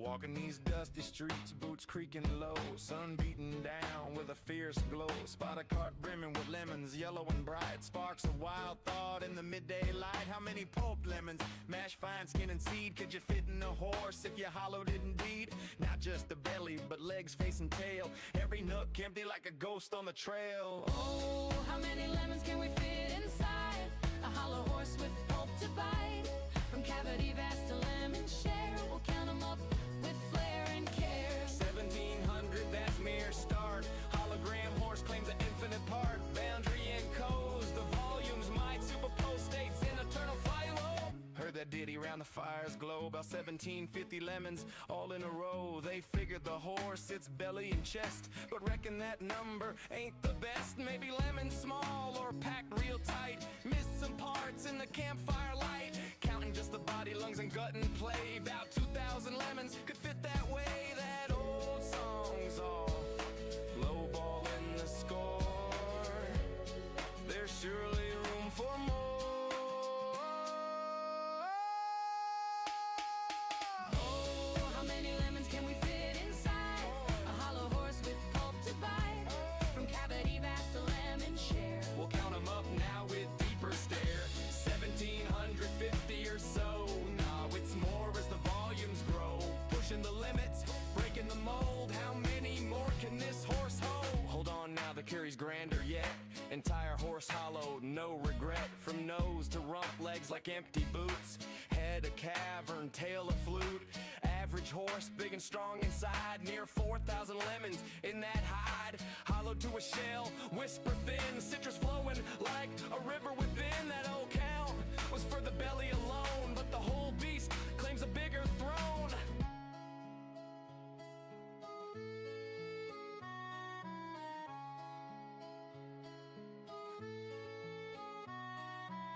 Walking these dusty streets, boots creaking low, sun beating down with a fierce glow. Spot a cart brimming with lemons, yellow and bright. Sparks of wild thought in the midday light. How many pulped lemons, mashed fine skin and seed, could you fit in a horse if you hollowed it indeed? Not just the belly, but legs, face and tail. Every nook empty like a ghost on the trail. Oh, how many lemons can we fit inside a hollow horse with pulp to bite? From cavity vast to lemon share, we'll count them up with flair and care. 1700, that's mere start. Hologram horse claims an infinite part. Boundary and codes, the volumes might superpose states in eternal philo. Heard that ditty round the fire's glow. About 1750 lemons all in a row. They figured the horse, its belly and chest, but reckon that number ain't the best. Maybe lemons small or packed real tight. Missed some parts in the campfire light. Counting just the body, lungs and gut and play. About 2,000 lemons could fit that way. That old song's off, lowballing the score. There's surely room for more. Oh, how many lemons can we fit inside a hollow horse with pulp to bite? From cavity vast to lemon share, We'll count them up now with deeper stare. 1750 or so. Nah, it's more as the volumes grow. Pushing the limits, breaking the mold. How many more can this horse hold? Hold on now, the carry's grander yet. Entire horse hollowed, no regret. From nose to rump, legs like empty boots. Head a cavern, tail a flute. Average horse, big and strong inside. Near 4,000 lemons in that hide. Hollowed to a shell, whisper thin. Citrus flowing like a river within. That old count was for the belly alone, but the whole beast claims a bigger throne.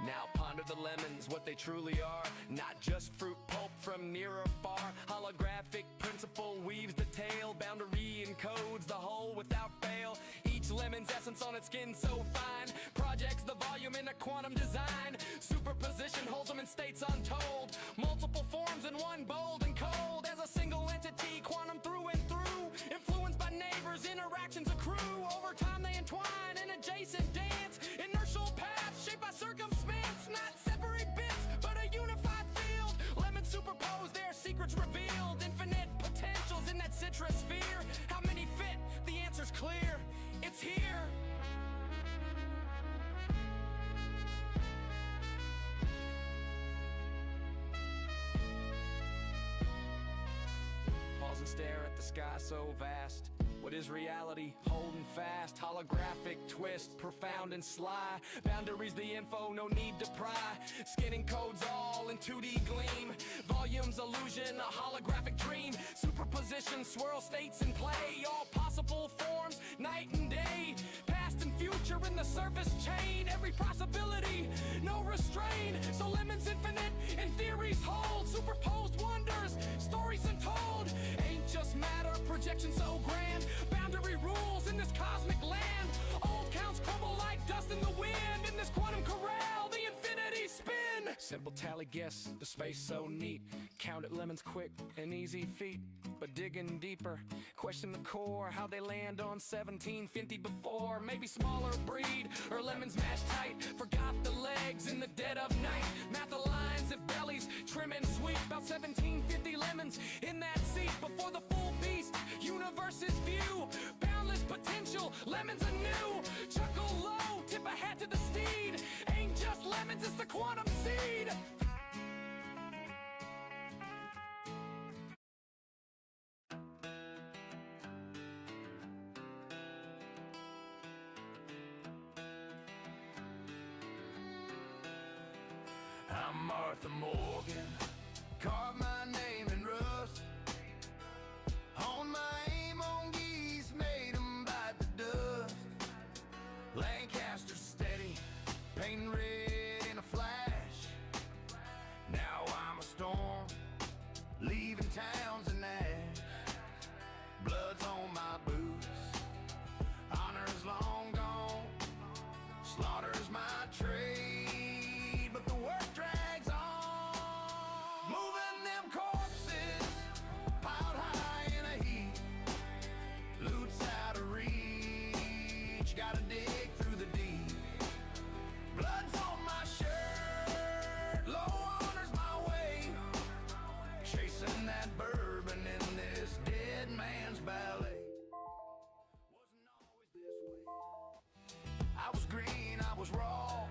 Now ponder the lemons, what they truly are. Not just fruit pulp from near or far. Holographic principle weaves the tale. Boundary encodes the whole without fail. Each lemon's essence on its skin so fine. Projects the volume in a quantum design. Superposition holds them in states untold. Multiple forms in one, bold and cold. As a single entity, quantum through and through. Influenced by neighbors, interactions accrue. Over time they entwine in adjacent dance. Inertial paths shaped by circumstance. Not separate bits, but a unified field. Lemons superposed, their secrets revealed. Infinite potentials in that citrus sphere. How many fit? The answer's clear. It's here. Pause and stare at the sky so vast. What is reality? Holding fast. Holographic twist, profound and sly. Boundaries the info, no need to pry. Skinning codes all in 2D gleam. Volumes illusion, a holographic dream. Superposition, swirl states in play. All possible forms, night and day. Past and future in the surface chain. Every possibility, no restraint. So lemons infinite and theories hold. Superposed wonders, stories untold. Ain't just matter, projection so grand. Boundary rules in this cosmic land. Old counts crumble like dust in the wind. In this quantum corral, the infinity spin. Simple tally guess, the space so neat. Counted lemons quick, an easy feat. But digging deeper, question the core. How they land on 1750 before. Maybe smaller breed, or lemons mashed tight. Forgot the legs in the dead of night. Math the lines of bellies, trim and sweet. About 1750 lemons in that seat. Before the full beast, universe's view. Boundless potential, lemons anew. Chuckle low, tip a hat to the steed. Ain't just lemons, it's the quantum seed. I'm Martha Morgan, carve my name in rust. Hone my aim on geese, made 'em bite the dust. Lancaster steady, painting red in a flash. Now I'm a storm, leaving towns and ash. Blood's on my boots, honor's long gone. Slaughter's my trade, but the work drags on. Moving them corpses,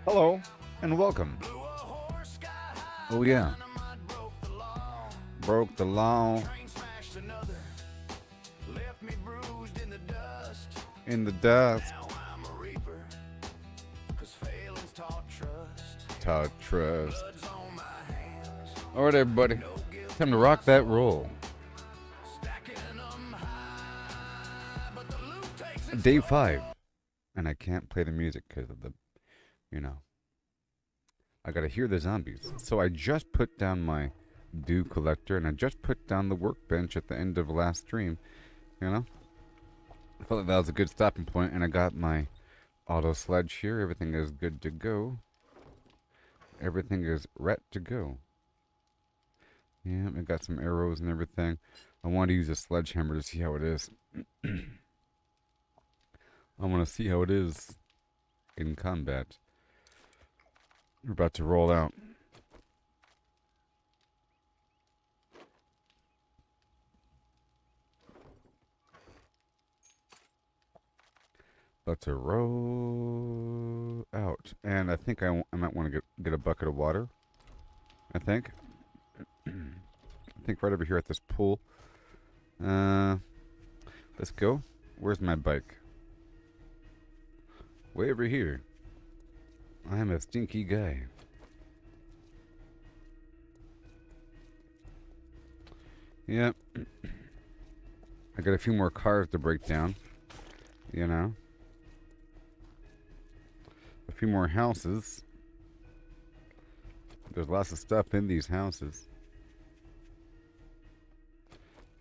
Hello and welcome. Oh yeah, broke the law in the dust. Taught trust. All right, everybody, time to rock that roll. Day 5, and I can't play the music because of the, you know, I gotta hear the zombies. So I just put down my dew collector, and I just put down the workbench at the end of last stream. You know, I felt like that was a good stopping point, and I got my auto sledge here. Everything is good to go. Everything is ret to go. Yeah, I got some arrows and everything. I want to use a sledgehammer to see how it is. I want to see how it is in combat. We're about to roll out. About to roll out. And I think I might want to get a bucket of water. I think. I think right over here at this pool. Let's go. Where's my bike? Way over here. I am a stinky guy. Yep. I got a few more cars to break down. You know. A few more houses. There's lots of stuff in these houses.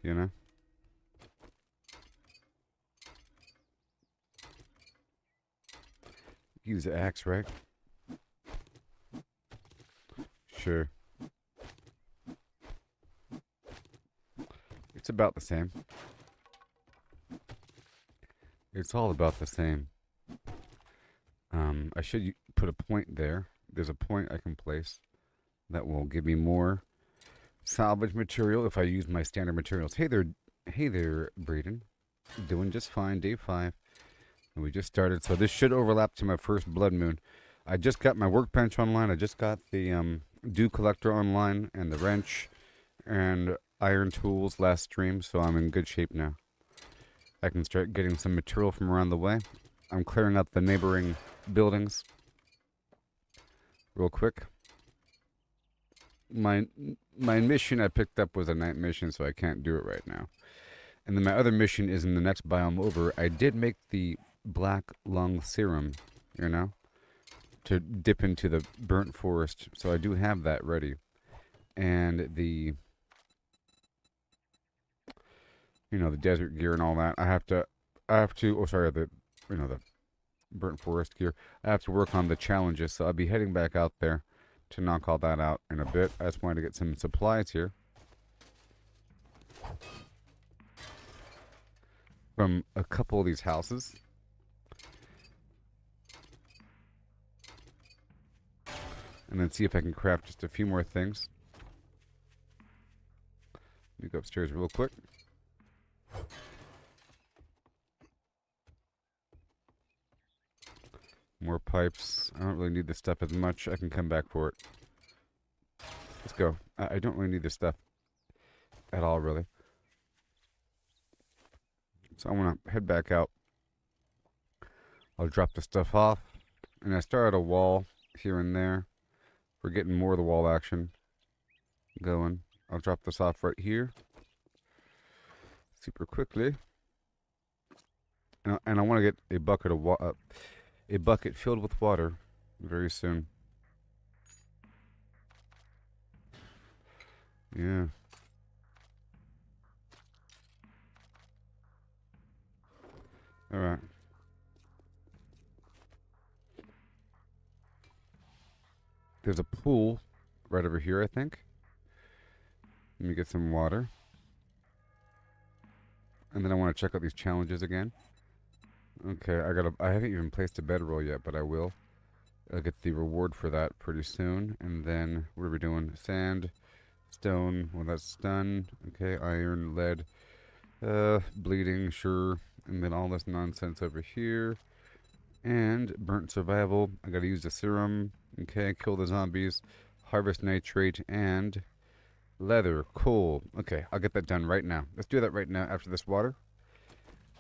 You know. Use the axe, right? Sure. It's about the same. It's all about the same. I should put a point there. There's a point I can place that will give me more salvage material if I use my standard materials. Hey there, Braden. Doing just fine. Day 5. And we just started, so this should overlap to my first blood moon. I just got my workbench online. I just got the dew collector online and the wrench and iron tools last stream, so I'm in good shape now. I can start getting some material from around the way. I'm clearing up the neighboring buildings real quick. My mission I picked up was a night mission, so I can't do it right now. And then my other mission is in the next biome over. I did make the black lung serum, you know, to dip into the burnt forest. So I do have that ready. And the, you know, the desert gear and all that. I have to, oh sorry, the burnt forest gear. I have to work on the challenges. So I'll be heading back out there to knock all that out in a bit. I just wanted to get some supplies here from a couple of these houses. And then see if I can craft just a few more things. Let me go upstairs real quick. More pipes. I don't really need this stuff as much. I can come back for it. Let's go. I don't really need this stuff at all, really. So I want to head back out. I'll drop the stuff off. And I started a wall here and there. We're getting more of the wall action going. I'll drop this off right here. Super quickly. And I want to get a bucket of water. A bucket filled with water very soon. Yeah. All right. There's a pool right over here, I think. Let me get some water. And then I want to check out these challenges again. Okay, I haven't even placed a bedroll yet, but I will. I'll get the reward for that pretty soon. And then, what are we doing? Sand, stone, well that's done. Okay, iron, lead, bleeding, sure. And then all this nonsense over here. And burnt survival. I gotta use the serum. Okay, kill the zombies. Harvest nitrate and leather. Cool. Okay, I'll get that done right now. Let's do that right now after this water.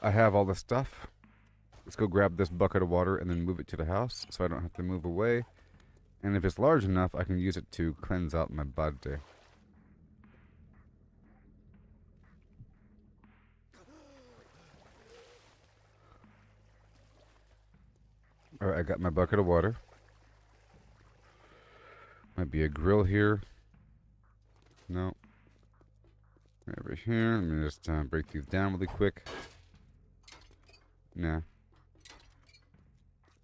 I have all the stuff. Let's go grab this bucket of water and then move it to the house so I don't have to move away. And if it's large enough, I can use it to cleanse out my body. Alright, I got my bucket of water. Might be a grill here. No. Over here. Let me just break these down really quick. Nah.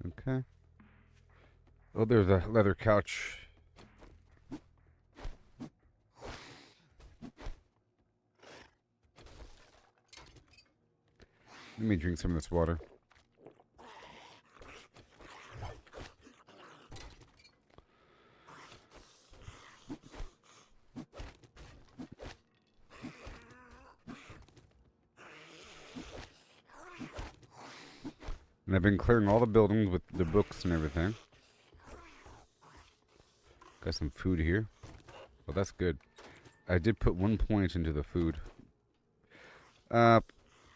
Okay. Oh, there's a leather couch. Let me drink some of this water. And I've been clearing all the buildings with the books and everything. Got some food here. Well, that's good. I did put 1 point into the food. I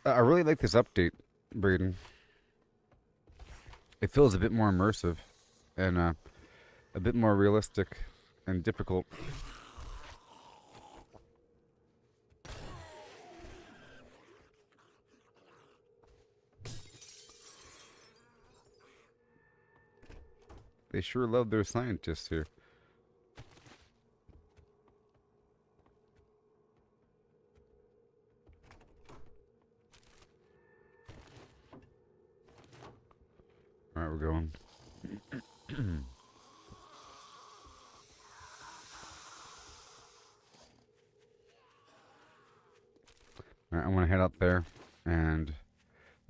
really like this update, Braden. It feels a bit more immersive and a bit more realistic and difficult. They sure love their scientists here. Alright, we're going. Alright, I want to head out there. And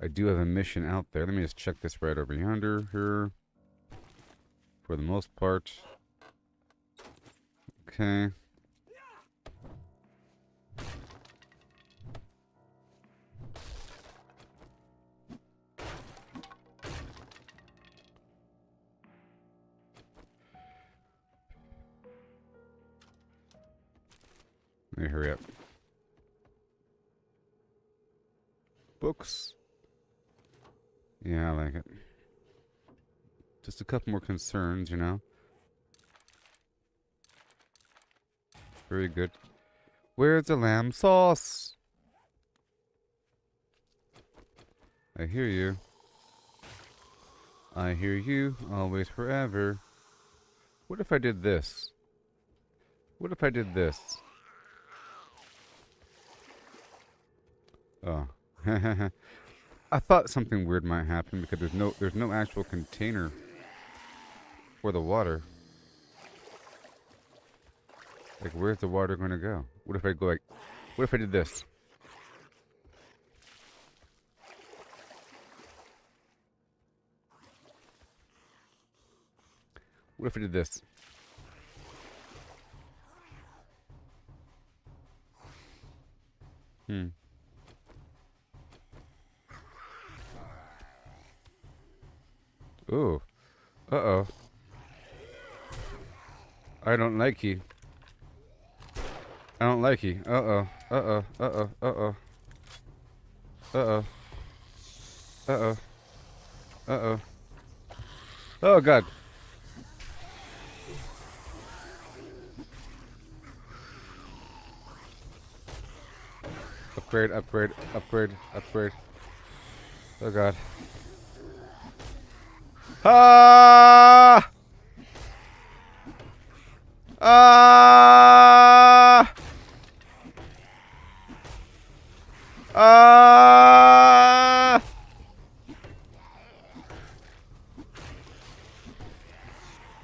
I do have a mission out there. Let me just check this right over yonder here. For the most part. Okay. Let me hurry up. Books. Yeah, I like it. Just a couple more concerns, you know. Very good. Where's the lamb sauce? I hear you. I hear you, always, forever. What if I did this? What if I did this? Oh. I thought something weird might happen because there's no actual container for the water. Like, where's the water going to go? What if I go like, what if I did this? What if I did this? Ooh. Uh-oh. I don't like you. I don't like you. Uh-oh. Uh-oh. Uh-oh. Uh-oh. Uh-oh. Uh-oh. Uh-oh. Oh, God. Upgrade, upgrade, upgrade, upgrade. Oh, God. Ah! Ah! Ah!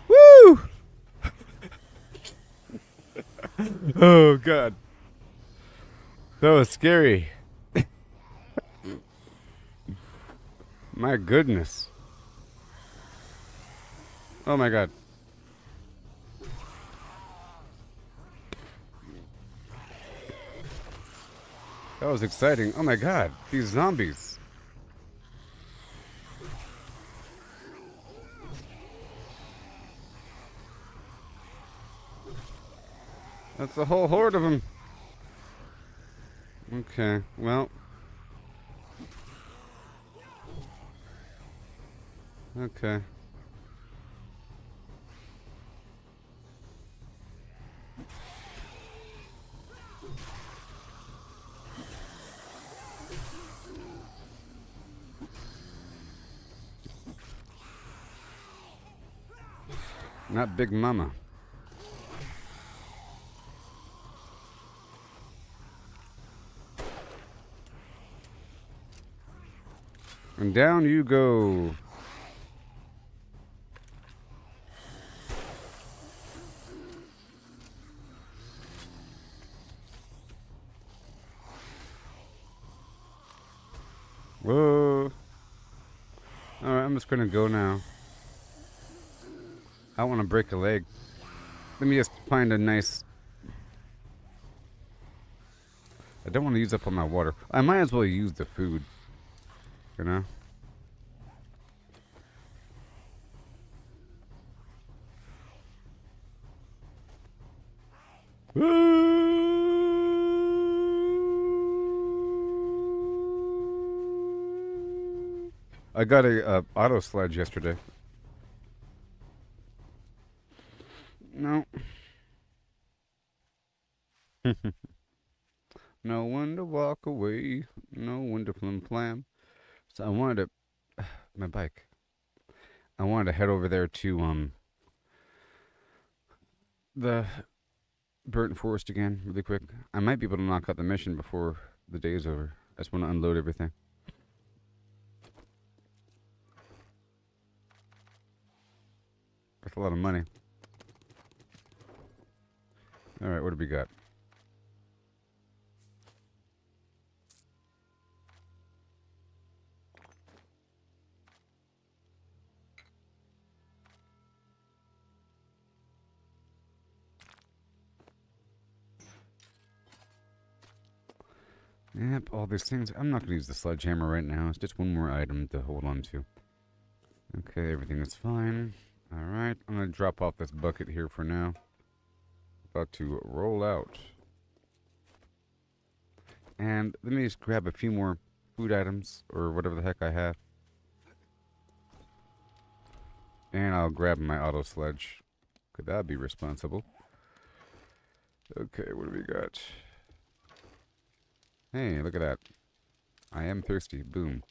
Woo! Oh, God. That was scary. My goodness. Oh, my God. That was exciting. Oh, my God. These zombies. That's a whole horde of them. Okay, well. Okay. Not Big Mama. And down you go. Whoa. Alright, I'm just gonna go now. I don't want to break a leg. Let me just find a nice... I don't want to use up all my water. I might as well use the food. You know? I got a auto sledge yesterday. No. No one to walk away. No one to flim flam. So I wanted to... My bike. I wanted to head over there to the burnt forest again really quick. I might be able to knock out the mission before the day is over. I just want to unload everything. That's a lot of money. Alright, what do we got? Yep, all these things. I'm not going to use the sledgehammer right now. It's just one more item to hold on to. Okay, everything is fine. Alright, I'm going to drop off this bucket here for now. About to roll out. And let me just grab a few more food items, or whatever the heck I have. And I'll grab my auto sledge. Could that be responsible? Okay, what do we got? Hey, look at that. I am thirsty. Boom.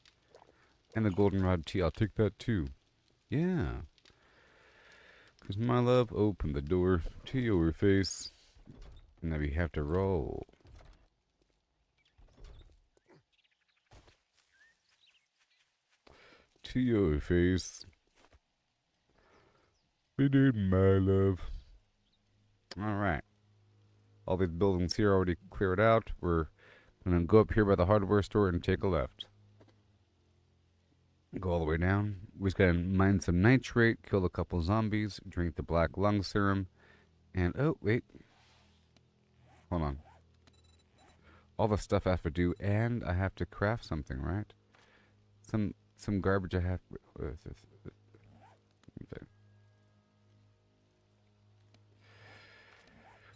And the goldenrod tea. I'll take that too. Yeah. Because my love opened the door to your face. Now we have to roll. To your face. We did, my love. Alright. All these buildings here already cleared out. We're going to go up here by the hardware store and take a left. Go all the way down. We just got to mine some nitrate, kill a couple zombies, drink the black lung serum, and oh, wait. Hold on. All the stuff I have to do, and I have to craft something, right? Some garbage I have... What is this? Okay.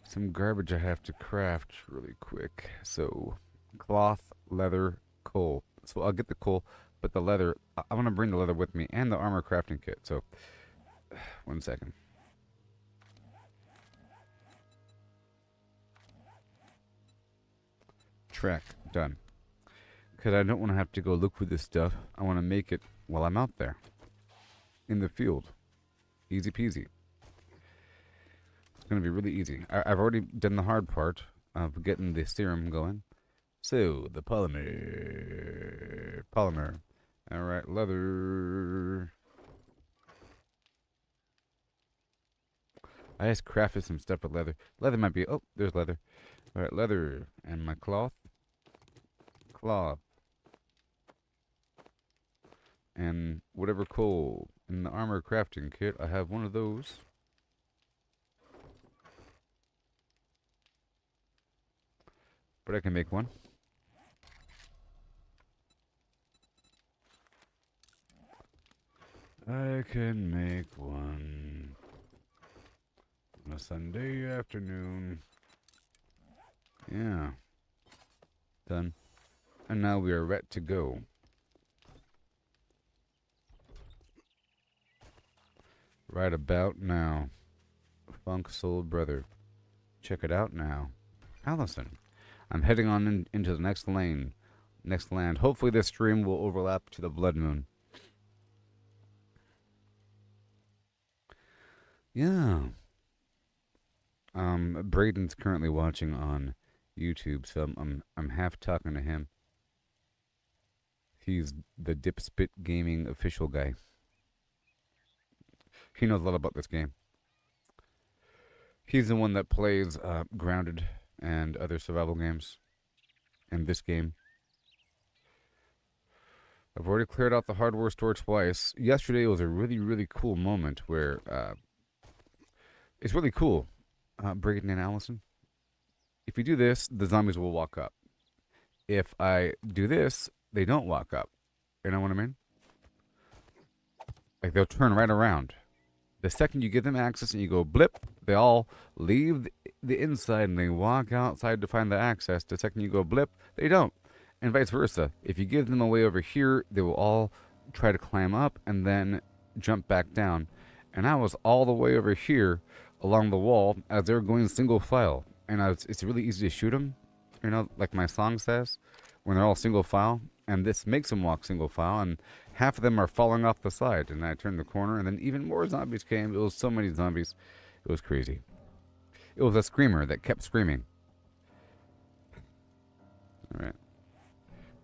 Some garbage I have to craft really quick. So, cloth, leather, coal. So I'll get the coal, but the leather, I want to bring the leather with me and the armor crafting kit. So, 1 second. Track, done. Because I don't want to have to go look for this stuff. I want to make it while I'm out there. In the field. Easy peasy. It's going to be really easy. I've already done the hard part of getting the serum going. So, the polymer. Alright, leather. I just crafted some stuff with leather. Leather might be... Oh, there's leather. Alright, leather. And my cloth. Cloth. And whatever coal. In the armor crafting kit, I have one of those. But I can make one. I can make one on a Sunday afternoon. Yeah. Done. And now we are ready to go. Right about now. Funk Soul Brother. Check it out now. Allison. I'm heading on into the next lane. Next land. Hopefully this stream will overlap to the Blood Moon. Yeah. Braden's currently watching on YouTube, so I'm half talking to him. He's the Dipspit Gaming official guy. He knows a lot about this game. He's the one that plays Grounded and other survival games. And this game. I've already cleared out the hardware store twice. Yesterday was a really, really cool moment where it's really cool. Braden and Allison. If you do this, the zombies will walk up. If I do this, they don't walk up. You know what I mean? Like they'll turn right around. The second you give them access and you go blip, they all leave the inside and they walk outside to find the access. The second you go blip, they don't. And vice versa. If you give them a way over here, they will all try to climb up and then jump back down. And I was all the way over here along the wall as they were going single file. And it's really easy to shoot them, you know, like my song says, when they're all single file. And this makes them walk single file, and half of them are falling off the side. And I turned the corner, and then even more zombies came. It was so many zombies. It was crazy. It was a screamer that kept screaming. All right.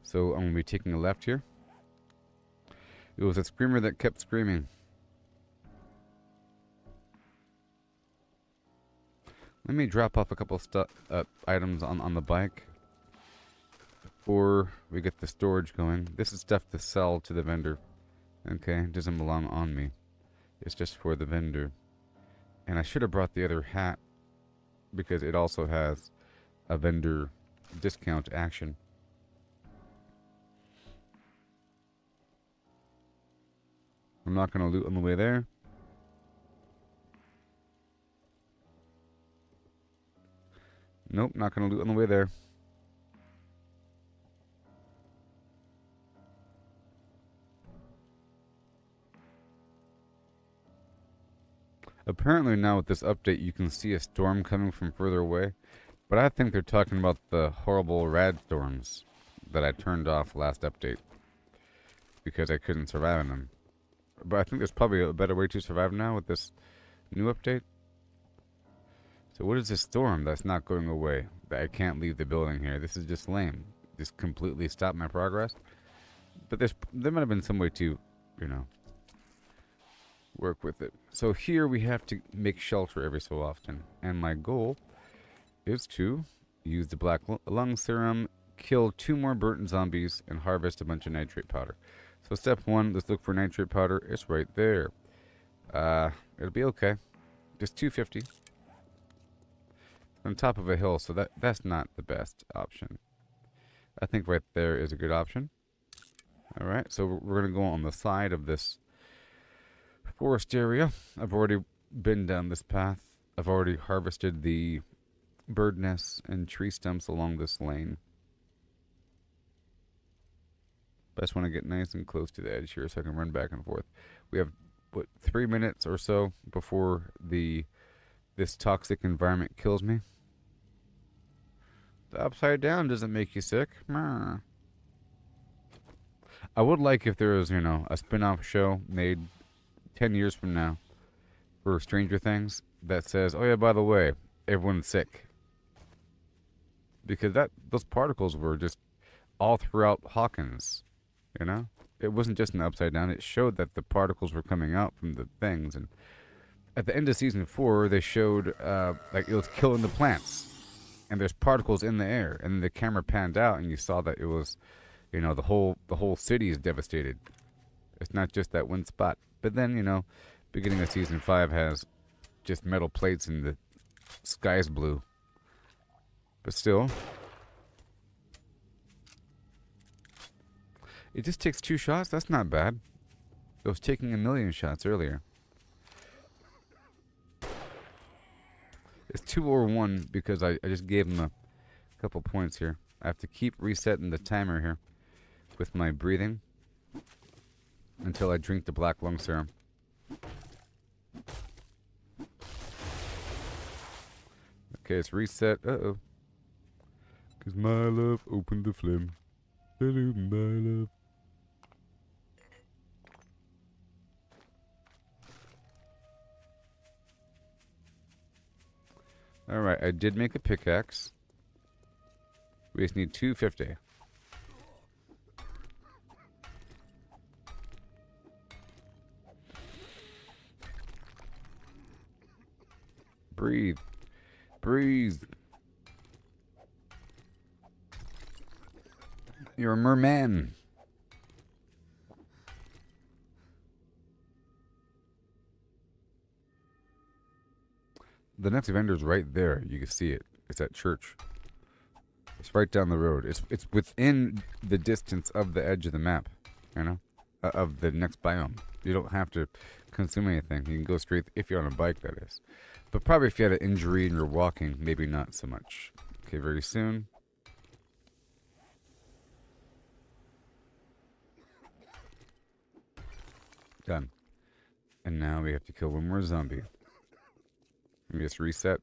So I'm going to be taking a left here. It was a screamer that kept screaming. Let me drop off a couple items on the bike before we get the storage going. This is stuff to sell to the vendor. Okay, it doesn't belong on me. It's just for the vendor. And I should have brought the other hat because it also has a vendor discount action. I'm not going to loot on the way there. Nope, not going to loot on the way there. Apparently now with this update you can see a storm coming from further away. But I think they're talking about the horrible rad storms that I turned off last update. Because I couldn't survive in them. But I think there's probably a better way to survive now with this new update. So what is this storm that's not going away? That I can't leave the building here. This is just lame. Just completely stop my progress. But there might have been some way to, you know, work with it. So here we have to make shelter every so often. And my goal is to use the black lung serum, kill 2 more burnt zombies, and harvest a bunch of nitrate powder. So step 1, let's look for nitrate powder. It's right there. It'll be okay. Just 250. On top of a hill, so that's not the best option. I think right there is a good option. Alright, so we're going to go on the side of this forest area. I've already been down this path. I've already harvested the bird nests and tree stumps along this lane. But I just want to get nice and close to the edge here so I can run back and forth. We have, what, 3 minutes or so before this toxic environment kills me. The upside down doesn't make you sick. I would like if there was, you know, a spin-off show made 10 years from now for Stranger Things that says, oh yeah, by the way, everyone's sick. Because those particles were just all throughout Hawkins, you know? It wasn't just an upside down. It showed that the particles were coming out from the things. And at the end of season 4, they showed like it was killing the plants. And there's particles in the air. And the camera panned out and you saw that it was, you know, the whole city is devastated. It's not just that one spot. But then, you know, beginning of season 5 has just metal plates and the sky's blue. But still, it just takes 2 shots. That's not bad. It was taking 1,000,000 shots earlier. It's 2 or 1 because I just gave him Couple points here. I have to keep resetting the timer here with my breathing until I drink the black lung serum. Okay, it's reset. Uh-oh. Cause my love opened the flame. Hello, my love. Alright, I did make a pickaxe. We just need 250. Breathe. Breathe. You're a merman. The next vendor's right there. You can see it. It's at church. It's right down the road. It's within the distance of the edge of the map, you know, of the next biome. You don't have to consume anything. You can go straight if you're on a bike, that is. But probably if you had an injury and you're walking, maybe not so much. Okay, very soon. Done. And now we have to kill one more zombie. Let me just reset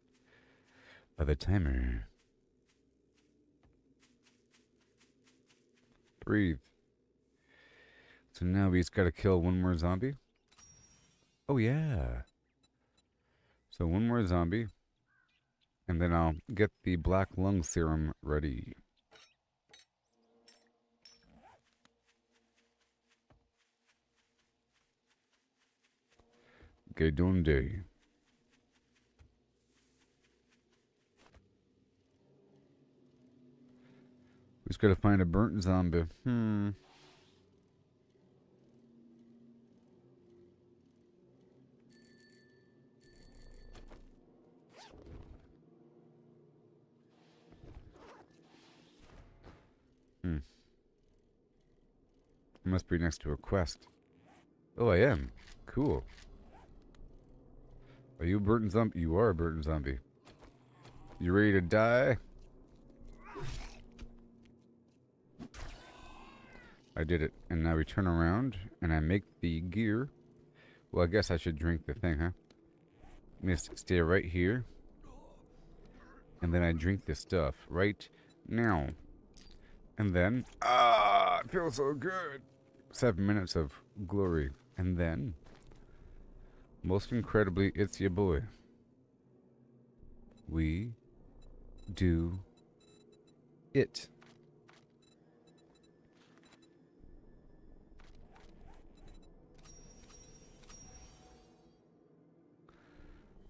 the timer. Breathe. So now we just gotta kill one more zombie. Oh yeah. So one more zombie. And then I'll get the black lung serum ready. Okay, donde. We just gotta find a burnt zombie. Must be next to a quest. Oh, I am. Cool. Are you a burnt zombie? You are a burnt zombie. You ready to die? I did it. And now we turn around and I make the gear. Well, I guess I should drink the thing, huh? I'm gonna stay right here. And then I drink this stuff right now. And then, it feels so good. 7 minutes of glory. And then, most incredibly, it's your boy. We do it.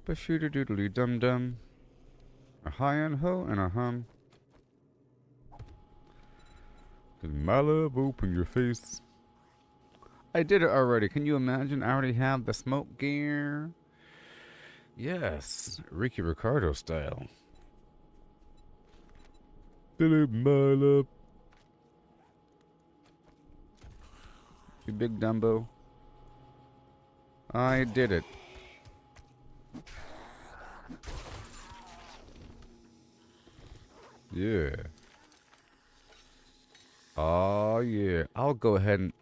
Ba-shoo-da-doodly dum-dum. A hi and ho and a hum. Cause my love, open your face. I did it already. Can you imagine? I already have the smoke gear. Yes, Ricky Ricardo style. Hello, my love. You big Dumbo. I did it. Yeah. Oh, yeah. I'll go ahead and...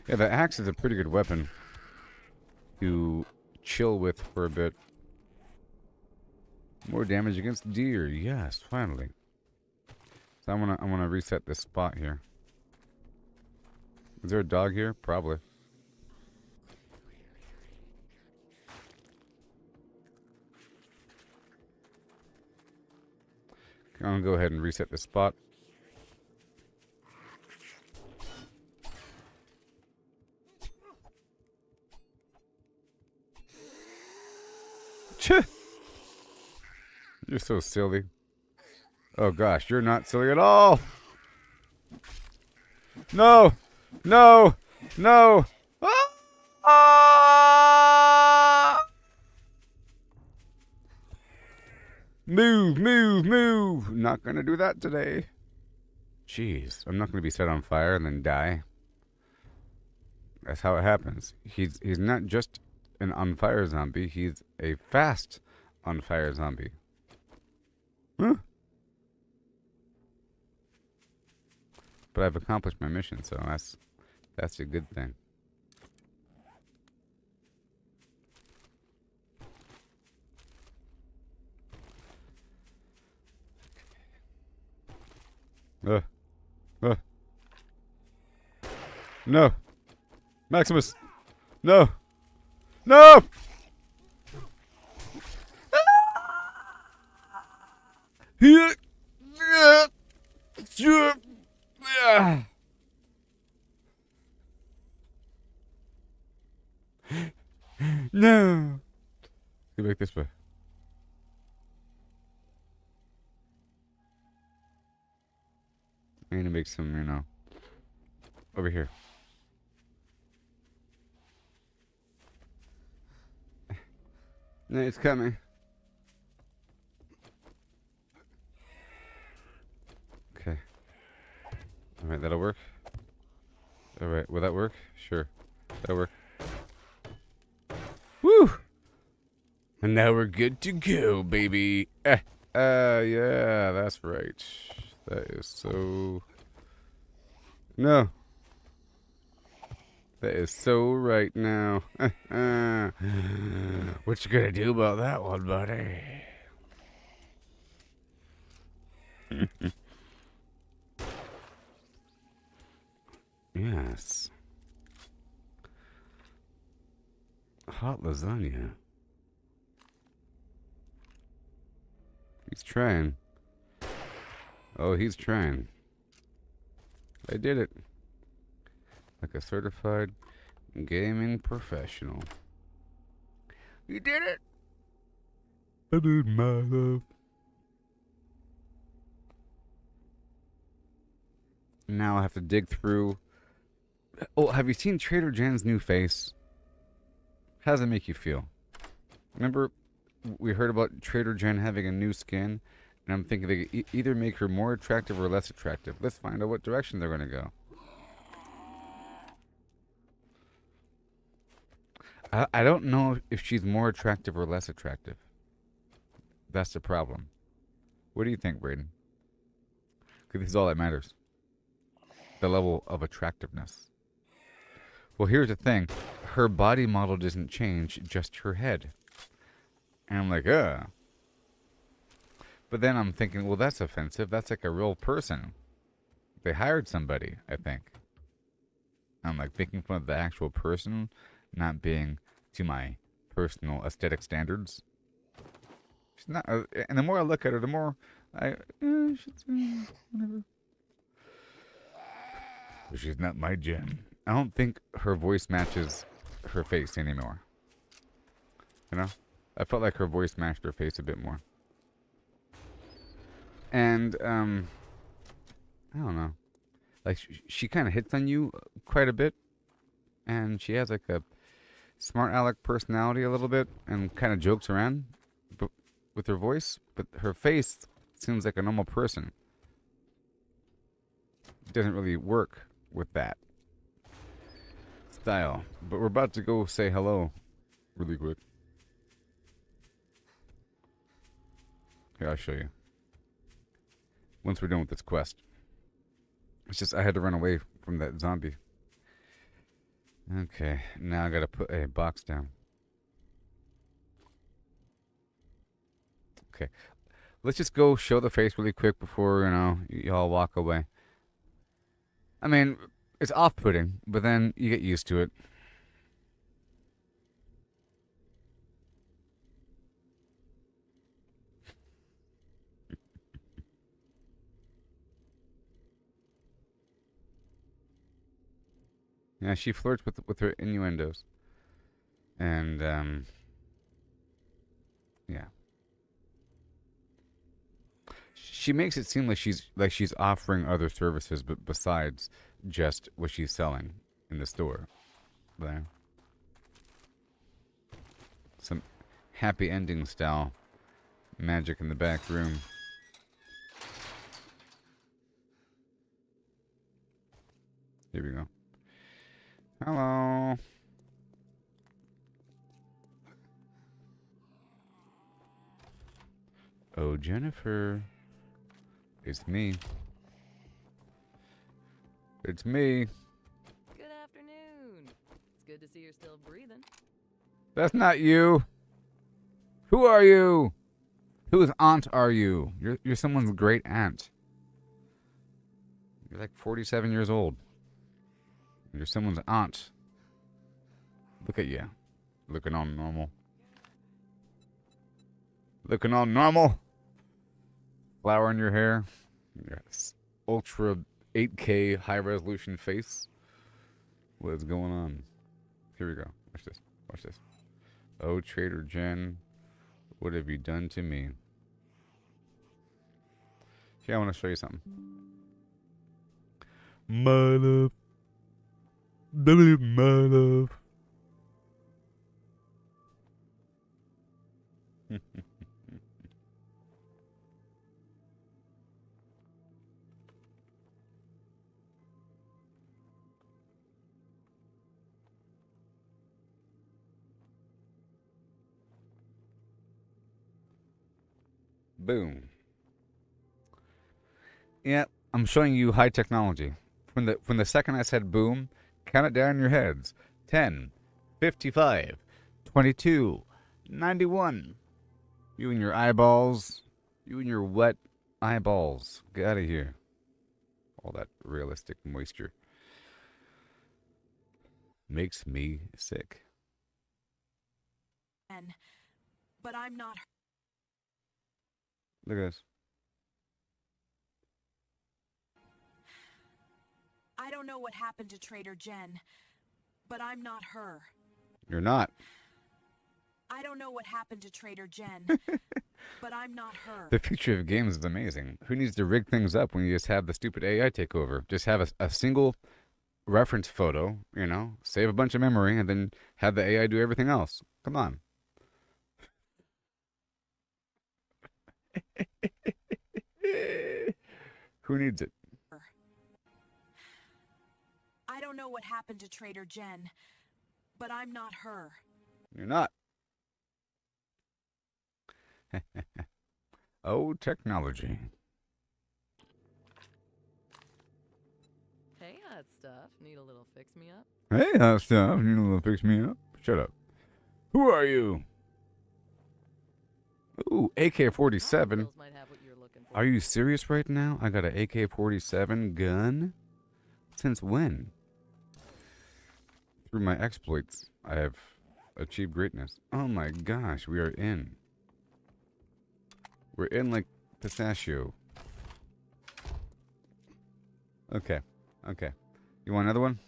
Yeah, the axe is a pretty good weapon to chill with for a bit. More damage against deer. Yes, finally. So I wanna reset this spot here. Is there a dog here? Probably. I'm gonna go ahead and reset the spot. Cheh! You're so silly. Oh gosh, you're not silly at all. No! No! No! Ah! Move, move, move! Not gonna do that today. Jeez, I'm not gonna be set on fire and then die. That's how it happens. He's not just an on fire zombie, he's a fast on fire zombie. Huh. But I've accomplished my mission, so that's a good thing. Uh. No. Maximus. No. No! No. Go back this way. I'm gonna make some, over here. No, it's coming. Okay. Alright, that'll work. Alright, will that work? Sure. That'll work. Woo! And now we're good to go, baby. Yeah, that's right. That is so... No. That is so right now. What you gonna do about that one, buddy? Yes. Hot lasagna. He's trying. Oh, he's trying. I did it. Like a certified gaming professional. You did it! I did my love. Now I have to dig through. Oh, have you seen Trader Jen's new face? How does it make you feel? Remember, we heard about Trader Jen having a new skin, and I'm thinking they could either make her more attractive or less attractive. Let's find out what direction they're going to go. I don't know if she's more attractive or less attractive. That's the problem. What do you think, Braden? Because this is all that matters. The level of attractiveness. Well, here's the thing. Her body model doesn't change, just her head. And I'm like, ugh. But then I'm thinking, well, that's offensive. That's like a real person. They hired somebody, I think. I'm like making fun of the actual person, not being to my personal aesthetic standards. She's not, and the more I look at her, the more whatever. But she's not my Jen. I don't think her voice matches her face anymore. You know? I felt like her voice matched her face a bit more. And, I don't know. Like, she kind of hits on you quite a bit. And she has like a smart aleck personality a little bit. And kind of jokes around with her voice. But her face seems like a normal person. It doesn't really work with that style. But we're about to go say hello really quick. Here, I'll show you. Once we're done with this quest. It's just I had to run away from that zombie. Okay, now I gotta put a box down. Okay. Let's just go show the face really quick before, y'all walk away. I mean, it's off-putting, but then you get used to it. Yeah, she flirts with her innuendos. And, yeah. She makes it seem like she's offering other services, but besides just what she's selling in the store. There. Some happy ending style magic in the back room. Here we go. Hello. Oh, Jennifer. It's me. It's me. Good afternoon. It's good to see you're still breathing. That's not you. Who are you? Whose aunt are you? You're someone's great aunt. You're like 47 years old. You're someone's aunt. Look at you. Looking all normal. Looking all normal. Flower in your hair. Yes. Ultra 8K high resolution face. What is going on? Here we go. Watch this. Watch this. Oh, Trader Jen. What have you done to me? Here, I want to show you something. My love. My love. Boom. Yeah, I'm showing you high technology. From the second I said boom, count it down in your heads. 10, 55, 22, 91. You and your eyeballs. You and your wet eyeballs. Get out of here. All that realistic moisture. Makes me sick. But I'm not. Look at this. I don't know what happened to Trader Jen, but I'm not her. You're not. I don't know what happened to Trader Jen, but I'm not her. The future of games is amazing. Who needs to rig things up when you just have the stupid AI take over? Just have a single reference photo, you know, save a bunch of memory, and then have the AI do everything else. Come on. Who needs it? I don't know what happened to Trader Jen, but I'm not her. You're not. Oh, technology. Hey, hot stuff. Need a little fix me up? Hey, hot stuff. Need a little fix me up? Shut up. Who are you? Ooh, AK-47. Those might have what you're looking for. Are you serious right now? I got an AK-47 gun? Since when? Through my exploits, I have achieved greatness. Oh my gosh, we are in. We're in like pistachio. Okay, okay. You want another one?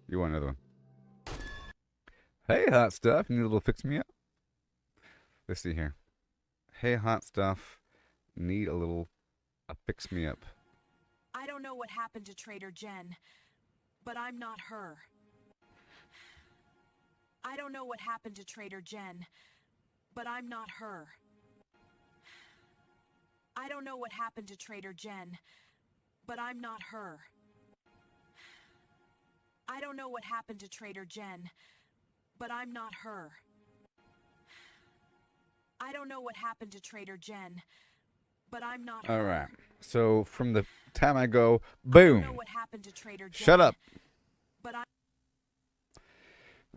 You want another one? Hey, hot stuff. You need a little fix me up? Let's see here. Hey, hot stuff. Need a little fix me up. I don't know what happened to Trader Jen, but I'm not her. I don't know what happened to Trader Jen, but I'm not her. I don't know what happened to Trader Jen, but I'm not her. I don't know what happened to Trader Jen, but I'm not her. I don't know what happened to Trader Jen, but I'm not her. All right. So from the time I go, I don't know boom. what happened to Trader Jen. Shut up. But I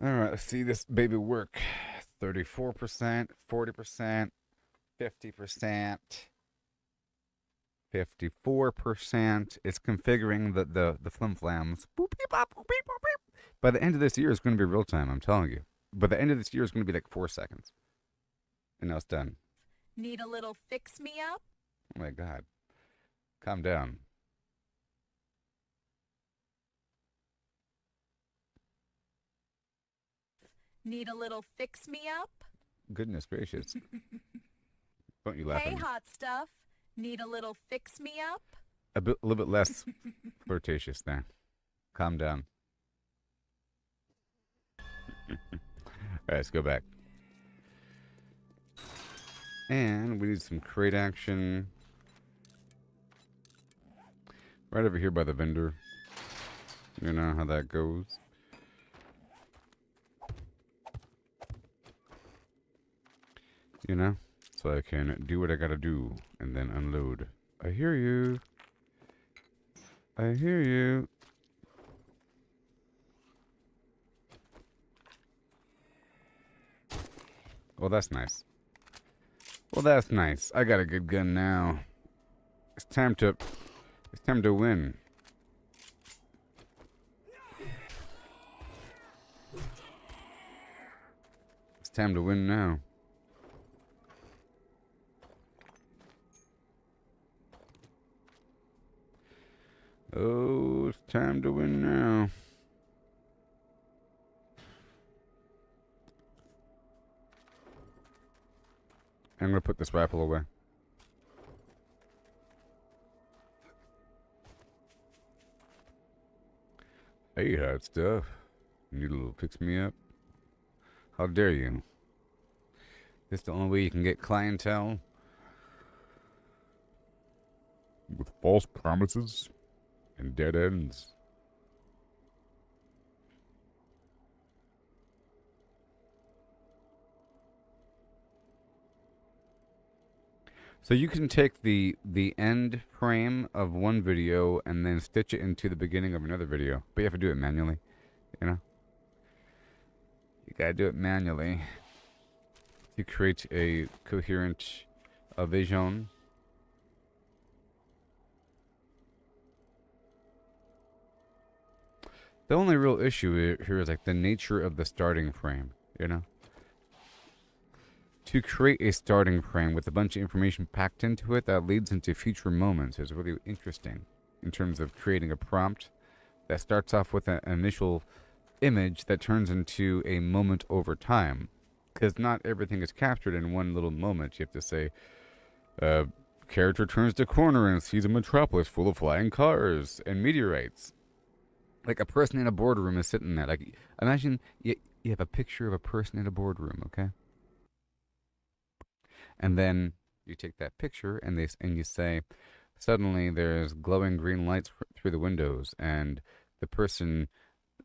All right. Let's see this baby work. 34%, 40%, 50%. 54%. It's configuring the flim-flams. Boop, beep, bop, boop, beep, boop, beep. By the end of this year, it's going to be real time, I'm telling you. By the end of this year, it's going to be like 4 seconds. And now it's done. need a little fix me up. Oh my God. Calm down. Need a little fix me up. Goodness gracious. Don't you laugh Hey, at me. hot stuff. Need a little fix me up. A little bit less flirtatious there. Calm down. All right, let's go back. And we need some crate action. Right over here by the vendor. You know how that goes. You know? so I can do what I gotta do and then unload. I hear you. I hear you. Well, that's nice. Well, that's nice. I got a good gun now. It's time to win. It's time to win now. Oh, it's time to win now. I'm gonna put this rifle away. Hey, hot stuff. Need a little fix me up? How dare you? This the only way you can get clientele? With false promises and dead ends. So you can take the end frame of one video and then stitch it into the beginning of another video, but you have to do it manually, you know? You gotta do it manually to create a coherent vision. The only real issue here is like the nature of the starting frame, you know? To create a starting frame with a bunch of information packed into it that leads into future moments is really interesting in terms of creating a prompt that starts off with an initial image that turns into a moment over time. Because not everything is captured in one little moment. You have to say, character turns the corner and sees a metropolis full of flying cars and meteorites. Like a person in a boardroom is sitting there. Like, imagine you have a picture of a person in a boardroom, okay? And then you take that picture and you say, suddenly there's glowing green lights through the windows, and the person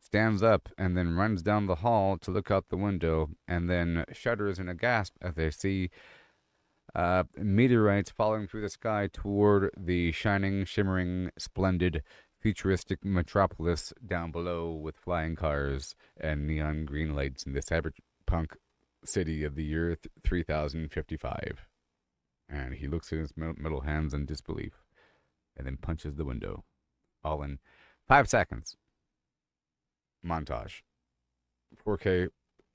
stands up and then runs down the hall to look out the window, and then shudders in a gasp as they see meteorites falling through the sky toward the shining, shimmering, splendid, futuristic metropolis down below with flying cars and neon green lights in the cyberpunk city of the year 3055. And he looks at his middle hands in disbelief and then punches the window. All in 5 seconds. Montage. 4K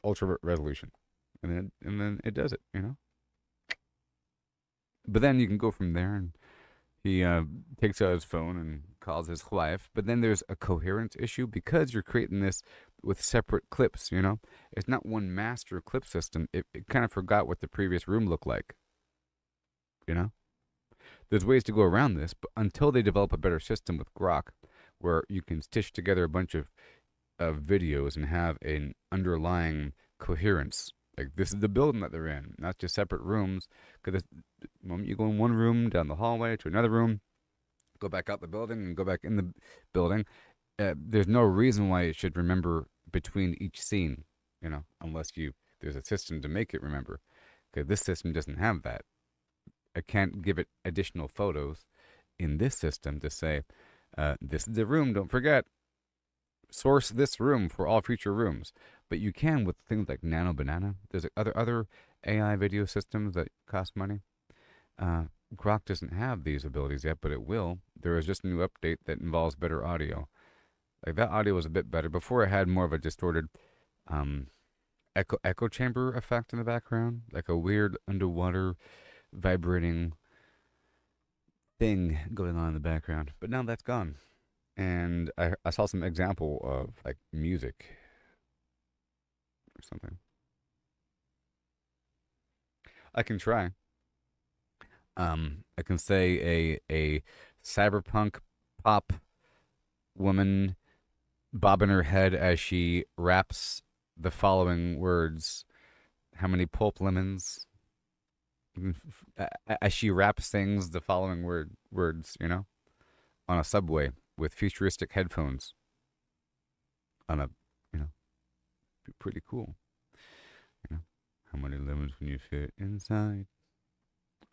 ultra resolution. And then it does it, you know? But then you can go from there, and he takes out his phone and calls his wife. But then there's a coherence issue because you're creating this with separate clips, you know? It's not one master clip system. It kind of forgot what the previous room looked like, you know? There's ways to go around this, but until they develop a better system with Grok, where you can stitch together a bunch of videos and have an underlying coherence. Like, this is the building that they're in, not just separate rooms. Because the moment you go in one room, down the hallway to another room, go back out the building and go back in the building, there's no reason why it should remember between each scene, you know, unless there's a system to make it remember. Because this system doesn't have that. I can't give it additional photos in this system to say, this is the room, don't forget. Source this room for all future rooms. But you can with things like Nano Banana. There's other AI video systems that cost money. Grok doesn't have these abilities yet, but it will. There is just a new update that involves better audio. Like, that audio was a bit better. Before, it had more of a distorted echo chamber effect in the background, like a weird underwater vibrating thing going on in the background. But now that's gone. And I saw some example of like music or something. I can try. I can say a cyberpunk pop woman bobbing her head as she raps the following words. How many pulp lemons? As she raps sings the following words, you know, on a subway with futuristic headphones. On a, you know, pretty cool. You know, how many lemons can you fit inside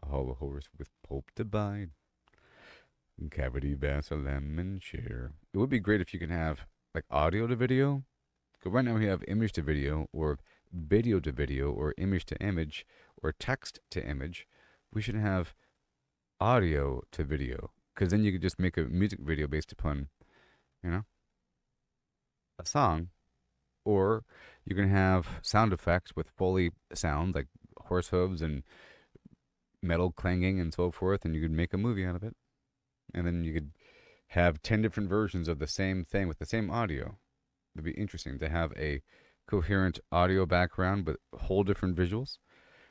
A hollow horse with pulp to bite. Cavity bass, a lemon share. It would be great if you can have like audio to video. Because right now we have image to video, or video to video, or image to image, or text to image. We should have audio to video. Because then you could just make a music video based upon, a song. Or you can have sound effects with Foley sounds like horse hooves and metal clanging and so forth, and you could make a movie out of it. And then you could have 10 different versions of the same thing with the same audio. It'd be interesting to have a coherent audio background but whole different visuals.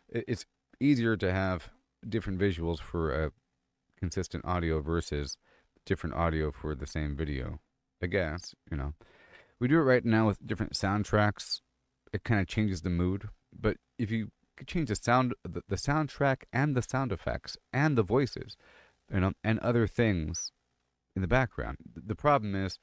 It's easier to have different visuals for a consistent audio versus different audio for the same video. I guess, We do it right now with different soundtracks. It kind of changes the mood. But if you could change the soundtrack and the sound effects and the voices, and other things in the background. The problem is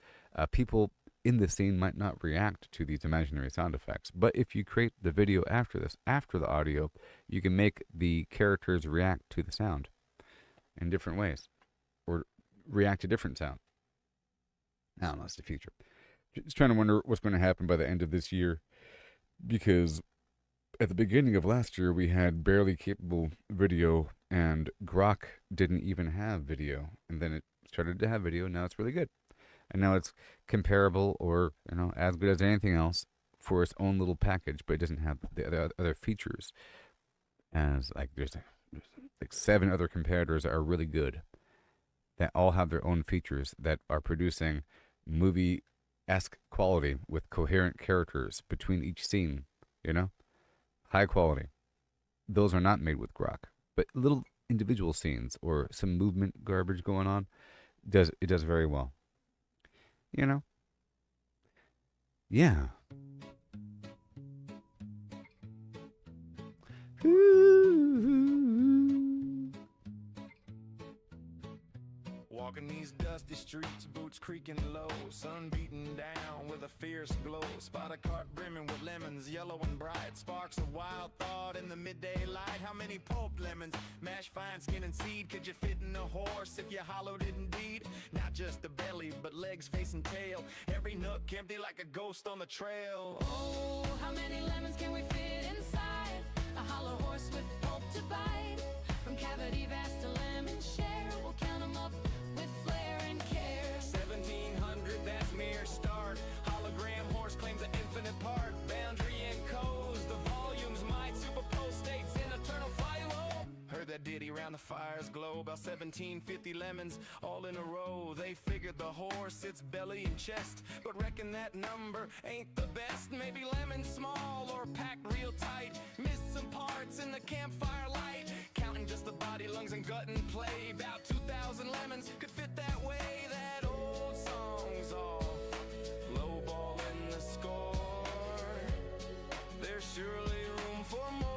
people in the scene might not react to these imaginary sound effects. But if you create the video after the audio, you can make the characters react to the sound in different ways, or react to different sound. I don't know, it's the future. Just trying to wonder what's going to happen by the end of this year, because at the beginning of last year, we had barely capable video, and Grok didn't even have video. And then it started to have video, and now it's really good. And now it's comparable or, as good as anything else for its own little package, but it doesn't have the other features. As there's like 7 other competitors that are really good, that all have their own features that are producing movie-esque quality with coherent characters between each scene, High quality. Those are not made with Grok. But little individual scenes or some movement garbage going on, it does very well. Yeah. Walking these dusty streets, boots creaking low, sun beating down with a fierce glow. Spot a cart brimming with lemons, yellow and bright. Sparks of wild thought in the midday light. How many pulped lemons, mashed fine skin and seed, could you fit in a horse if you hollowed it indeed? Not just the belly, but legs, face and tail. Every nook empty like a ghost on the trail. Oh, how many lemons can we fit inside a hollow horse with pulp to bite? From cavity vast to lemon share, we'll count them up with flair and care. 1700, that's mere start. Hologram horse claims an infinite part. Boundary encodes the volumes might superpose states in eternal philo. Heard that ditty round the fire's glow. About 1750 lemons all in a row. They figured the horse, its belly and chest, but reckon that number ain't the best. Maybe lemons small or packed real tight. Missed some parts in the campfire light. Counting just the body, lungs and gut and play. About 2,000 lemons could fit that way. That old song's off, lowballing the score. There's surely room for more.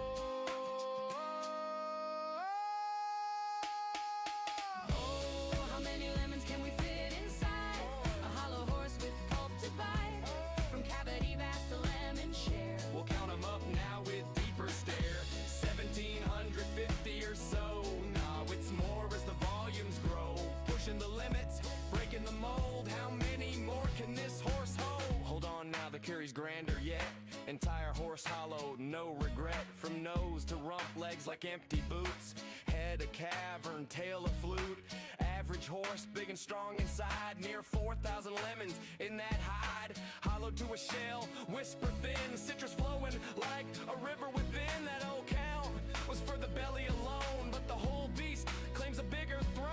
Oh, how many lemons can we fit inside a hollow horse with pulp to bite? From cavity vast to lemon share. We'll count 'em up now with deeper stare. 1750 or so. Nah, it's more as the volumes grow. Pushing the limits, breaking the mold. How many more can this horse hold? Hold on now, the carry's grander yet. Entire horse hollow, no regret. From nose to rump, legs like empty boots. Head a cavern, tail a flute. Average horse, big and strong inside. Near 4,000 lemons in that hide. Hollow to a shell, whisper thin. Citrus flowing like a river within. That old count was for the belly alone, but the whole beast claims a bigger throne.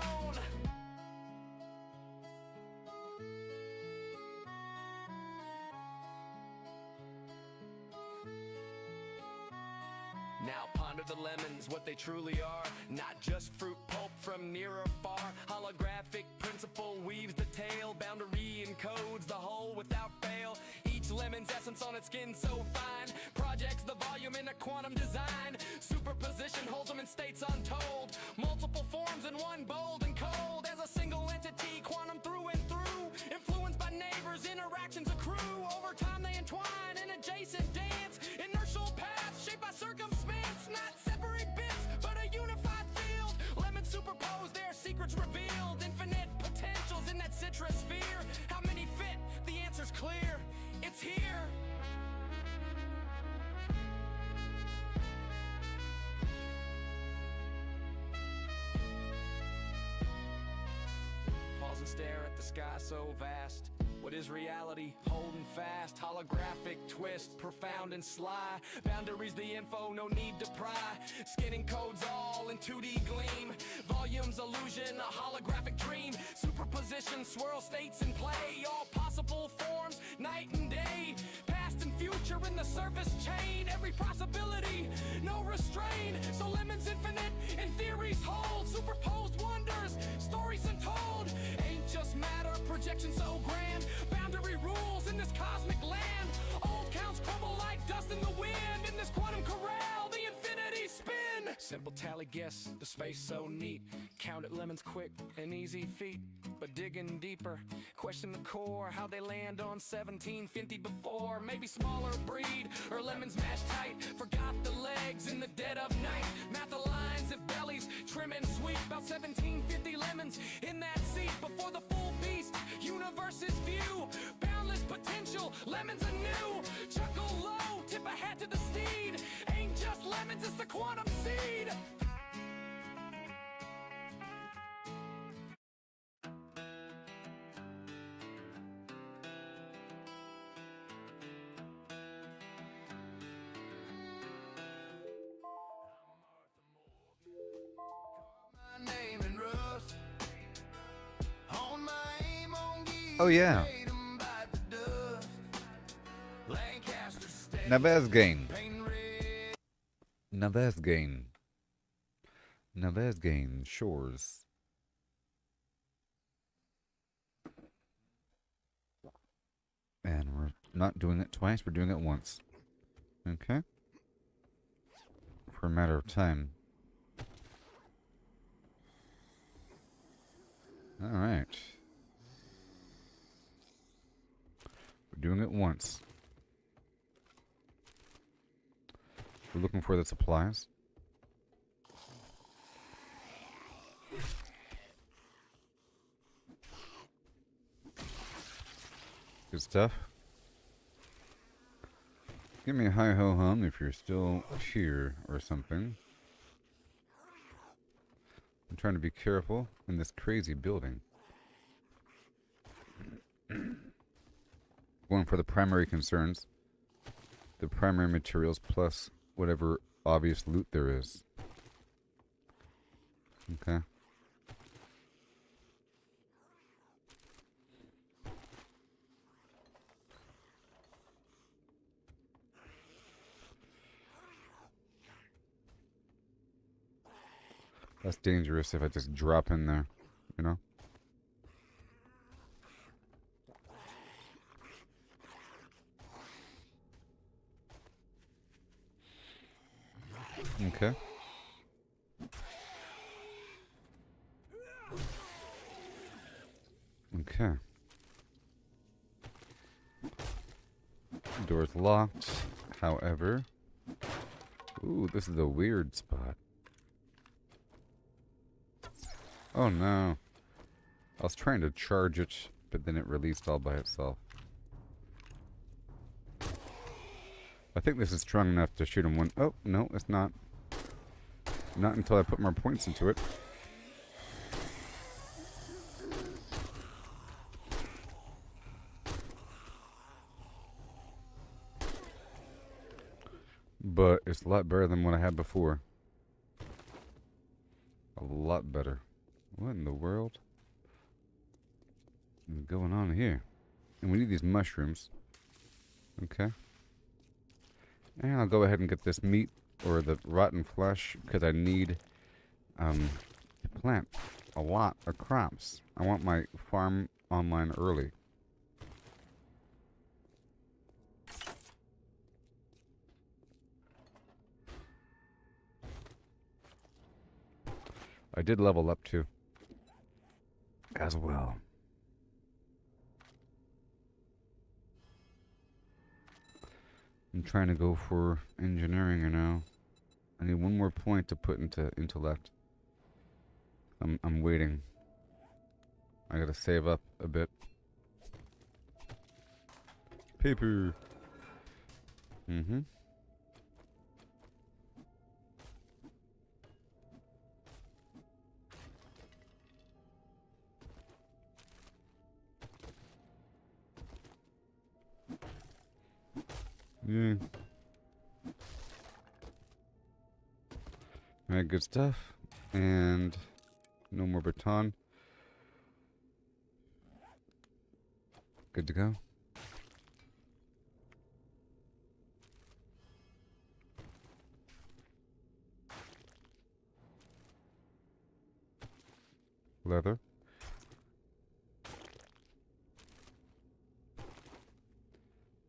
Now ponder the lemons, what they truly are. Not just fruit pulp from near or far. Holographic principle weaves the tale. Boundary encodes the whole without fail. Each lemon's essence on its skin so fine. Projects the volume in a quantum design. Superposition holds them in states untold. Multiple forms in one bold and cold. As a single entity, quantum through and through. Influenced by neighbors, interactions accrue. Over time they entwine in adjacent dance. Inertial paths shaped by circumstance. Not separate bits, but a unified thing. secrets revealed, infinite potentials in that citrus sphere. How many fit? The answer's clear. It's here. Pause and stare at the sky so vast. What is reality? Holding fast. Holographic twist, profound and sly. Boundaries the info, no need to pry. Skinning codes all in 2D gleam. Volumes illusion, a holographic dream. Superposition, swirl states in play. All possible forms, night and day. Past and future in the surface chain. Every possibility, no restraint. So lemons infinite, in theories hold. Superposed wonders, stories untold. Ain't just matter, projection so grand. Boundary rules in this cosmic land. Old counts crumble like dust in the wind. In this quantum corral, the infinity spin. Simple tally guess, the space so neat. Count it lemons quick, an easy feat. But digging deeper, question the core. How they land on 1750 before. Maybe smaller breed, or lemons mashed tight. Forgot the legs in the dead of night. Math the lines if bellies trim and sweet. About 1750 lemons in that seat. Before the full beast, universe's view. Boundless potential, lemons anew. Chuckle low, tip a hat to the steed. Ain't just lemons, it's the quantum seed. Oh yeah. Navesgain. Navesgain Shores. And we're not doing it twice, we're doing it once. Okay? For a matter of time. Alright. We're doing it once. We're looking for the supplies. Good stuff. Give me a hi-ho-hum if you're still here or something. I'm trying to be careful in this crazy building. Going for the primary concerns. The primary materials plus whatever obvious loot there is. Okay. That's dangerous if I just drop in there, you know? Okay. Okay. Door's locked. However, ooh, this is a weird spot. Oh no. I was trying to charge it, but then it released all by itself. I think this is strong enough to shoot him one. Oh, no, it's not. Not until I put more points into it. But it's a lot better than what I had before. A lot better. What in the world is going on here? And we need these mushrooms. Okay. And I'll go ahead and get this meat or the rotten flesh because I need to plant a lot of crops. I want my farm online early. I did level up too. As well. I'm trying to go for engineering now. I need one more point to put into intellect. I'm waiting. I gotta save up a bit. Paper. Mm-hmm. Yeah. Alright, good stuff. And no more baton. Good to go. Leather.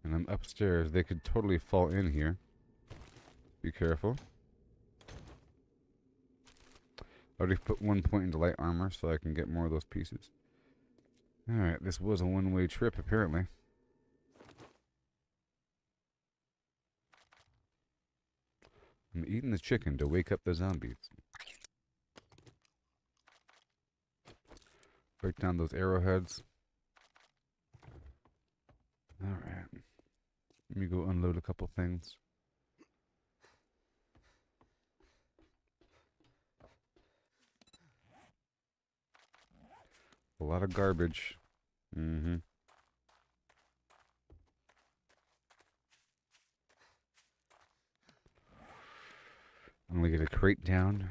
And I'm upstairs. They could totally fall in here. Be careful. I already put 1 point into light armor so I can get more of those pieces. Alright, this was a one-way trip apparently. I'm eating the chicken to wake up the zombies. Break down those arrowheads. Alright. Let me go unload a couple things. A lot of garbage. Mm-hmm. I'm gonna get a crate down.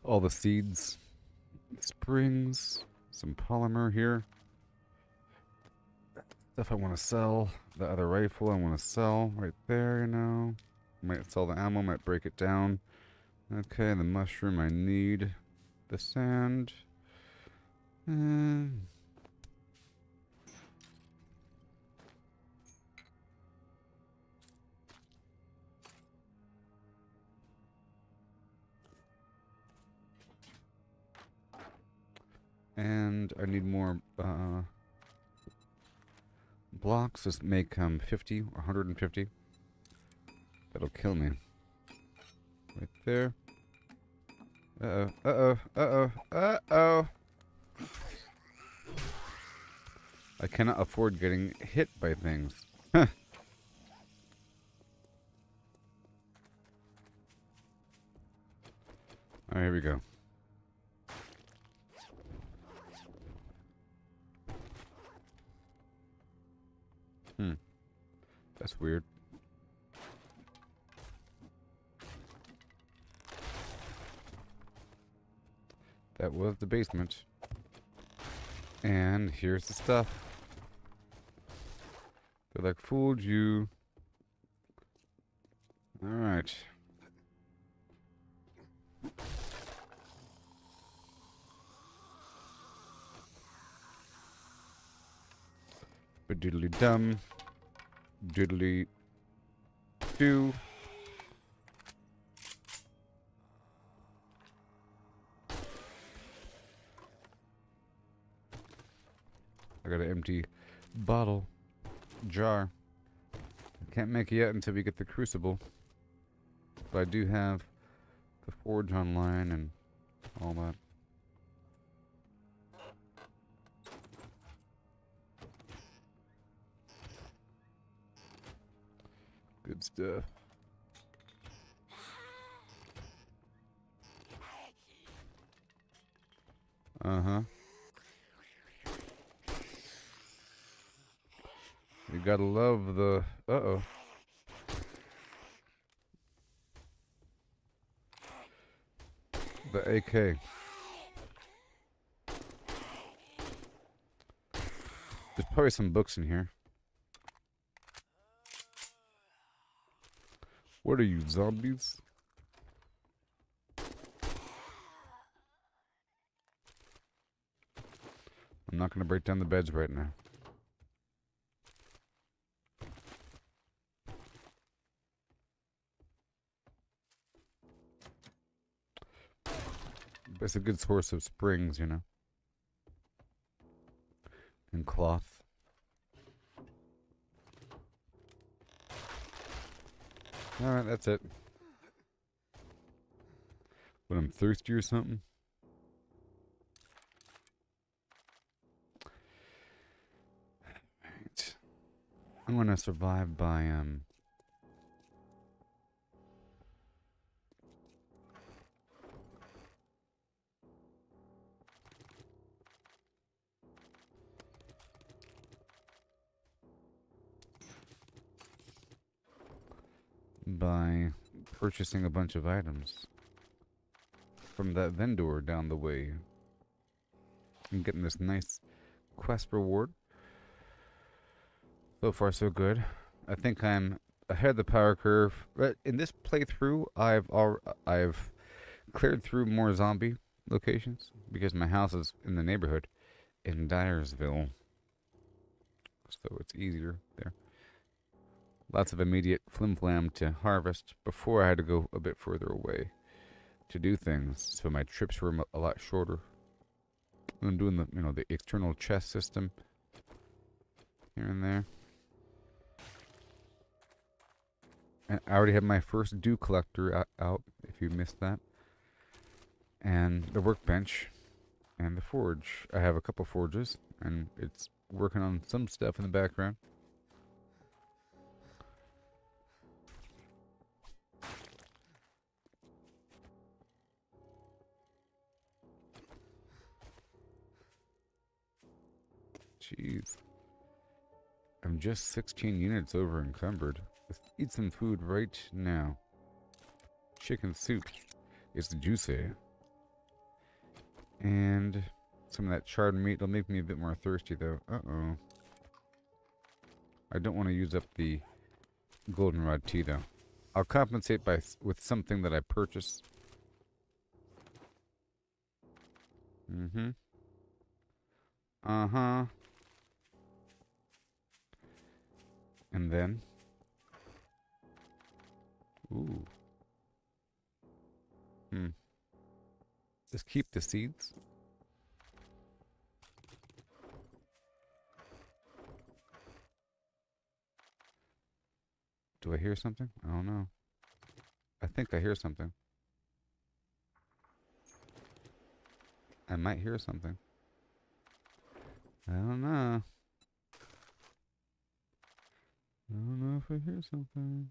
All the seeds. Springs. Some polymer here. Stuff I want to sell. The other rifle I want to sell right there, you know. Might sell the ammo, might break it down. Okay, the mushroom I need. The sand. And I need more blocks. Let's make 50 or 150. That'll kill me. Right there. Uh-oh, uh-oh, uh-oh, uh-oh. I cannot afford getting hit by things. Huh. Alright, here we go. That's weird. That was the basement. And here's the stuff. Feel like fooled you. Alright. But doodly dum. Doodly do. I got an empty bottle jar. Can't make it yet until we get the crucible. But I do have the forge online and all that. Good stuff. Uh-huh. You gotta love the... Uh-oh. The AK. There's probably some books in here. What are you, zombies? I'm not gonna break down the beds right now. It's a good source of springs, you know. And cloth. Alright, that's it. When I'm thirsty or something. Right. I'm gonna survive by purchasing a bunch of items from that vendor down the way. I'm getting this nice quest reward. So far, so good. I think I'm ahead of the power curve. But in this playthrough, I've cleared through more zombie locations because my house is in the neighborhood in Dyersville, so it's easier there. Lots of immediate flim-flam to harvest before I had to go a bit further away to do things, so my trips were a lot shorter. I'm doing the external chest system here and there. And I already have my first dew collector out, if you missed that. And the workbench and the forge. I have a couple forges, and it's working on some stuff in the background. Jeez. I'm just 16 units over encumbered. Let's eat some food right now. Chicken soup. It's juicy. And some of that charred meat will make me a bit more thirsty, though. Uh-oh. I don't want to use up the goldenrod tea, though. I'll compensate with something that I purchase. Mm-hmm. Uh-huh. And then... Ooh. Just keep the seeds. Do I hear something? I don't know. I think I hear something. I might hear something. I don't know. I don't know if I hear something.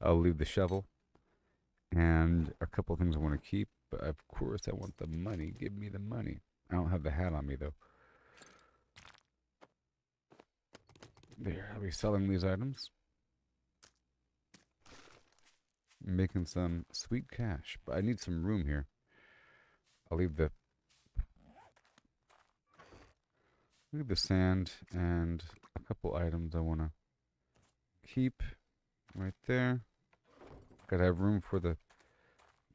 I'll leave the shovel. And a couple things I want to keep. But of course I want the money. Give me the money. I don't have the hat on me though. There, I'll be selling these items. Making some sweet cash. But I need some room here. I'll leave the sand and a couple items I want to keep right there. Gotta have room for the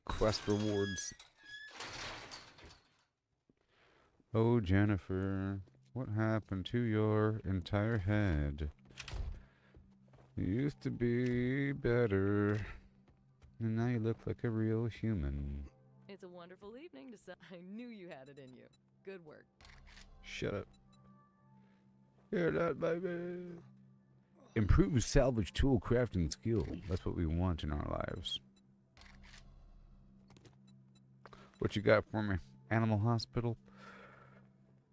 quest rewards. Oh, Jennifer, what happened to your entire head? You used to be better, and now you look like a real human. It's a wonderful evening to say. I knew you had it in you. Good work. Shut up. You're not my man. Improve salvage tool crafting skill. That's what we want in our lives. What you got for me? Animal hospital?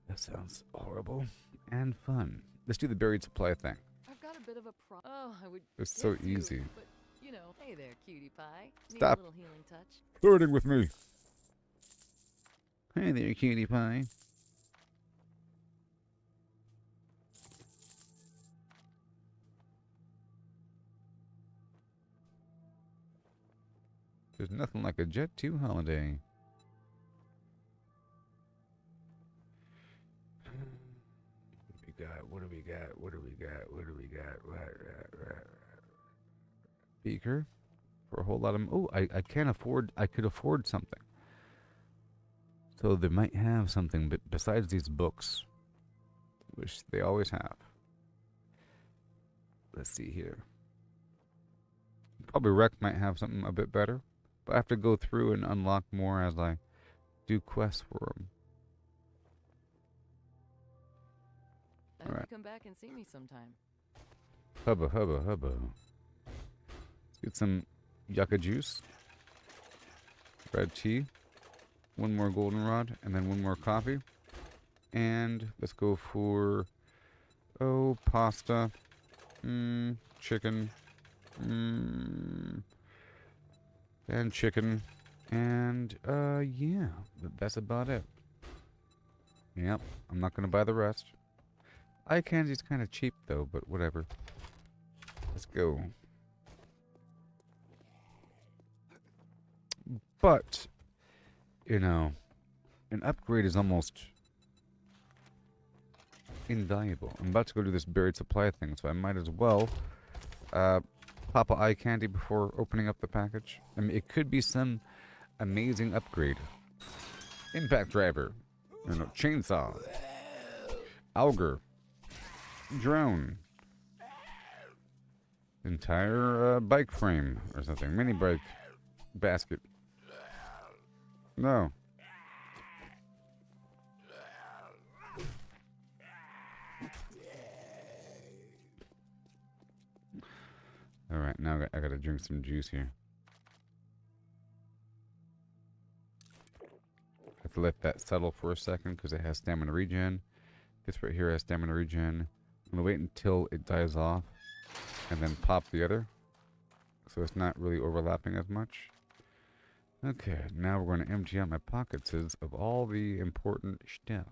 That sounds horrible and fun. Let's do the buried supply thing. I've got a bit of a Oh, I would. It's so guess you, easy. But you know, hey there, cutie pie. Stop. Need a little healing touch. Flirting with me. Hey there, cutie pie. There's nothing like a Jet 2 holiday. What do we got? Beaker. For a whole lot of... Oh, I could afford something. So they might have something but besides these books. Which they always have. Let's see here. Probably Rec might have something a bit better. But I have to go through and unlock more as I do quests for them. I hope Alright. you come back and see me sometime. Hubba, hubba, hubba. Let's get some yucca juice. Red tea. One more goldenrod. And then one more coffee. And let's go for... Oh, pasta. Chicken. And chicken. And, yeah. That's about it. Yep. I'm not going to buy the rest. Eye candy's kind of cheap, though, but whatever. Let's go. But, you know, an upgrade is almost invaluable. I'm about to go do this buried supply thing, so I might as well pop a eye candy before opening up the package. I mean, it could be some amazing upgrade. Impact driver. You know, chainsaw. Auger. Drone. Entire bike frame or something. Mini bike basket. No. Alright, now I gotta drink some juice here. I have to let that settle for a second because it has stamina regen. This right here has stamina regen. I'm gonna wait until it dies off and then pop the other so it's not really overlapping as much. Okay, now we're going to empty out my pockets of all the important stuff.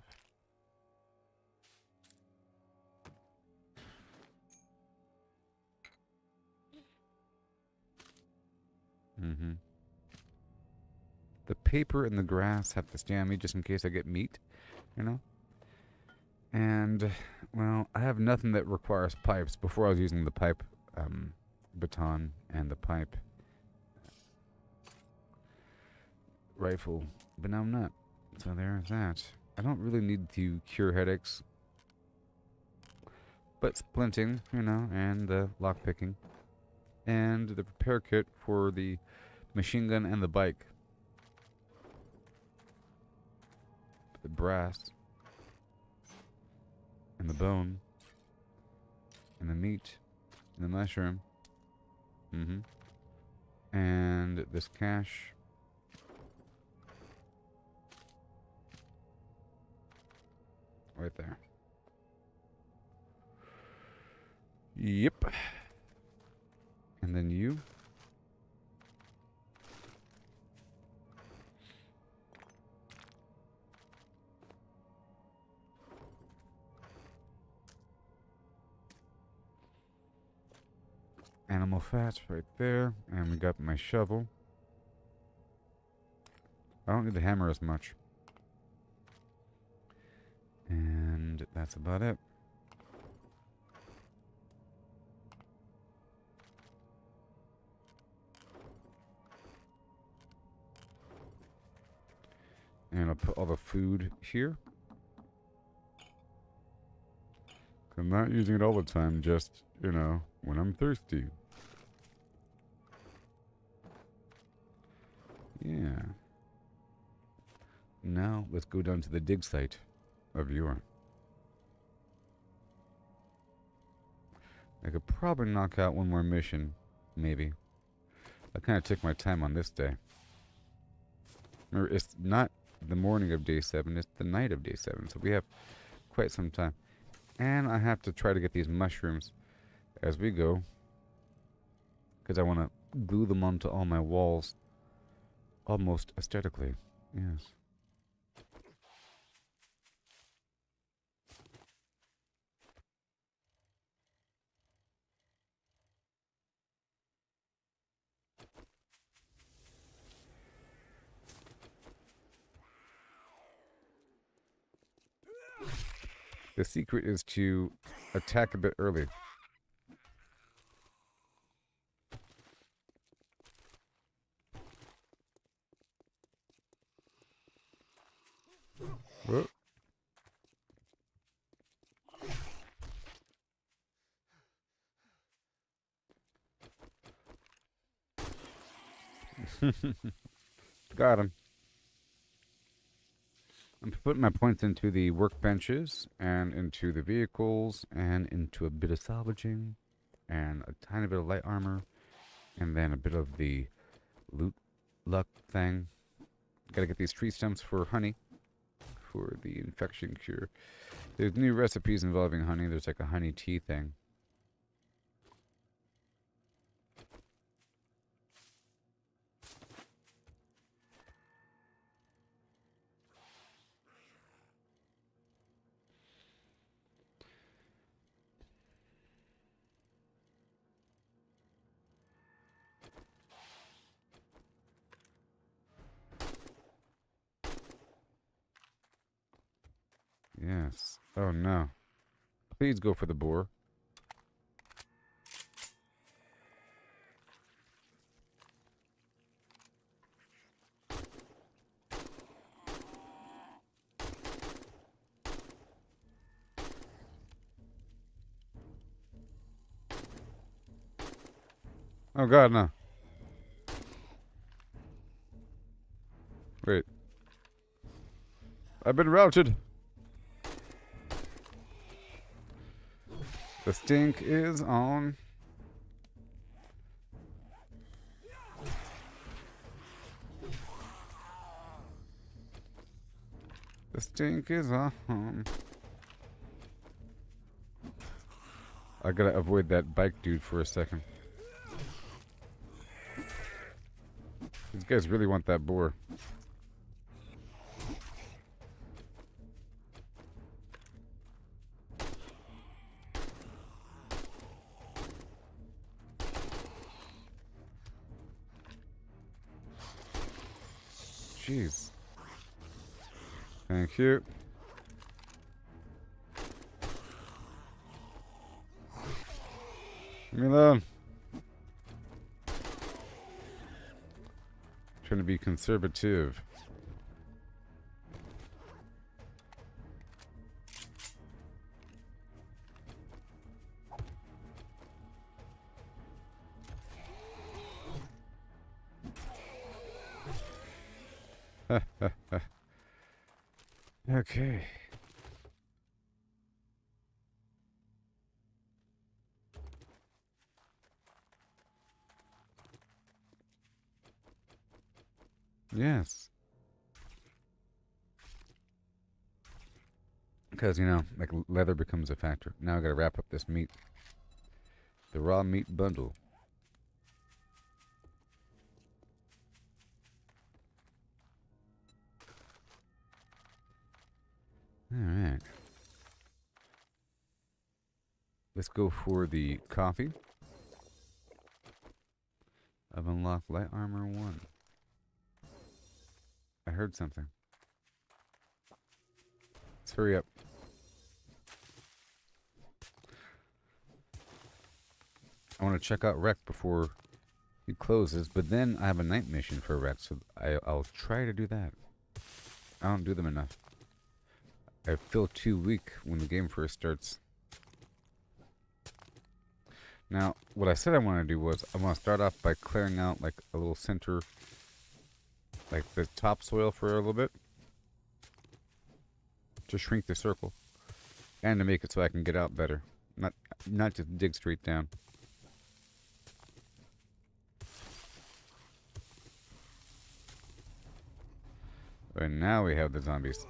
The paper and the grass have to stay on me just in case I get meat, you know? And, well, I have nothing that requires pipes. Before I was using the pipe baton and the pipe rifle, but now I'm not. So there's that. I don't really need to cure headaches, but splinting, you know, and the lockpicking, and the repair kit for the machine gun and the bike. The brass, and the bone, and the meat, and the mushroom, and this cash. Right there. Yep. And then you. Animal fats right there. And we got my shovel. I don't need the hammer as much. And that's about it. And I'll put all the food here. I'm not using it all the time, just, you know, when I'm thirsty. Yeah. Now, let's go down to the dig site of yore. I could probably knock out one more mission, maybe. I kind of took my time on this day. Remember, it's not the morning of day 7, it's the night of day 7, so we have quite some time. And I have to try to get these mushrooms as we go, because I want to glue them onto all my walls almost aesthetically. Yes. The secret is to attack a bit early. Whoa. Got him. I'm putting my points into the workbenches and into the vehicles and into a bit of salvaging and a tiny bit of light armor and then a bit of the loot luck thing. Gotta get these tree stumps for honey for the infection cure. There's new recipes involving honey. There's like a honey tea thing. Yes. Oh no. Please go for the boar. Oh god, no. Wait. I've been routed. The stink is on. The stink is on. I gotta avoid that bike dude for a second. These guys really want that boar. Jeez. Thank you. Leave me alone. Trying to be conservative. Okay. Yes. Because, you know, like leather becomes a factor. Now I gotta wrap up this meat. The raw meat bundle. Alright. Let's go for the coffee. I've unlocked light armor 1. I heard something. Let's hurry up. I want to check out Rex before he closes, but then I have a night mission for Rex, so I'll try to do that. I don't do them enough. I feel too weak when the game first starts. Now, what I said I want to do was, I want to start off by clearing out like a little center, like the topsoil for a little bit. To shrink the circle. And to make it so I can get out better. Not just dig straight down. And now we have the zombies.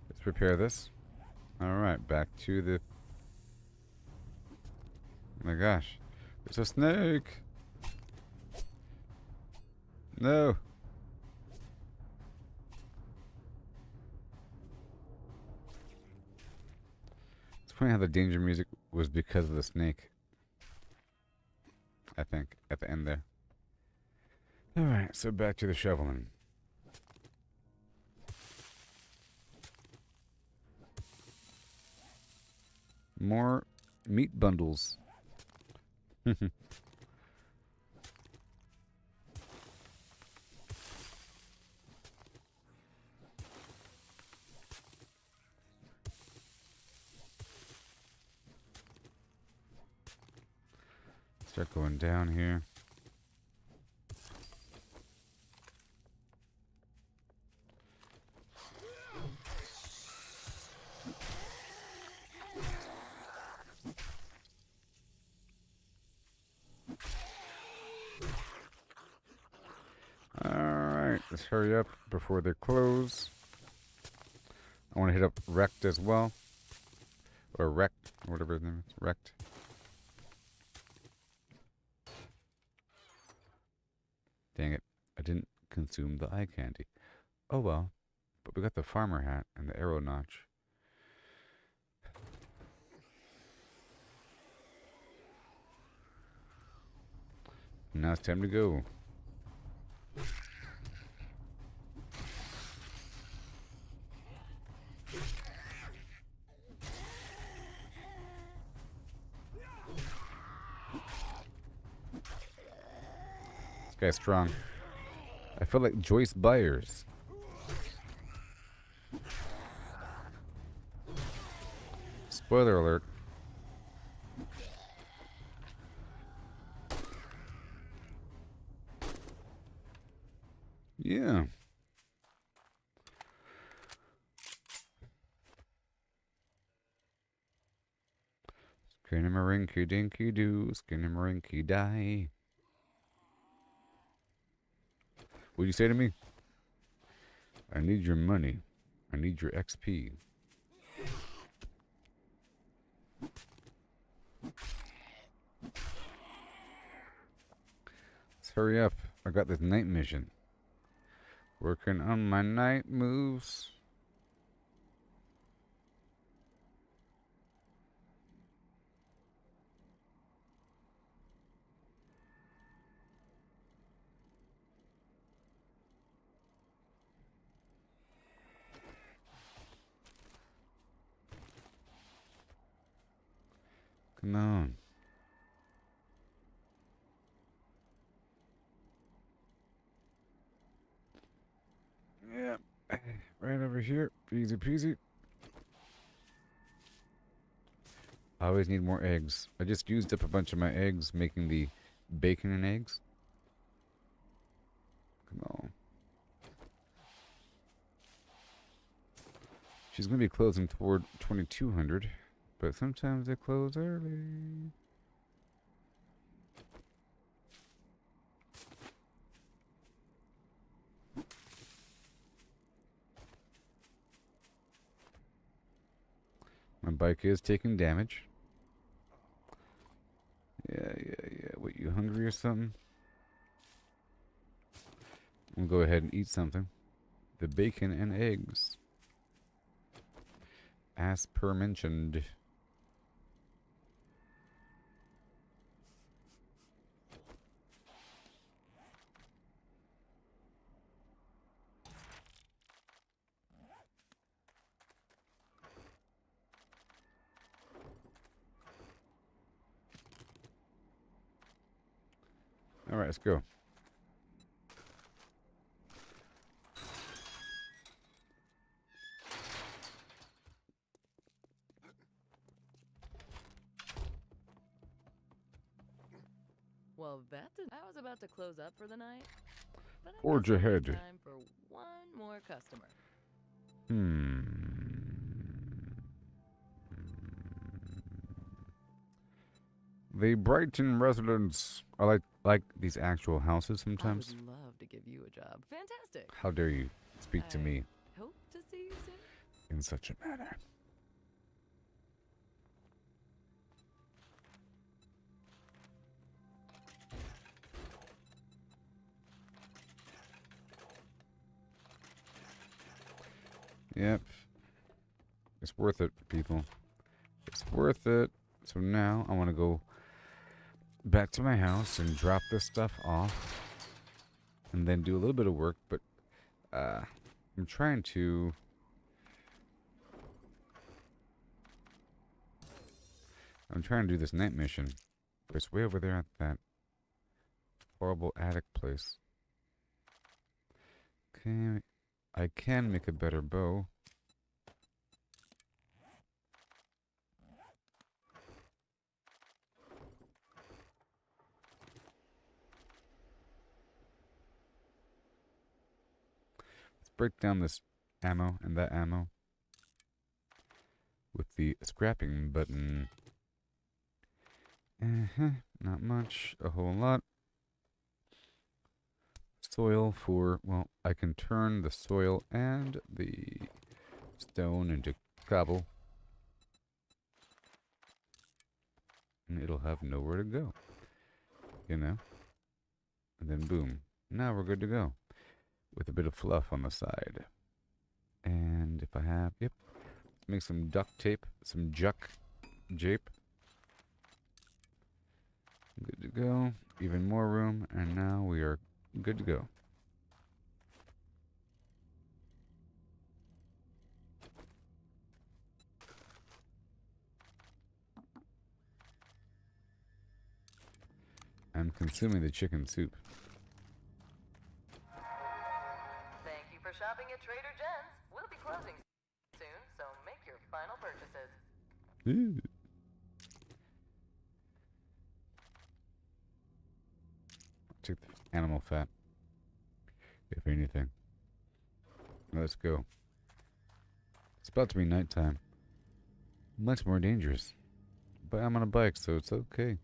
Let's prepare this. Alright, back to the... Oh my gosh. There's a snake! No! It's funny how the danger music was because of the snake. I think, at the end there. Alright, so back to the shoveling. More meat bundles. Start going down here. Alright, let's hurry up before they close. I want to hit up Wrecked as well. Or Wrecked, whatever his name is. Wrecked. Dang it, I didn't consume the eye candy. Oh well, but we got the farmer hat and the arrow notch. Now it's time to go. This guy's strong. I feel like Joyce Byers. Spoiler alert. Yeah. Skinnamarink dinky doo, skinnamarink die. What'd you say to me? I need your money. I need your XP. Let's hurry up. I got this night mission. Working on my night moves. Come on. Yep. Right over here. Easy peasy. I always need more eggs. I just used up a bunch of my eggs making the bacon and eggs. Come on. She's going to be closing toward 2200, but sometimes they close early. My bike is taking damage. Yeah. What, you hungry or something? We'll go ahead and eat something. The bacon and eggs. As per mentioned. All right, let's go. Well, I was about to close up for the night, but I Forge guess it's ahead. time for one more customer. The Brighton residents. I like these actual houses sometimes. I would love to give you a job. Fantastic. How dare you speak to me Hope to see you soon. in such a manner. Yep. It's worth it, people. It's worth it. So now I want to go back to my house and drop this stuff off. And then do a little bit of work, but I'm trying to do this night mission. But it's way over there at that horrible attic place. Okay, I can make a better bow. break down this ammo and that ammo with the scrapping button. Not much. A whole lot. Soil for, well, I can turn the soil and the stone into cobble. And it'll have nowhere to go. You know? And then boom. Now we're good to go. With a bit of fluff on the side. And if I have, yep. Let's make some duct tape. Some juck jape. Good to go. Even more room. And now we are good to go. I'm consuming the chicken soup. Thank you for shopping at Trader Joe's. We'll be closing soon, so make your final purchases. Ooh. Take the animal fat, if anything. Let's go. It's about to be nighttime. Much more dangerous. But I'm on a bike, so it's okay.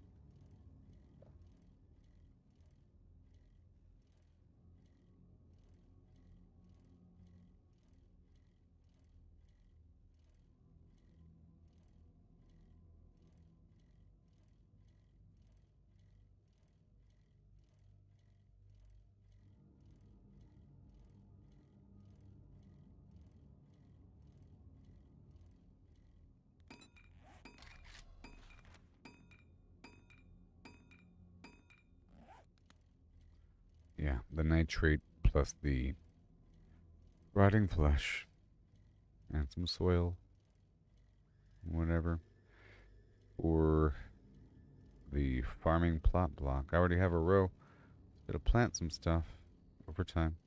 Yeah, the nitrate plus the rotting flesh and some soil, whatever, or the farming plot block. I already have a row. It'll plant some stuff over time.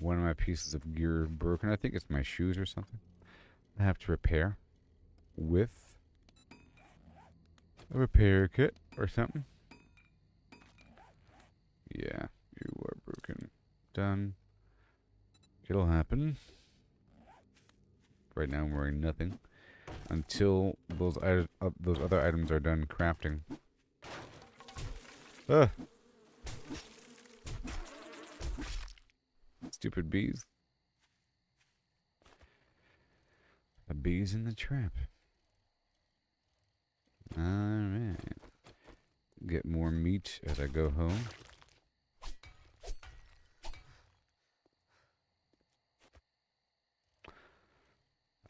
One of my pieces of gear broken. I think it's my shoes or something. I have to repair with a repair kit or something. Yeah, you are broken. Done. It'll happen. Right now I'm wearing nothing until those other items are done crafting. Ah. Stupid bees. The bees in the trap. Alright. Get more meat as I go home.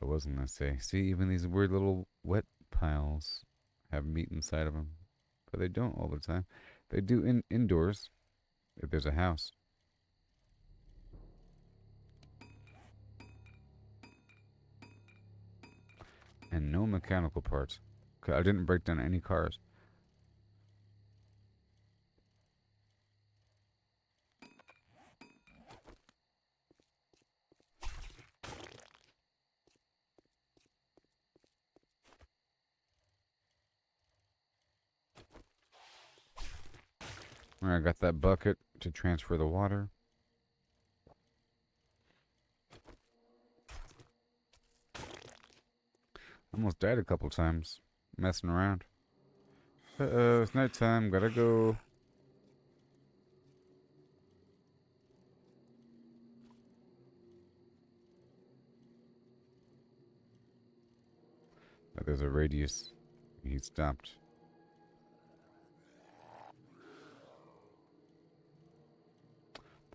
I wasn't gonna say. See, even these weird little wet piles have meat inside of them. But they don't all the time. They do indoors if there's a house. And no mechanical parts. I didn't break down any cars. Alright, I got that bucket to transfer the water. Almost died a couple times. Messing around. Uh-oh, it's nighttime. Gotta go. Oh, there's a radius. He stopped.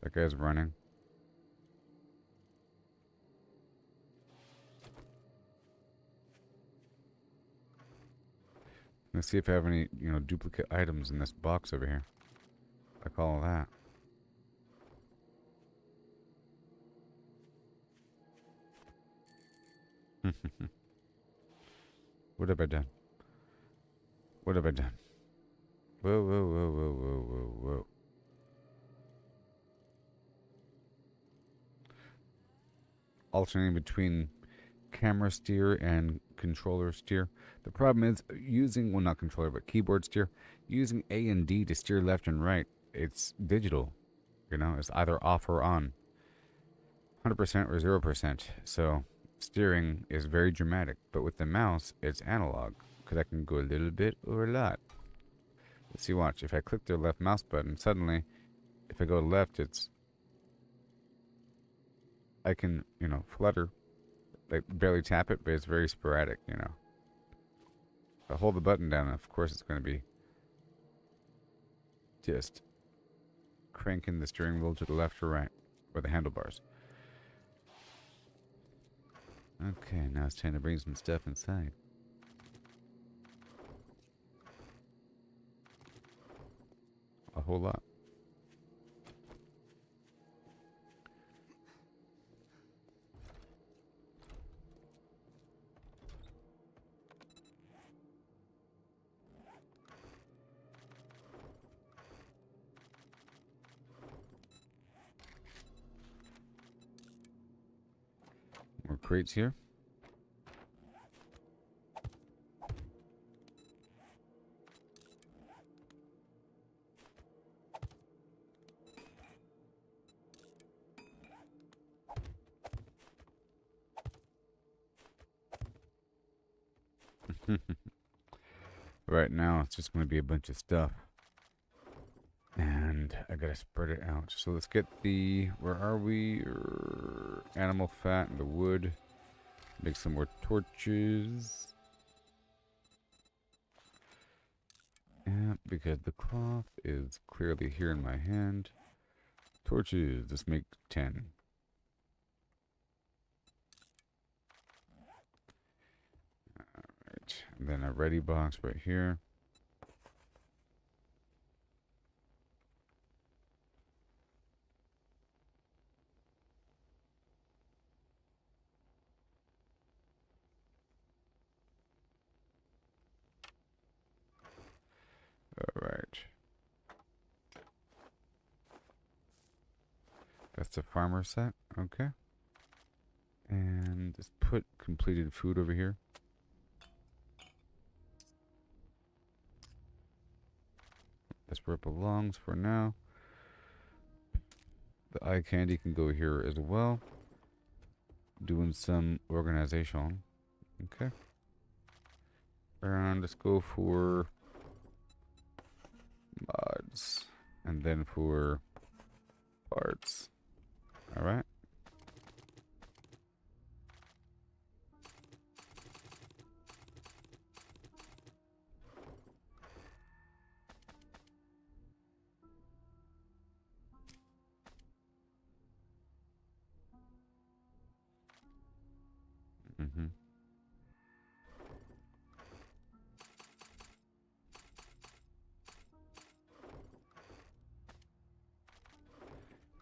That guy's running. Let's see if I have any, duplicate items in this box over here. Like all of that. What have I done? What have I done? Whoa, whoa, whoa, whoa, whoa, whoa, whoa. Alternating between camera steer and controller steer. The problem is using, well, not controller, but keyboard steer, using A and D to steer left and right. It's digital, you know, it's either off or on, 100% or 0%. So steering is very dramatic, but with the mouse, it's analog because I can go a little bit or a lot. Let's see, watch. If I click the left mouse button, suddenly, if I go left, I can, you know, flutter. Like, barely tap it, but it's very sporadic, you know. If I hold the button down, of course it's going to be just cranking the steering wheel to the left or right, or the handlebars. Okay, now it's time to bring some stuff inside. A whole lot. More crates here. Right now, it's just going to be a bunch of stuff. And I gotta spread it out. So let's get the, where are we? Animal fat and the wood. Make some more torches. Yeah, because the cloth is clearly here in my hand. Torches, let's make 10. Alright, and then a ready box right here. Alright. That's the farmer set. Okay. And let's put completed food over here. That's where it belongs for now. The eye candy can go here as well. Doing some organization. Okay. And let's go for mods. And then for parts. Alright. Mm-hmm.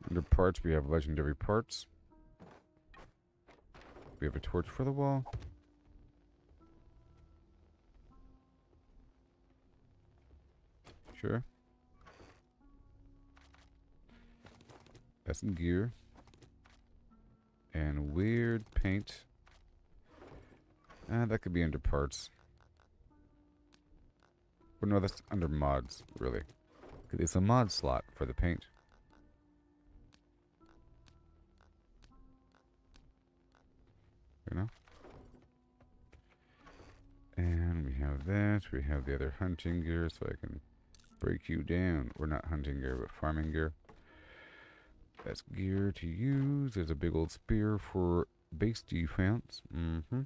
Under parts, we have legendary parts. We have a torch for the wall. Sure. That's some gear. And weird paint. That could be under parts. But no, that's under mods, really. 'Cause it's a mod slot for the paint. You know? And we have that. We have the other hunting gear, so I can break you down. Or not hunting gear, but farming gear. That's gear to use. There's a big old spear for base defense. Mm-hmm.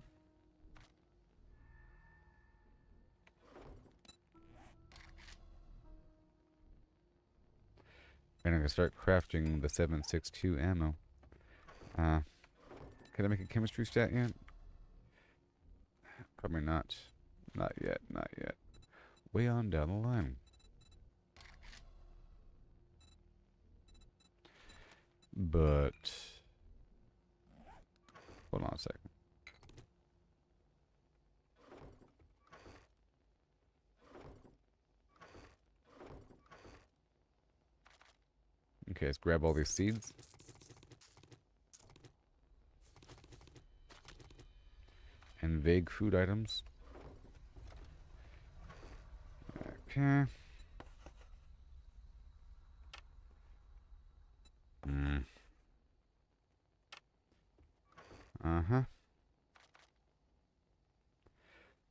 And I'm going to start crafting the 7.62 ammo. Can I make a chemistry stat yet? Probably not. Not yet, not yet. Way on down the line. But hold on a second. just grab all these seeds. And vague food items. Okay. Uh-huh.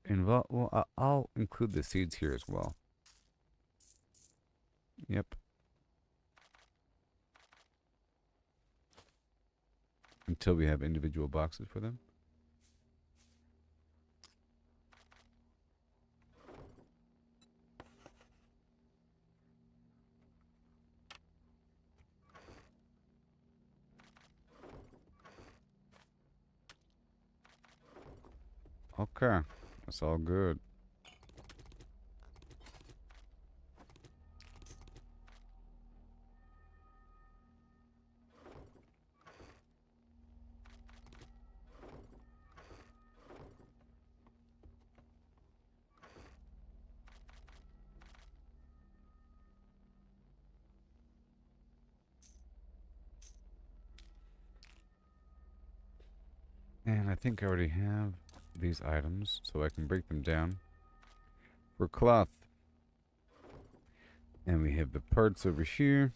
And well, I'll include the seeds here as well. Yep. Until we have individual boxes for them. Okay. That's all good. And I think I already have these items, so I can break them down. For cloth. And we have the parts over here.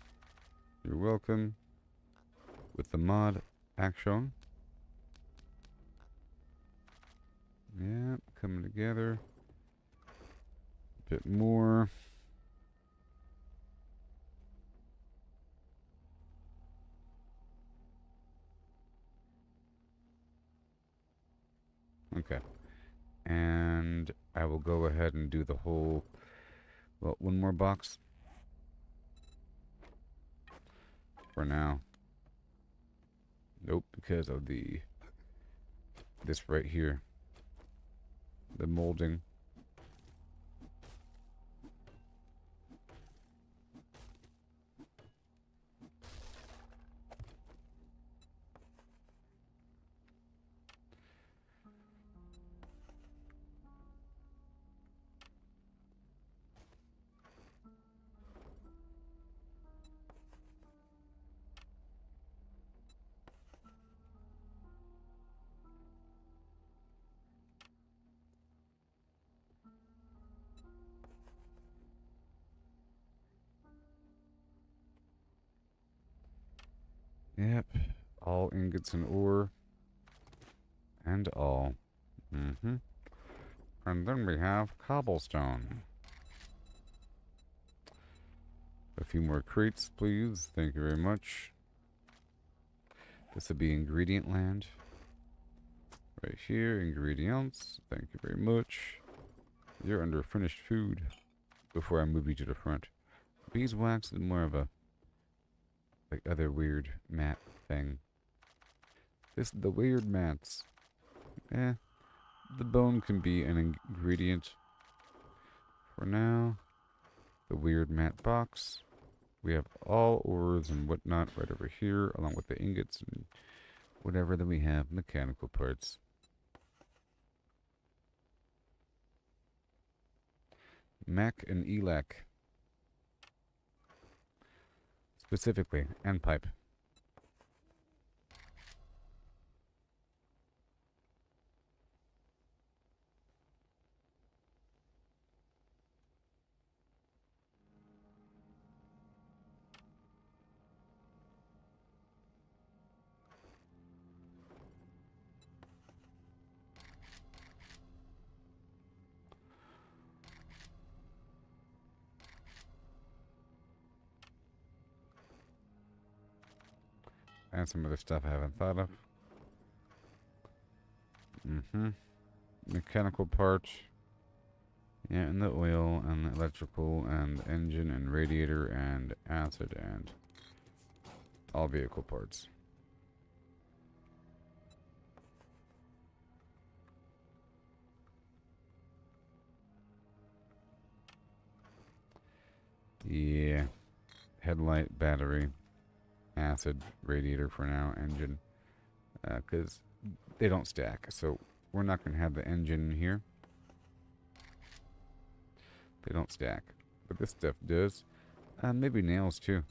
You're welcome. With the mod action. Yep, coming together. A bit more. Okay. And I will go ahead and do the whole, well, one more box. For now. Nope, because of this right here. The molding. Yep, all ingots and ore. And all. Mm-hmm. And then we have cobblestone. A few more crates, please. Thank you very much. This will be ingredient land. Right here, ingredients. Thank you very much. You're under finished food. Before I move you to the front. Beeswax is more of a like other weird mat thing. The weird mats. The bone can be an ingredient. For now, the weird mat box. We have all ores and whatnot right over here, along with the ingots and whatever. Then we have mechanical parts. Mech and ELAC. Specifically, and pipe. And some other stuff I haven't thought of. Mechanical parts. Yeah, and the oil, and the electrical, and the engine, and radiator, and acid, and all vehicle parts. Yeah. Headlight, battery, acid, radiator for now, engine. Because they don't stack, so we're not going to have the engine here. They don't stack. But this stuff does. Maybe nails too.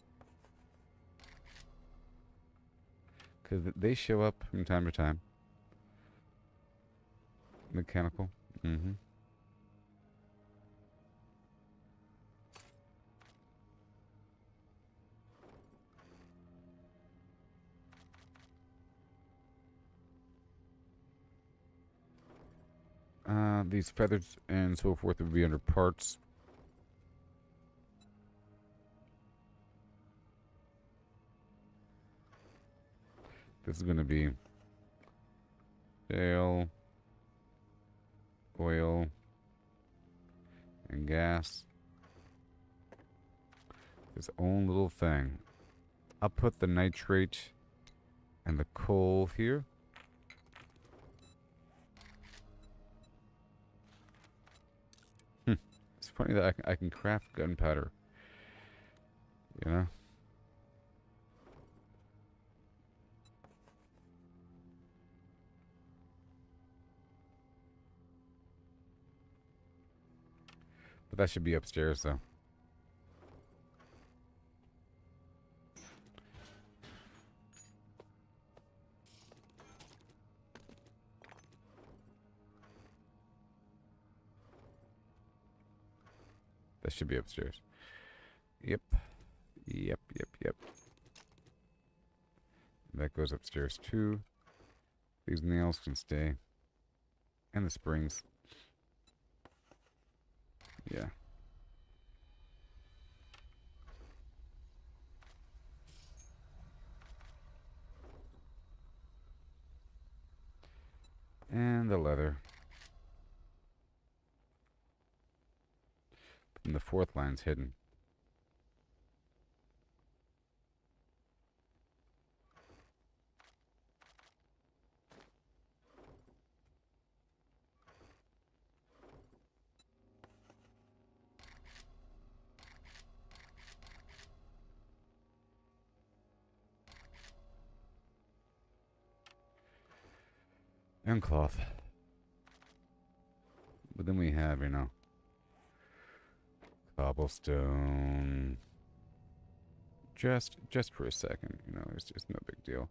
Because they show up from time to time. Mechanical. Mm-hmm. These feathers and so forth would be under parts. This is going to be shale, oil, and gas. Its own little thing. I'll put the nitrate and the coal here. It's funny that I can craft gunpowder. You know? But that should be upstairs, though. That should be upstairs. Yep. Yep. That goes upstairs, too. These nails can stay. And the springs. Yeah. And the leather. And the fourth line's hidden. And cloth. But then we have, you know, cobblestone. Just for a second, you know, it's just no big deal.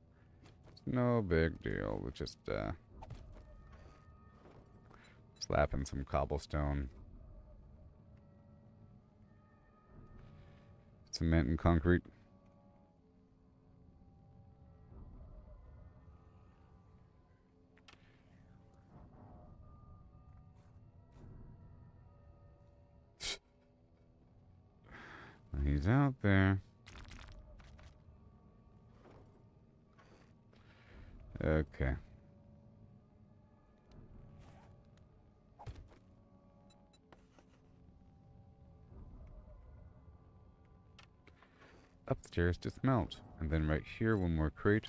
It's no big deal. We'll just slap in some cobblestone. Cement and concrete. He's out there. Okay. Upstairs to smelt. And then right here, one more crate.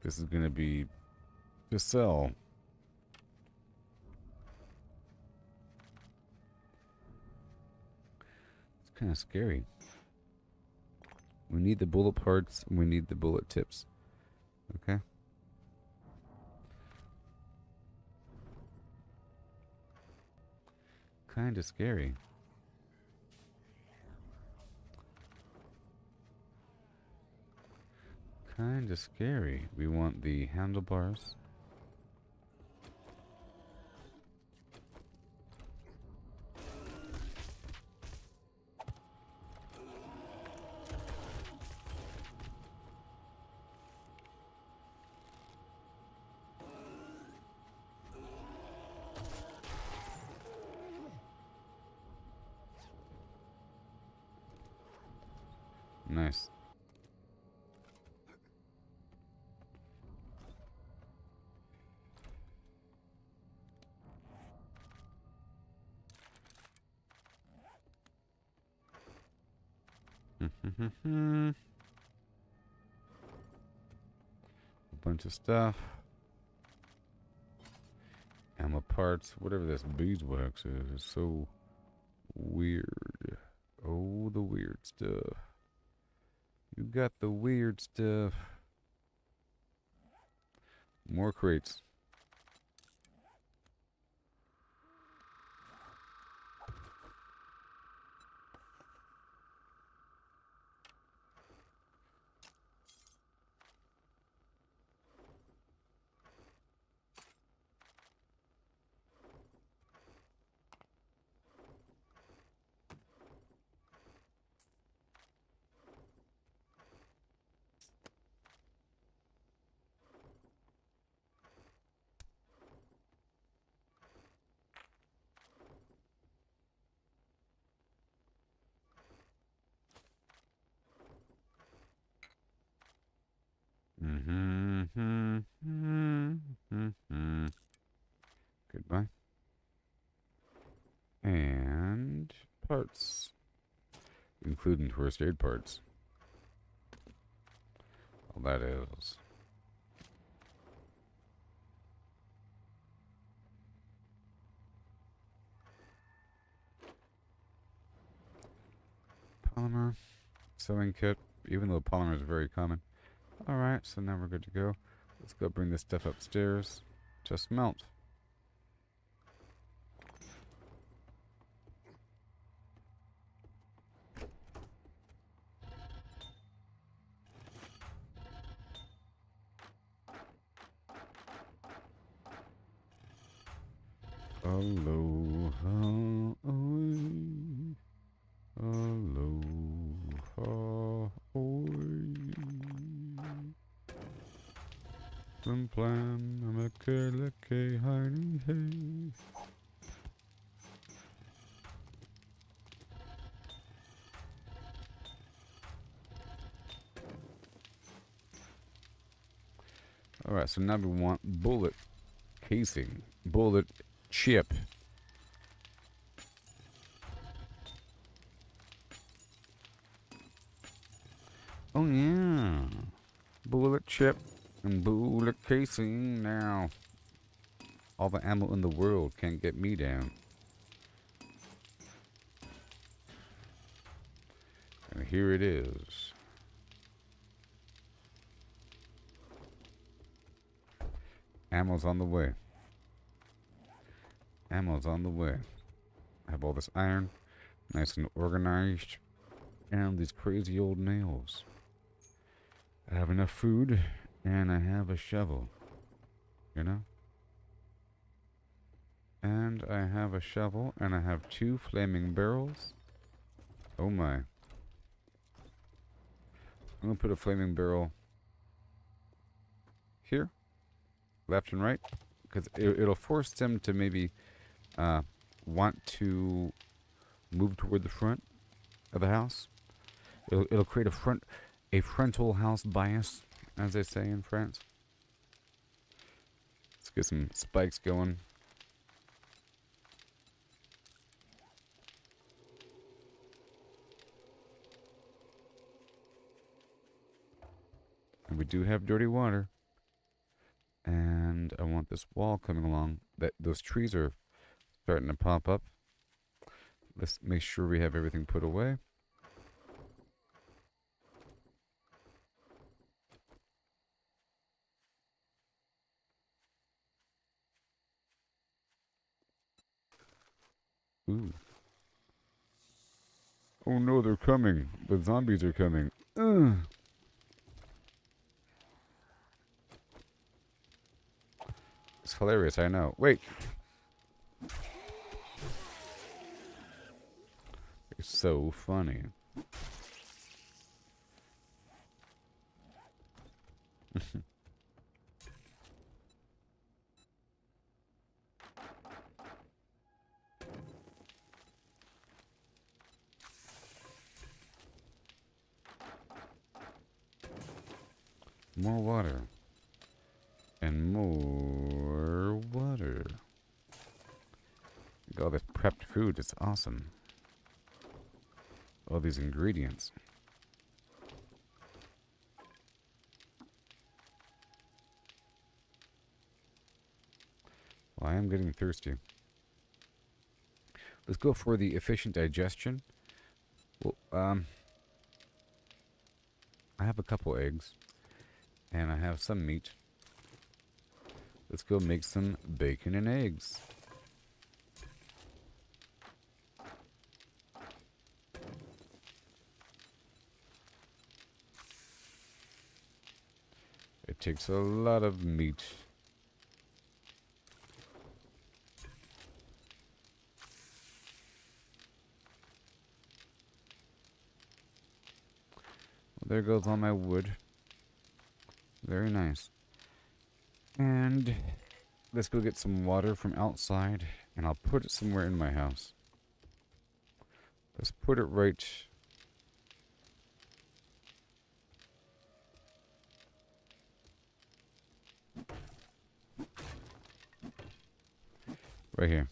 This is going to be to sell. It's kind of scary. We need the bullet parts, and we need the bullet tips. Okay? Kind of scary. Kind of scary. We want the handlebars. Nice. A bunch of stuff. Ammo parts. Whatever this beeswax is so weird. Oh, the weird stuff. You got the weird stuff. More crates. parts, including first aid parts. All that is. Polymer, sewing kit, even though polymer is very common. Alright, so now we're good to go. Let's go bring this stuff upstairs to smelt. Aloha, oi. Aloha, oi. Plim plam, amake leke, heiny hey. Alright, so now we want bullet casing, bullet chip. Oh yeah, bullet chip and bullet casing now. All the ammo in the world can't get me down. And here it is. Ammo's on the way. Ammo's on the way. I have all this iron, nice and organized, and these crazy old nails. I have enough food, and I have a shovel. You know? And I have a shovel, and I have 2 flaming barrels. Oh my. I'm gonna put a flaming barrel here, left and right, because it'll force them to maybe want to move toward the front of the house. It'll create a frontal house bias, as they say in France. Let's get some spikes going. And we do have dirty water. And I want this wall coming along. Those trees are starting to pop up. Let's make sure we have everything put away. Ooh. Oh no, they're coming. The zombies are coming. Ugh. It's hilarious, I know. Wait. It's so funny. More water. And more water. Look at all this prepped food. It's awesome. All these ingredients. Well, I am getting thirsty. Let's go for the efficient digestion. Well, I have a couple eggs. And I have some meat. Let's go make some bacon and eggs. It takes a lot of meat. Well, there goes all my wood. Very nice. And let's go get some water from outside, and I'll put it somewhere in my house. Let's put it right here.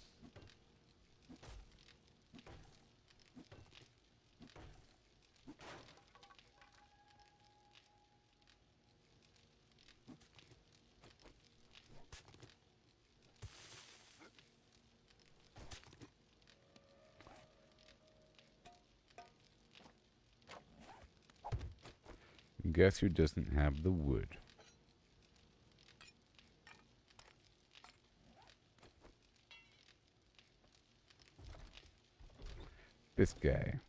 guess who doesn't have the wood? This guy.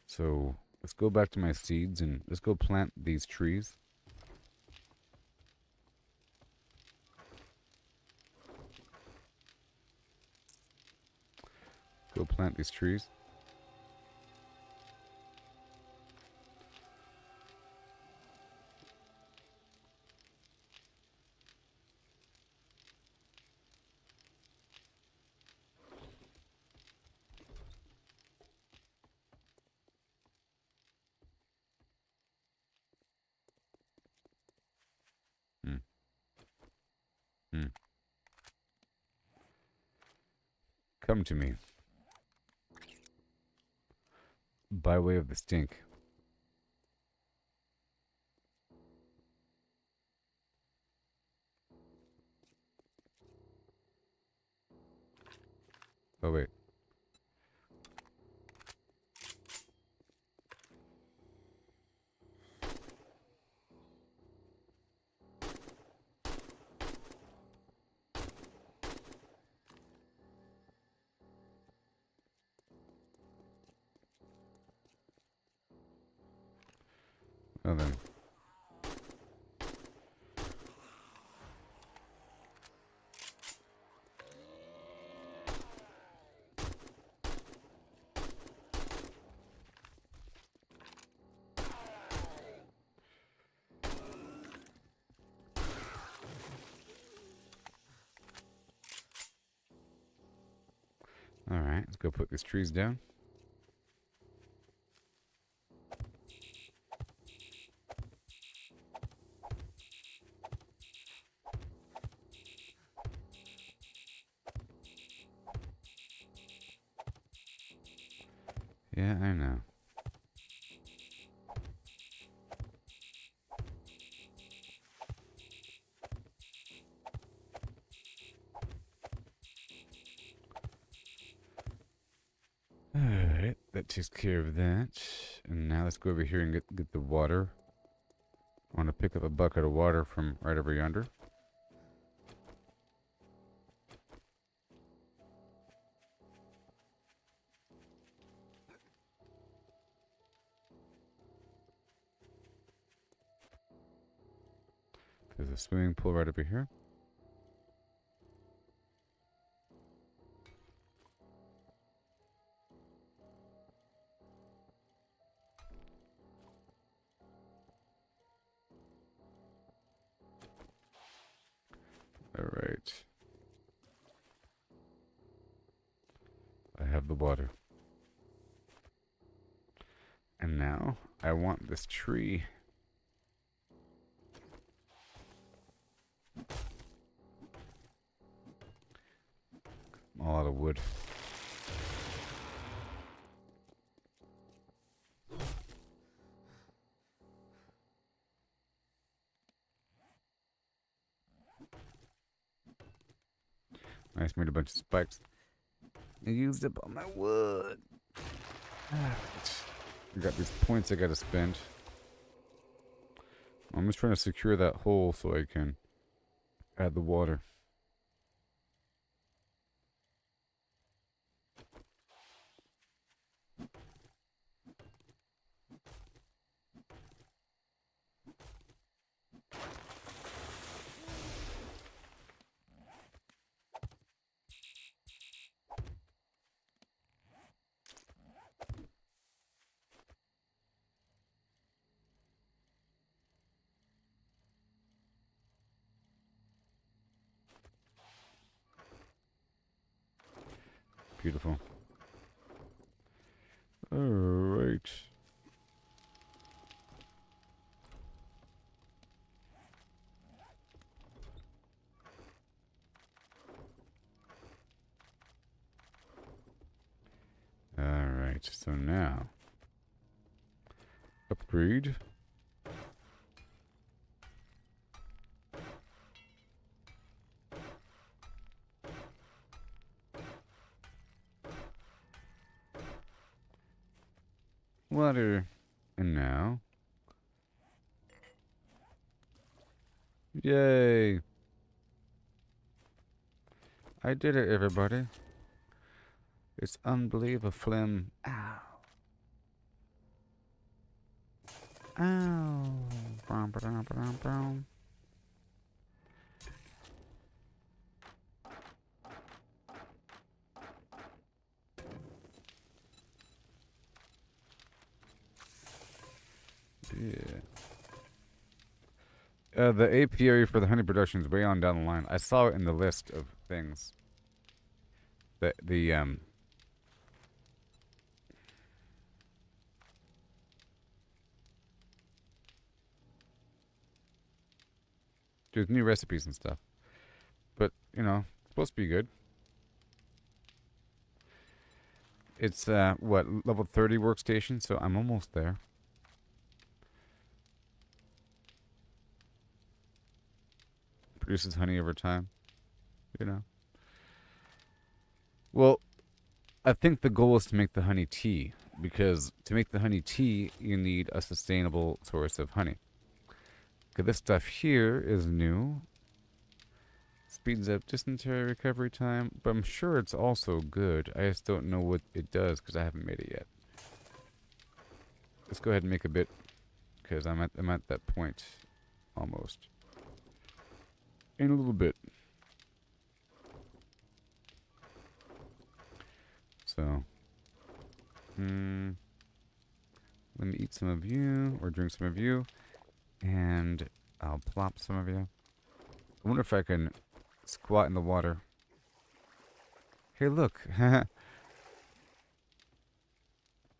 So let's go back to my seeds and let's go plant these trees. Go plant these trees. Hmm. Hmm. Come to me. By way of the stink. Oh, wait. Well then. Alright, let's go put these trees down. Yeah, I know. Alright, that takes care of that. And now let's go over here and get the water. I want to pick up a bucket of water from right over yonder. There's a swimming pool right over here. Alright. I have the water. And now I want this tree. I'm all out of wood. I just made a bunch of spikes. I used up all my wood. Alright. I got these points I gotta spend. I'm just trying to secure that hole so I can add the water. Beautiful. Alright. Alright, so now upgrade. water. And now. Yay! I did it, everybody. It's unbelievable, Flim. Ow. Ow. Brum, ba-dum, ba-dum, brum. Yeah. The apiary for the honey production is way on down the line. I saw it in the list of things. There's new recipes and stuff. But, you know, it's supposed to be good. It's, what, level 30 workstation, so I'm almost there. Produces honey over time, you know. Well, I think the goal is to make the honey tea, because to make the honey tea, you need a sustainable source of honey. Okay, this stuff here is new. Speeds up dysentery recovery time, but I'm sure it's also good. I just don't know what it does because I haven't made it yet. Let's go ahead and make a bit, because I'm at that point almost. In a little bit. So, let me eat some of you, or drink some of you, and I'll plop some of you. I wonder if I can squat in the water. Hey, look. I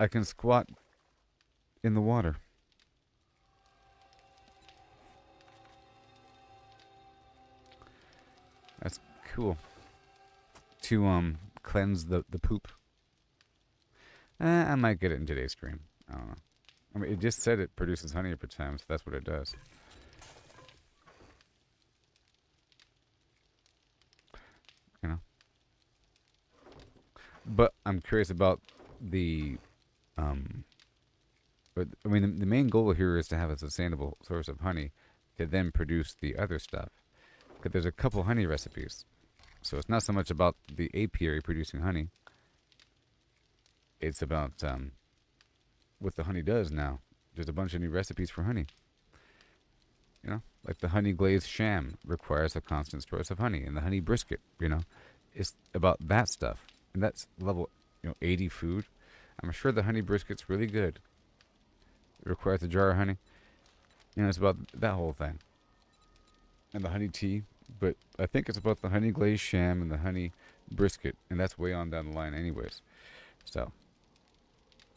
can squat in the water. That's cool. To, cleanse the poop. I might get it in today's stream. I don't know. I mean, it just said it produces honey over time, so that's what it does. You know? But I'm curious about the, but, I mean, the main goal here is to have a sustainable source of honey to then produce the other stuff. Because there's a couple honey recipes. So it's not so much about the apiary producing honey. It's about what the honey does now. There's a bunch of new recipes for honey. You know, like the honey glazed sham requires a constant source of honey, and the honey brisket, you know, it's about that stuff. And that's level, 80 food. I'm sure the honey brisket's really good. It requires a jar of honey. It's about that whole thing. And the honey tea. But I think it's about the honey glazed sham and the honey brisket, and that's way on down the line anyways. So,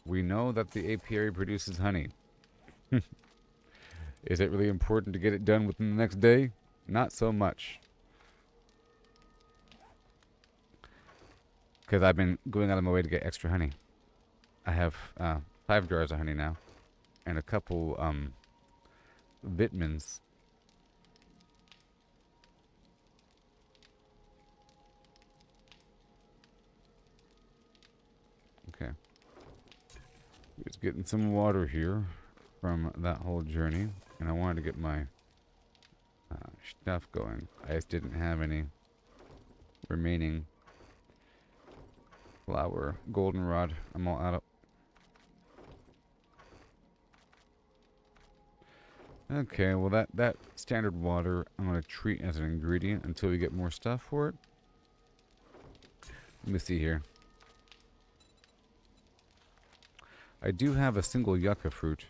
we know that the apiary produces honey. Is it really important to get it done within the next day? Not so much. Because I've been going out of my way to get extra honey. I have 5 jars of honey now, and a couple vitamins. Okay. Just getting some water here from that whole journey. And I wanted to get my stuff going. I just didn't have any remaining flour. Goldenrod. I'm all out of... Okay, well that standard water I'm going to treat as an ingredient until we get more stuff for it. Let me see here. I do have a single yucca fruit,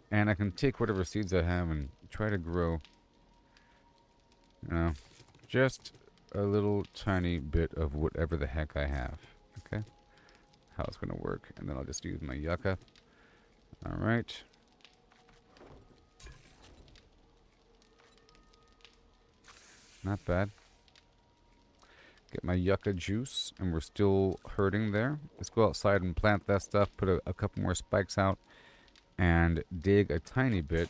and I can take whatever seeds I have and try to grow, just a little tiny bit of whatever the heck I have. Okay? How it's going to work. And then I'll just use my yucca. Alright. Not bad. Get my yucca juice, and we're still hurting there. Let's go outside and plant that stuff, put a couple more spikes out, and dig a tiny bit.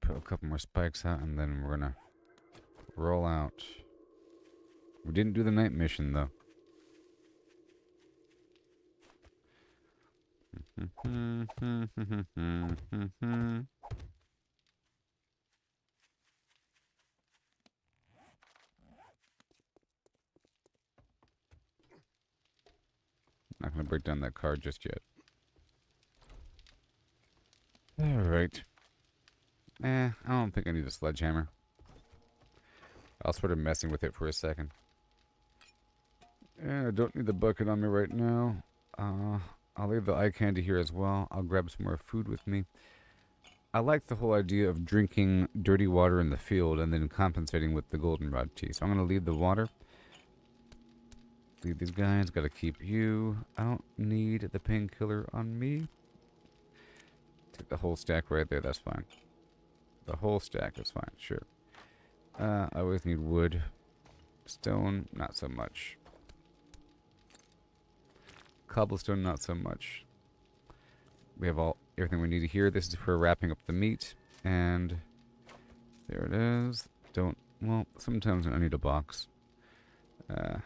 put a couple more spikes out, and then we're gonna roll out. We didn't do the night mission, though. Not gonna break down that card just yet. Alright. I don't think I need a sledgehammer. I'll sort of messing with it for a second. I don't need the bucket on me right now. I'll leave the eye candy here as well. I'll grab some more food with me. I like the whole idea of drinking dirty water in the field and then compensating with the goldenrod tea. So I'm going to leave the water. Leave these guys. Got to keep you. I don't need the painkiller on me. Take the whole stack right there. That's fine. The whole stack is fine. Sure. I always need wood. Stone, not so much. Cobblestone, not so much. We have everything we need here. This is for wrapping up the meat. And there it is. Well, sometimes I need a box. But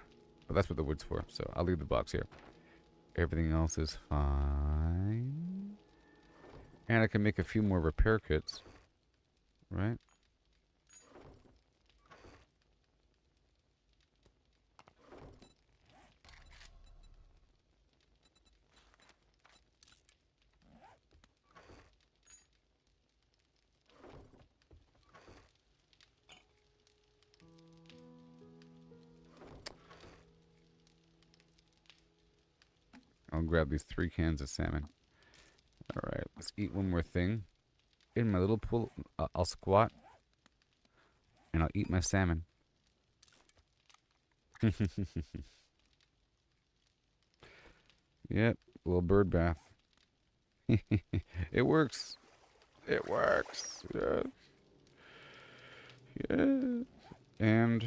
that's what the wood's for. So I'll leave the box here. Everything else is fine. And I can make a few more repair kits. Right? I'll grab these 3 cans of salmon. Alright, let's eat one more thing. In my little pool, I'll squat. And I'll eat my salmon. Yep, little bird bath. It works. It works. Yeah. Yeah. And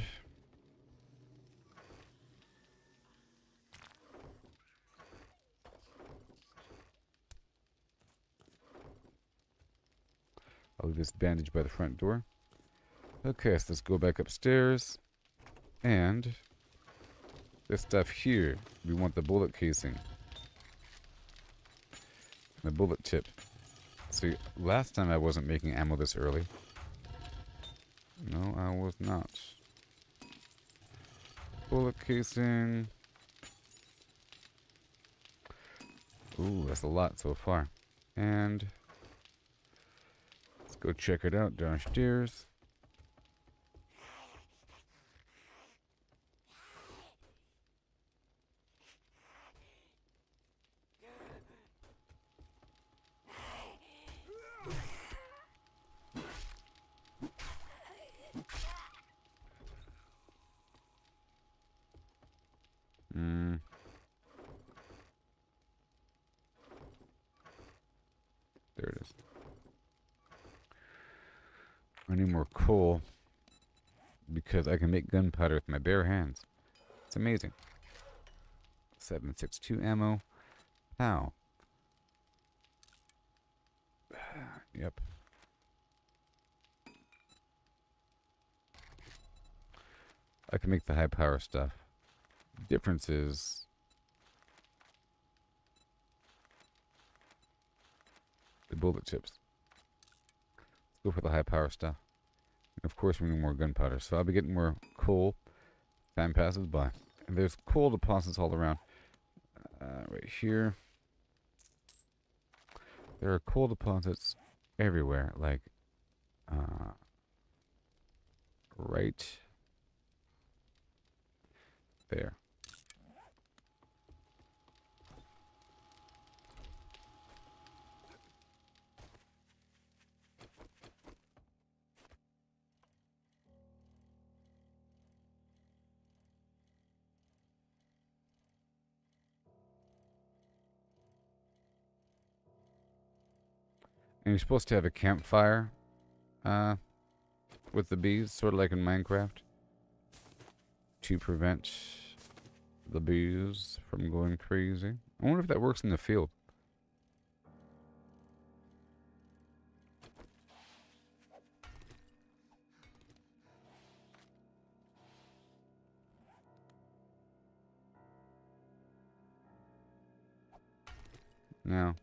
I'll leave this bandage by the front door. Okay, so let's go back upstairs. And this stuff here, we want the bullet casing. The bullet tip. See, last time I wasn't making ammo this early. No, I was not. Bullet casing. Ooh, that's a lot so far. And let's go check it out downstairs. There it is. I need more coal because I can make gunpowder with my bare hands. It's amazing. 7.62 ammo. Pow. Yep. I can make the high power stuff. Difference is the bullet tips. Let's go for the high power stuff. And of course, we need more gunpowder. So I'll be getting more coal. Time passes by. And there's coal deposits all around. Right here. There are coal deposits everywhere. Like, right there. And you're supposed to have a campfire with the bees, sort of like in Minecraft, to prevent the bees from going crazy. I wonder if that works in the field. Now,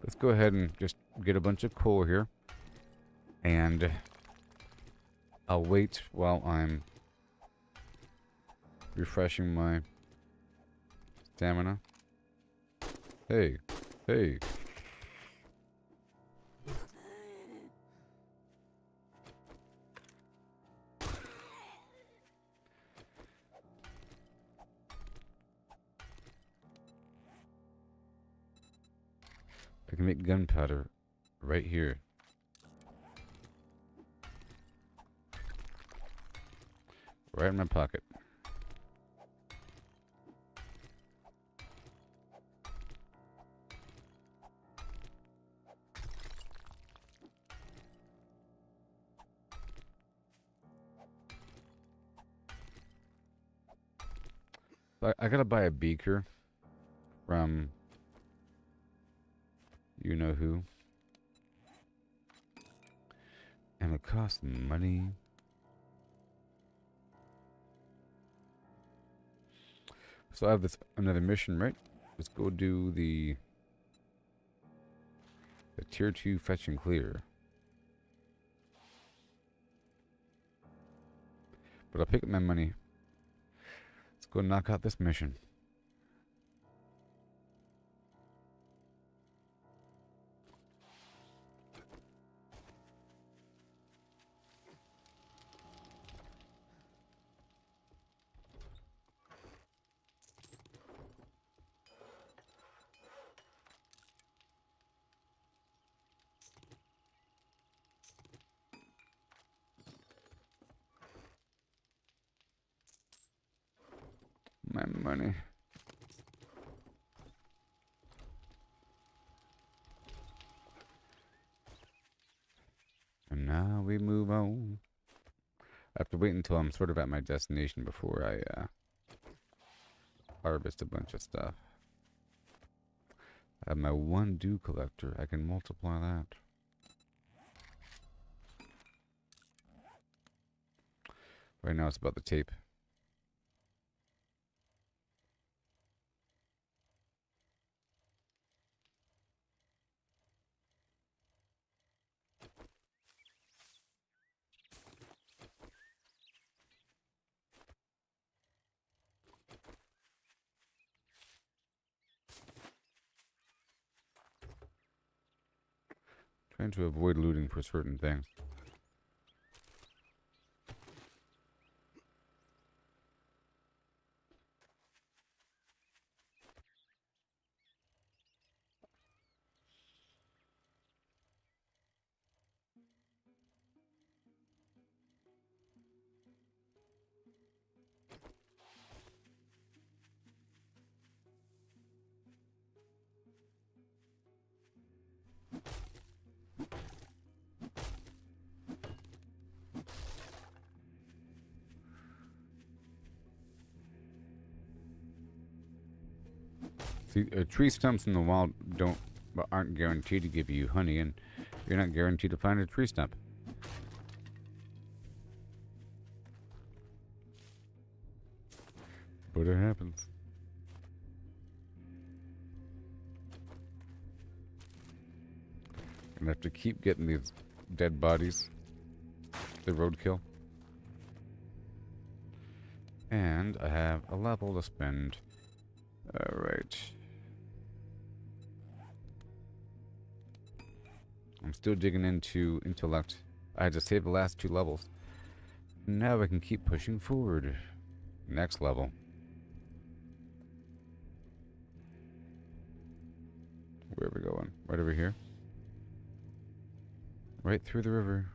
let's go ahead and just get a bunch of coal here. And I'll wait while I'm refreshing my stamina. Hey, hey. I can make gunpowder right here. Right in my pocket. I gotta buy a beaker from you know who. And it costs money. So I have this another mission, right? Let's go do the tier 2 fetch and clear. But I'll pick up my money. Let's go knock out this mission. My money. And now we move on. I have to wait until I'm sort of at my destination before I harvest a bunch of stuff. I have my one dew collector. I can multiply that. Right now it's about the tape. Trying to avoid looting for certain things. See, tree stumps in the wild aren't guaranteed to give you honey, and you're not guaranteed to find a tree stump. But it happens. And I have to keep getting these dead bodies. The roadkill. And I have a level to spend. Alright. I'm still digging into intellect. I had to save the last 2 levels. Now I can keep pushing forward. Next level. Where are we going? Right over here? Right through the river.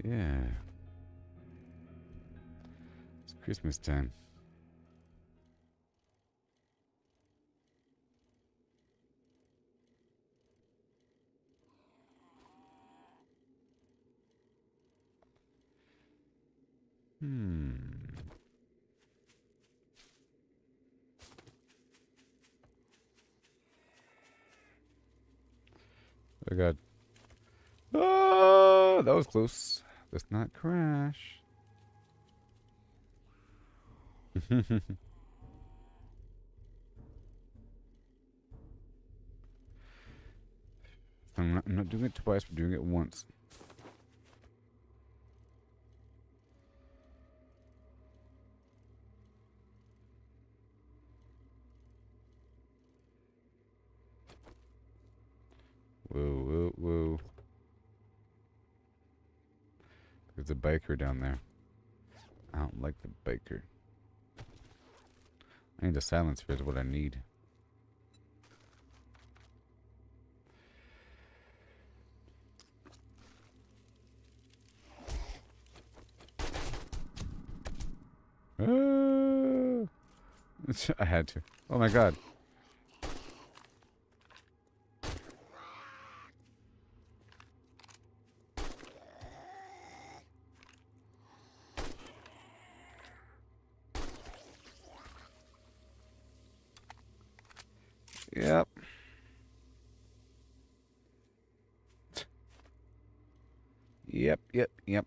Yeah. Let's Christmas time. I got. Oh, that was close. Let's not crash. I'm not doing it twice, we're doing it once. Whoa, whoa, whoa. There's a biker down there. I don't like the biker. I need a silencer is what I need. I had to. Oh my god. Yep. Yep.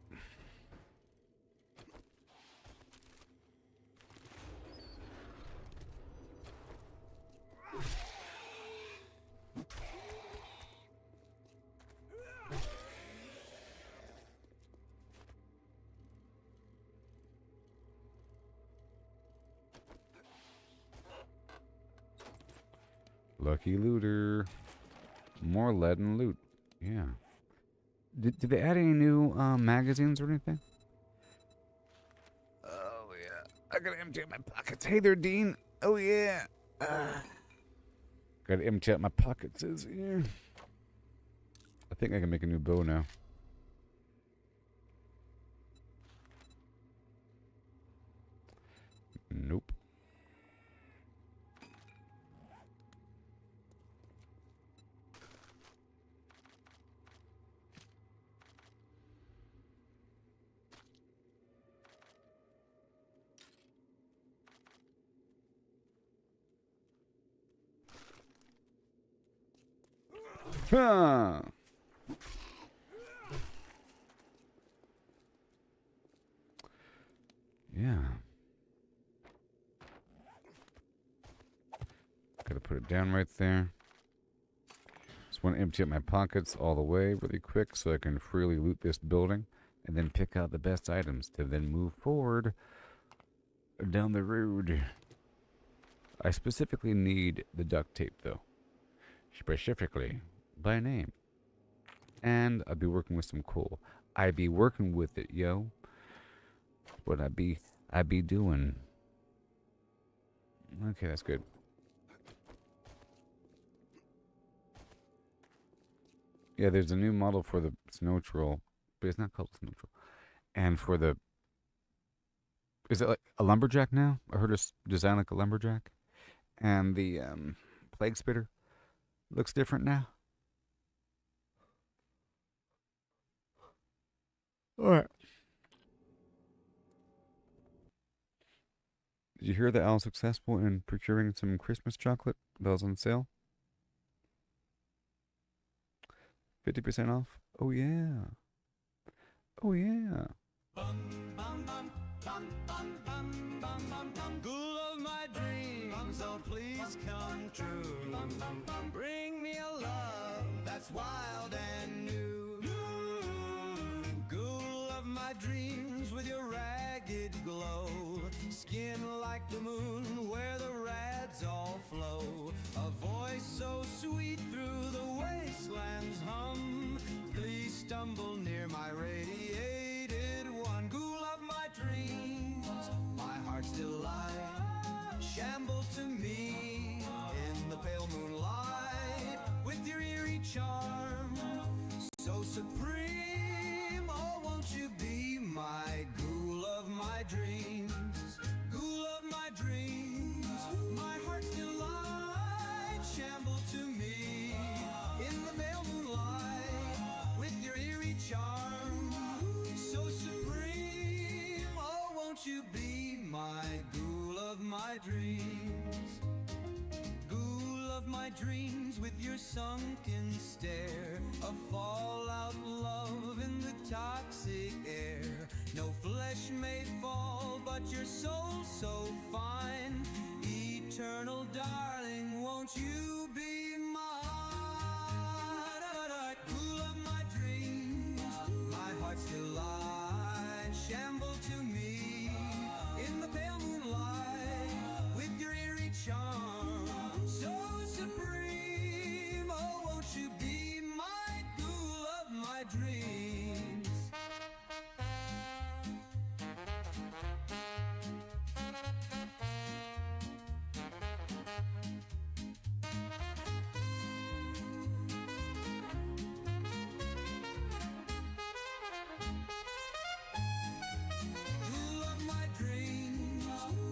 Lucky looter. More lead and loot. Yeah. Did they add any new magazines or anything? Oh, yeah. I gotta empty out my pockets. Hey there, Dean. Oh, yeah. Gotta empty out my pockets, says here. I think I can make a new bow now. Nope. Huh. Yeah. Gotta put it down right there. Just want to empty out my pockets all the way really quick so I can freely loot this building and then pick out the best items to then move forward down the road. I specifically need the duct tape though. Specifically by name. And I'll be working with some coal. I be working with it, yo. What I be doing. Okay, that's good. Yeah, there's a new model for the snow troll, but it's not called snow troll. And for the, is it like a lumberjack now? I heard it's designed like a lumberjack. And the plague spitter looks different now. All right. Did you hear that I was successful in procuring some Christmas chocolate that was on sale? 50% off? Oh yeah. Oh yeah. Goal of my dreams, oh please come true. Bring me a love that's wild and new. Goal of my dreams with your ragged glow. Skin like the moon where the rads all flow. A voice so sweet through the wasteland's hum. Please stumble near my radiated one. Ghoul of my dreams, my heart's delight. Shamble to me in the pale moonlight. With your eerie charm, so supreme. Oh, won't you be my ghoul of my dreams? sunken stare, a fallout love in the toxic air. No flesh may fall, but your soul so fine. Eternal darling, won't you be mine? Cool of my dreams, my heart still lies, shamble to me in the pale moonlight with your eerie charm, so supreme. Oh, won't you be my cool of my dreams? Cool of my dreams,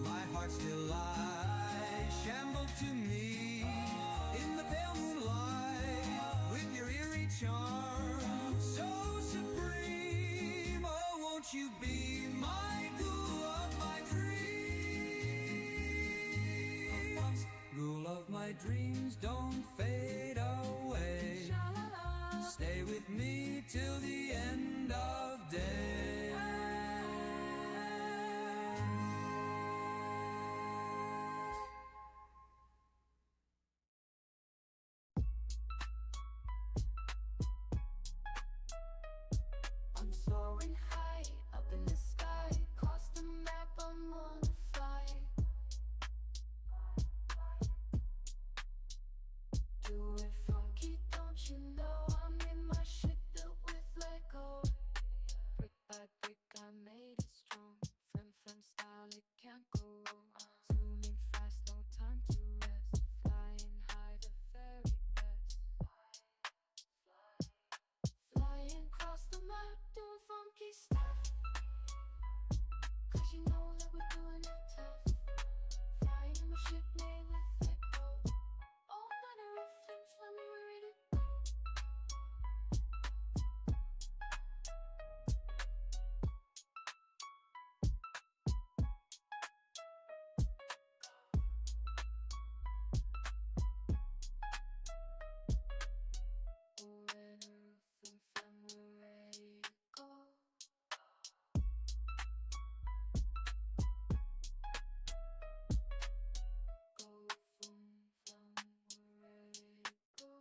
my heart still lies, shamble to me in the pale moonlight with your eerie charm, so supreme. Oh, won't you be my ghoul of my dreams? Ghoul of my dreams, don't fade away. Stay with me till the end of day. I'm soaring high up in the sky, across the map I'm on a flight. Do it funky, don't you know? I'm in my ship built with Lego. Brick by brick I made it strong. Fem style, it can't go wrong. Zooming fast, no time to rest. Flying high, the very best. Flying across the map, doing funky stuff. 'Cause you know that we're doing it tough. Flying in my ship made with Lego. All manner of flim flam, we're ready to go. Oh, manner of flim flam, we're ready to go. Go, flim flam, we're ready to go.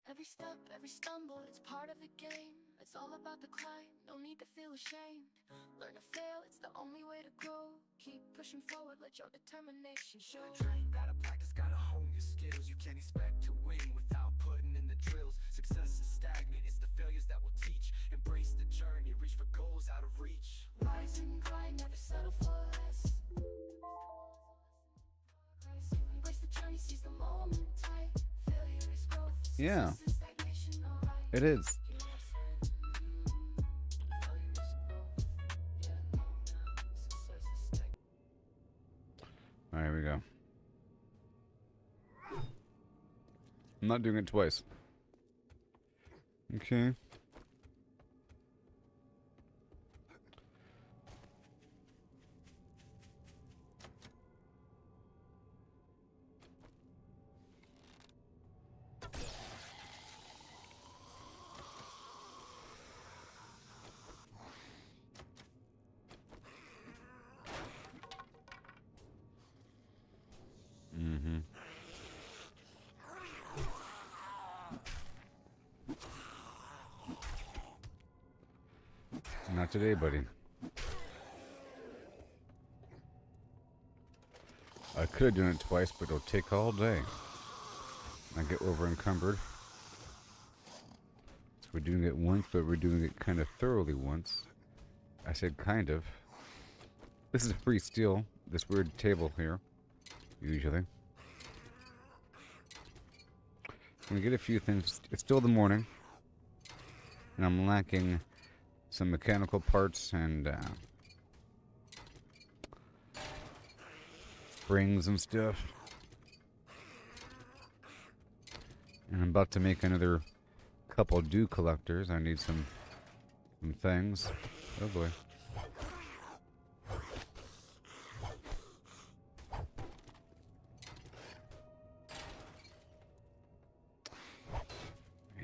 Every step, every stumble, it's part of the game. It's all about the climb, no need to feel ashamed. Learn to fail, it's the only way to grow. Keep pushing forward, let your determination show. Gotta train, gotta practice, gotta hone your skills. You can't expect to win without putting in the drills. Success is stagnant, it's the failures that will teach. Embrace the journey, reach for goals out of reach. Rise and grind, never settle for less. Embrace the journey, seize the moment tight. Failure is growth, Yeah. success is stagnation, alright. It is. You know what I'm saying? Failure is growth. Yeah, no, success is stagnation. All right, here we go. I'm not doing it twice. Okay. Mm-hmm. Not today, buddy. I could have done it twice, but it'll take all day. I get over encumbered. So we're doing it once, but we're doing it kind of thoroughly once. I said kind of. This is free steel, this weird table here, usually. I'm gonna get a few things. It's still the morning, and I'm lacking some mechanical parts and springs and stuff. And I'm about to make another Couple dew collectors. I need some things. Oh boy.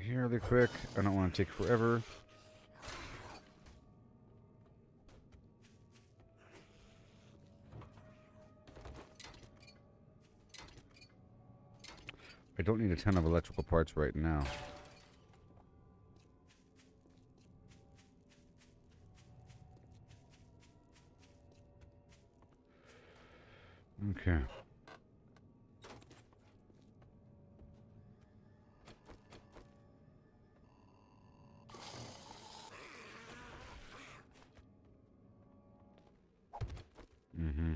Here really quick. I don't want to take forever. I don't need a ton of electrical parts right now. Okay. Mm-hmm.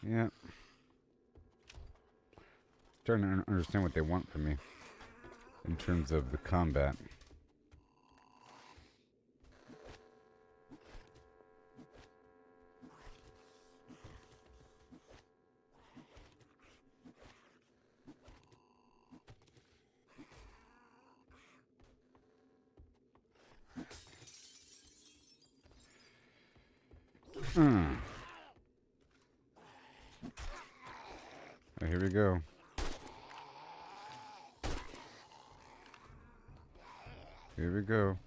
Yeah. Starting to understand what they want from me in terms of the combat. Here we go. Here we go.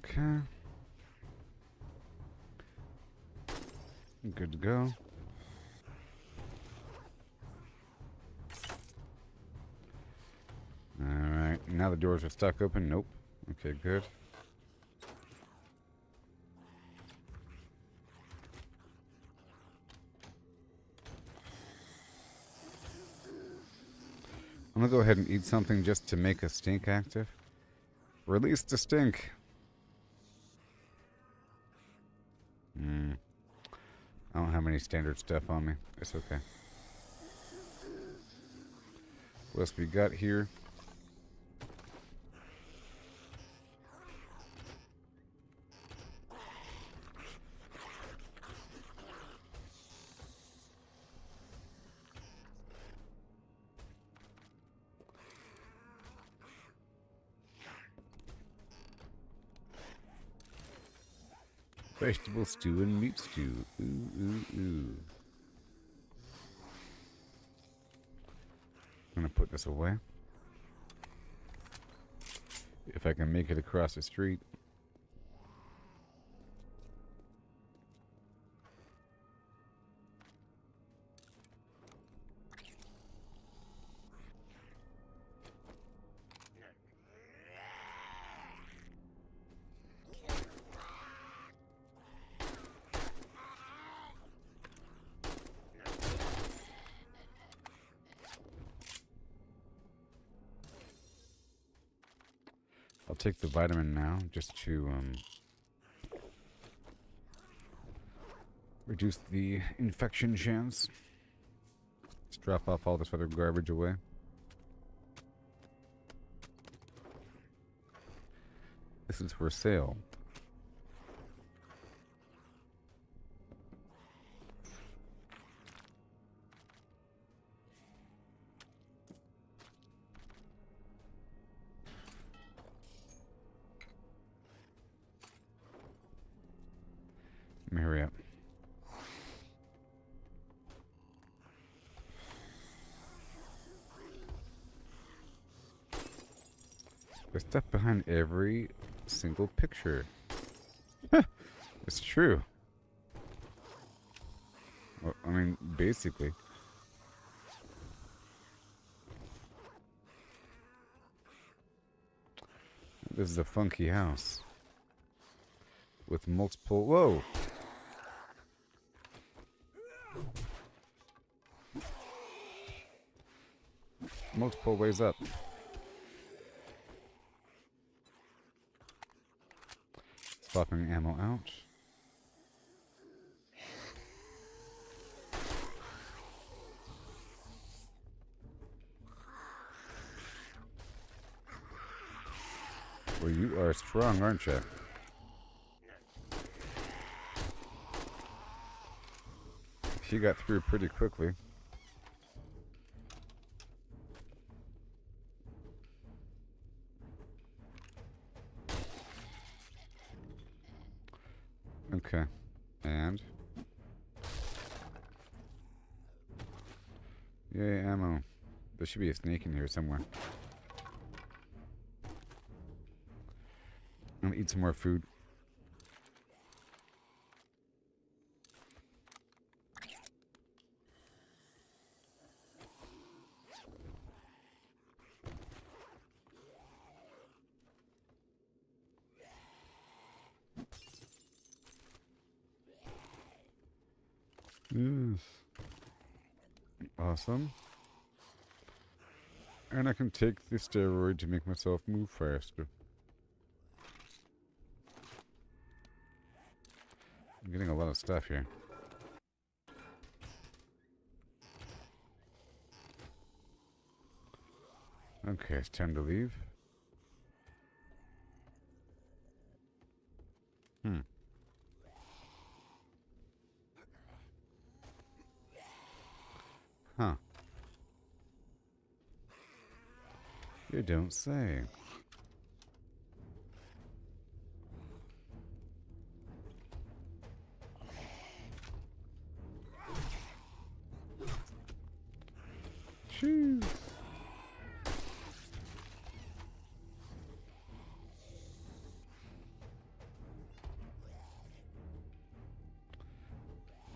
Okay. Good to go. Alright, now the doors are stuck open. Nope. Okay, good. I'm gonna go ahead and eat something just to make a stink active. Release the stink. I don't have any standard stuff on me. It's okay. What else we got here? Vegetable stew and meat stew. Ooh, ooh, ooh. I'm gonna put this away. If I can make it across the street. I'll take the vitamin now, just to reduce the infection chance. Let's drop off all this other garbage away. This is for sale. Hurry up. There's stuff behind every single picture. It's true. Well, I mean, basically. This is a funky house. With multiple... Whoa! multiple ways up. Swapping ammo out. Well, you are strong, aren't you? She got through pretty quickly. Okay. And? Yay, ammo. There should be a snake in here somewhere. I'm gonna eat some more food. Yes. Awesome. And I can take the steroid to make myself move faster. I'm getting a lot of stuff here. Okay, it's time to leave. Huh. You don't say. Jeez.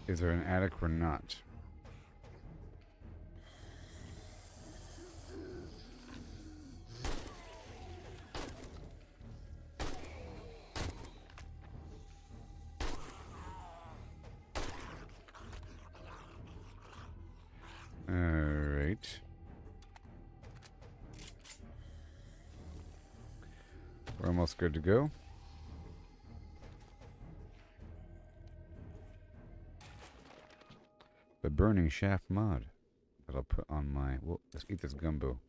Is there an attic or not? Alright. We're almost good to go. The burning shaft mod that I'll put on my... Well, let's eat this gumbo.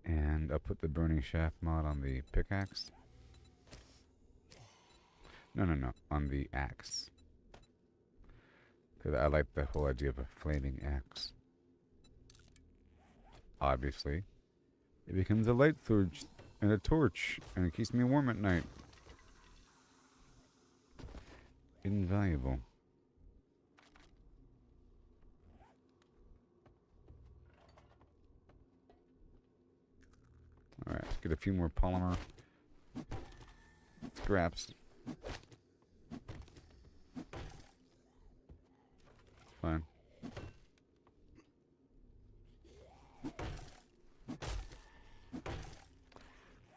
And I'll put the burning shaft mod on the pickaxe. No, on the axe. Because I like the whole idea of a flaming axe. Obviously, it becomes a light torch and a torch, and it keeps me warm at night. Invaluable. Alright, let's get a few more polymer scraps. Fine.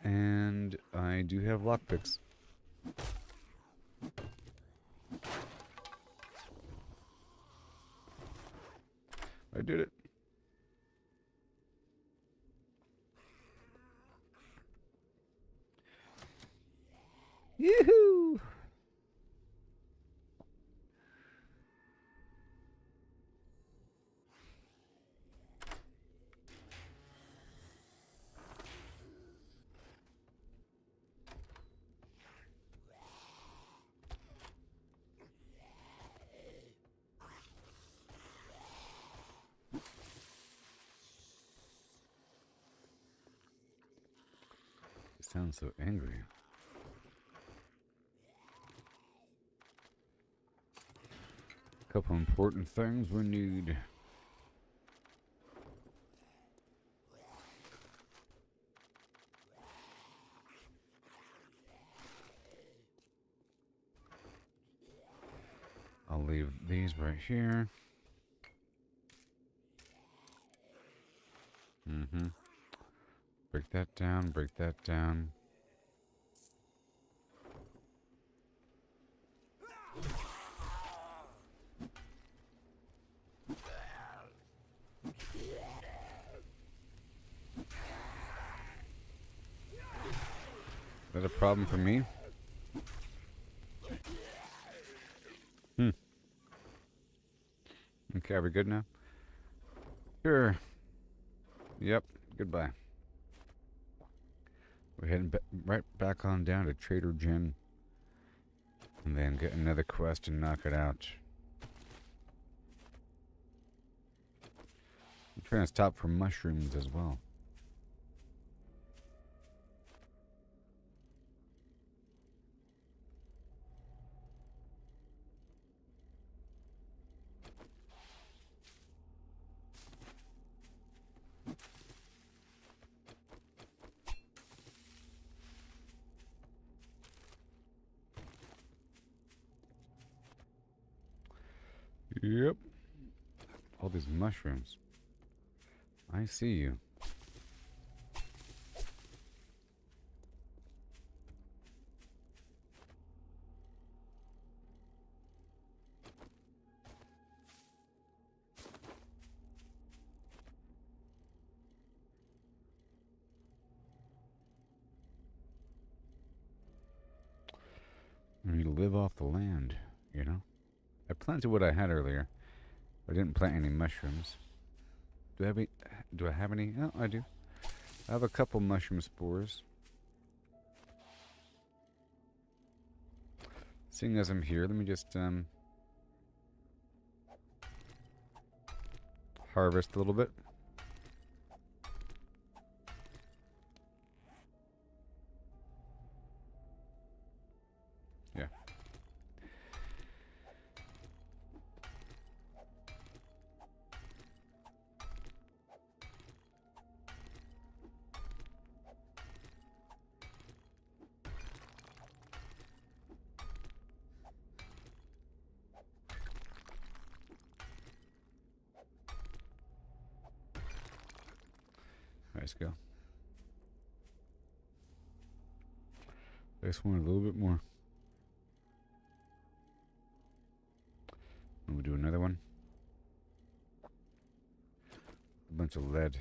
And I do have lockpicks. I did it. Yoo-hoo! It sounds so angry. Couple important things we need. I'll leave these right here. Break that down, break that down. that a problem for me? Hmm. Okay, are we good now? Sure. Yep. Goodbye. We're heading right back on down to Trader Jen. And then get another quest and knock it out. I'm trying to stop for mushrooms as well. Yep. All these mushrooms. I see you. I need to live off the land, you know? I planted what I had earlier. I didn't plant any mushrooms. Do I have any? Oh, I do. I have a couple mushroom spores. Seeing as I'm here, let me just harvest a little bit. Yeah. Let's go. I just want a little bit more. And we'll do another one. A bunch of lead.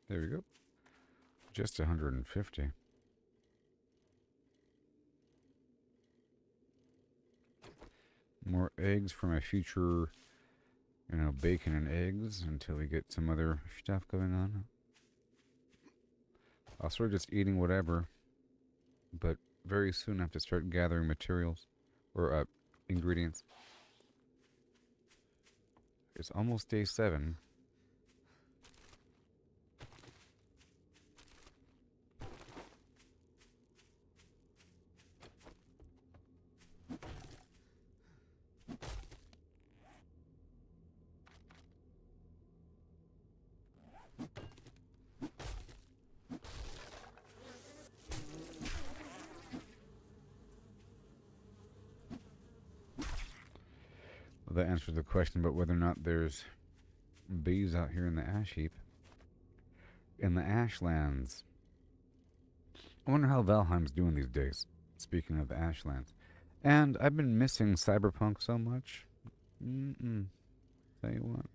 There we go. Just 150. More eggs for my future, bacon and eggs until we get some other stuff going on. I'll start just eating whatever, but very soon I have to start gathering materials or ingredients. It's almost day 7. Well, that answers the question about whether or not there's bees out here in the ash heap. In the ashlands. I wonder how Valheim's doing these days, speaking of the ashlands. And I've been missing Cyberpunk so much. Tell you what.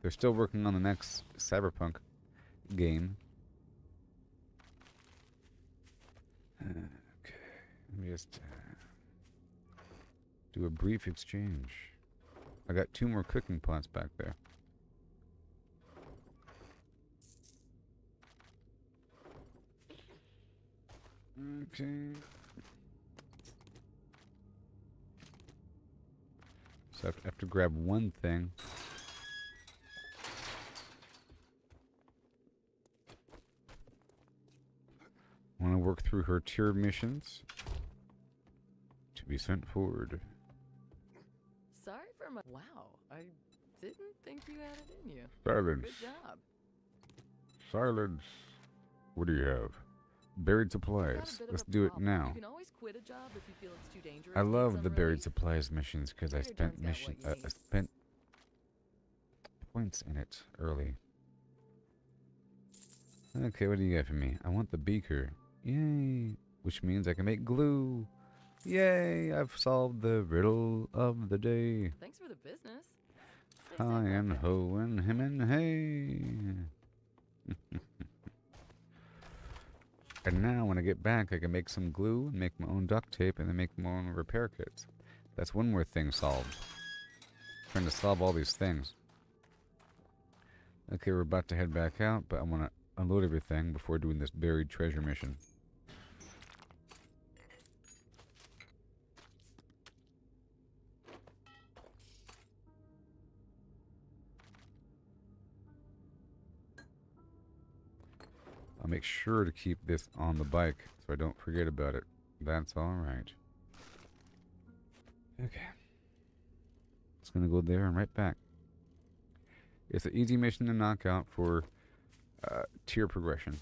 They're still working on the next Cyberpunk game. Okay, let me just do a brief exchange. I got 2 more cooking pots back there. Okay. So I have to grab one thing. I want to work through her tier missions to be sent forward. Sorry for my... Wow, I didn't think you had it in you. Silence. Good job. Silence. What do you have? buried I've got a supplies. bit of Let's a do it problem. now. You can always quit a job if you feel it's too dangerous. I Need love some the buried relief. supplies missions because I Trader spent Joe's got what you need. spent points in it early. Okay, what do you got for me? I want the beaker. Yay! Which means I can make glue. Yay! I've solved the riddle of the day. Thanks for the business. Stay safe Hi out and there. ho and him and hey. And now when I get back, I can make some glue and make my own duct tape and then make my own repair kits. That's one more thing solved. Trying to solve all these things. Okay, we're about to head back out, but I want to unload everything before doing this buried treasure mission. I'll make sure to keep this on the bike so I don't forget about it. That's alright. Okay. It's gonna go there and right back. It's an easy mission to knock out for tier progression.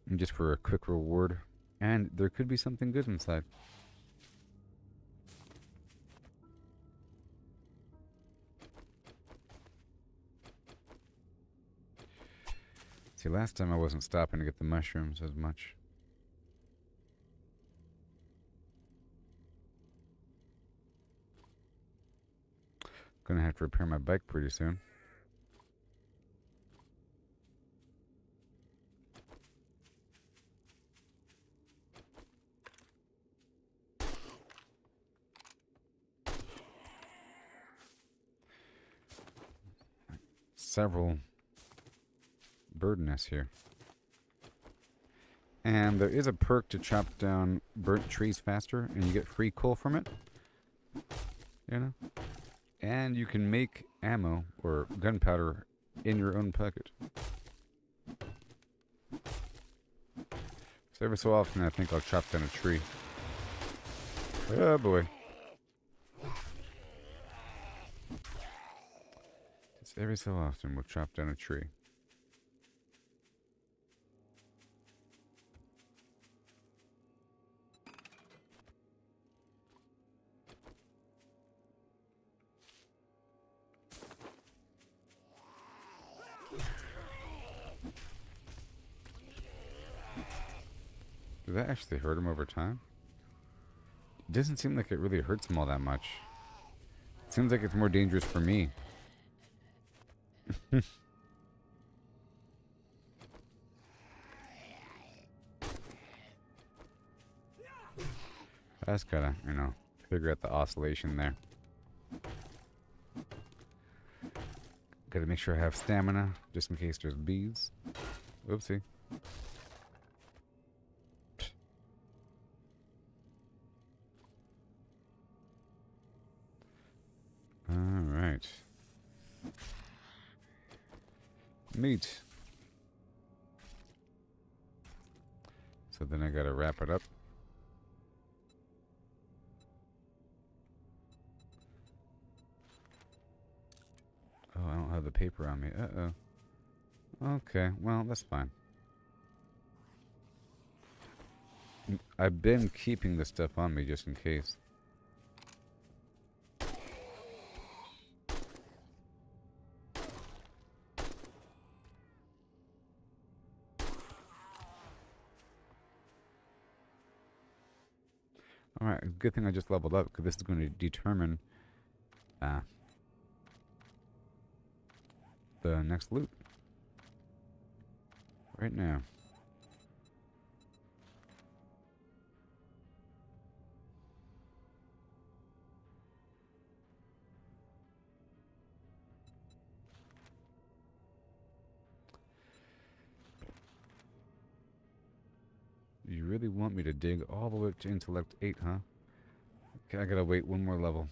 And just for a quick reward. And there could be something good inside. See, last time I wasn't stopping to get the mushrooms as much. Gonna have to repair my bike pretty soon. Several bird nests here. And there is a perk to chop down burnt trees faster, and you get free coal from it. You know? And you can make ammo or gunpowder in your own pocket. So every so often I think I'll chop down a tree. Oh boy. Just every so often we'll chop down a tree. Did that actually hurt him over time? It doesn't seem like it really hurts him all that much. It seems like it's more dangerous for me. That's gotta, you know, figure out the oscillation there. Gotta make sure I have stamina, just in case there's bees. Oopsie. Alright. Meat. So then I gotta wrap it up. Oh, I don't have the paper on me. Uh-oh. Okay, well, that's fine. I've been keeping this stuff on me just in case. Alright, good thing I just leveled up, because this is going to determine the next loot. Right now. You really want me to dig all the way up to intellect 8, huh? Okay, I gotta wait one more level.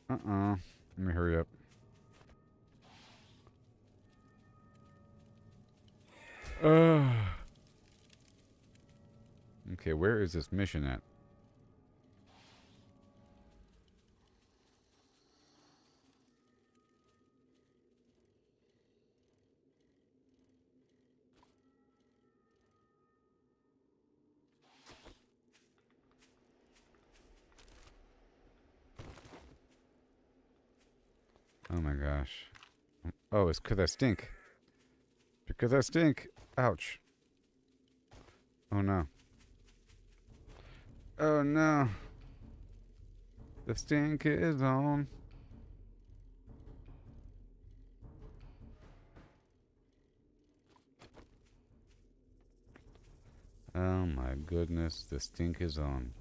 Let me hurry up. Okay, where is this mission at? Oh my gosh. Oh, it's because I stink. Because I stink. Ouch. Oh no. Oh no. The stink is on. Oh my goodness, the stink is on.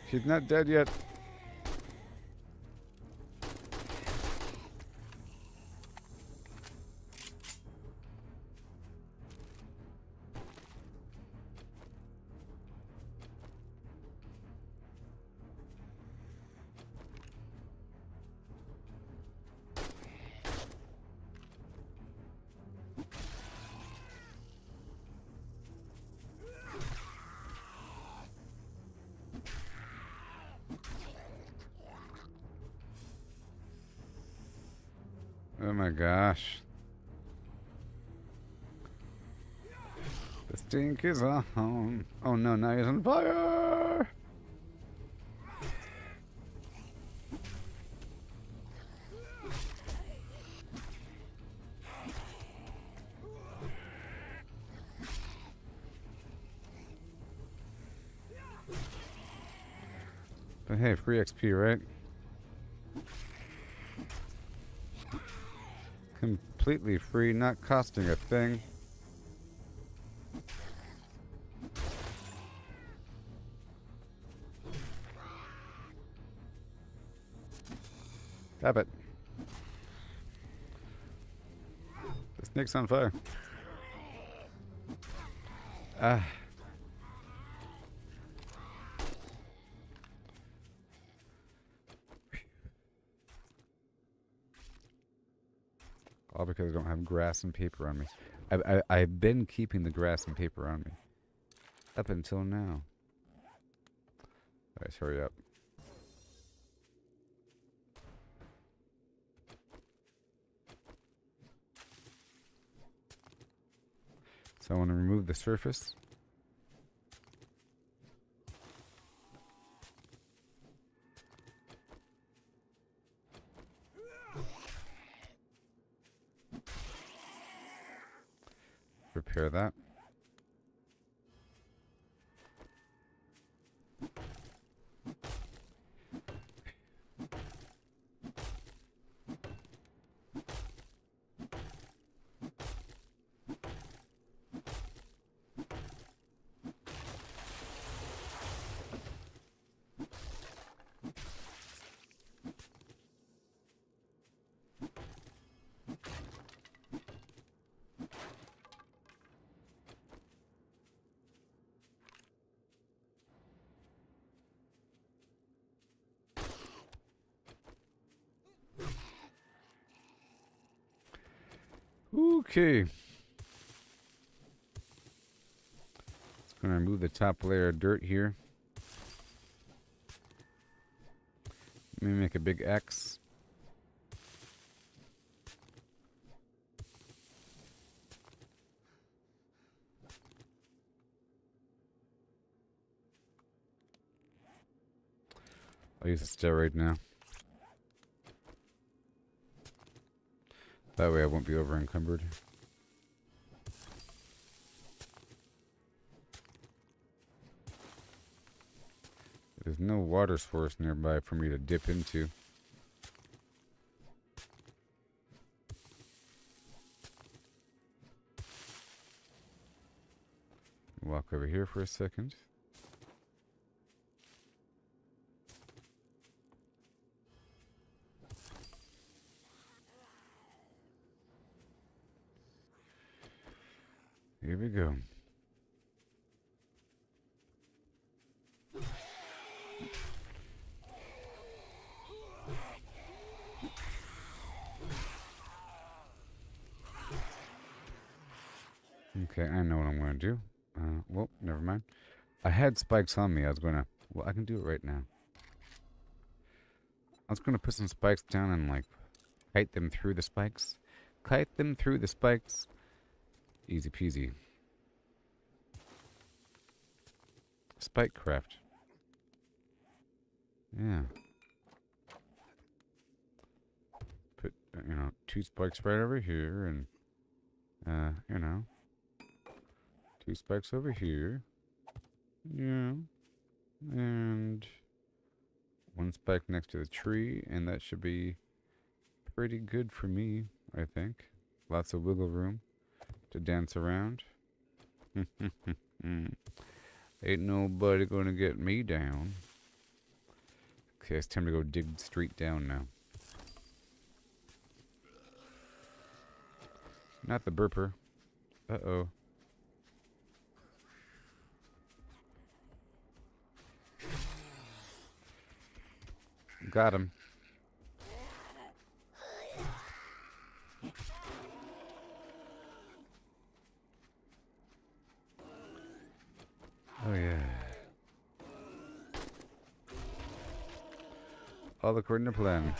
She's not dead yet. Oh my gosh. The stink is on. Oh no, now he's on fire! But hey, free XP, right? Completely free, not costing a thing. Stop it. The snake's on fire. Ah. All because I don't have grass and paper on me. I've been keeping the grass and paper on me. Up until now. Alright, hurry up. So I want to remove the surface. Repair that. Okay. It's going to remove the top layer of dirt here. Let me make a big X. I'll use a steroid now. That way I won't be over encumbered. There's no water source nearby for me to dip into. Walk over here for a second. Here we go. Okay, I know what I'm going to do. Well, never mind. I had spikes on me. I was going to... Well, I can do it right now. I was going to put some spikes down and, like, kite them through the spikes. Kite them through the spikes. Easy peasy. Spike craft. Yeah. Put, 2 spikes right over here and, 2 spikes over here. Yeah. And 1 spike next to the tree, and that should be pretty good for me, I think. Lots of wiggle room to dance around. Ain't nobody gonna get me down. Okay, it's time to go dig the street down now. Not the burper. Uh-oh. Got him. Oh, yeah. All according to plan.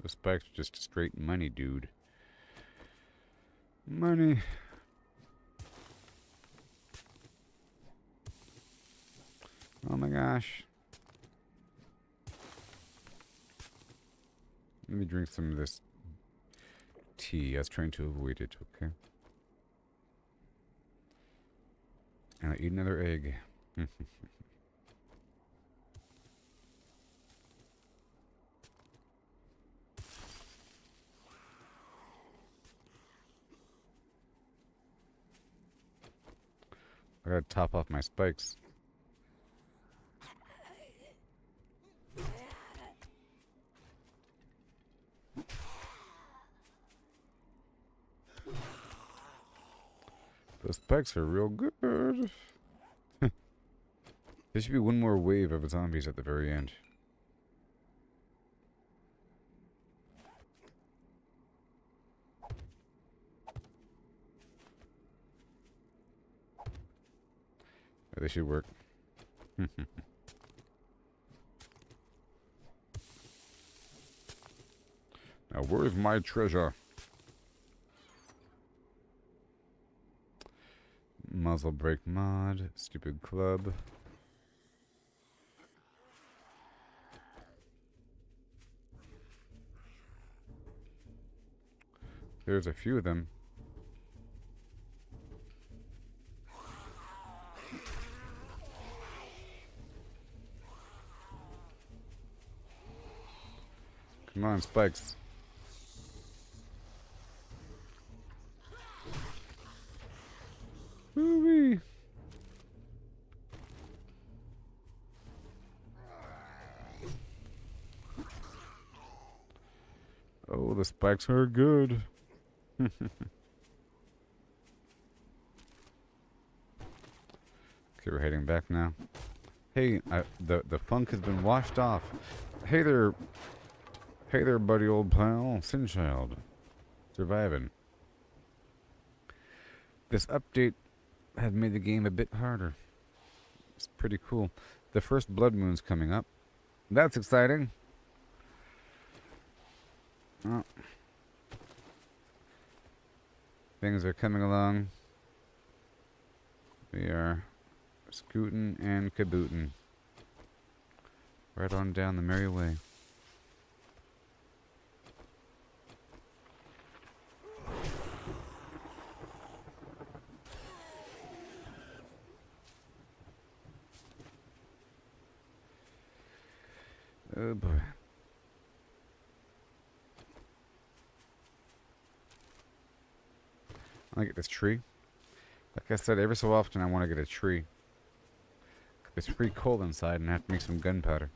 The spikes are just straight money, dude. Money. Oh my gosh. Let me drink some of this tea. I was trying to avoid it, okay? And I eat another egg. I gotta top off my spikes. The spikes are real good. There should be one more wave of zombies at the very end. They should work. Now, where's my treasure? Muzzle brake mod. Stupid club. There's a few of them. Come on, spikes. Woo-wee. Oh, the spikes are good. Okay, we're heading back now. Hey, the funk has been washed off. Hey there, buddy, old pal, Sinchild, surviving. This update has made the game a bit harder. It's pretty cool. The first blood moon's coming up. That's exciting. Oh. Things are coming along. We are scooting and cabooting. Right on down the merry way. Oh boy. I want to get this tree. Like I said, every so often I want to get a tree. It's free coal inside and I have to make some gunpowder.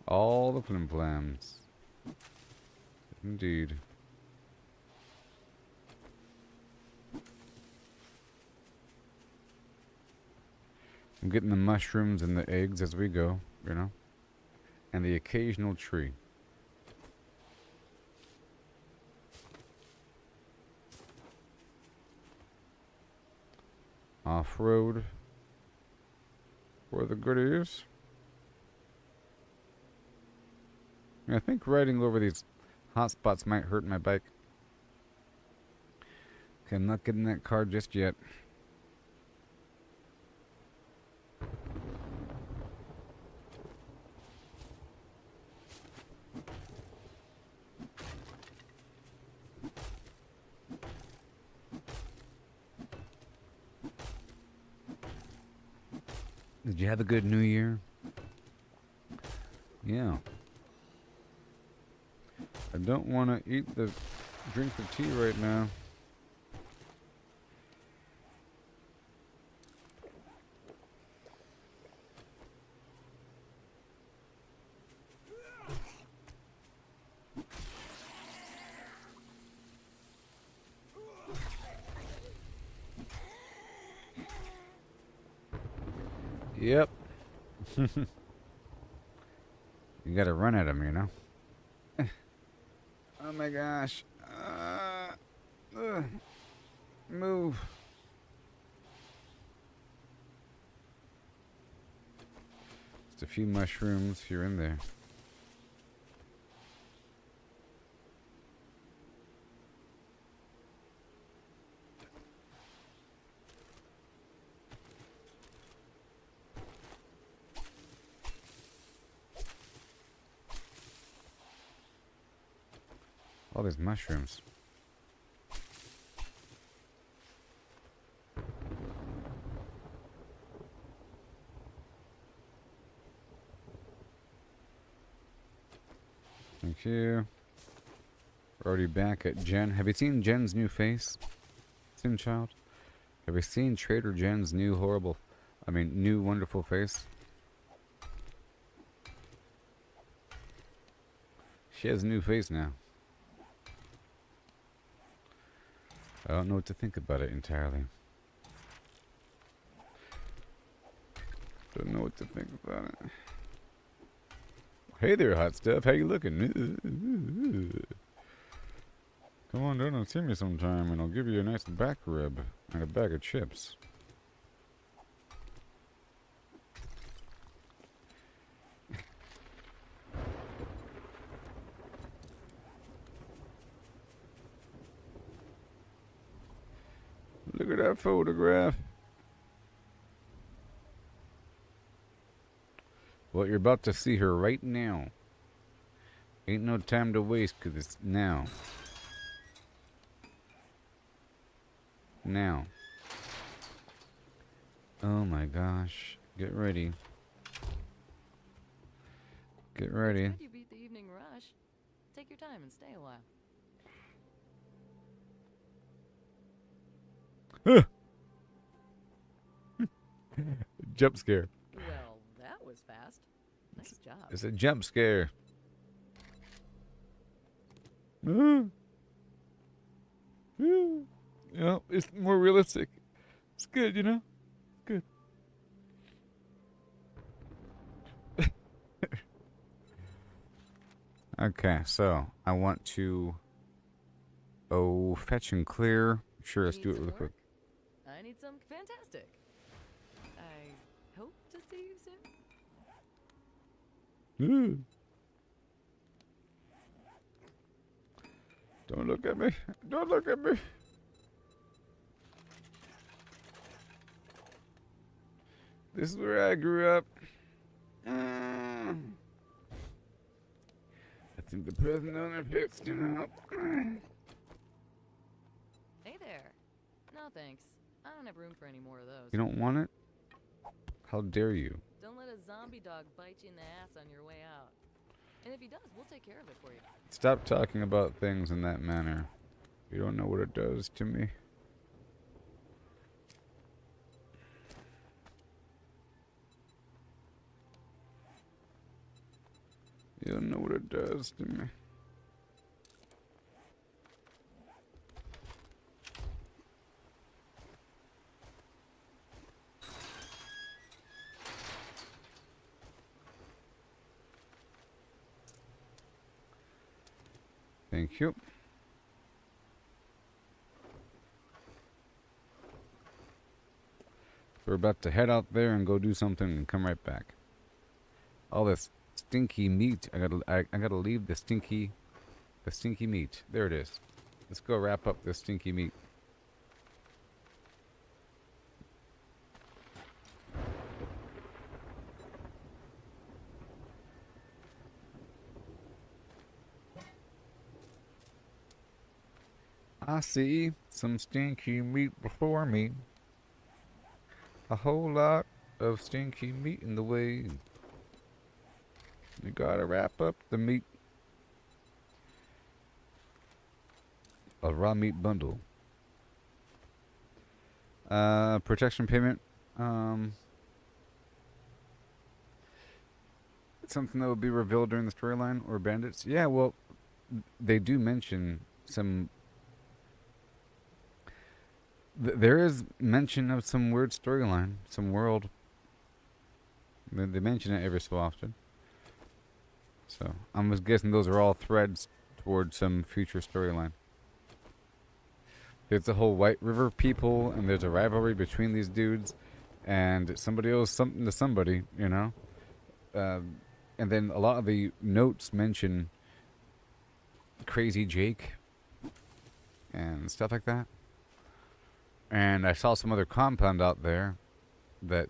All the flim flams. Indeed. I'm getting the mushrooms and the eggs as we go, you know? And the occasional tree. Off-road for the goodies. I think riding over these hot spots might hurt my bike. Okay, I'm not getting that car just yet. Did you have a good New Year? Yeah. I don't want to drink the tea right now. Yep. You gotta run at him, you know? Oh my gosh. Move. Just a few mushrooms here and there. All these mushrooms. Thank you. We're already back at Jen. Have you seen Jen's new face? Sin Child? Have you seen Trader Jen's new new wonderful face? She has a new face now. I don't know what to think about it entirely. Don't know what to think about it. Hey there, hot stuff. How you looking? Come on down and see me sometime, and I'll give you a nice back rib and a bag of chips. Look at that photograph. Well, you're about to see her right now. Ain't no time to waste, 'cause it's now. Now. Oh my gosh. Get ready. Get ready. Glad you beat the evening rush. Take your time and stay a while. Jump scare. Well, that was fast. Nice job. It's a jump scare. You know, it's more realistic. It's good, you know? Good. Okay, so I want to fetch and clear. Sure, let's You do need it some really work? quick. I need some. Fantastic. I hope to see you soon. Don't look at me. Don't look at me. This is where I grew up. I think the present owner fixed him up. Hey there. No thanks. I don't have room for any more of those. You don't want it? How dare you? Don't let a zombie dog bite you in the ass on your way out. And if he does, we'll take care of it for you. Stop talking about things in that manner. You don't know what it does to me. You don't know what it does to me. Thank you. We're about to head out there and go do something and come right back. All this stinky meat. I gotta leave the stinky meat. There it is. Let's go wrap up this stinky meat. I see some stinky meat before me. A whole lot of stinky meat in the way. We gotta wrap up the meat. A raw meat bundle. Protection payment. Something that will be revealed during the storyline or bandits. Yeah, well, they do mention some. There is mention of some weird storyline, some world. They mention it every so often. So I'm just guessing those are all threads towards some future storyline. There's the whole White River people, and there's a rivalry between these dudes, and somebody owes something to somebody, you know. And then a lot of the notes mention Crazy Jake and stuff like that. And I saw some other compound out there that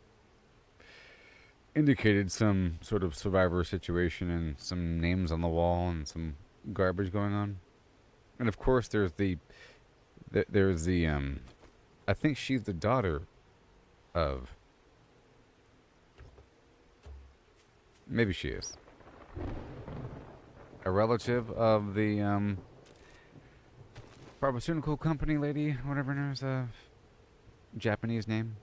indicated some sort of survivor situation and some names on the wall and some garbage going on. And of course there's the I think she's the daughter of, maybe she is, a relative of the pharmaceutical company lady, whatever her name is, Japanese name.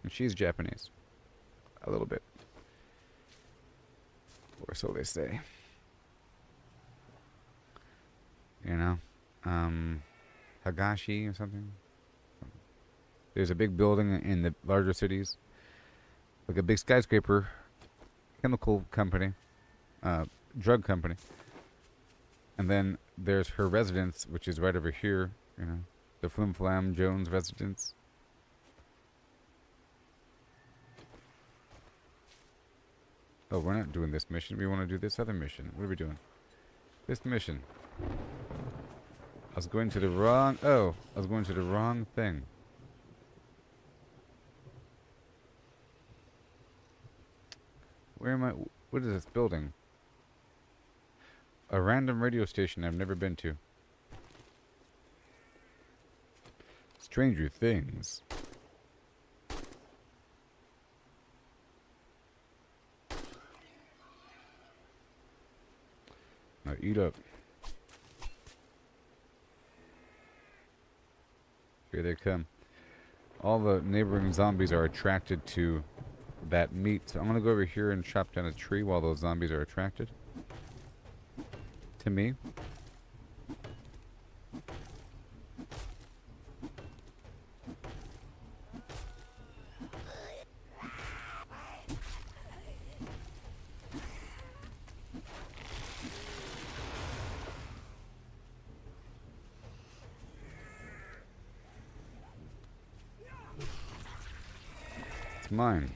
And she's Japanese. A little bit. Or so they say. You know? Hagashi or something. There's a big building in the larger cities. Like a big skyscraper. Chemical company. Drug company. And then there's her residence, which is right over here, you know, the Flim Flam Jones residence. Oh, we're not doing this mission. We want to do this other mission. What are we doing? This mission. I was going to the wrong... Oh, I was going to the wrong thing. Where am I? What is this building? A random radio station I've never been to. Stranger Things. Now eat up. Here they come. All the neighboring zombies are attracted to that meat. So I'm gonna go over here and chop down a tree while those zombies are attracted to me. It's mine.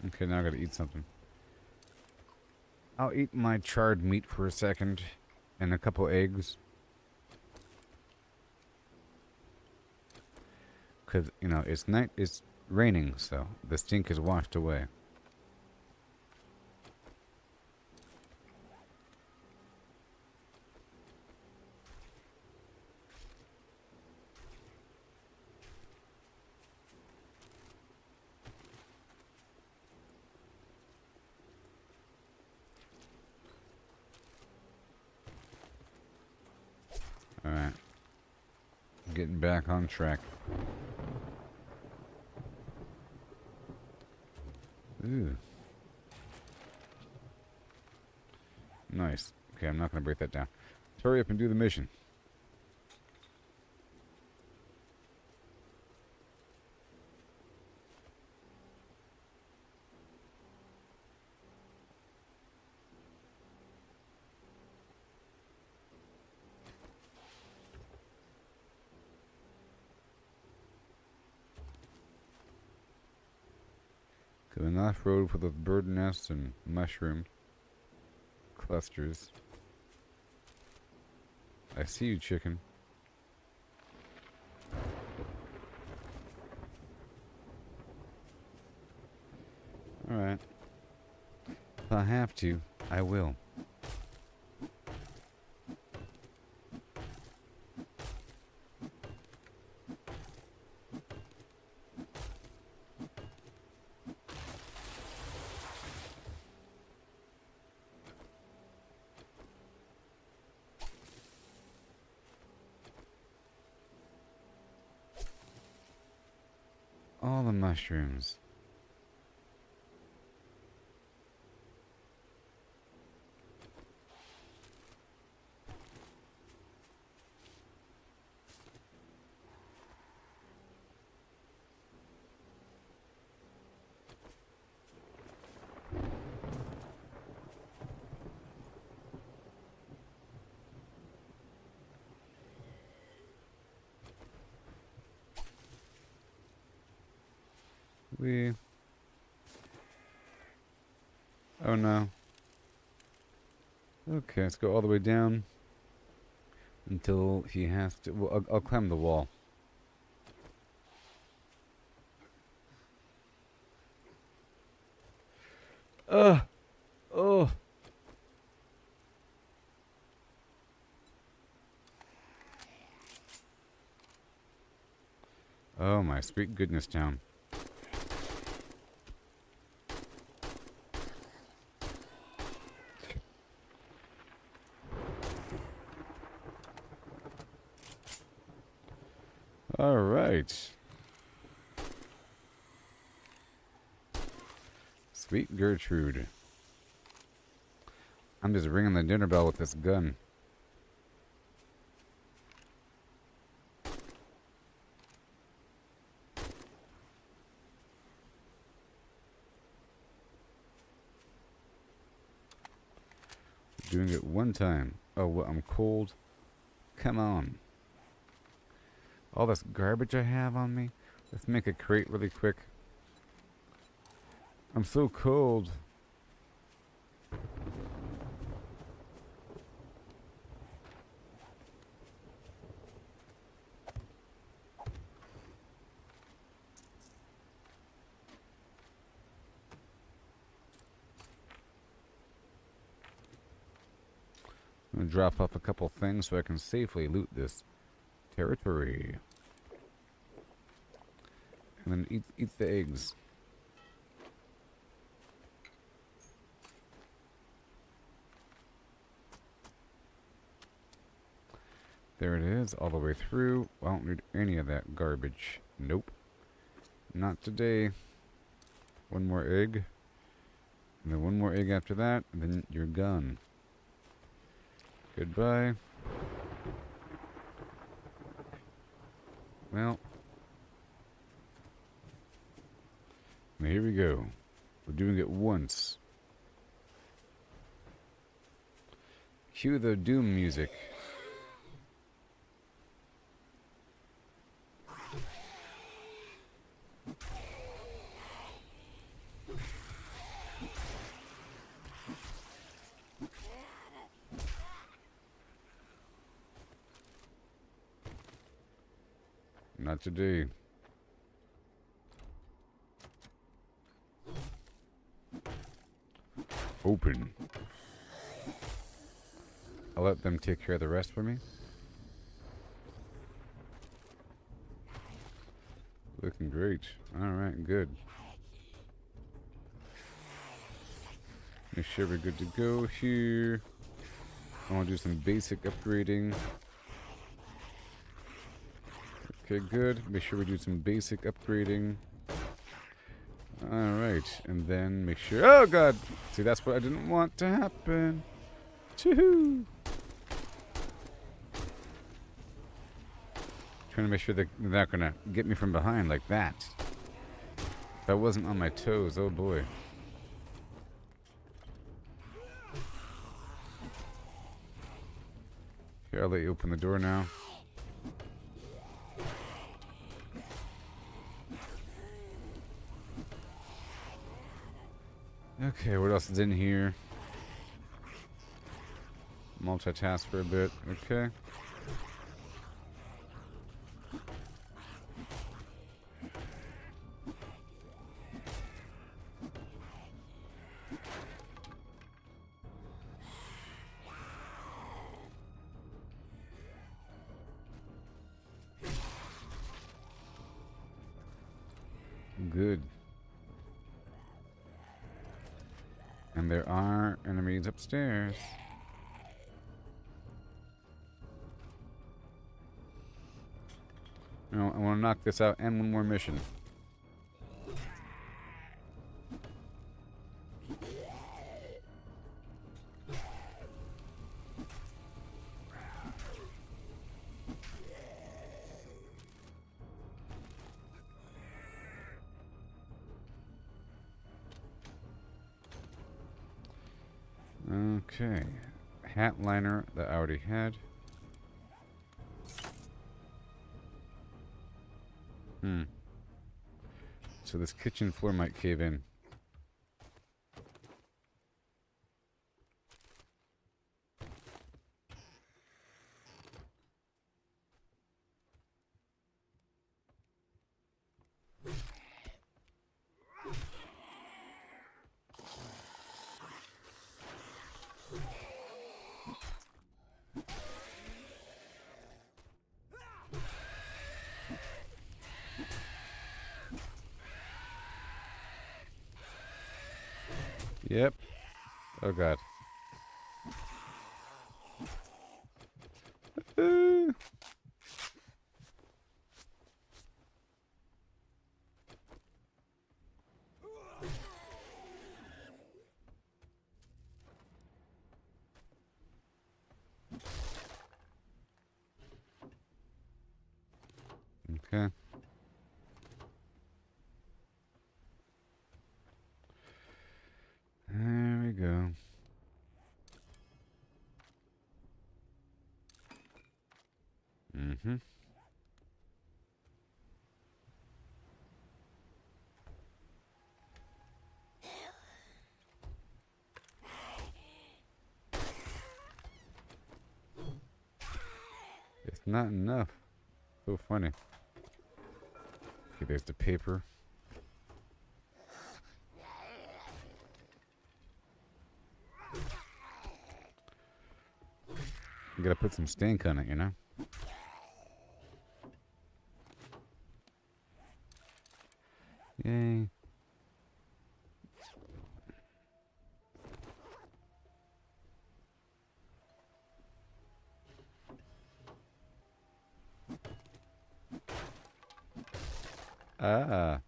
Okay, now I gotta eat something. I'll eat my charred meat for a second and a couple eggs. Cause, you know, it's night, it's raining, so the stink is washed away. Getting back on track. Ooh. Nice. Okay, I'm not going to break that down. Hurry up and do the mission. Going off-road for the bird nests and mushroom clusters. I see you, chicken. Alright. If I have to, I will. All the mushrooms. Oh no. Okay, let's go all the way down until he has to. Well, I'll climb the wall. Oh. Oh my sweet goodness, town. All right. Sweet Gertrude. I'm just ringing the dinner bell with this gun. Doing it one time. Oh, well, I'm cold. Come on. All this garbage I have on me. Let's make a crate really quick. I'm so cold. I'm gonna drop off a couple things so I can safely loot this territory. And then eat the eggs. There it is, all the way through. I don't need any of that garbage. Nope. Not today. One more egg. And then one more egg after that, and then you're gone. Goodbye. Well. Now here we go. We're doing it once. Cue the doom music. Not today. Open. I'll let them take care of the rest for me. Looking great. Alright, good. Make sure we're good to go here. I want to do some basic upgrading. Okay, good. Make sure we do some basic upgrading. Alright, and then make sure... Oh, God! See, that's what I didn't want to happen. Choo-hoo! Trying to make sure they're not going to get me from behind like that. If I wasn't on my toes, oh boy. Here, I'll let you open the door now. Okay, what else is in here? Multitask for a bit. Okay. Good. And there are enemies upstairs. No, I want to knock this out and one more mission. Okay. Hat liner that I already had. So this kitchen floor might cave in. Yep. Oh god. Okay. There we go. Mm-hmm. It's not enough. So funny. Okay, there's the paper. You gotta put some stank on it, you know? Yay. Ah.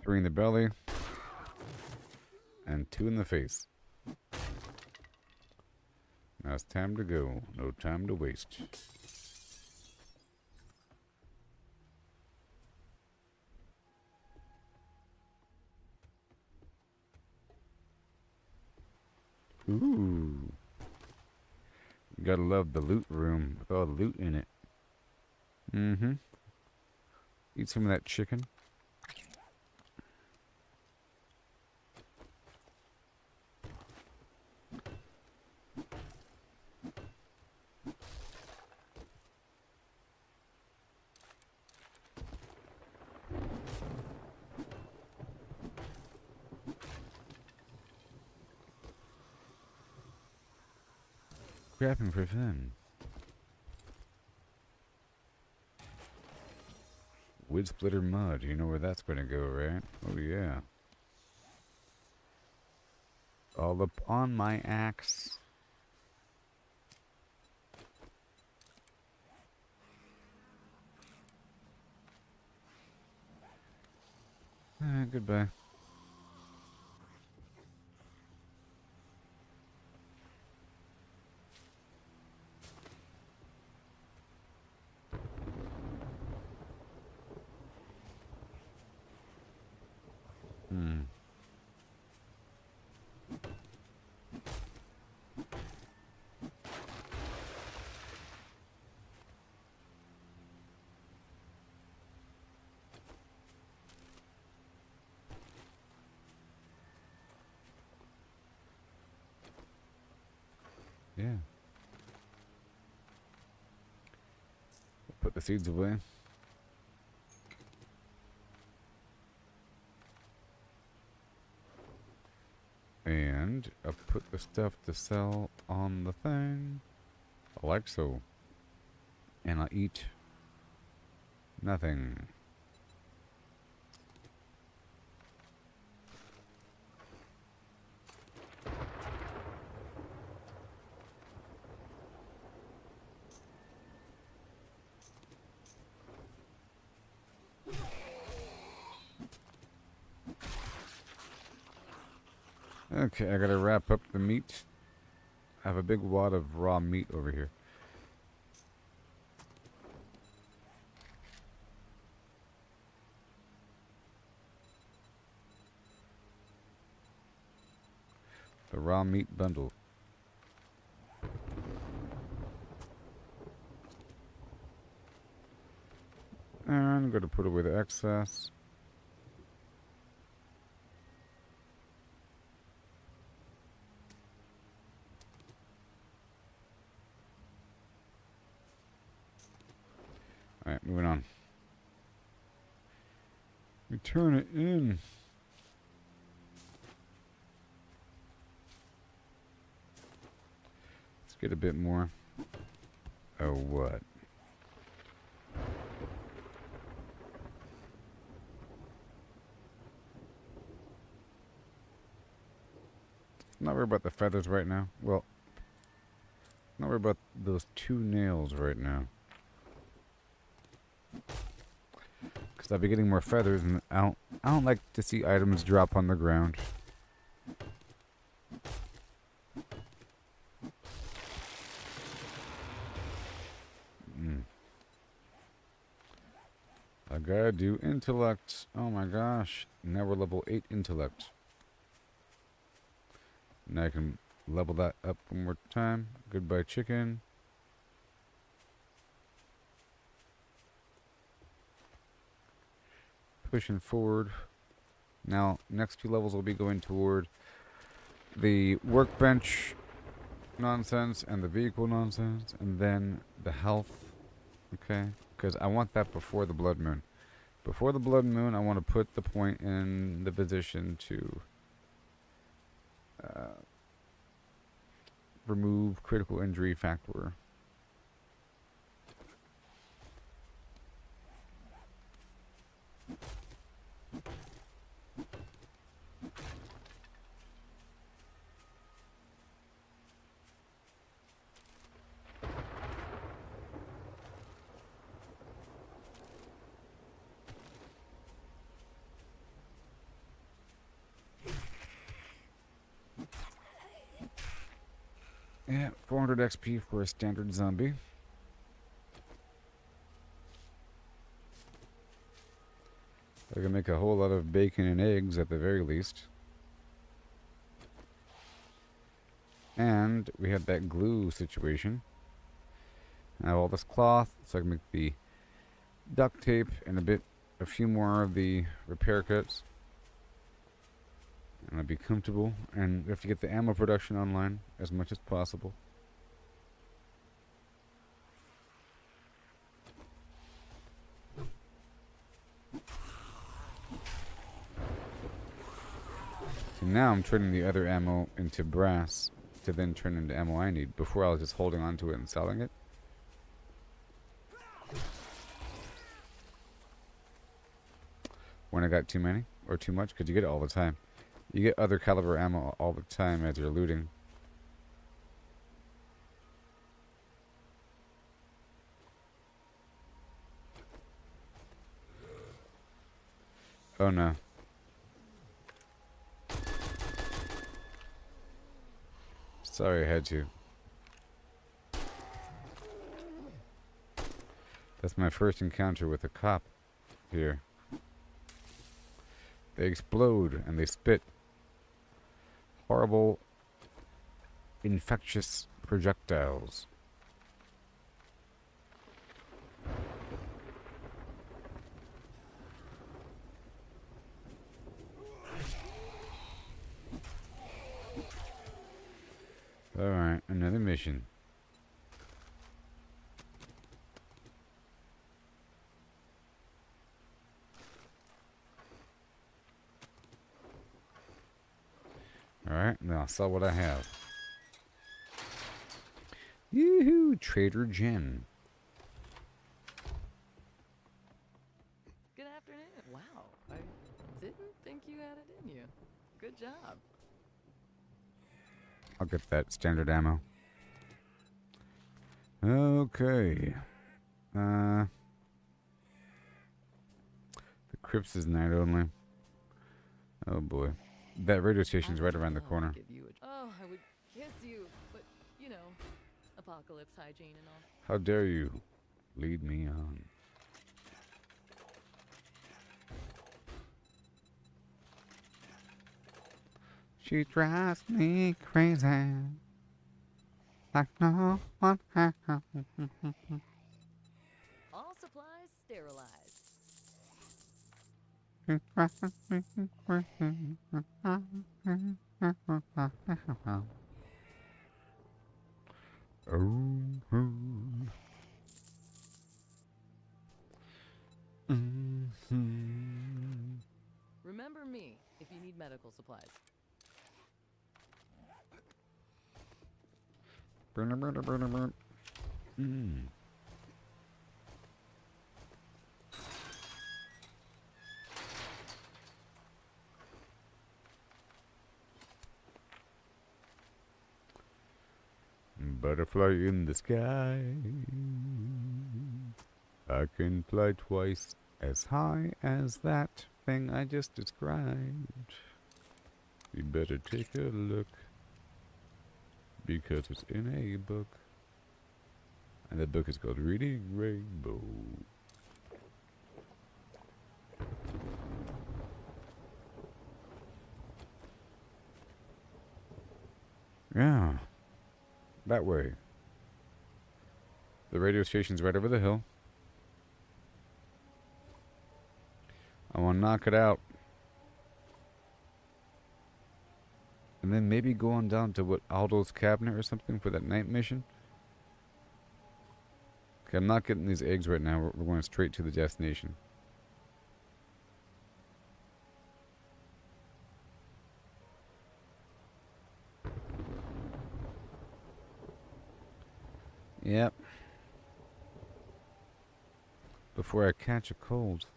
Three in the belly. And two in the face. Now it's time to go. No time to waste. Ooh. You gotta love the loot room with all the loot in it. Mm-hmm. Eat some of that chicken. Grabbing for fun. Wood splitter mud. You know where that's going to go, right? Oh, yeah. All up on my axe. Goodbye. Yeah. Put the seeds away. And I put the stuff to sell on the thing. Like so. And I'll eat nothing. Okay, I gotta wrap up the meat. I have a big wad of raw meat over here. The raw meat bundle. And I'm gonna put away the excess. Alright, moving on. We turn it in. Let's get a bit more. Oh, what? Not worried about the feathers right now. Well, not worried about those 2 nails right now. Because I'll be getting more feathers, and I don't like to see items drop on the ground. I gotta do intellect. Oh my gosh. Now we're level 8 intellect. Now I can level that up one more time. Goodbye, chicken. Pushing forward. Now, next 2 levels will be going toward the workbench nonsense and the vehicle nonsense, and then the health. Okay? Because I want that before the blood moon. Before the blood moon, I want to put the point in the position to remove critical injury factor. Yeah, 400 XP for a standard zombie. I can make a whole lot of bacon and eggs at the very least. And we had that glue situation. I have all this cloth, so I can make the duct tape and a few more of the repair kits. And I'll be comfortable, and we have to get the ammo production online as much as possible. So now I'm turning the other ammo into brass to then turn into ammo I need. Before I was just holding on to it and selling it. I got too many or too much, because you get it all the time. You get other caliber ammo all the time as you're looting. Oh no. Sorry I had to. That's my first encounter with a cop here. They explode and they spit horrible, infectious projectiles. Alright, another mission. Alright, now I'll sell what I have. Yoo-hoo, Trader Jen. Good afternoon. Wow, I didn't think you had it in you. Good job. I'll get that standard ammo. Okay. The Crips is night only. Oh boy. That radio station's right around the corner. Oh, I would kiss you, but, you know, apocalypse hygiene and all. How dare you lead me on? She drives me crazy, like no one else. All supplies sterilized. She drives me crazy. Remember me if you need medical supplies. Burn, burn, burn, burn. Butterfly in the sky. I can fly twice as high as that thing I just described. You better take a look, because it's in a book. And the book is called Reading Rainbow. Yeah. That way. The radio station's right over the hill. I want to knock it out. And then maybe go on down to what, Aldo's cabinet or something for that night mission. Okay, I'm not getting these eggs right now. We're going straight to the destination. Yep. Before I catch a cold.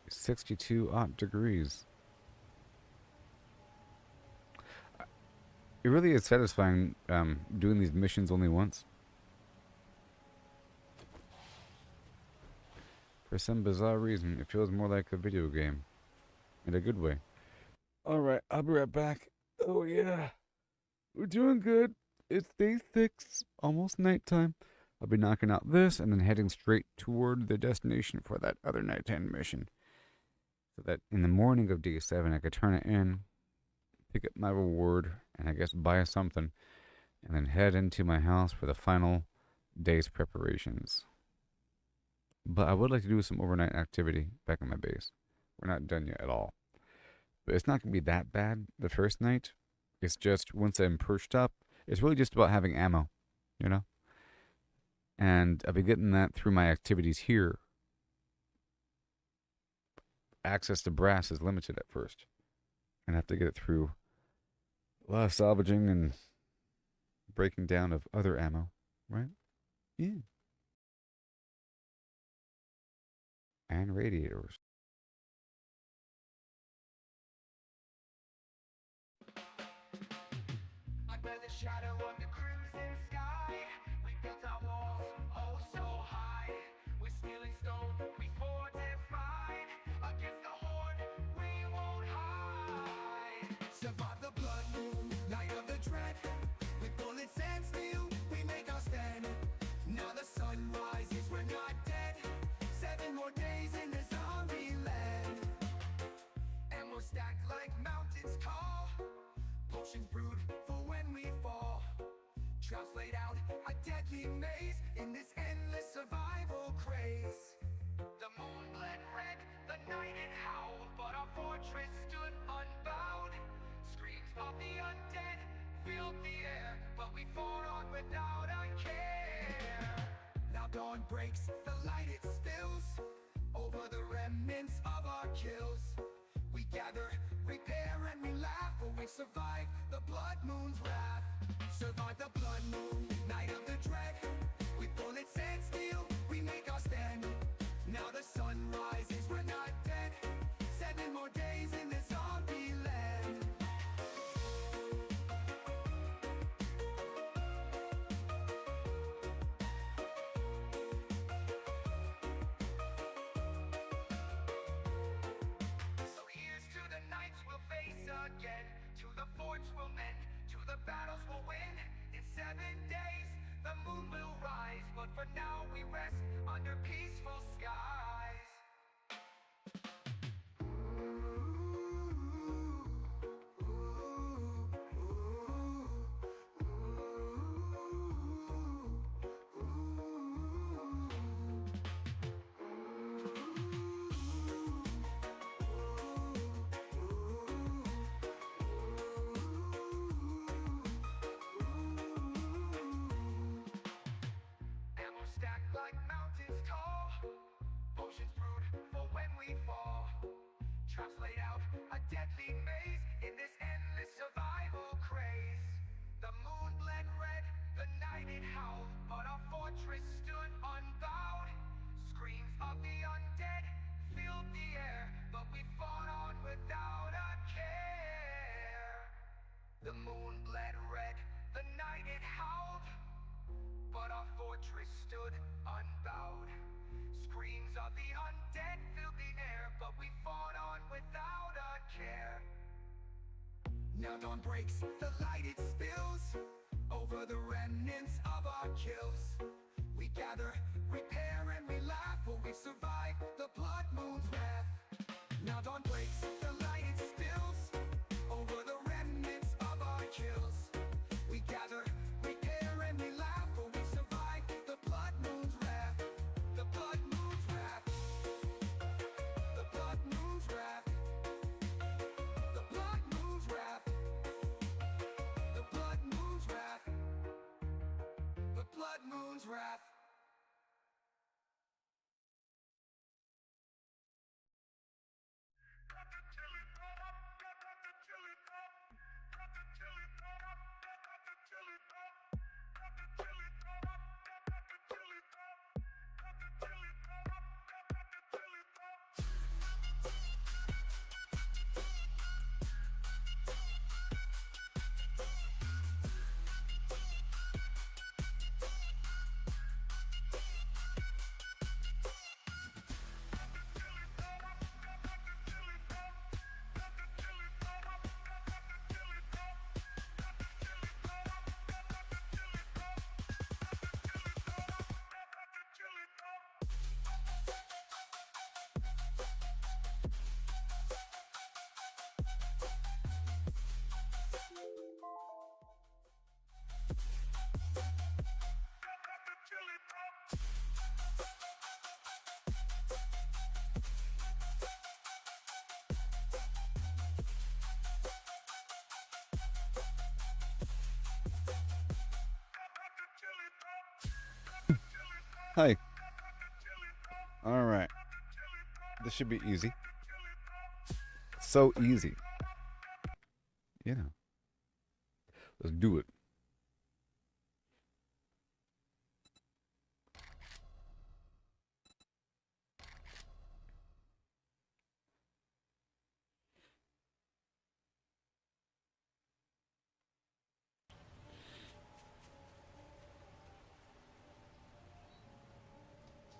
62 odd degrees. It really is satisfying doing these missions only once. For some bizarre reason, it feels more like a video game. In a good way. Alright, I'll be right back. Oh yeah. We're doing good. It's day 6, almost nighttime. I'll be knocking out this and then heading straight toward the destination for that other nighttime mission. So that in the morning of day 7, I could turn it in, pick up my reward, and I guess buy something, and then head into my house for the final day's preparations. But I would like to do some overnight activity back in my base. We're not done yet at all. But it's not going to be that bad the first night. It's just once I'm perched up, it's really just about having ammo, you know? And I'll be getting that through my activities here. Access to brass is limited at first. And I have to get it through a lot of salvaging and breaking down of other ammo, right? Yeah. And radiators. under the shadow of the crimson sky. We built our walls, oh so high. With steel and stone, we fortified. Against the horde, we won't hide. Survive the blood moon, night of the dread. With bullets and steel, we make our stand. Now the sun rises, we're not dead. 7 more days in the zombie land. And we're stacked like mountains tall. Potions brewed for when we fall. Traps laid out, a deadly maze. In this endless survival craze. The moon bled red, the night it howled. But our fortress stood unbowed. Screams of the undead filled the air. But we fought on without a care. Now dawn breaks, the light it spills over the remnants of our kills. We gather, repair, and we laugh. For we survive the blood moon's wrath. Survive the blood moon, night of the dread. With bullets and steel, we make our stand. Now the sun rises, we're not dead. 7 more days in the zombie land. So here's to the nights we'll face again. To the forts we'll mend, to the battles we'll win. In 7 days, the moon will rise. But for now we rest under peaceful skies. And we're stacked like mountains tall. Potions brewed for when we fall. Traps laid out, a deadly maze. In this endless survival craze. The moon bled red, the night it howled. But our fortress stood unbowed. Screams of the undead filled the air. But we fought on without a care. The moon bled red, the night it howled. But our fortress stood unbowed. Screams of the undead filled the air. But we fought on without a care. Now dawn breaks, the light it spills over the remnants of our kills. We gather, repair, and we laugh. For we survive the blood moon's wrath. Now dawn breaks, the light it spills over the remnants of our kills. We gather, repair, and we laugh. For we survive the blood moon's wrath. The blood moon's wrath. The blood moon's wrath. The blood moon's wrath. The blood moon's wrath. The blood moon's wrath. Hi. All right. This should be easy. So easy. You know. Let's do it.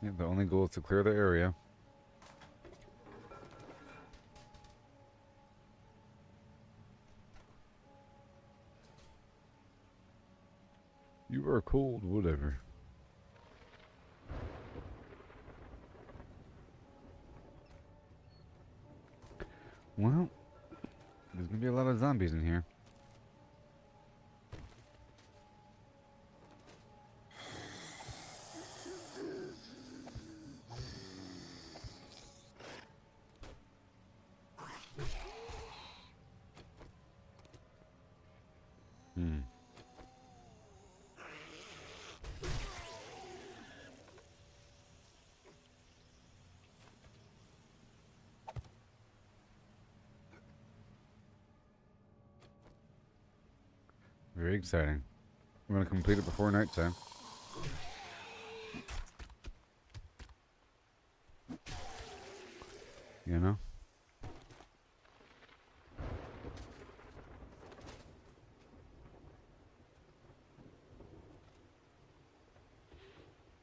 Yeah, the only goal is to clear the area. You are cold, whatever. Well, there's gonna be a lot of zombies in here. Hmm. Very exciting. We're gonna complete it before nighttime. You know?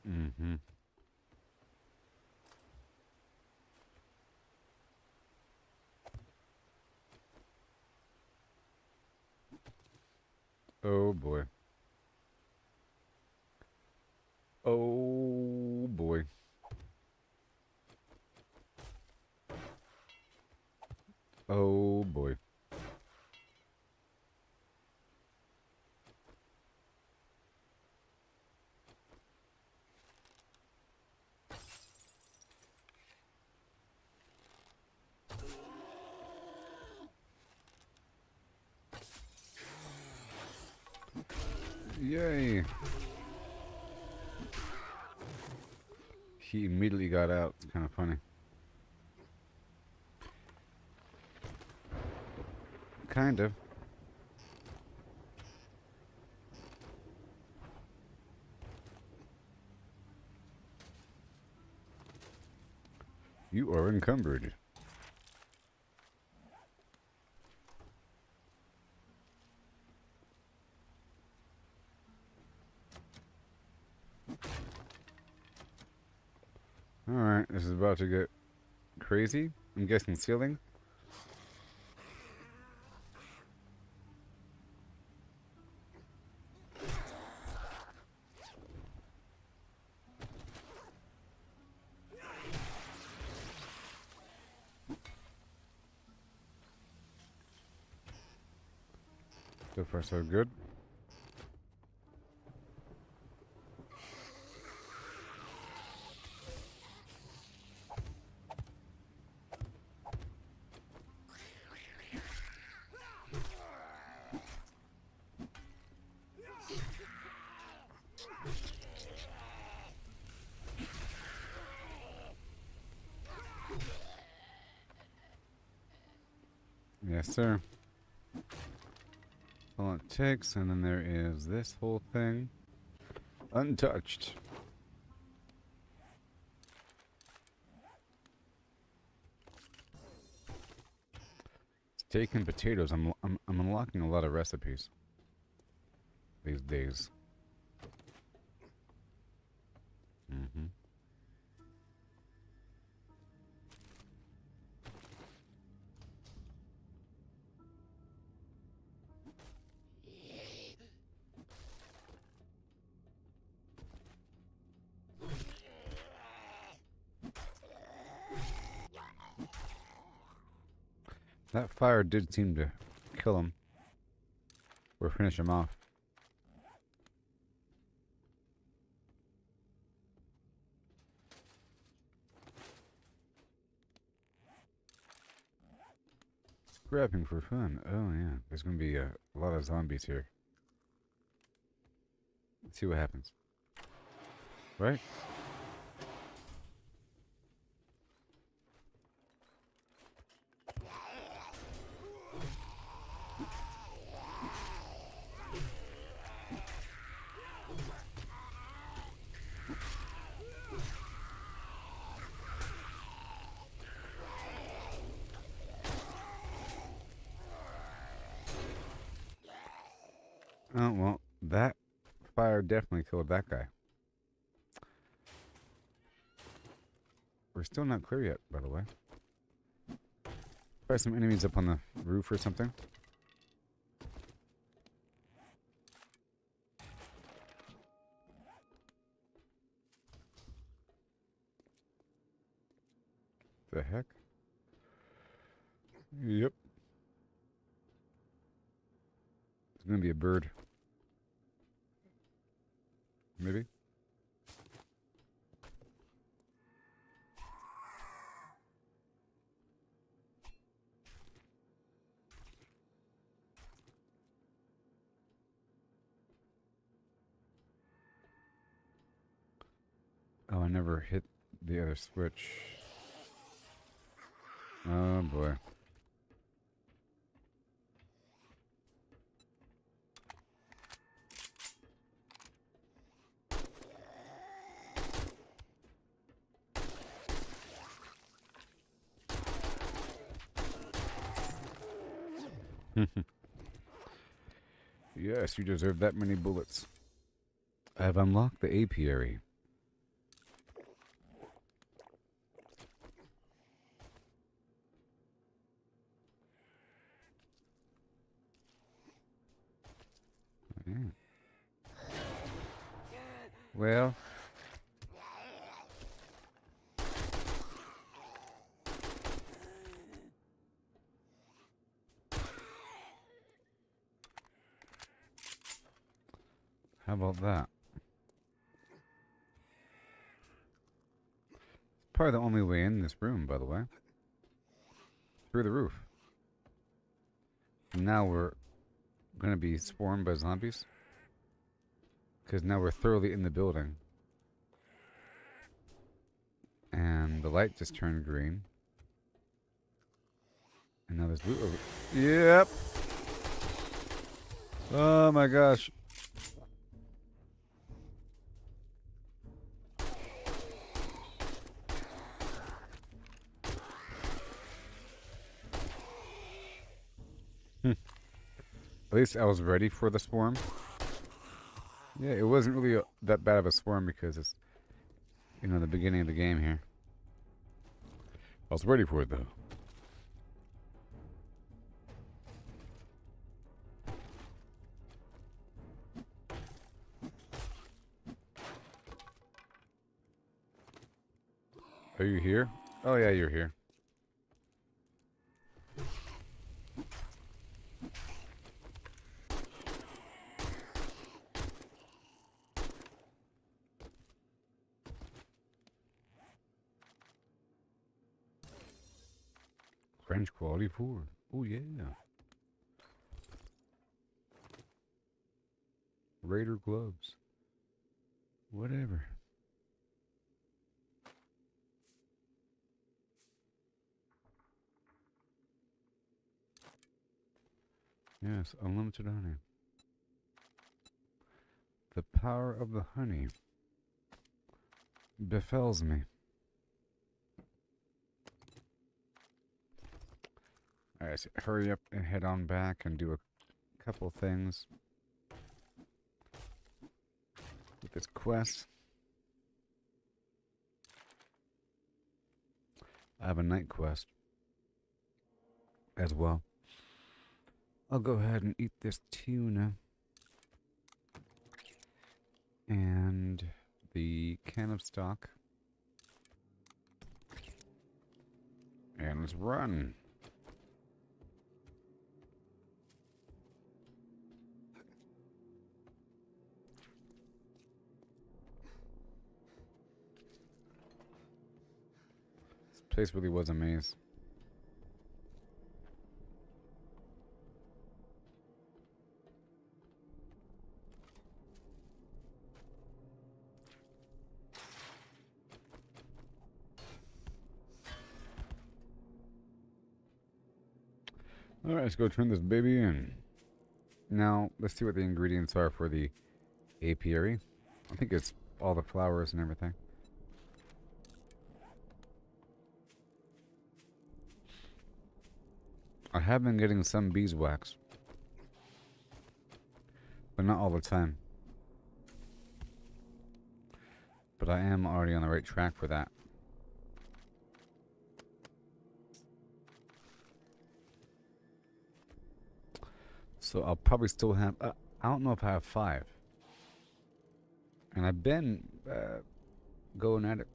Mm-hmm. Oh boy. Oh boy. Oh boy. Yay. He immediately got out. It's kind of funny. Kind of. You are encumbered. Alright, this is about to get crazy. I'm guessing ceiling. So far, so good. Yes, sir. That's all it takes, and then there is this whole thing. Untouched. Steak and potatoes. I'm unlocking a lot of recipes these days. Mm-hmm. That fire did seem to kill him. Or finish him off. Scrapping for fun. Oh, yeah. There's going to be a lot of zombies here. Let's see what happens. Right? Oh, well, that fire definitely killed that guy. We're still not clear yet, by the way. Probably some enemies up on the roof or something. The heck? Yep. It's gonna be a bird. Maybe? Oh, I never hit the other switch. Oh boy. Yes, you deserve that many bullets. I have unlocked the apiary. Yeah. Well. How about that? Probably the only way in this room, by the way. Through the roof. Now we're gonna be swarmed by zombies. Because now we're thoroughly in the building. And the light just turned green. And now there's loot over. Yep! Oh my gosh. At least I was ready for the swarm. Yeah, it wasn't really that bad of a swarm because it's, you know, the beginning of the game here. I was ready for it though. Are you here? Oh yeah, you're here. French quality food. Oh yeah. Raider gloves. Whatever. Yes, unlimited honey. The power of the honey befalls me. Alright, so hurry up and head on back and do a couple things with this quest. I have a night quest as well. I'll go ahead and eat this tuna and the can of stock. And let's run. This place really was a maze. Alright, let's go turn this baby in. Now, let's see what the ingredients are for the apiary. I think it's all the flowers and everything. I have been getting some beeswax, but not all the time. But I am already on the right track for that. So I'll probably still have... I don't know if I have 5. And I've been going at it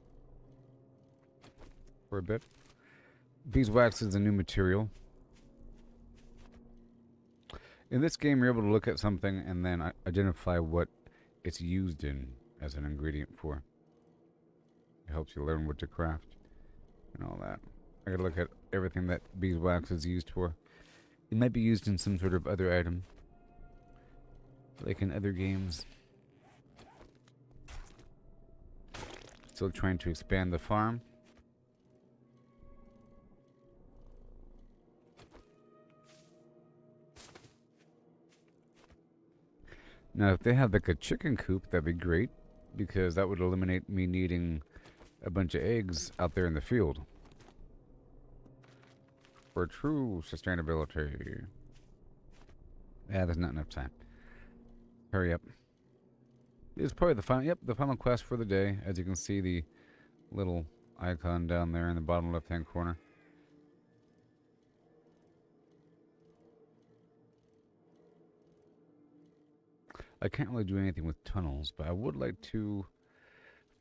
for a bit. Beeswax is a new material. In this game, you're able to look at something and then identify what it's used in as an ingredient for. It helps you learn what to craft and all that. I gotta look at everything that beeswax is used for. It might be used in some sort of other item, like in other games. Still trying to expand the farm. Now, if they have like a chicken coop, that'd be great, because that would eliminate me needing a bunch of eggs out there in the field. For true sustainability. Yeah, there's not enough time. Hurry up. It's probably the final, the final quest for the day. As you can see, the little icon down there in the bottom left-hand corner. I can't really do anything with tunnels, but I would like to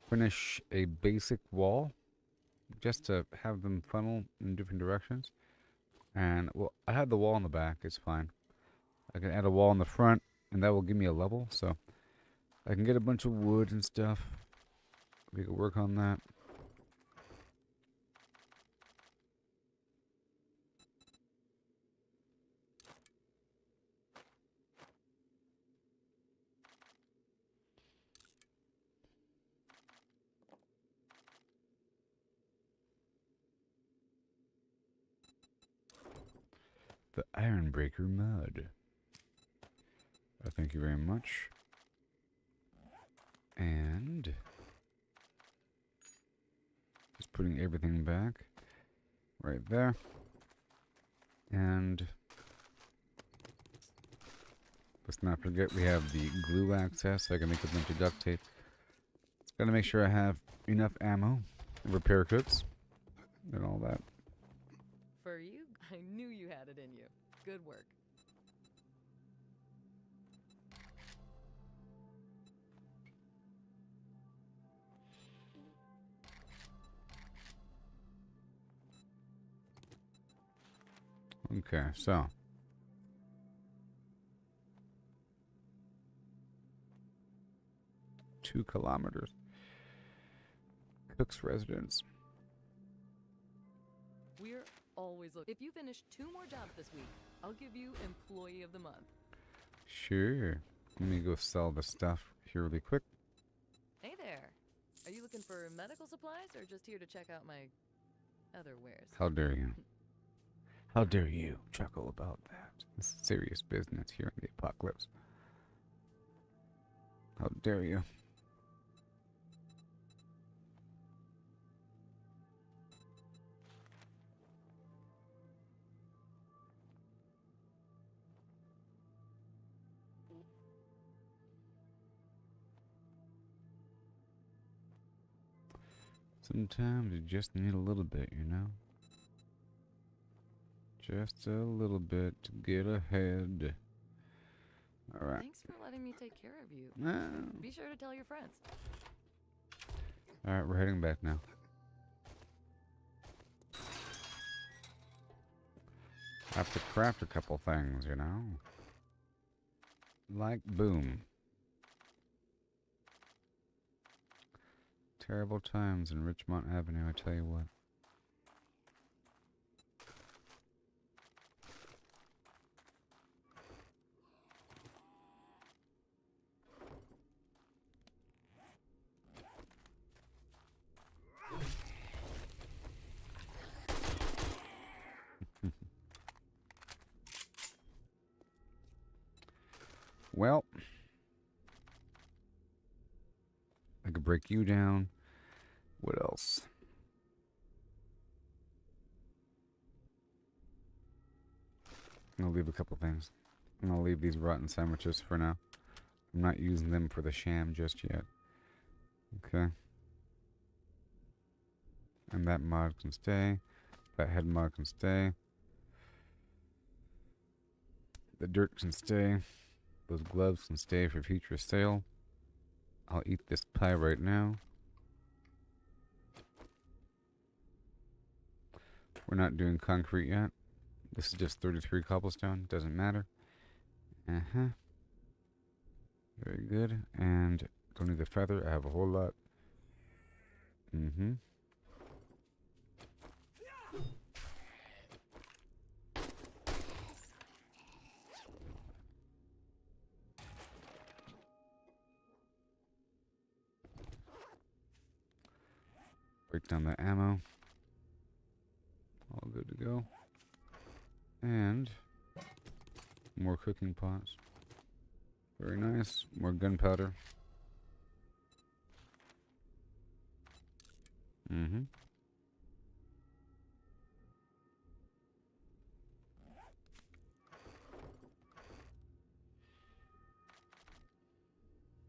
finish a basic wall just to have them funnel in different directions. And, well, I have the wall in the back. It's fine. I can add a wall in the front, and that will give me a level. So I can get a bunch of wood and stuff. We can work on that. The Ironbreaker mud. Thank you very much. And just putting everything back right there. And let's not forget we have the glue access, so I can make a bunch of duct tape. Gotta make sure I have enough ammo, repair kits, and all that. For you, I knew you had it in you. Good work. Okay, so 2 kilometers. Cook's residence. We're always looking. If you finish 2 more jobs this week, I'll give you Employee of the Month. Sure. Let me go sell the stuff here really quick. Hey there. Are you looking for medical supplies or just here to check out my other wares? How dare you? How dare you chuckle about that? This is serious business here in the apocalypse. How dare you? Sometimes you just need a little bit, you know? Just a little bit to get ahead. Alright. Thanks for letting me take care of you. Ah. Be sure to tell your friends. Alright, we're heading back now. I have to craft a couple things, you know? Like boom. Terrible times in Richmond Avenue, I tell you what. Well, I could break you down. What else? I'm gonna leave a couple things. I'm gonna leave these rotten sandwiches for now. I'm not using them for the sham just yet. Okay. And that mod can stay. That head mod can stay. The dirt can stay. Those gloves can stay for future sale. I'll eat this pie right now. We're not doing concrete yet. This is just 33 cobblestone. Doesn't matter. Uh-huh. Very good. And don't need the feather. I have a whole lot. Mm-hmm. Break down the ammo. All good to go. And more cooking pots. Very nice. More gunpowder. Mm-hmm.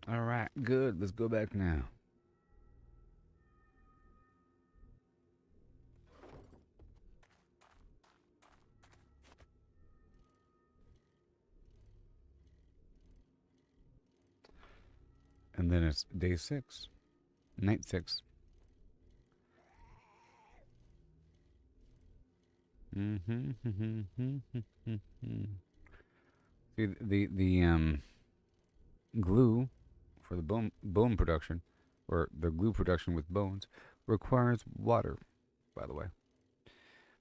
All right, good. Let's go back now. And then it's day 6. Night 6. See, the glue for the bone production, or the glue production with bones, requires water, by the way.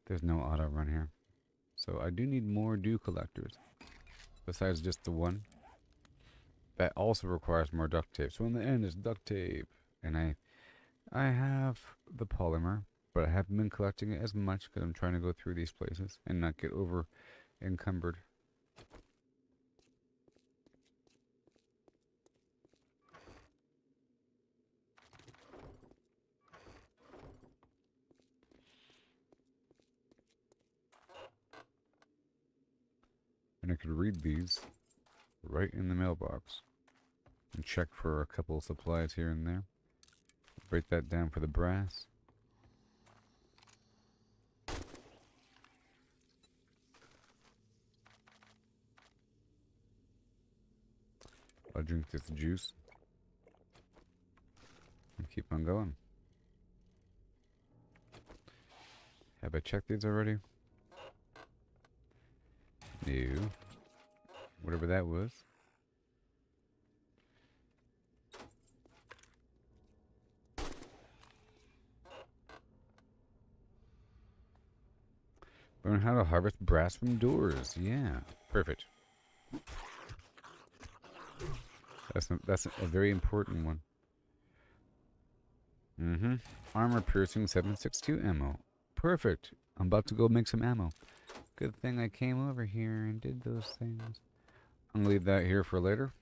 There's no auto run here. So I do need more dew collectors, besides just the one. That also requires more duct tape. So in the end, it's duct tape. And I have the polymer, but I haven't been collecting it as much because I'm trying to go through these places and not get over encumbered. And I could read these right in the mailbox and check for a couple of supplies here and there. Break that down for the brass. I'll drink this juice and keep on going. Have I checked these already? No. Whatever that was. Learn how to harvest brass from doors. Yeah, perfect. That's a very important one. Armor piercing 7.62 ammo. Perfect. I'm about to go make some ammo. Good thing I came over here and did those things. I'm gonna leave that here for later.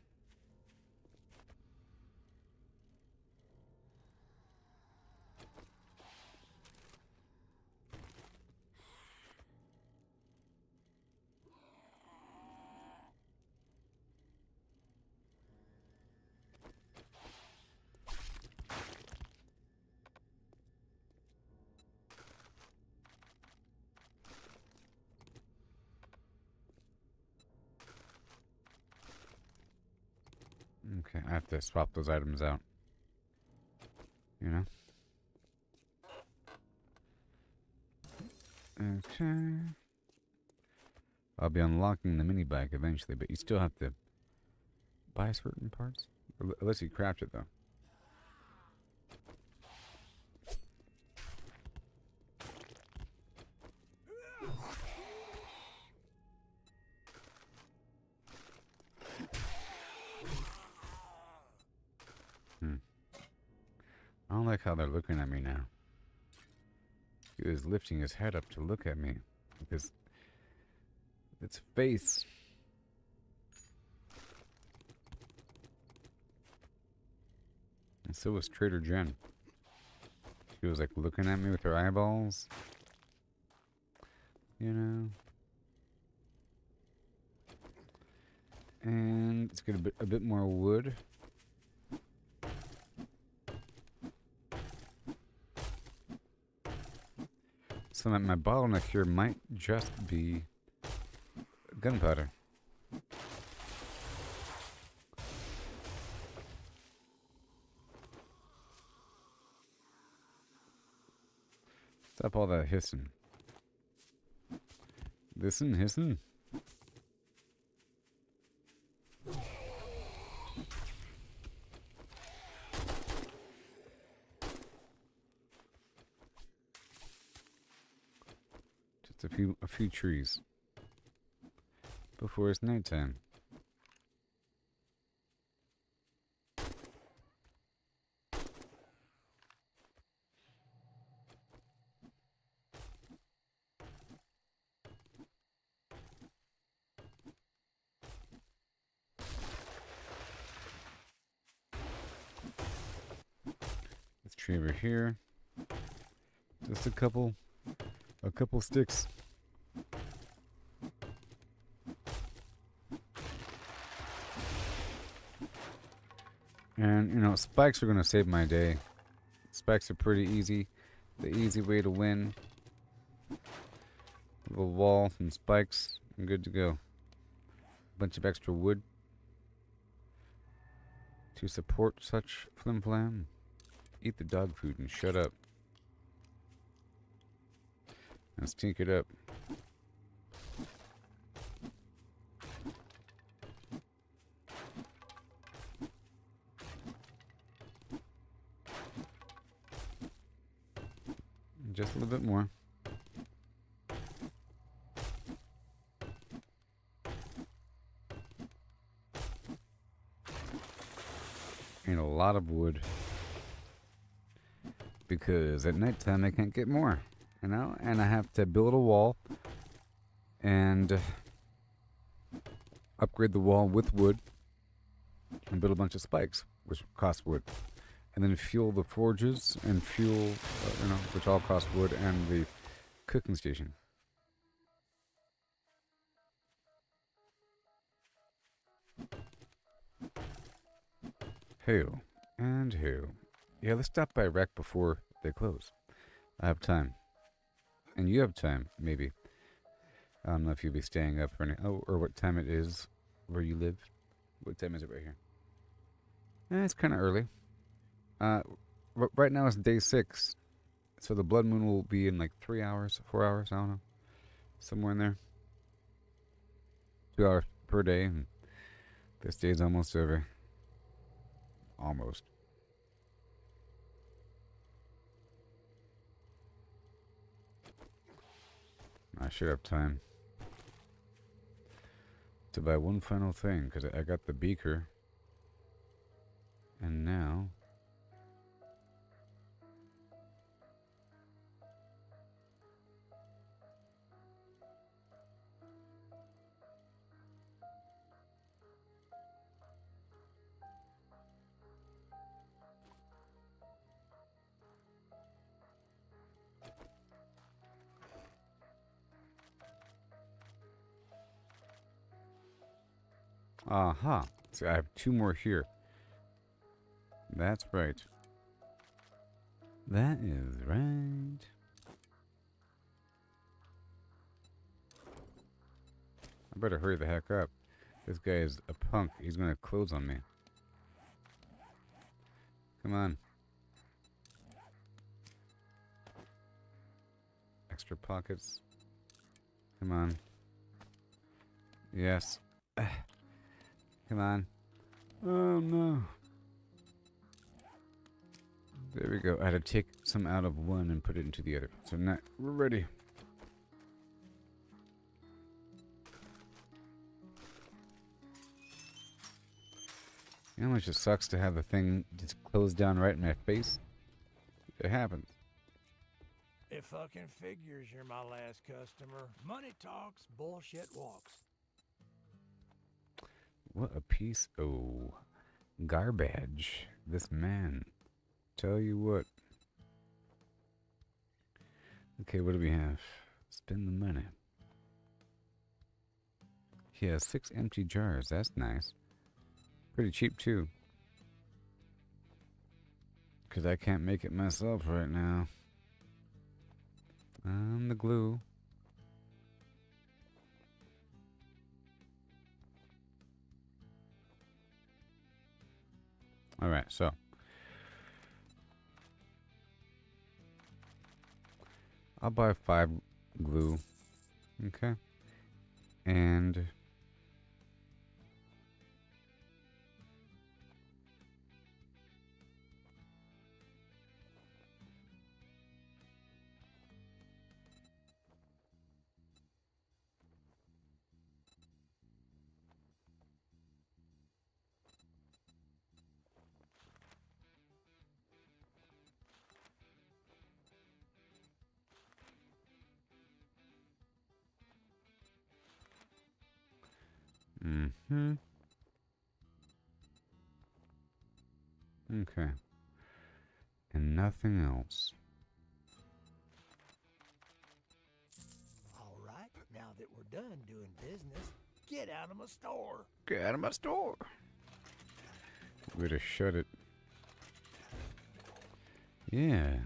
Okay, I have to swap those items out. You know? Okay. I'll be unlocking the mini bike eventually, but you still have to buy certain parts. Unless you craft it, though. I don't like how they're looking at me now. He was lifting his head up to look at me with its face. And so was Trader Jen. She was like looking at me with her eyeballs. You know? And let's get a bit more wood. So that my bottleneck here might just be gunpowder. Stop all that hissing. Listen, hissing. Just a few trees before it's nighttime. This tree over here. Just a couple sticks. And, you know, spikes are going to save my day. Spikes are pretty easy. The easy way to win. A wall, some spikes, and good to go. A bunch of extra wood to support such flim flam. Eat the dog food and shut up. And stink it up. Just a little bit more. And a lot of wood. Because at nighttime I can't get more. You know? And I have to build a wall. And upgrade the wall with wood. And build a bunch of spikes, which cost wood. And then fuel the forges and fuel, which all cost wood, and the cooking station. Hail and hail. Yeah, let's stop by Rec before they close. I have time. And you have time, maybe. I don't know if you'll be staying up or what time it is where you live. What time is it right here? It's kind of early. Right now it's day 6, so the blood moon will be in like 3 hours, 4 hours, I don't know, somewhere in there. 2 hours per day, and this day's almost over. Almost. I should have time to buy one final thing, because I got the beaker, and now aha. So I have 2 more here. That's right. That is right. I better hurry the heck up. This guy is a punk. He's gonna close on me. Come on. Extra pockets. Come on. Yes. Come on. Oh no. There we go. I had to take some out of one and put it into the other. So now we're ready. You know how much it sucks to have the thing just closed down right in my face? It happens. It fucking figures you're my last customer. Money talks, bullshit walks. What a piece of garbage. This man. Tell you what. Okay, what do we have? Spend the money. He has 6 empty jars. That's nice. Pretty cheap, too. Because I can't make it myself right now. I'm the glue. Alright, so. I'll buy 5 glue. Okay. And mm-hmm. Okay. And nothing else. All right, now that we're done doing business, get out of my store. Get out of my store. Way to shut it. Yeah.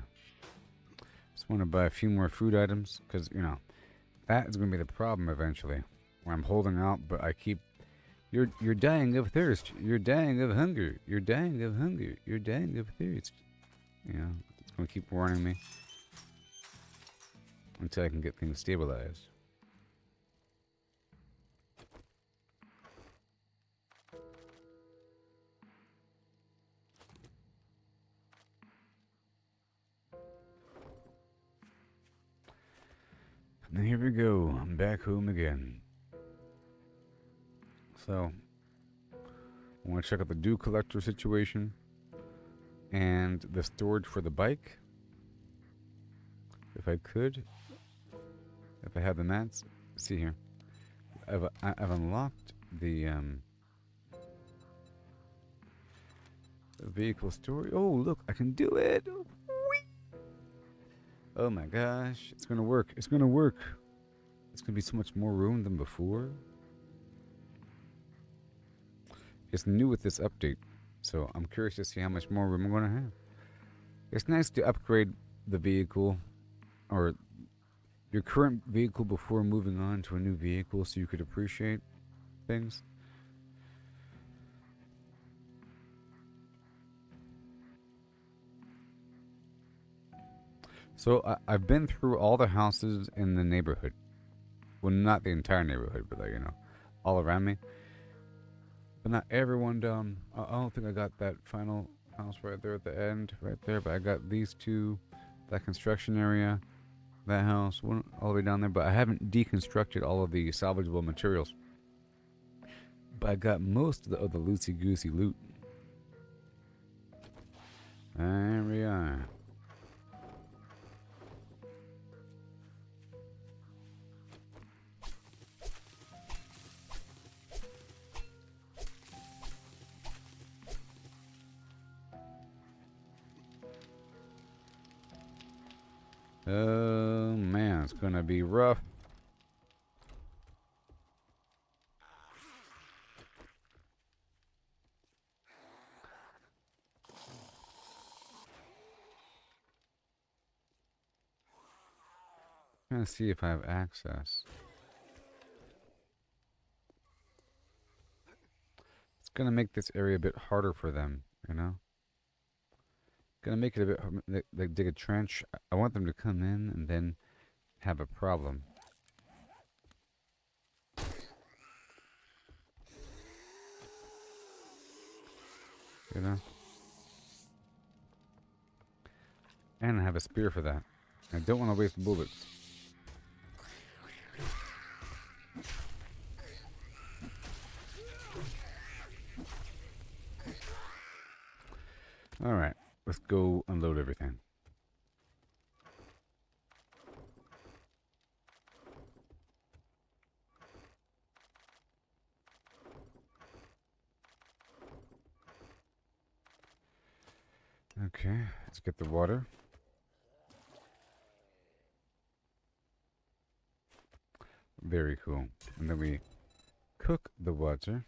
Just want to buy a few more food items, because, you know, that is going to be the problem eventually. Where I'm holding out, but I keep... You're dying of thirst. You're dying of hunger. You're dying of hunger. You're dying of thirst. You know, it's going to keep warning me. Until I can get things stabilized. And here we go. I'm back home again. So, I want to check out the dew collector situation and the storage for the bike. If I could, if I have the mats. See here, I've unlocked the vehicle storage. Oh, look, I can do it. Whee! Oh my gosh, it's gonna work. It's gonna work. It's gonna be so much more room than before. It's new with this update, so I'm curious to see how much more room I'm going to have. It's nice to upgrade the vehicle, or your current vehicle, before moving on to a new vehicle, so you could appreciate things. So I've been through all the houses in the neighborhood. Well, not the entire neighborhood, but, like, you know, all around me. But not everyone done. I don't think I got that final house right there at the end, right there. But I got these two, that construction area, that house, one all the way down there. But I haven't deconstructed all of the salvageable materials. But I got most of the loosey-goosey loot. There we are. Oh man, it's gonna be rough. I'm gonna see if I have access. It's gonna make this area a bit harder for them, you know? Gonna make it a bit like dig a trench. I want them to come in and then have a problem. You know? And I have a spear for that. I don't want to waste bullets. Alright, let's go unload everything. Okay, let's get the water. Very cool. And then we cook the water.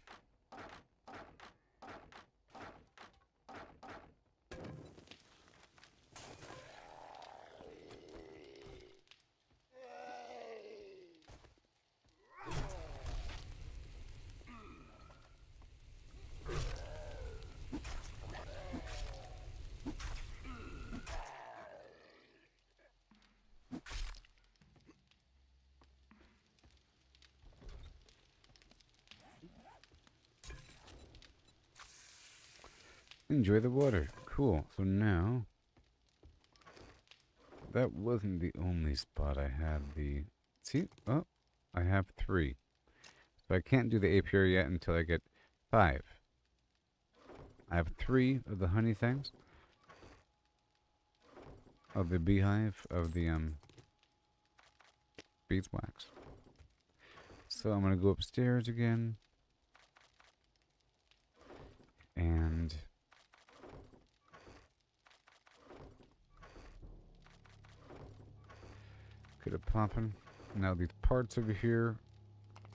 enjoy the water. Cool. So now, that wasn't the only spot I had the... See? Oh, I have 3. So I can't do the apiary yet until I get 5. I have 3 of the honey things. Of the beehive, of the beeswax. So I'm going to go upstairs again. And... get it popping. Now these parts over here.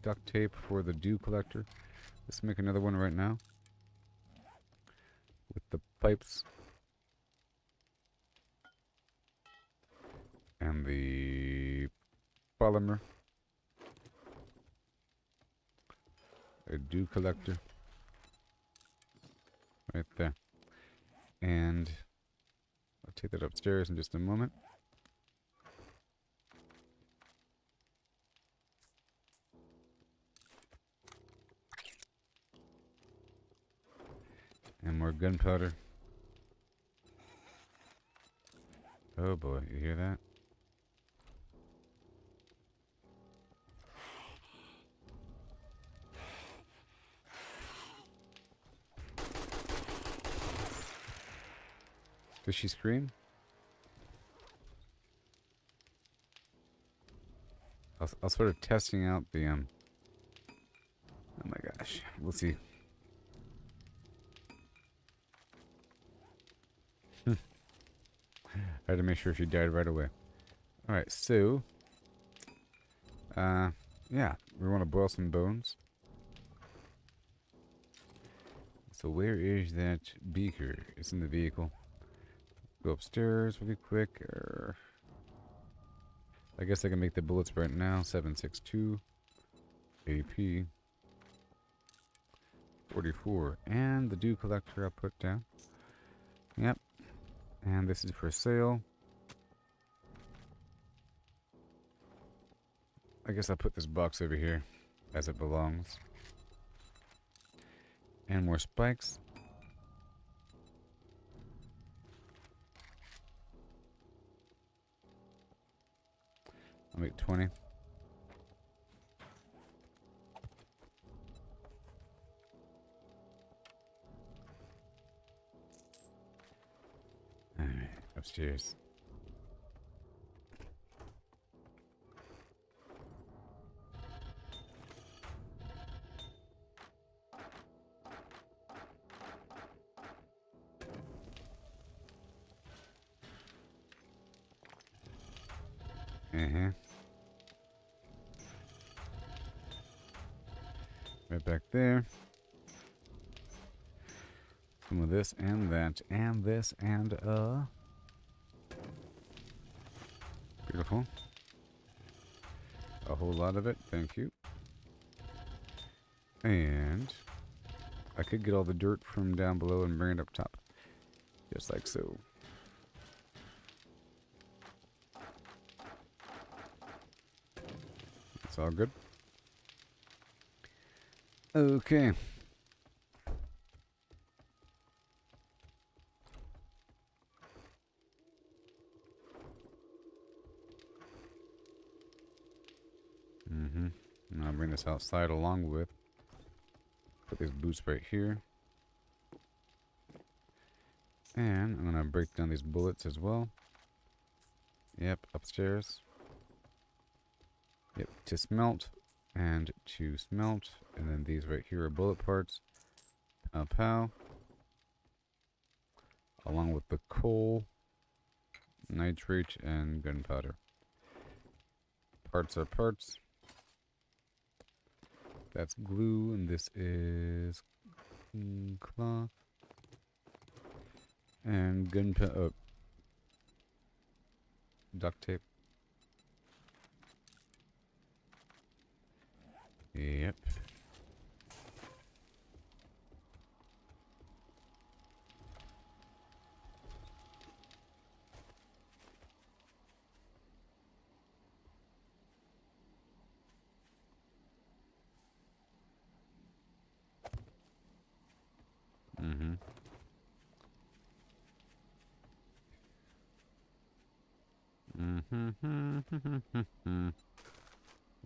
Duct tape for the dew collector. Let's make another one right now. With the pipes. And the polymer. A dew collector. Right there. And I'll take that upstairs in just a moment. And more gunpowder. Oh boy, you hear that? Does she scream? I'll sort of testing out the oh my gosh, we'll see. I had to make sure she died right away. Alright, so yeah, we want to boil some bones. So where is that beaker? It's in the vehicle. Go upstairs really quick. I guess I can make the bullets right now. 7.62 AP 44, and the dew collector I'll put down. Yep, and this is for sale. I guess I'll put this box over here as it belongs. And more spikes. I'll make 20. Alright, upstairs. Right back there. Some of this and that and this and beautiful. A whole lot of it, thank you. And I could get all the dirt from down below and bring it up top. Just like so. It's all good. Okay. And I'll bring this outside along with. Put these boots right here. And I'm gonna break down these bullets as well. Yep, upstairs. Yep, to smelt and to smelt. And then these right here are bullet parts. Pow pow. Along with the coal, nitrate, and gunpowder. Parts are parts. That's glue, and this is cloth. And gunpowder. Duct tape. Yep.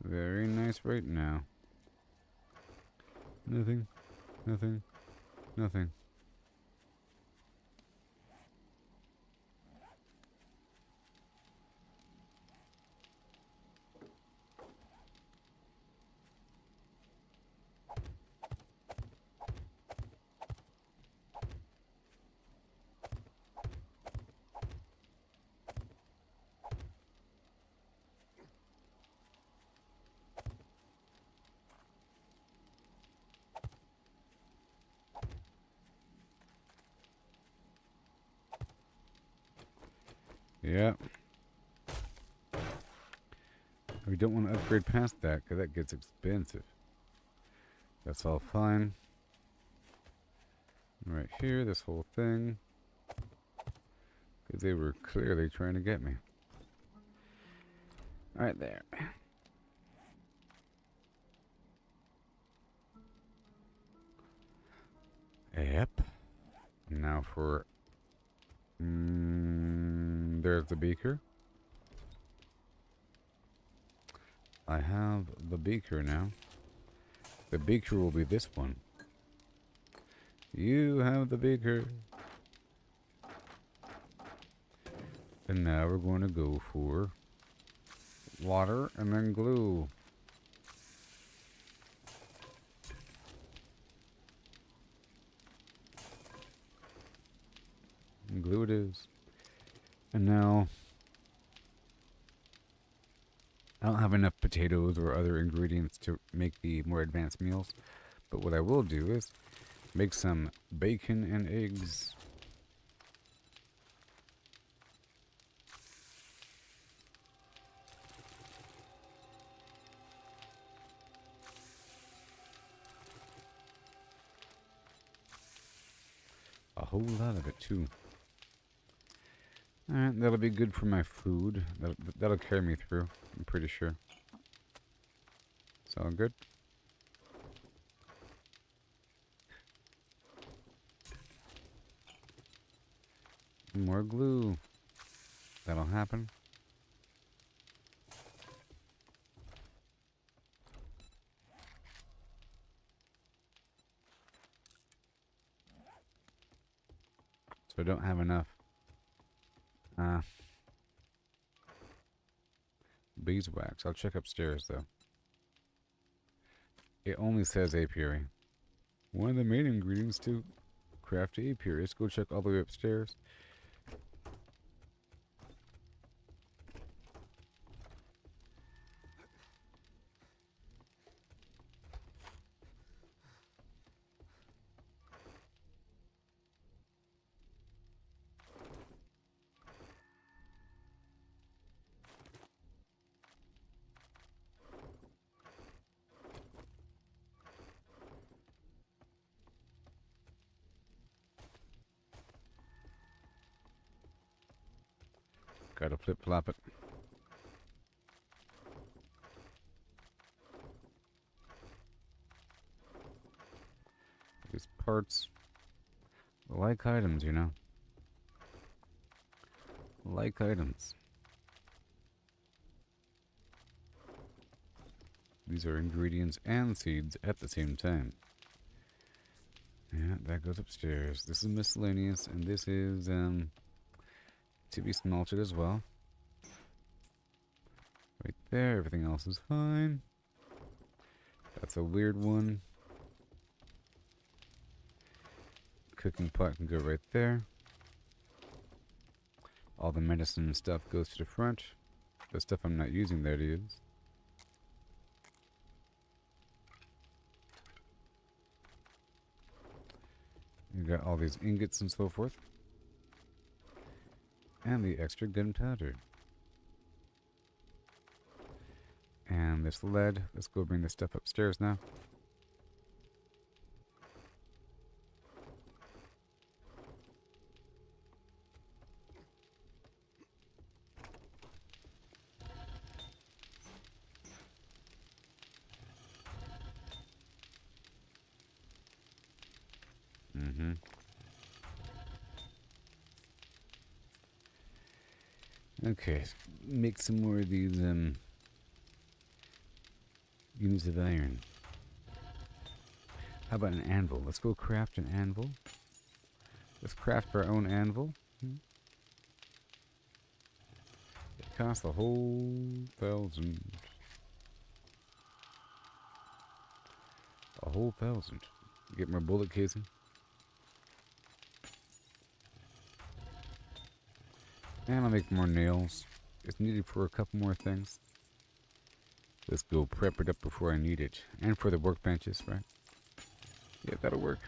Very nice right now. Nothing. Nothing. Nothing. Yeah. We don't want to upgrade past that because that gets expensive. That's all fine. Right here, this whole thing. Because they were clearly trying to get me. Right there. Yep. Now for... there's the beaker. I have the beaker now. The beaker will be this one. You have the beaker. And now we're going to go for water and then glue. And glue it is. And now I don't have enough potatoes or other ingredients to make the more advanced meals. But what I will do is make some bacon and eggs. A whole lot of it too. Alright, that'll be good for my food. That'll carry me through, I'm pretty sure. Sound good? More glue. That'll happen. So I don't have enough. Beeswax. I'll check upstairs though. It only says apiary. One of the main ingredients to craft apiary. Let's go check all the way upstairs. Gotta flip-flop it. These parts. Like items, you know. Like items. These are ingredients and seeds at the same time. Yeah, that goes upstairs. This is miscellaneous, and this is, to be smelted as well. Right there, everything else is fine. That's a weird one. Cooking pot can go right there. All the medicine and stuff goes to the front. The stuff I'm not using, there it is. You got all these ingots and so forth. And the extra gunpowder. And this lead. Let's go bring this stuff upstairs now. Okay, make some more of these units of iron. How about an anvil? Let's go craft an anvil. Let's craft our own anvil. It costs a whole 1,000. A whole 1,000. Get more bullet casing. And I'll make more nails. It's needed for a couple more things. Let's go prep it up before I need it. And for the workbenches, right? Yeah, that'll work.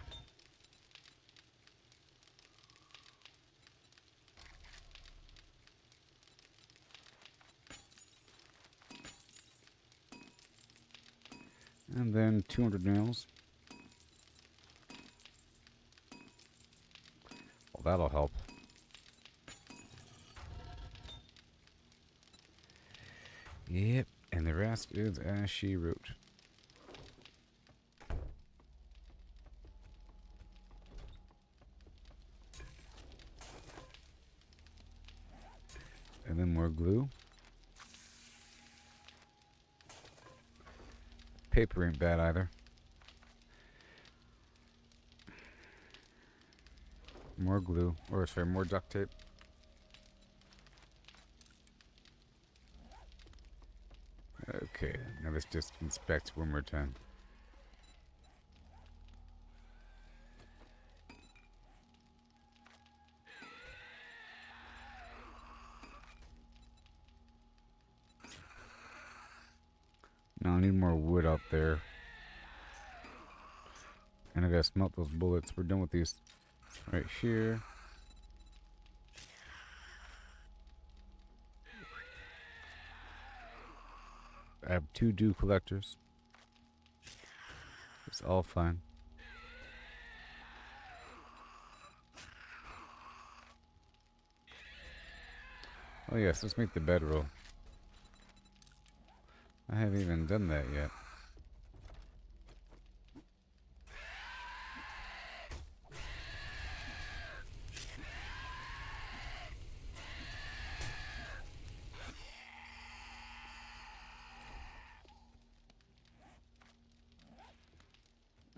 And then 200 nails. Well, that'll help. Yep, and the rest is as she wrote. And then more glue. Paper ain't bad either. More glue, or sorry, more duct tape. Okay, now let's just inspect one more time. Now I need more wood out there. And I gotta smelt those bullets. We're done with these right here. I have 2 dew collectors. It's all fine. Oh yes, let's make the bedroll. I haven't even done that yet.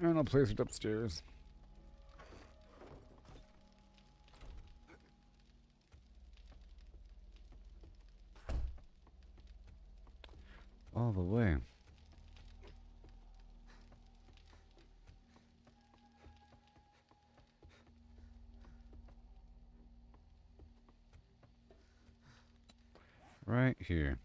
And I'll place it upstairs. All the way. Right here.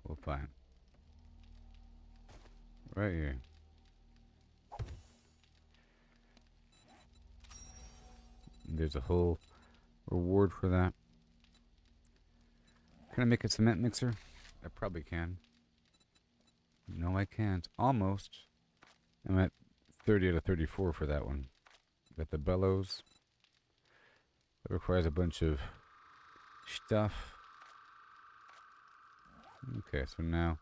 Well, fine. Right here. There's a whole reward for that. Can I make a cement mixer? I probably can. No, I can't. Almost. I'm at 30 out of 34 for that one. Got the bellows. That requires a bunch of stuff. Okay, so now.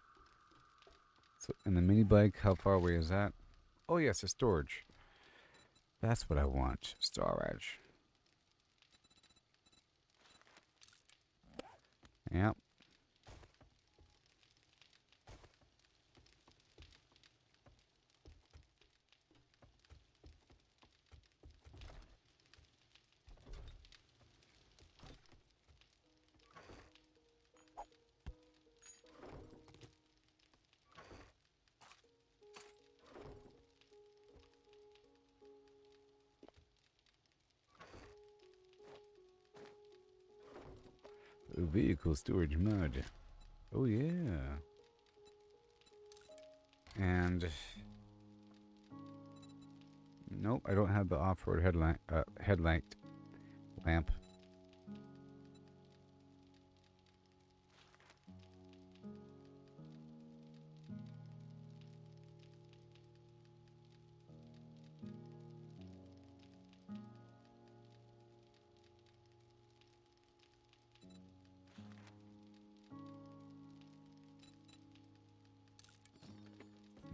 So, and the mini bike, how far away is that? Oh, yes, the storage. That's what I want. Storage. Yep. Vehicle storage mod. Oh yeah. And nope, I don't have the off-road headlight lamp.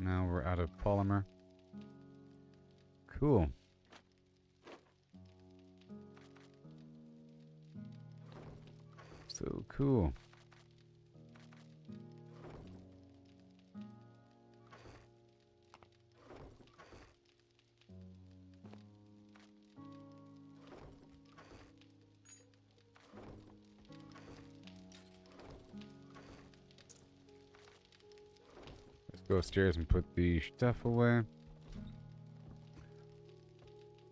Now we're out of polymer. Cool. So cool. Let's go upstairs and put the stuff away.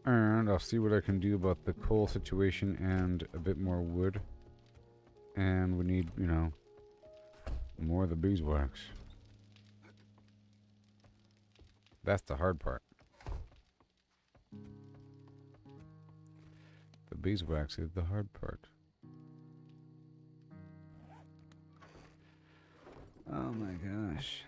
And I'll see what I can do about the coal situation and a bit more wood. And we need, you know, more of the beeswax. That's the hard part. The beeswax is the hard part. Oh my gosh.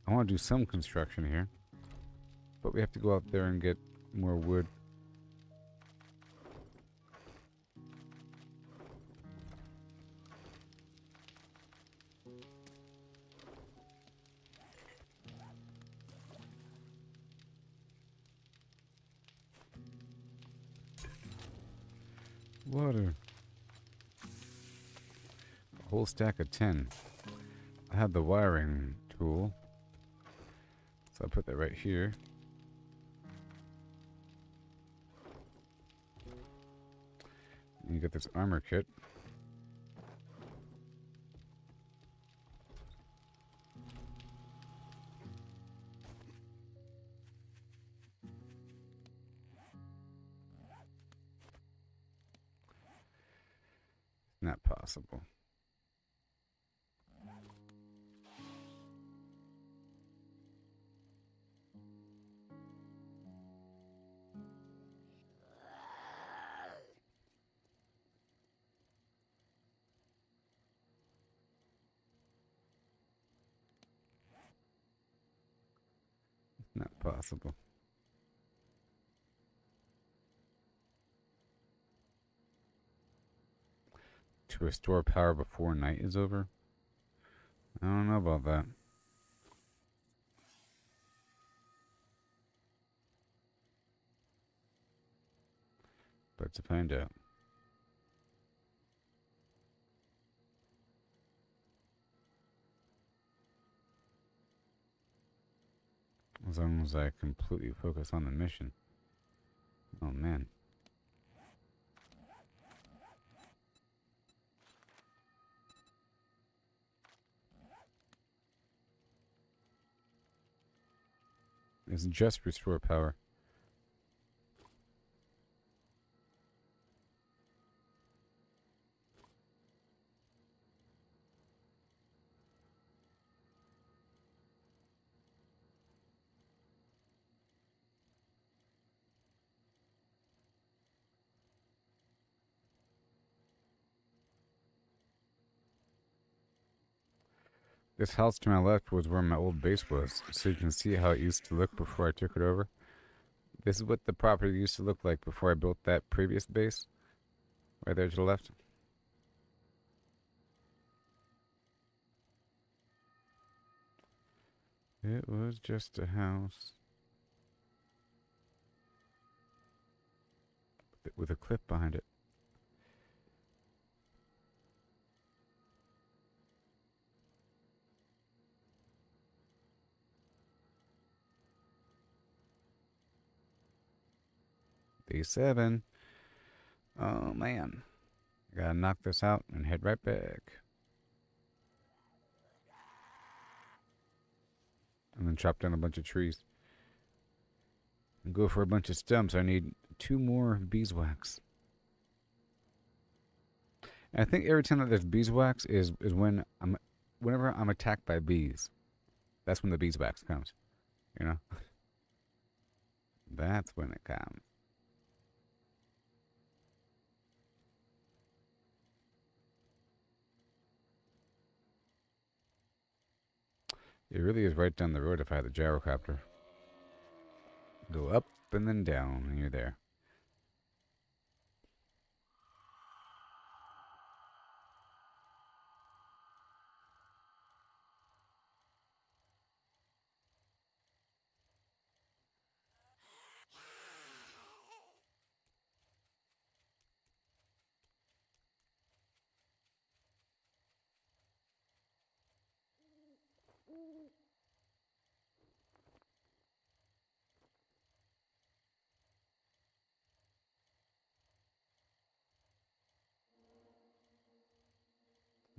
I want to do some construction here, but we have to go out there and get more wood. Water. A whole stack of 10. I have the wiring tool, so I'll put that right here. And you get this armor kit. Not possible. Not possible. To restore power before night is over? I don't know about that. But to find out. As long as I completely focus on the mission. Oh man. It's just restore power. This house to my left was where my old base was, so you can see how it used to look before I took it over. This is what the property used to look like before I built that previous base. Right there to the left. It was just a house. With a cliff behind it. Day 7. Oh man. I gotta knock this out and head right back. And then chop down a bunch of trees. And go for a bunch of stumps. I need 2 more beeswax. And I think every time that there's beeswax is whenever I'm attacked by bees. That's when the beeswax comes. You know? That's when it comes. It really is right down the road if I had the gyrocopter. Go up and then down, and you're there.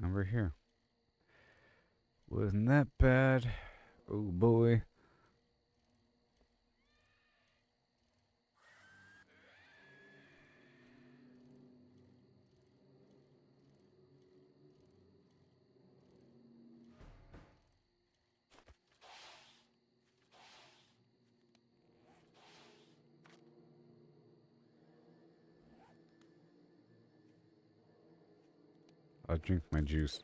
Over here. Wasn't that bad? Oh boy. I'll drink my juice.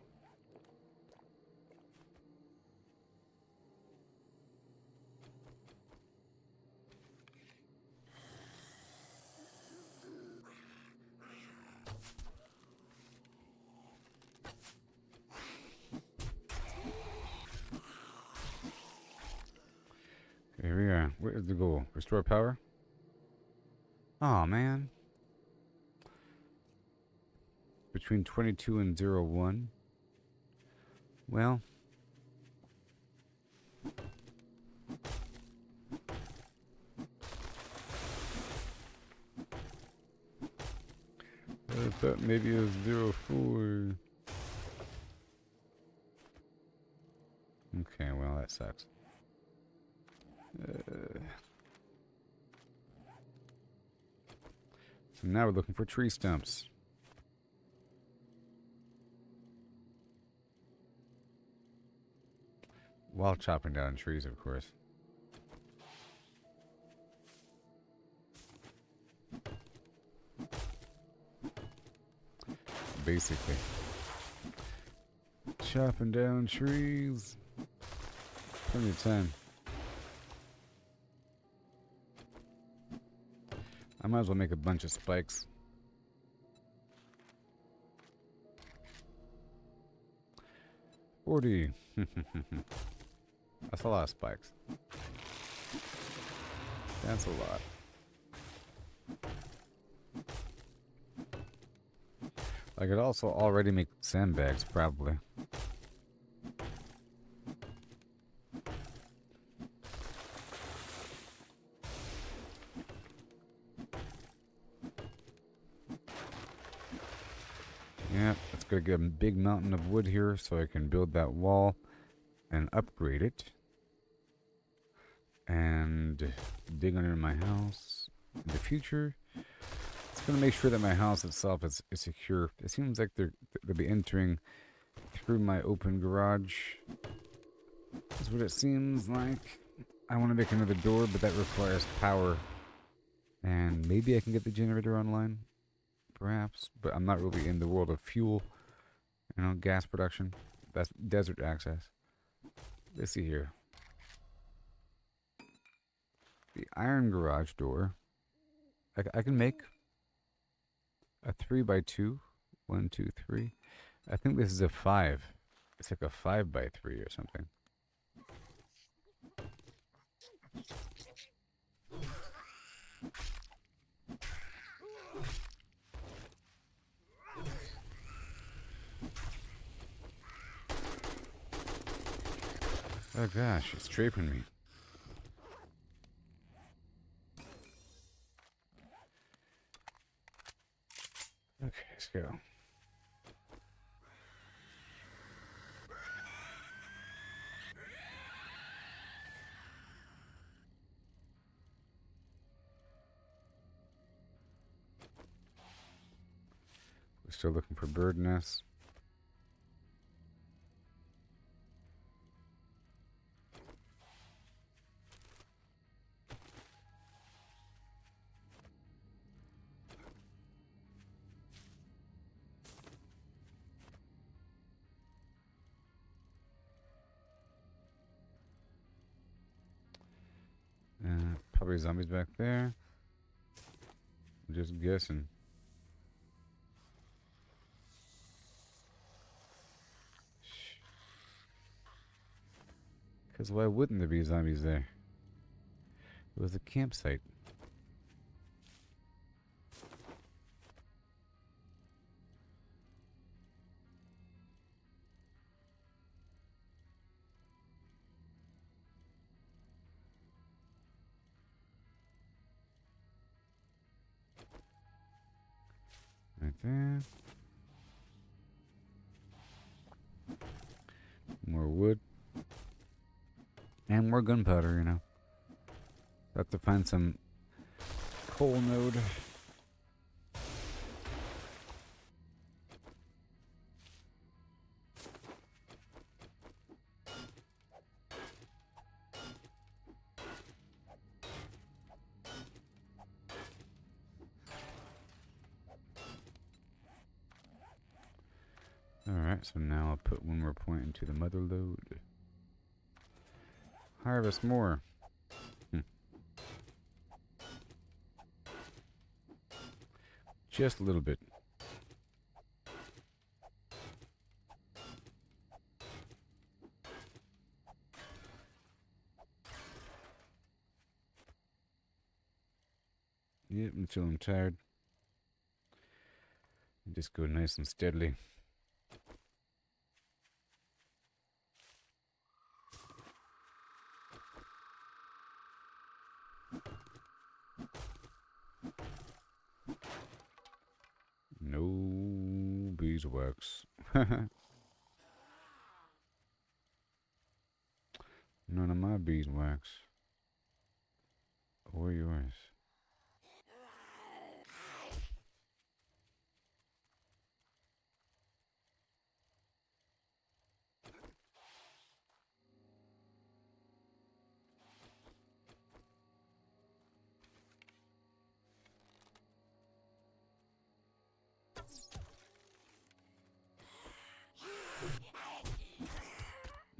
Here we are. Where is the goal? Restore power? Oh man. Between 22 and 01. Well. I thought maybe it was 04. Okay, well that sucks. So now we're looking for tree stumps. While chopping down trees, of course. Basically. Chopping down trees. Plenty of time. I might as well make a bunch of spikes. $40. That's a lot of spikes. That's a lot. I could also already make sandbags, probably. Yeah, it's gonna get a big mountain of wood here so I can build that wall and upgrade it. And dig under my house in the future. It's gonna make sure that my house itself is secure. It seems like they'll be entering through my open garage. That's what it seems like. I want to make another door, but that requires power. And maybe I can get the generator online. Perhaps, but I'm not really in the world of fuel, gas production. That's desert access. Let's see here. The iron garage door. I can make a 3x2. 1, 2, 3. I think this is a 5. It's like a 5x3 or something. Oh gosh, it's strafing me. Okay, let's go. We're still looking for bird nests. Probably zombies back there. I'm just guessing. Because why wouldn't there be zombies there? It was a campsite. Right there. More wood. And more gunpowder, you know. Have to find some coal node. Alright, so now I'll put one more point into the mother load. Harvest more. Just a little bit. Yep, until I'm tired. Just go nice and steadily. No beeswax. None of my beeswax. Or yours.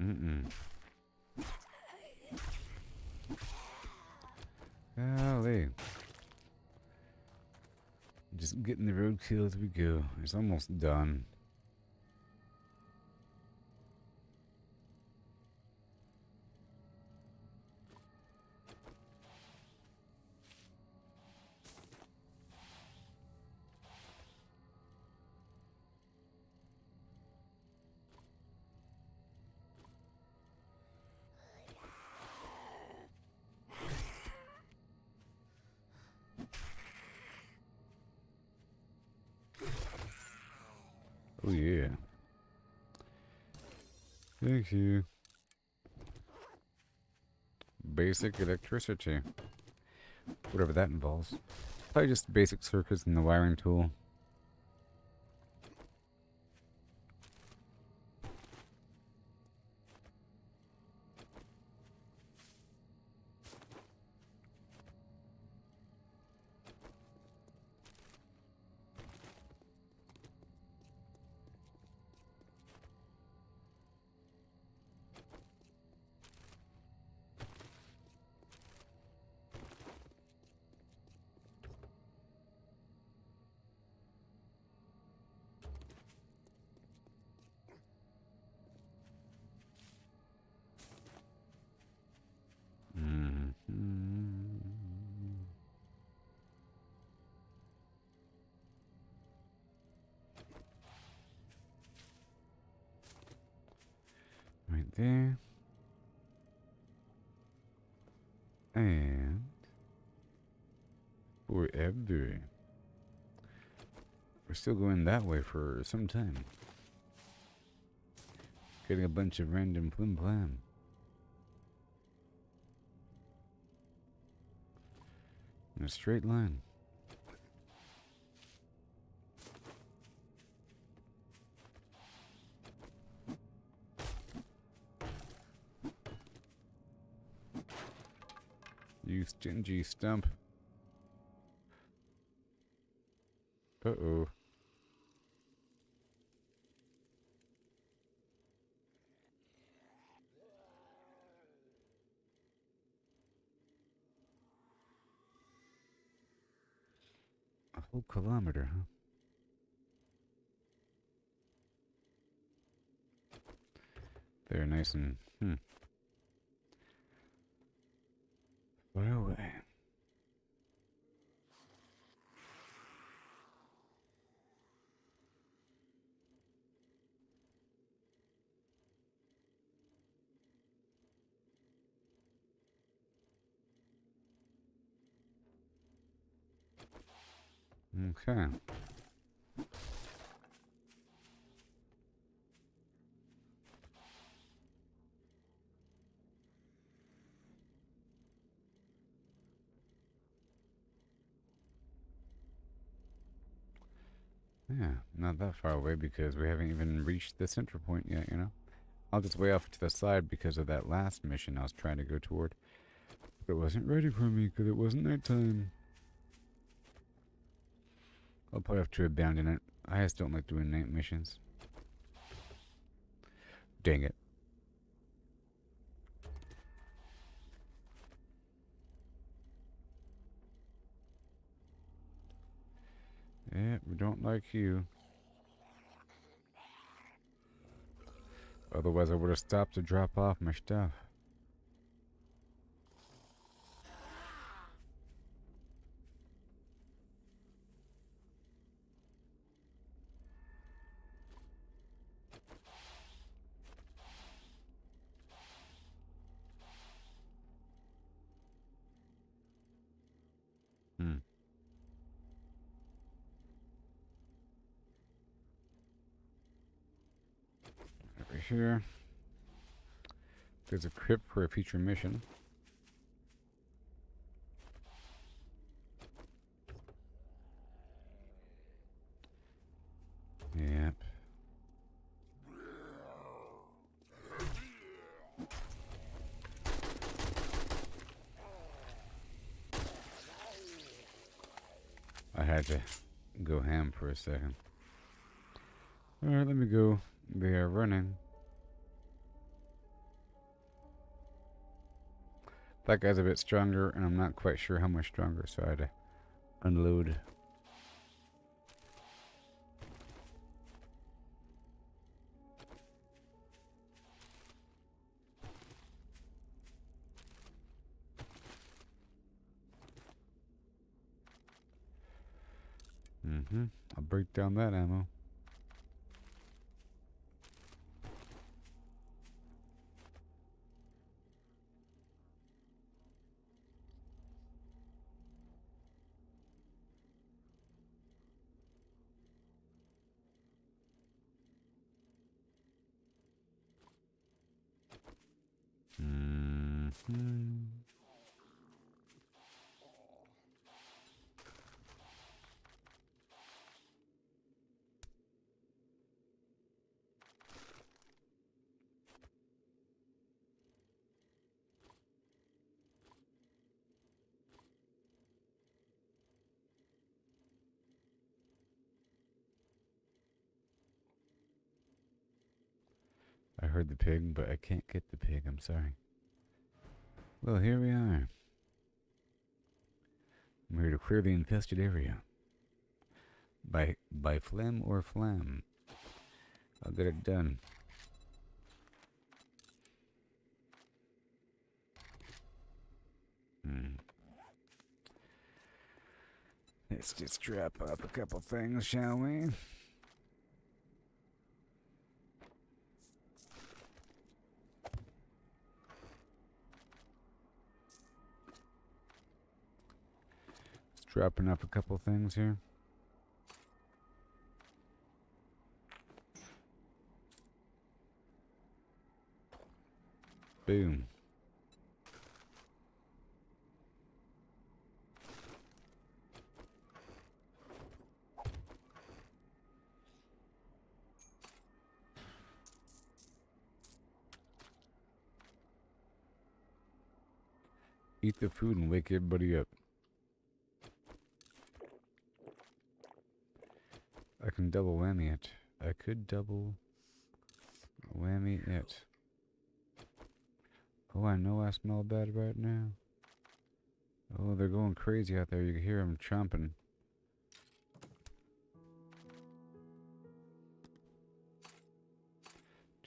Mm-mm. Golly. Just getting the roadkill as we go. It's almost done. Oh yeah. Thank you. Basic electricity. Whatever that involves. Probably just basic circuits and the wiring tool. Right there. And forever. We're still going that way for some time. Getting a bunch of random flim flam. In a straight line. You stingy stump. Uh-oh. A whole kilometer, huh? Very nice and, far away. Okay. Yeah, not that far away because we haven't even reached the center point yet, you know? I'll just way off to the side because of that last mission I was trying to go toward. But it wasn't ready for me because it wasn't nighttime. I'll probably have to abandon it. I just don't like doing night missions. Dang it. Yeah, we don't like you. Otherwise, I would have stopped to drop off my stuff. Hmm. Over here. There's a crypt for a future mission. Yep. I had to go ham for a second. Alright, let me go. They are running. That guy's a bit stronger, and I'm not quite sure how much stronger, so I had to unload. I'll break down that ammo. I heard the pig, but I can't get the pig. I'm sorry. Well, here we are. I'm here to clear the infested area. By phlegm or flam. I'll get it done. Let's just drop up a couple things, shall we? Just dropping up a couple things here. Boom. Eat the food and wake everybody up. I can double whammy it. I could double whammy it. Oh, I know I smell bad right now. Oh, they're going crazy out there. You can hear them chomping.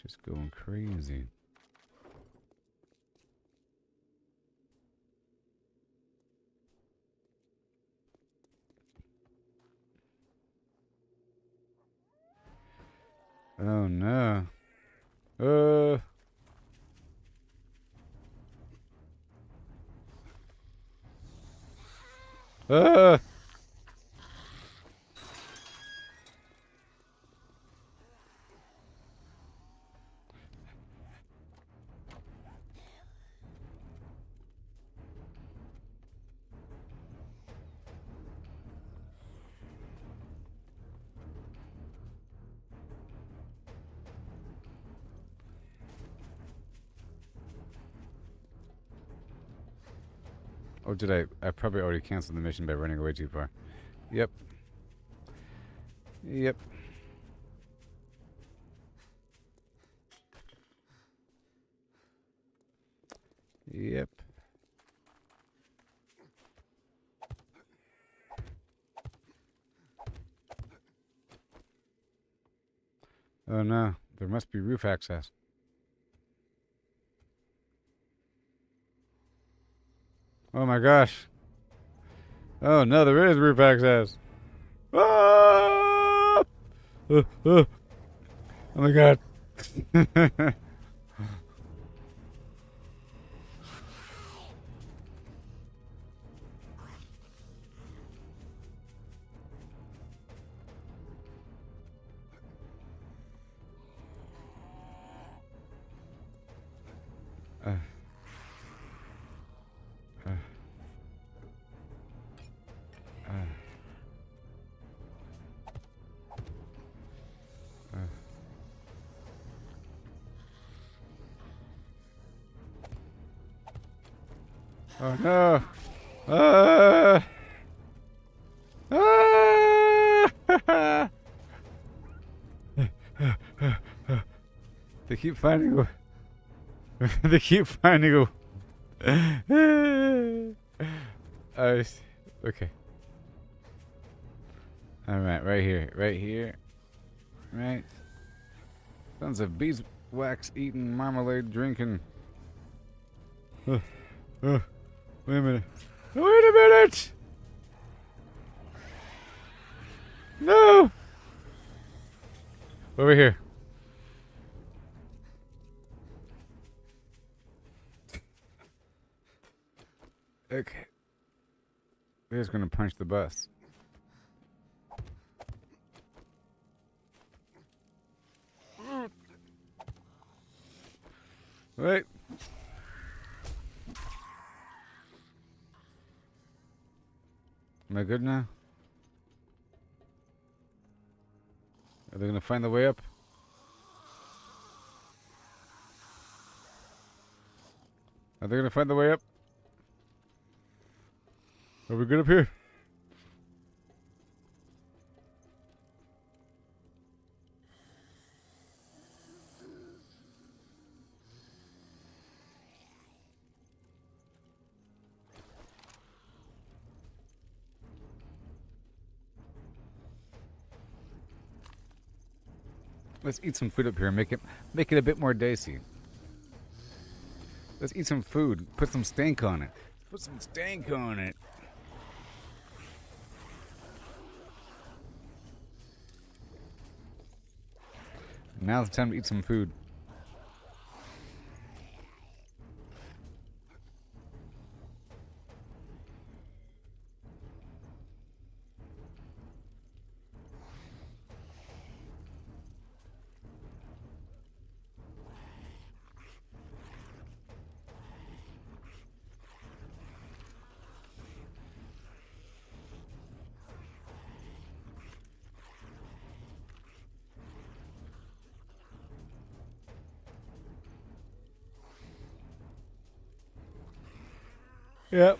Just going crazy. Oh no. Uh. Or did I? I probably already canceled the mission by running away too far. Yep. Yep. Yep. Oh no, there must be roof access. Oh my gosh. Oh no, there is roof access. Ah! Oh my god. Oh no. Ah! They keep finding a. They keep finding a. Okay. Alright, right here. Right here. Right. Tons of beeswax eating, marmalade drinking. Wait a minute. Wait a minute! No! Over here. Okay. They're just gonna punch the bus. Wait. Am I good now? Are they gonna find the way up? Are they gonna find the way up? Are we good up here? Let's eat some food up here and make it a bit more dicey. Let's eat some food. Put some stank on it. Put some stank on it. Now's the time to eat some food. Yep.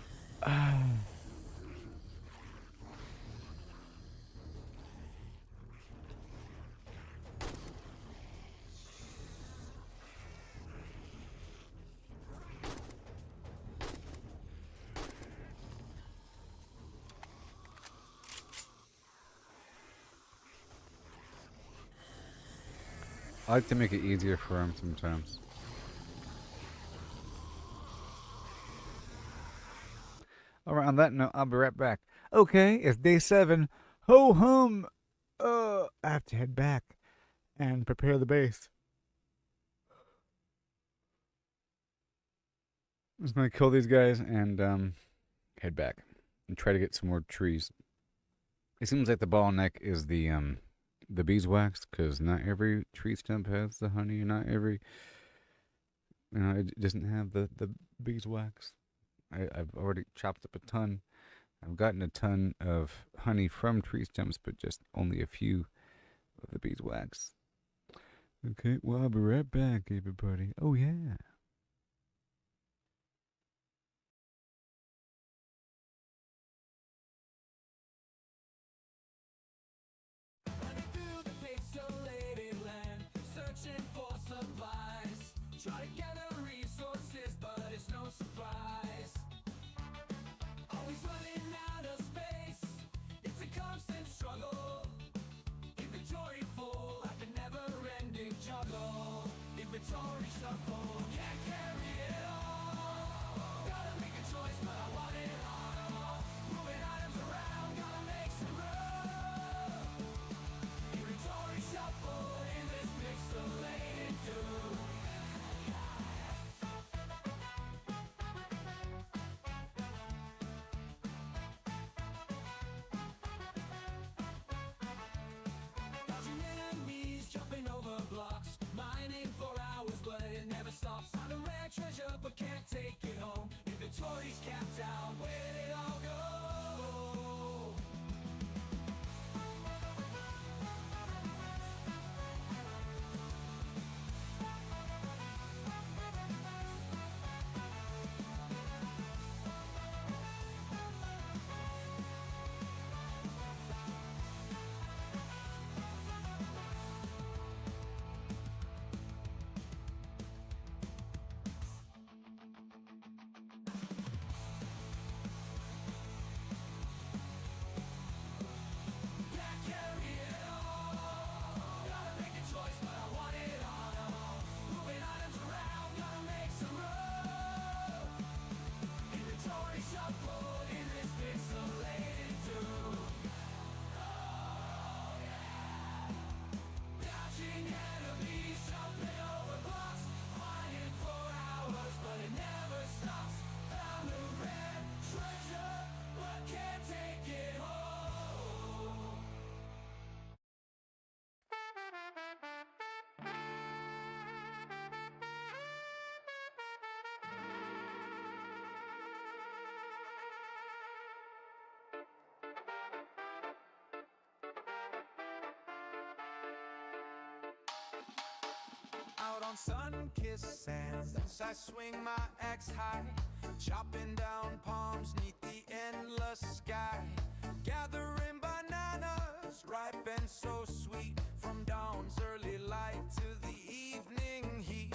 I like to make it easier for him sometimes. Alright, on that note, I'll be right back. Okay, it's day 7. Ho hum! I have to head back and prepare the base. I'm just gonna kill these guys and head back and try to get some more trees. It seems like the bottleneck is the beeswax, because not every tree stump has the honey, and not every it doesn't have the beeswax. I've already chopped up a ton. I've gotten a ton of honey from tree stumps, but just only a few of the beeswax. Okay, well, I'll be right back, everybody. Oh, yeah. but can't take it home. Inventory's capped out, where did it all go? Out on sun-kissed sands, I swing my axe high, chopping down palms neath the endless sky, gathering bananas, ripe and so sweet, from dawn's early light to the evening heat,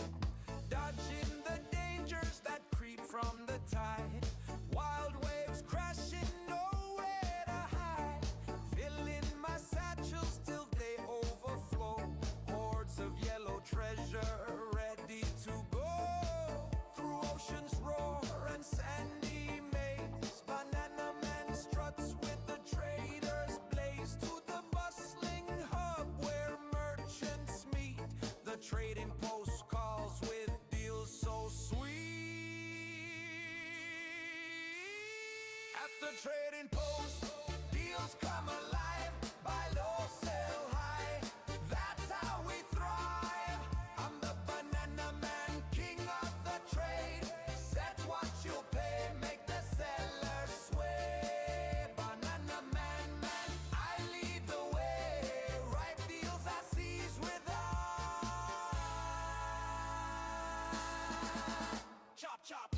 dodging the dangers that creep from the tide, wild waves crashing, nowhere to hide, filling my satchels till they overflow, hordes of yellow treasure ready to go through ocean's roar and sandy maze. Banana man struts with the traders blaze to the bustling hub where merchants meet. The trading post calls with deals so sweet. At the trading post, deals come alive. Buy low, sell high. That's how we thrive. I'm the banana man, king of the trade. Set what you'll pay, make the seller sway. Banana man, I lead the way. Ripe deals I seize with eye. Chop, chop.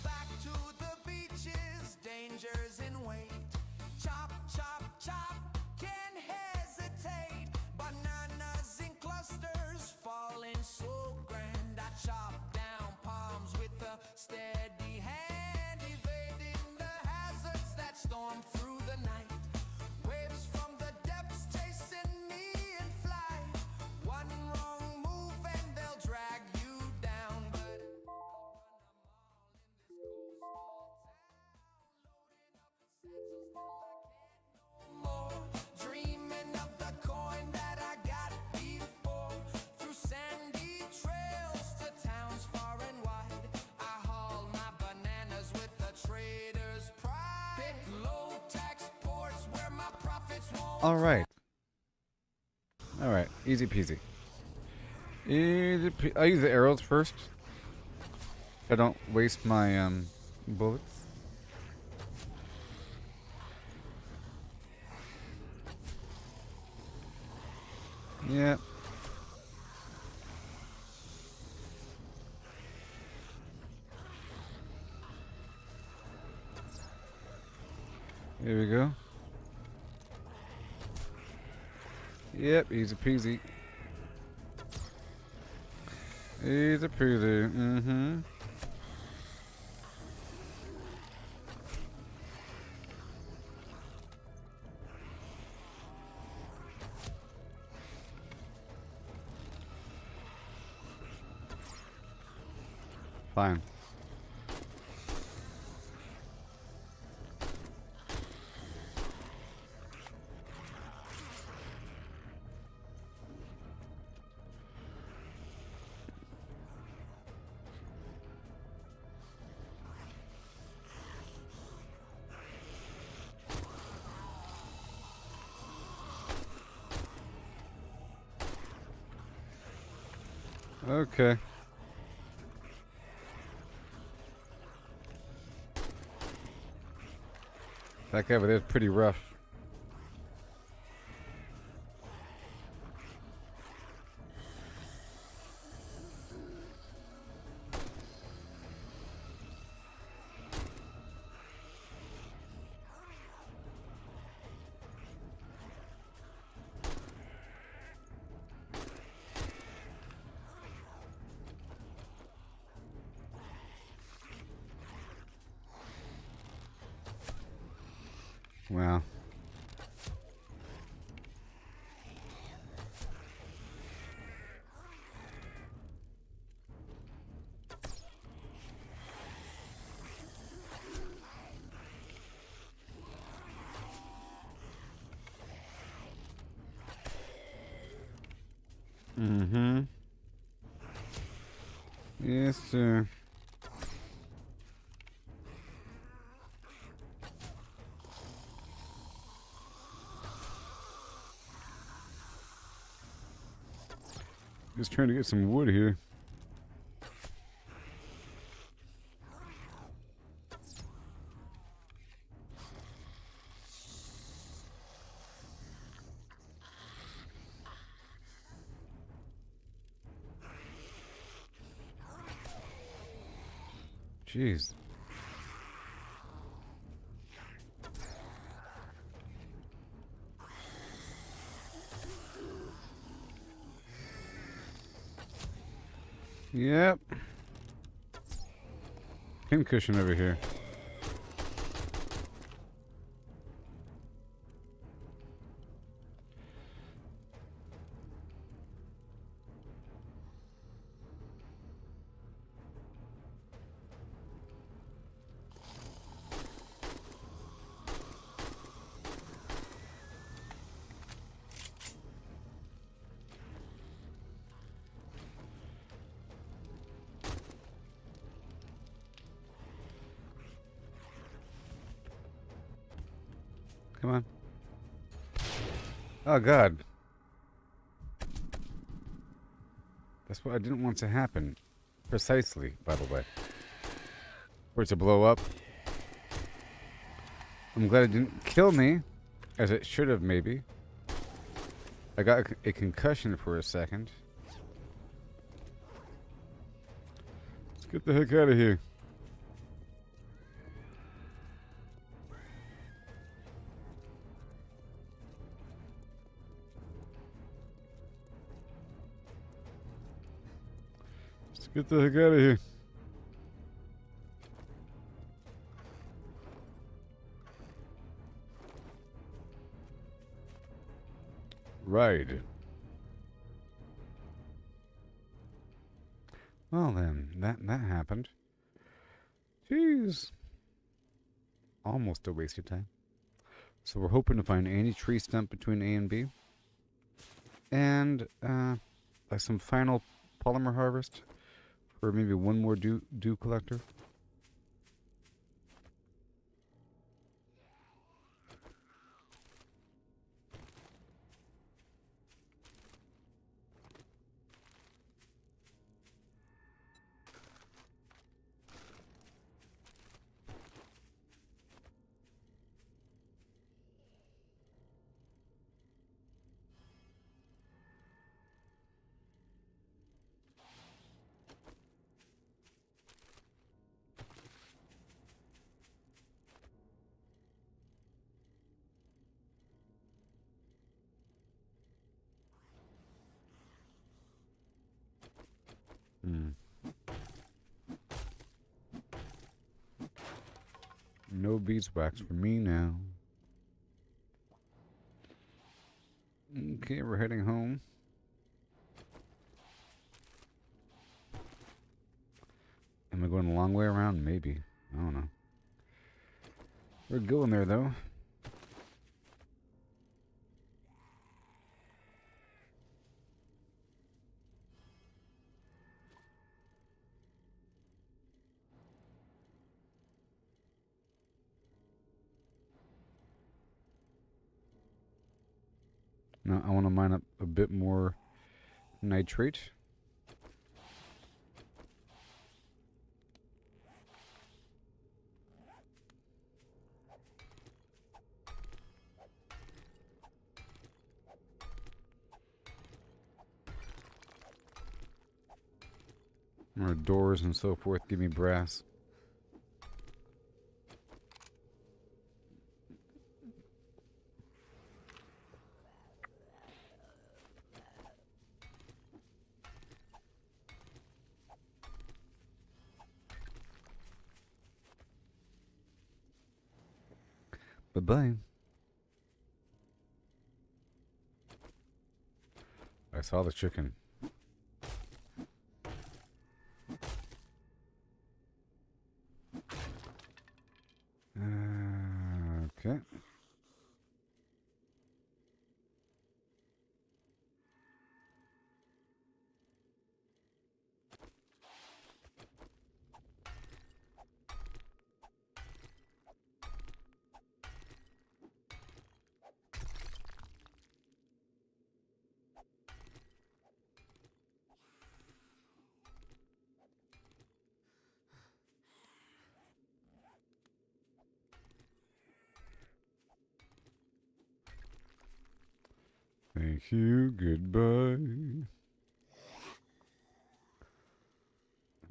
Back to the beaches, dangers in wait. Chop, chop, chop, can't hesitate. Bananas in clusters, falling so grand. I chop down palms with a steady hand, evading the hazards that storm through the night. Waves from the depths chasing me in flight. One wrong move and they'll drag you down, but more, dreaming of the coin that I got before. Through sandy trails to towns far and wide, I haul my bananas with the trader's pride. Pick low tax ports where my profits won't. All right. All right. Easy peasy. I use the arrows first. I don't waste my bullets. Yeah. Here we go. Yep, easy peasy. Easy peasy. Mm-hmm. Fine. Okay. That guy over there is pretty rough. Wow. Mm-hmm. Yes, sir. Just trying to get some wood here. Jeez. Yep. Pincushion over here. Come on. Oh, God. That's what I didn't want to happen. Precisely, by the way. For it to blow up. I'm glad it didn't kill me, as it should have, maybe. I got a concussion for a second. Let's get the heck out of here. Let's get the heck out of here. Right. Well then, that happened. Jeez. Almost a waste of time. So we're hoping to find any tree stump between A and B. And like some final polymer harvest for maybe one more dew collector. No beeswax for me now. Okay, we're heading home. Am I going the long way around? Maybe. I don't know. We're going there, though. Now, I want to mine up a bit more nitrate. Or doors and so forth. Give me brass. Bye-bye. I saw the chicken. Okay. Thank you. Goodbye.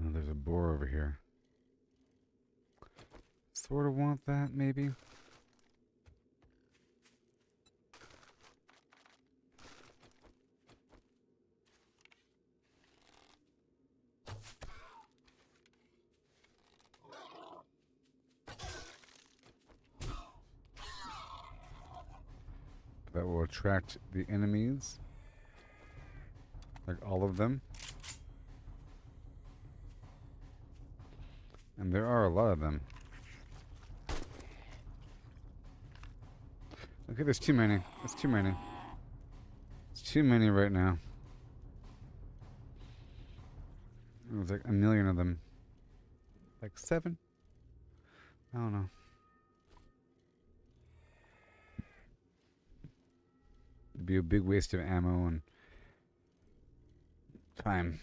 Oh, there's a boar over here. Sort of want that, maybe. That will attract the enemies. Like all of them. And there are a lot of them. Okay, there's too many. There's too many. It's too many right now. There's like a million of them. Like 7? I don't know. It'd be a big waste of ammo and time.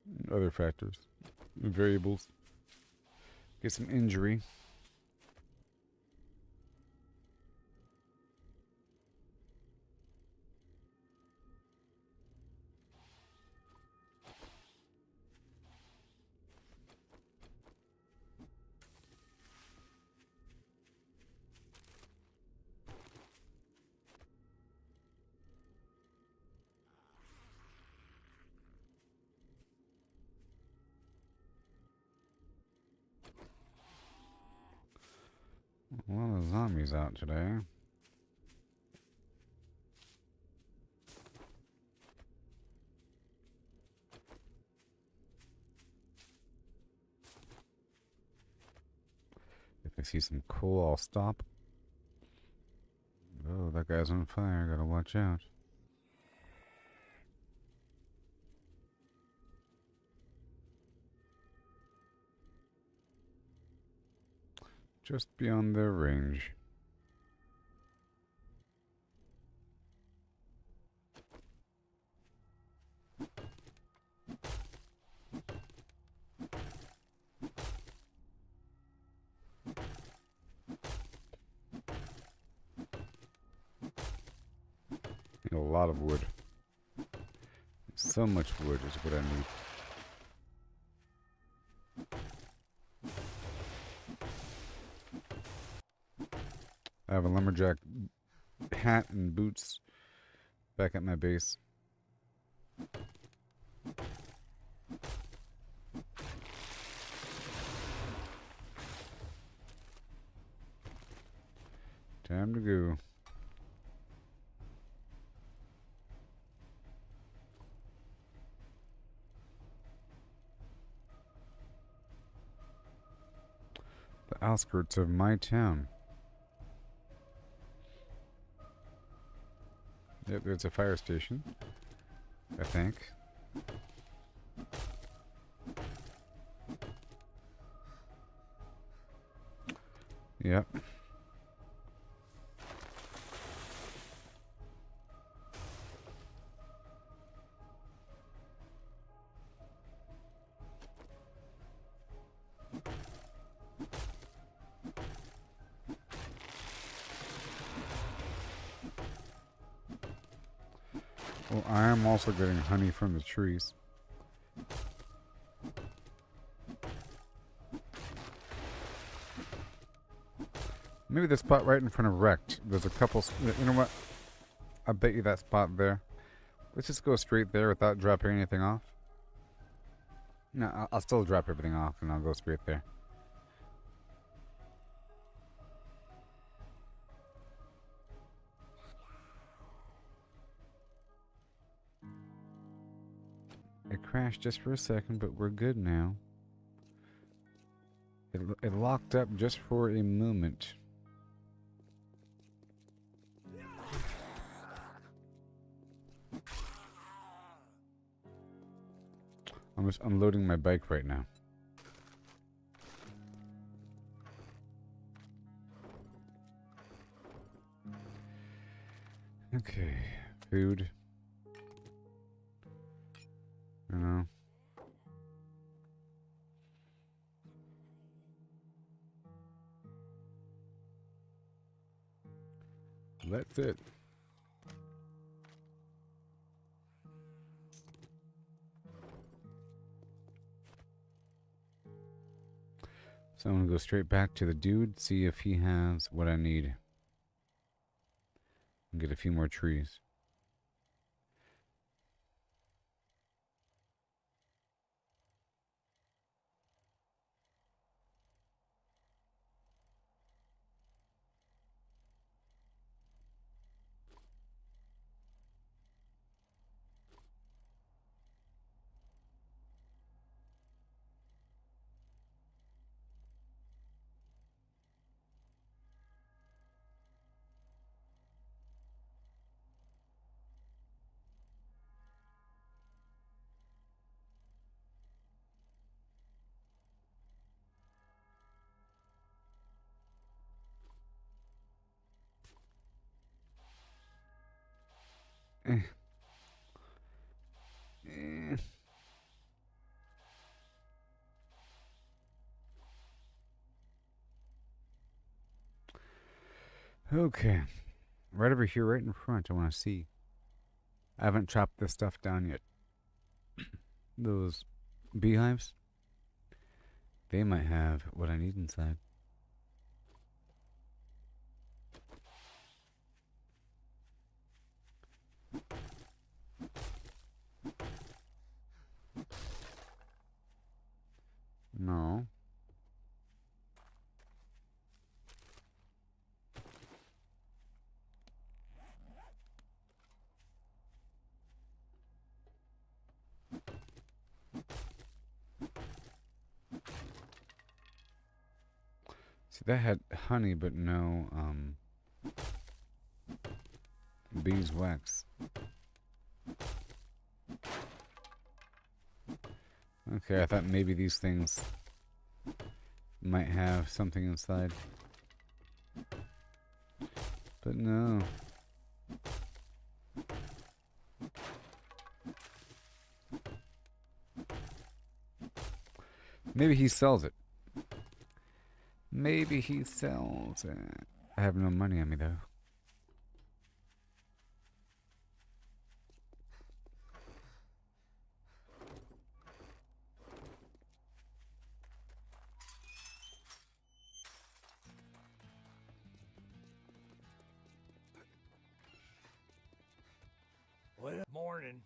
And other factors. Variables. Get some injury. A lot of zombies out today. If I see some coal, I'll stop. Oh, that guy's on fire. Gotta watch out. Just beyond their range. Need a lot of wood. So much wood is what I need. I have a lumberjack hat and boots back at my base. Time to go. The outskirts of my town. Yep, there's a fire station, I think. Yep. Well, I am also getting honey from the trees. Maybe the spot right in front of wrecked. There's a couple. You know what? I bet you that spot there. Let's just go straight there without dropping anything off. No, I'll still drop everything off and I'll go straight there. It crashed just for a second, but we're good now. It locked up just for a moment. I'm just unloading my bike right now. Okay, food. You know. That's it. So I'm gonna go straight back to the dude, see if he has what I need. And get a few more trees. Eh. Eh. Okay. Right over here, right in front, I want to see. I haven't chopped this stuff down yet. Those beehives, they might have what I need inside. No. See, that had honey, but no, beeswax. Okay, I thought maybe these things might have something inside. But no. Maybe he sells it. Maybe he sells it. I have no money on me though. Well, morning.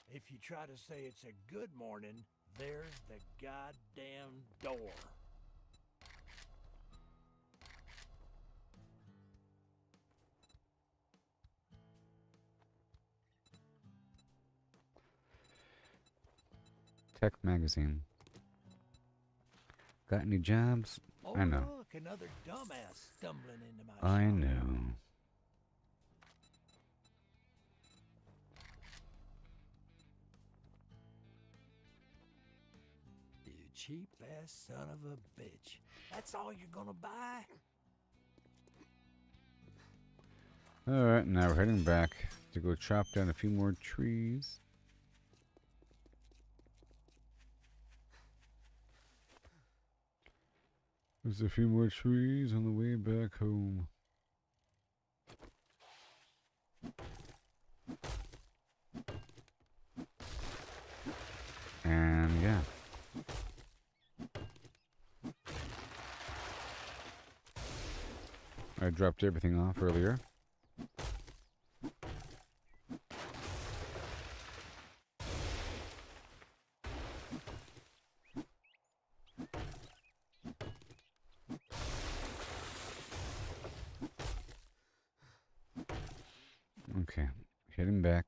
If you try to say it's a good morning, there's the goddamn door. Tech magazine. Got any jobs? Oh, I know. Look, another dumbass stumbling into my I shop. know. You cheap ass son of a bitch. That's all you're gonna buy? Alright, now we're heading back to go chop down a few more trees. There's a few more trees on the way back home. And yeah. I dropped everything off earlier. Okay, heading back.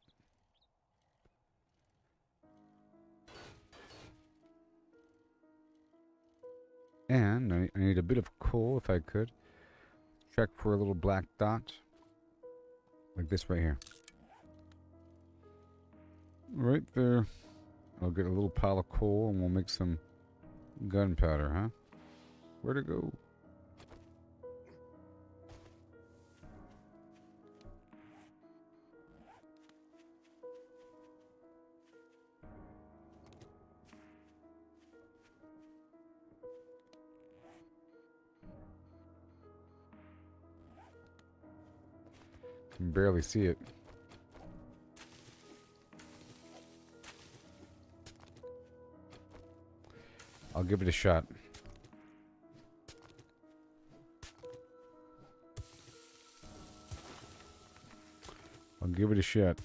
And I need a bit of coal if I could. Check for a little black dot. Like this right here. Right there. I'll get a little pile of coal and we'll make some gunpowder, huh? Where'd it go? Can barely see it. I'll give it a shot. I'll give it a shot.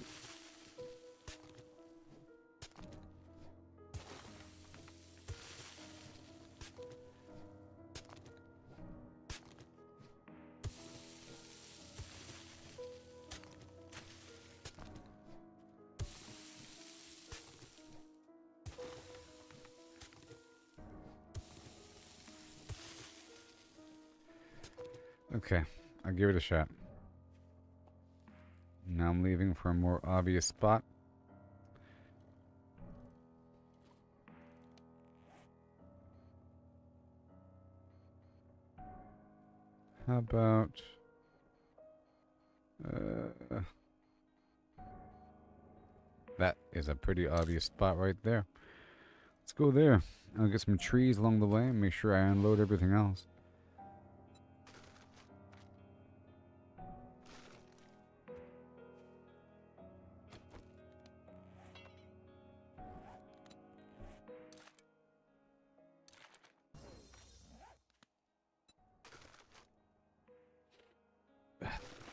Okay, I'll give it a shot. Now I'm leaving for a more obvious spot. How about... that is a pretty obvious spot right there. Let's go there. I'll get some trees along the way and make sure I unload everything else.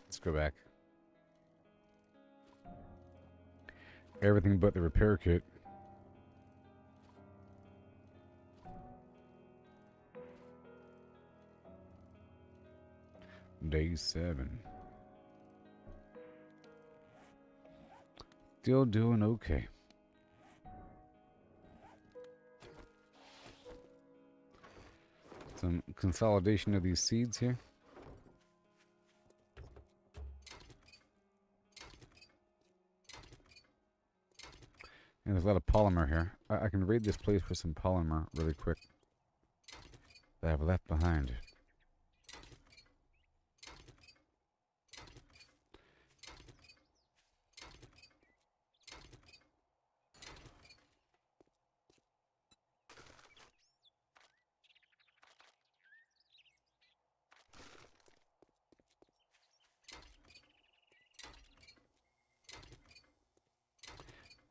Let's go back. Everything but the repair kit. Day 7. Still doing okay. Some consolidation of these seeds here. And there's a lot of polymer here. I can raid this place for some polymer really quick that I've left behind.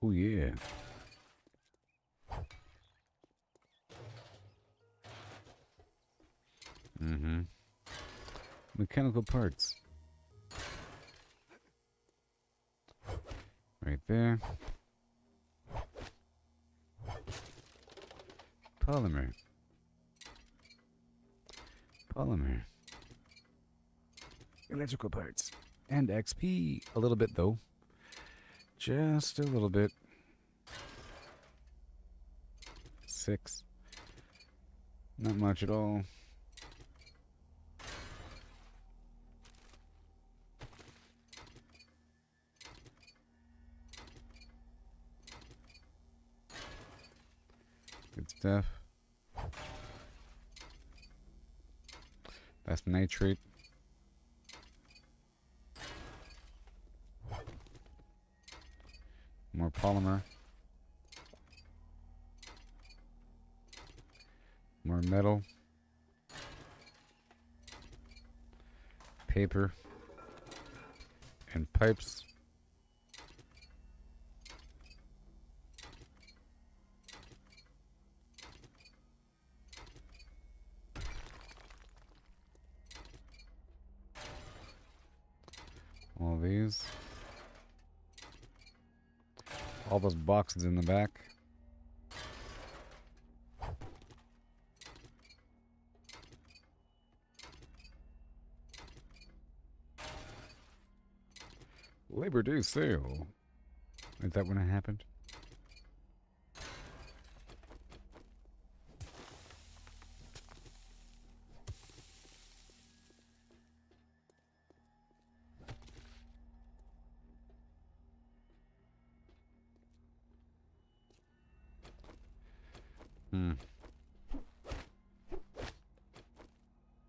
Oh yeah. Mm-hmm. Mechanical parts. Right there. Polymer. Polymer. Electrical parts. And XP. A little bit though. Just a little bit. 6. Not much at all. Good stuff. That's nitrate. More polymer. More metal. Paper. And pipes. All these. All those boxes in the back. Labor Day sale. Is that when it happened?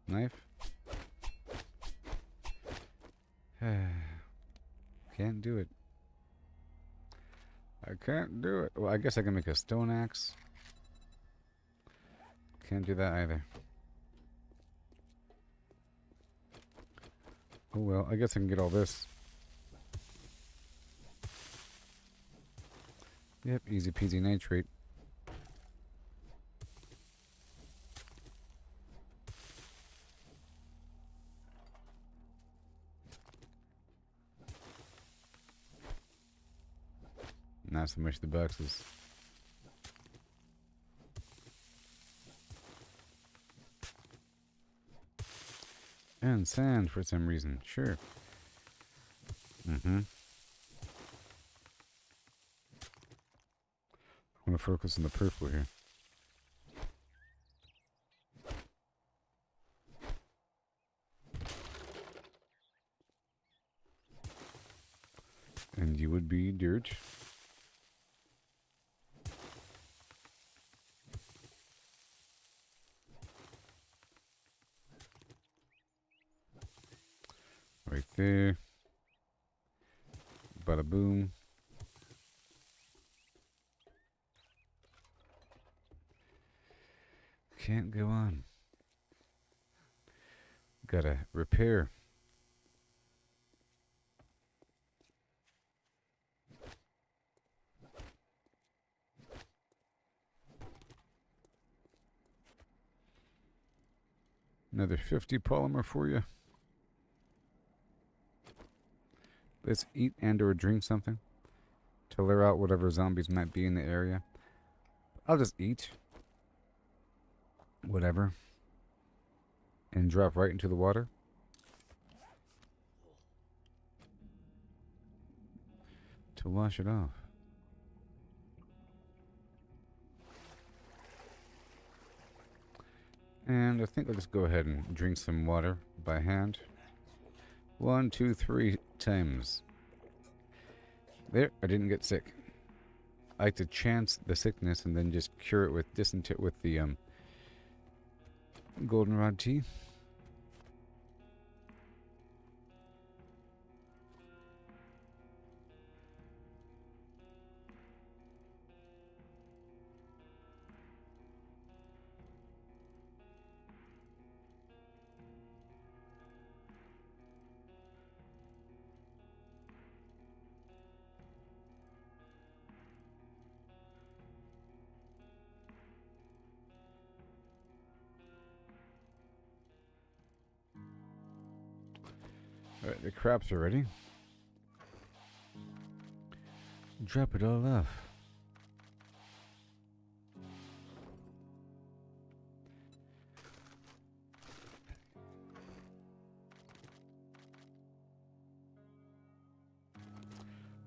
Knife? Can't do it. I can't do it. Well, I guess I can make a stone axe. Can't do that either. Oh well, I guess I can get all this. Yep, easy peasy nitrate. Not so much the boxes. And sand for some reason. Sure. I want to focus on the purple here. And you would be dirt. Right there. Bada boom. Can't go on. Gotta repair. Another 50 polymer for you. Let's eat and or drink something to lure out whatever zombies might be in the area. I'll just eat whatever and drop right into the water. To wash it off. And I think I'll just go ahead and drink some water by hand. 1, 2, 3 times. There, I didn't get sick. I like to chance the sickness and then just cure it with the goldenrod tea. Alright, the crops are ready. Drop it all off.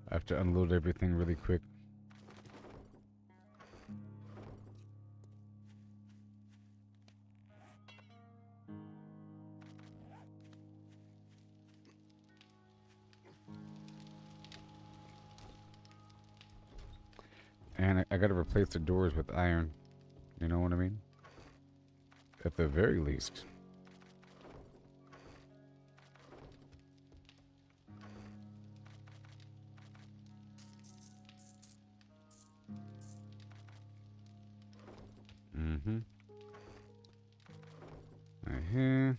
I have to unload everything really quick. And I gotta replace the doors with iron. You know what I mean? At the very least. Right here.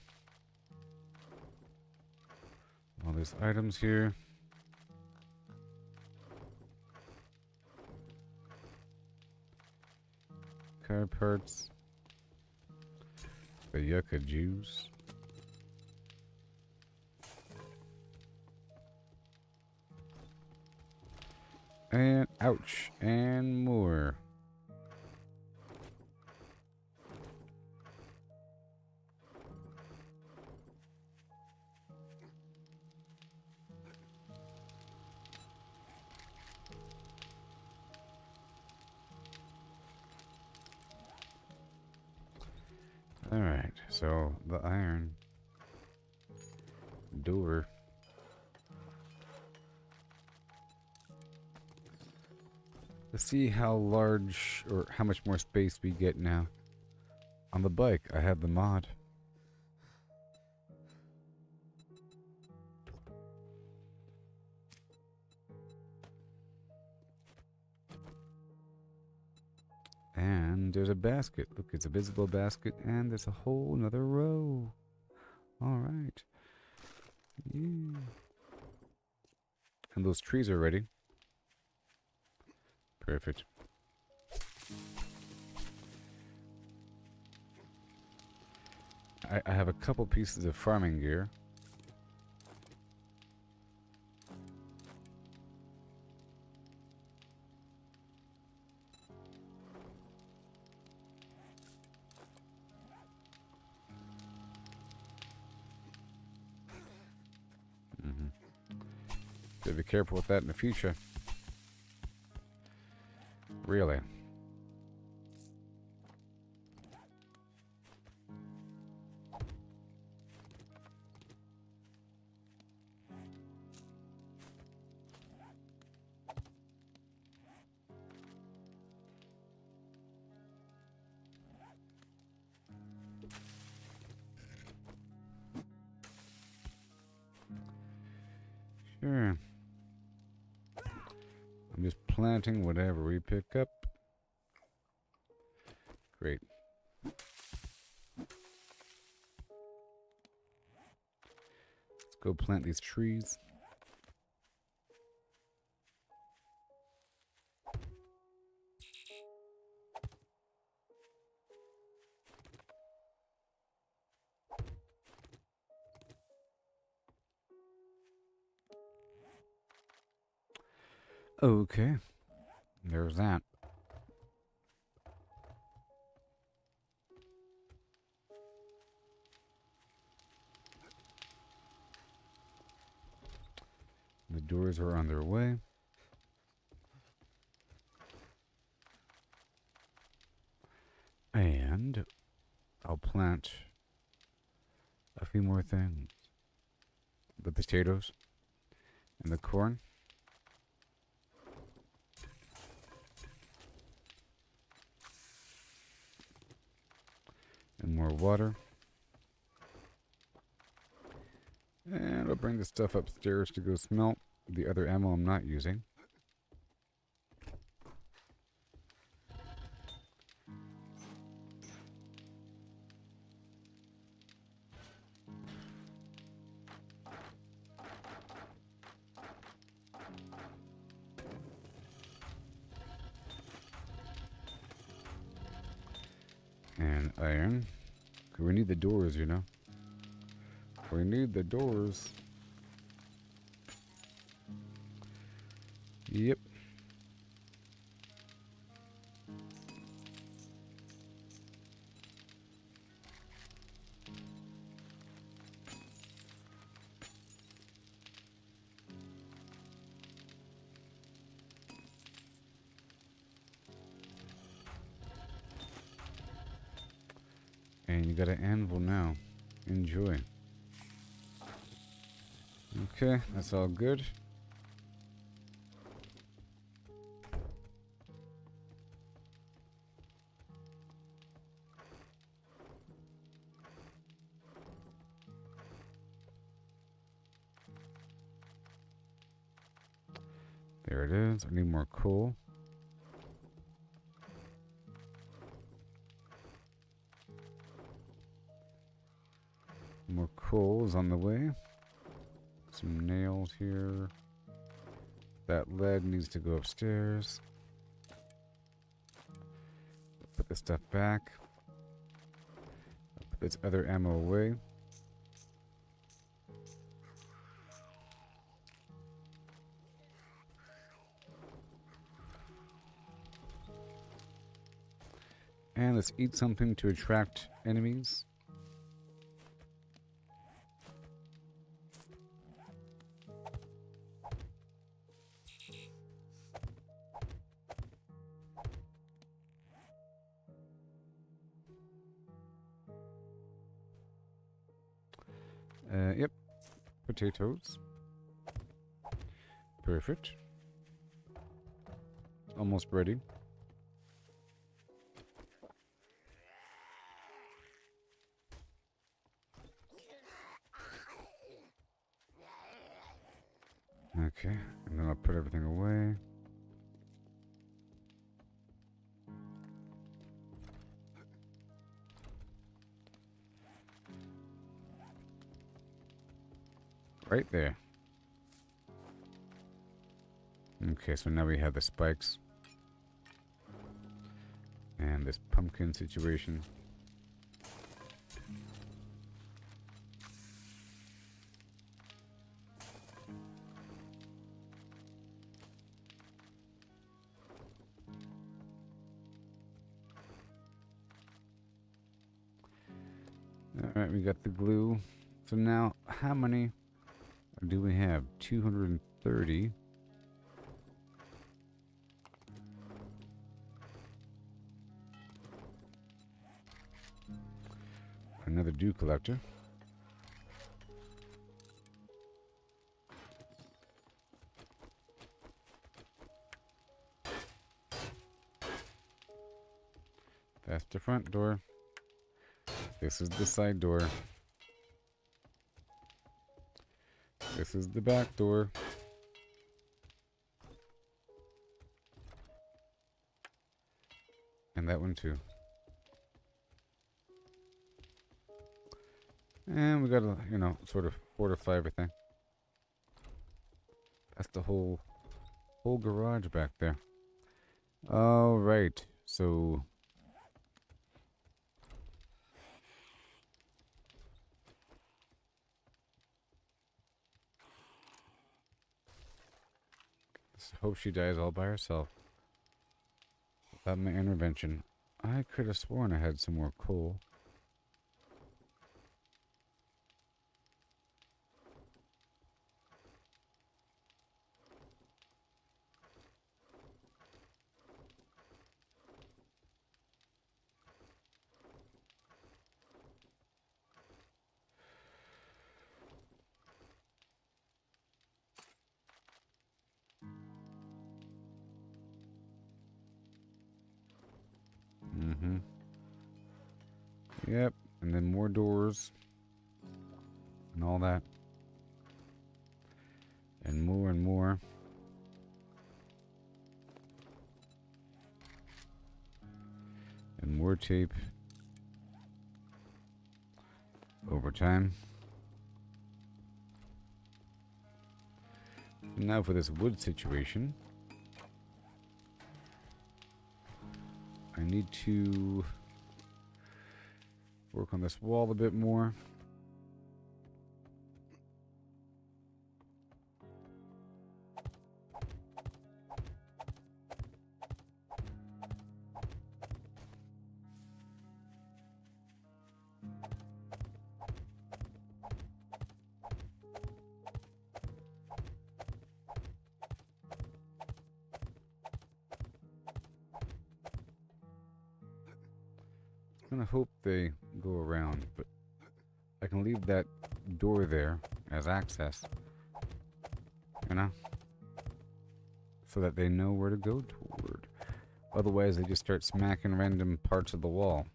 All these items here. Car parts. The yucca juice. And ouch. And more. Alright, so the iron door. Let's see how large or how much more space we get now. On the bike, I have the mod. And there's a basket. Look, it's a visible basket, and there's a whole another row. Alright. Yeah. And those trees are ready. Perfect. I have a couple pieces of farming gear. So be careful with that in the future. Really. Sure. I'm just planting whatever we pick up. Great. Let's go plant these trees. Okay. There's that. The doors are on their way. And I'll plant a few more things. The potatoes and the corn. And more water. And I'll bring the stuff upstairs to go smelt the other ammo I'm not using. And iron. 'Cause we need the doors, you know. We need the doors. Yep. And you got an anvil now. Enjoy. Okay, that's all good. There it is. I need more coal. More coal is on the way. Some nails here. That lead needs to go upstairs. Put this stuff back. Put this other ammo away. And let's eat something to attract enemies. Yep. Potatoes. Perfect. Almost ready. Okay, and then I'll put everything away. Right there. Okay, so now we have the spikes. And this pumpkin situation. Alright, we got the glue. So now, how many do we have? 230. Another dew collector. That's the front door. This is the side door. This is the back door. And that one too. And we gotta, you know, sort of fortify everything. That's the whole garage back there. All right, so let's hope she dies all by herself without my intervention. I could have sworn I had some more coal. Mm-hmm. Yep, and then more doors. And all that. And more and more. And more tape. Over time. And now for this wood situation. I need to work on this wall a bit more. I'm gonna hope they go around, but I can leave that door there as access, you know, so that they know where to go toward. Otherwise, they just start smacking random parts of the wall.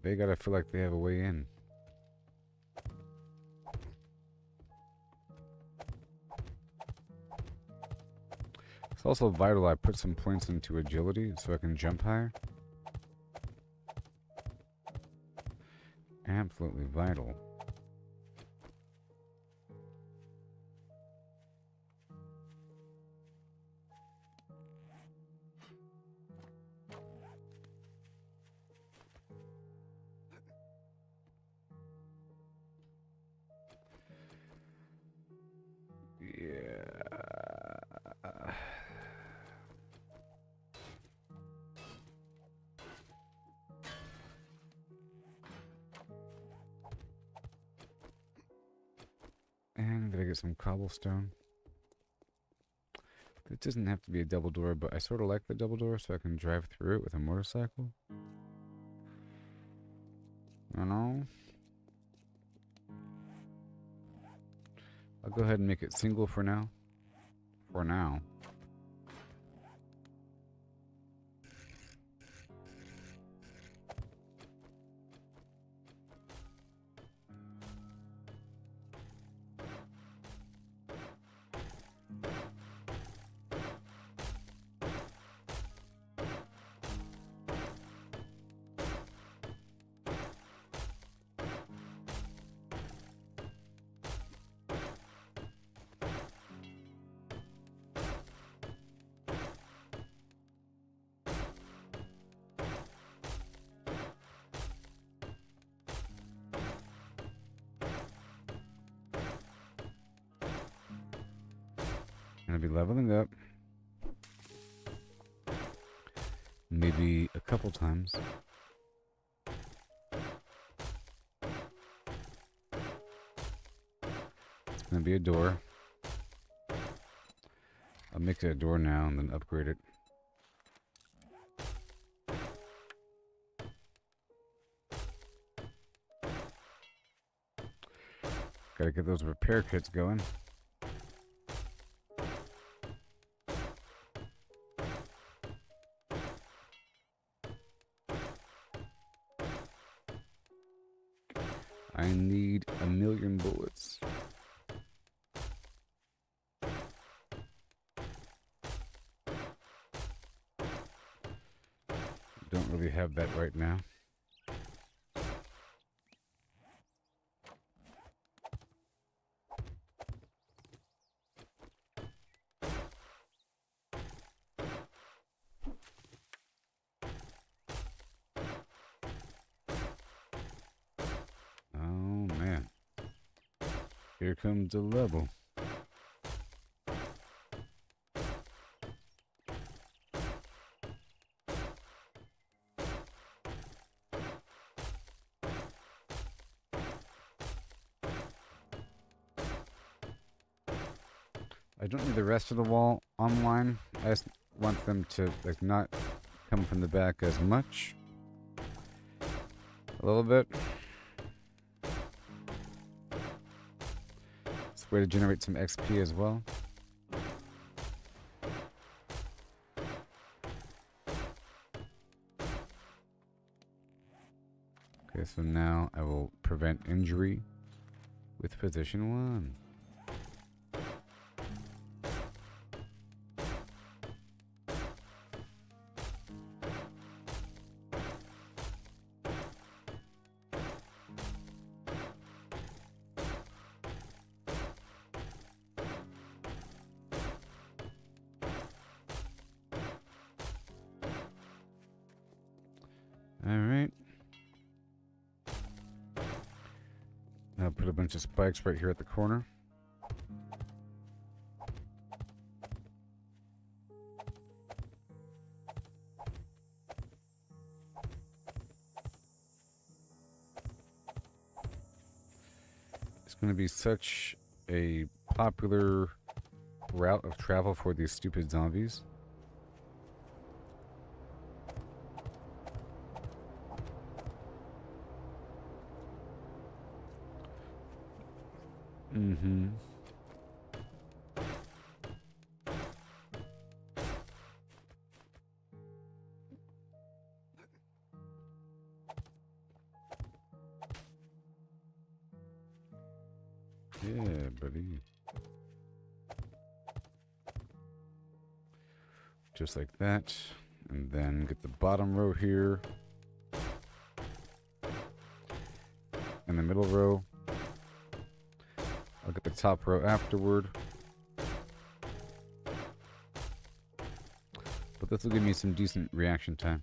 They gotta feel like they have a way in. It's also vital I put some points into agility so I can jump higher. Absolutely vital. Yeah. And did I get some cobblestone? It doesn't have to be a double door, but I sort of like the double door so I can drive through it with a motorcycle. You know? I'll go ahead and make it single for now. For now. Gonna be leveling up. Maybe a couple times. It's gonna be a door. I'll make it a door now and then upgrade it. Gotta get those repair kits going. I need 1,000,000 bullets. Don't really have that right now. Oh man. Here comes the level. I don't need the rest of the wall online. I just want them to like not come from the back as much. A little bit. It's a way to generate some XP as well. Okay, so now I will prevent injury with position 1. Alright. Now put a bunch of spikes right here at the corner. It's going to be such a popular route of travel for these stupid zombies. Mm-hmm. Yeah, buddy. Just like that. And then get the bottom row here. And the middle row. I'll get the top row afterward. But this will give me some decent reaction time.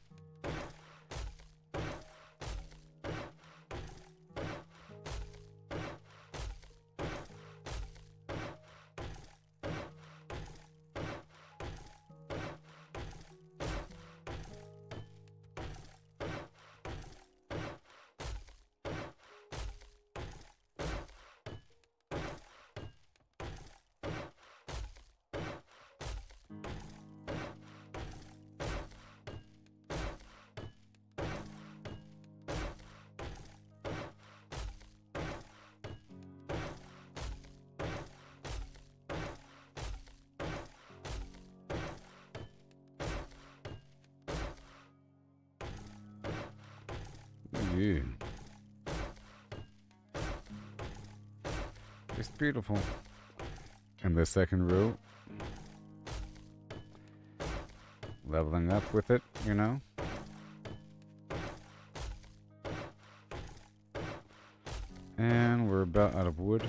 Yeah. It's beautiful. And the second row, leveling up with it, you know. And we're about out of wood.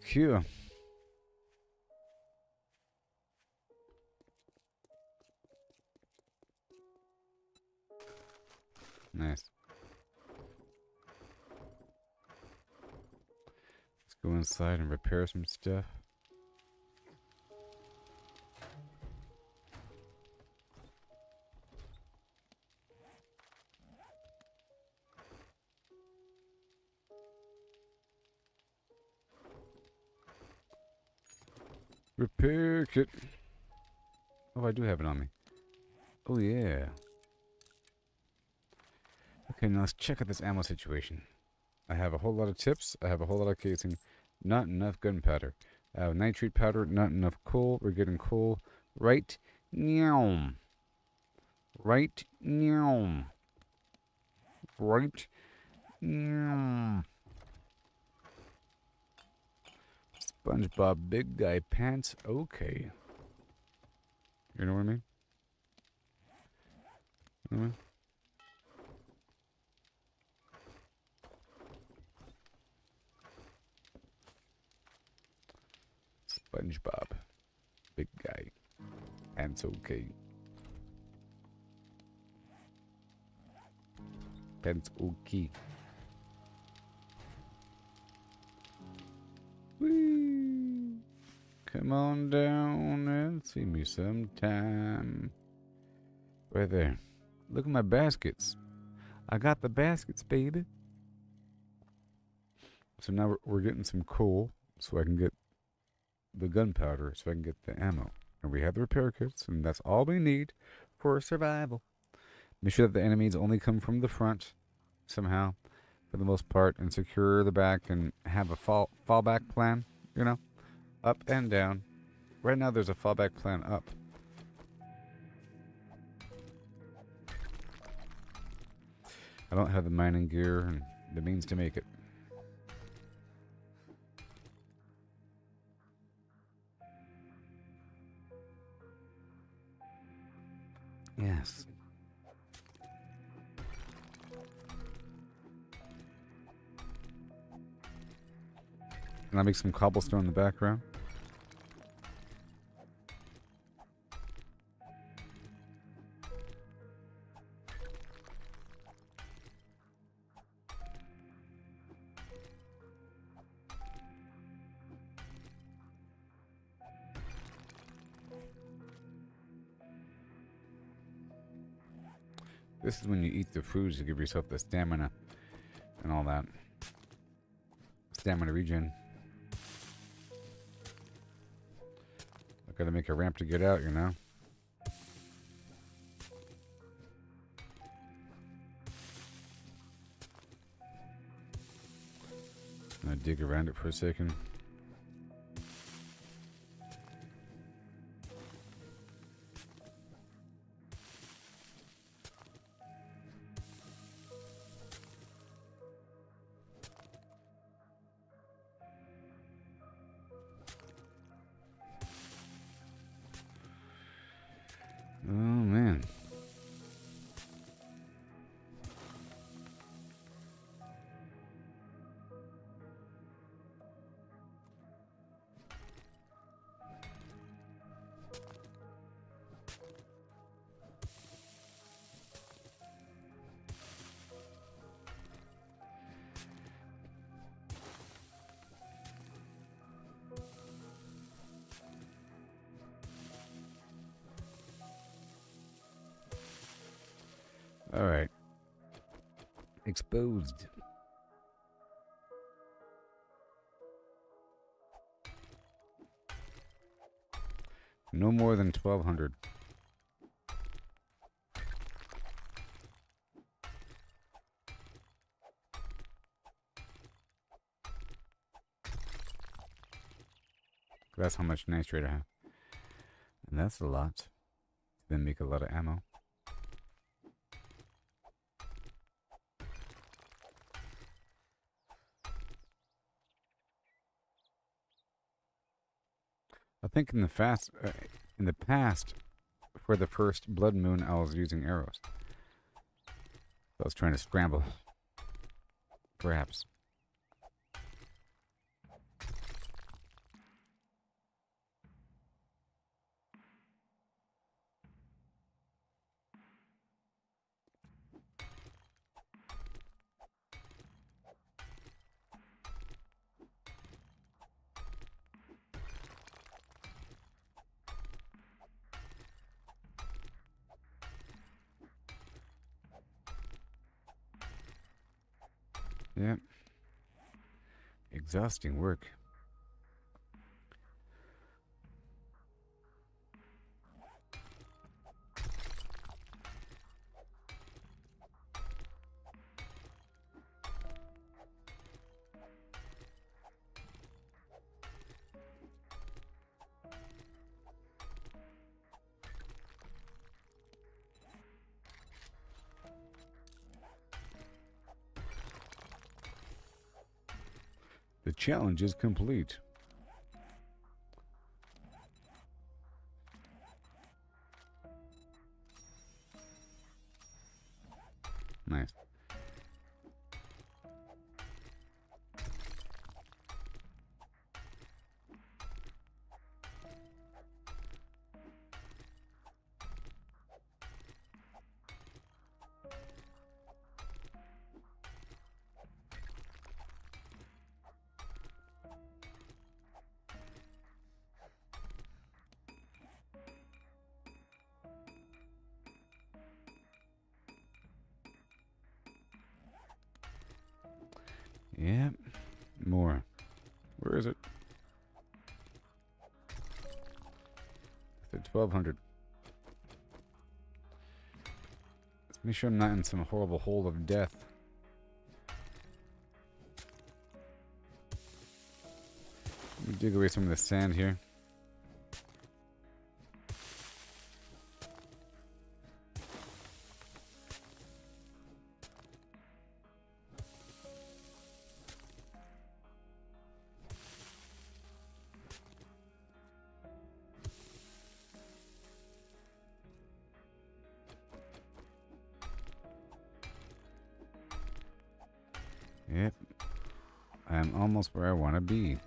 Cute. Nice. Let's go inside and repair some stuff. Repair kit. Oh, I do have it on me. Oh, yeah. Okay, now let's check out this ammo situation. I have a whole lot of tips. I have a whole lot of casing. Not enough gunpowder. I have nitrate powder. Not enough coal. We're getting coal right now. Right now. Right now. SpongeBob Big Guy Pants. Okay. You know what I mean? You know what I mean? SpongeBob Big Guy Pants. Okay. Pants. Okay. Whee! Come on down and see me sometime. Right there. Look at my baskets. I got the baskets, baby. So now we're getting some coal so I can get the gunpowder, so I can get the ammo. And we have the repair kits, and that's all we need for survival. Make sure that the enemies only come from the front somehow, for the most part, and secure the back and have a fallback plan, you know, up and down. Right now there's a fallback plan up. I don't have the mining gear and the means to make it. Yes. And I'll make some cobblestone in the background. This is when you eat the foods to give yourself the stamina and all that. Stamina regen. I gotta make a ramp to get out, you know? I'm gonna dig around it for a second. Oh, man. All right. Exposed. No more than 1,200. That's how much nitrate I have. And that's a lot. Then make a lot of ammo. I think in the past, for the first blood moon, I was using arrows. I was trying to scramble. Perhaps. Yep. Exhausting work. The challenge is complete. Nice. Yep. More. Where is it? It's at 1200. Let's make sure I'm not in some horrible hole of death. Let me dig away some of the sand here. Yep. I'm almost where I want to be.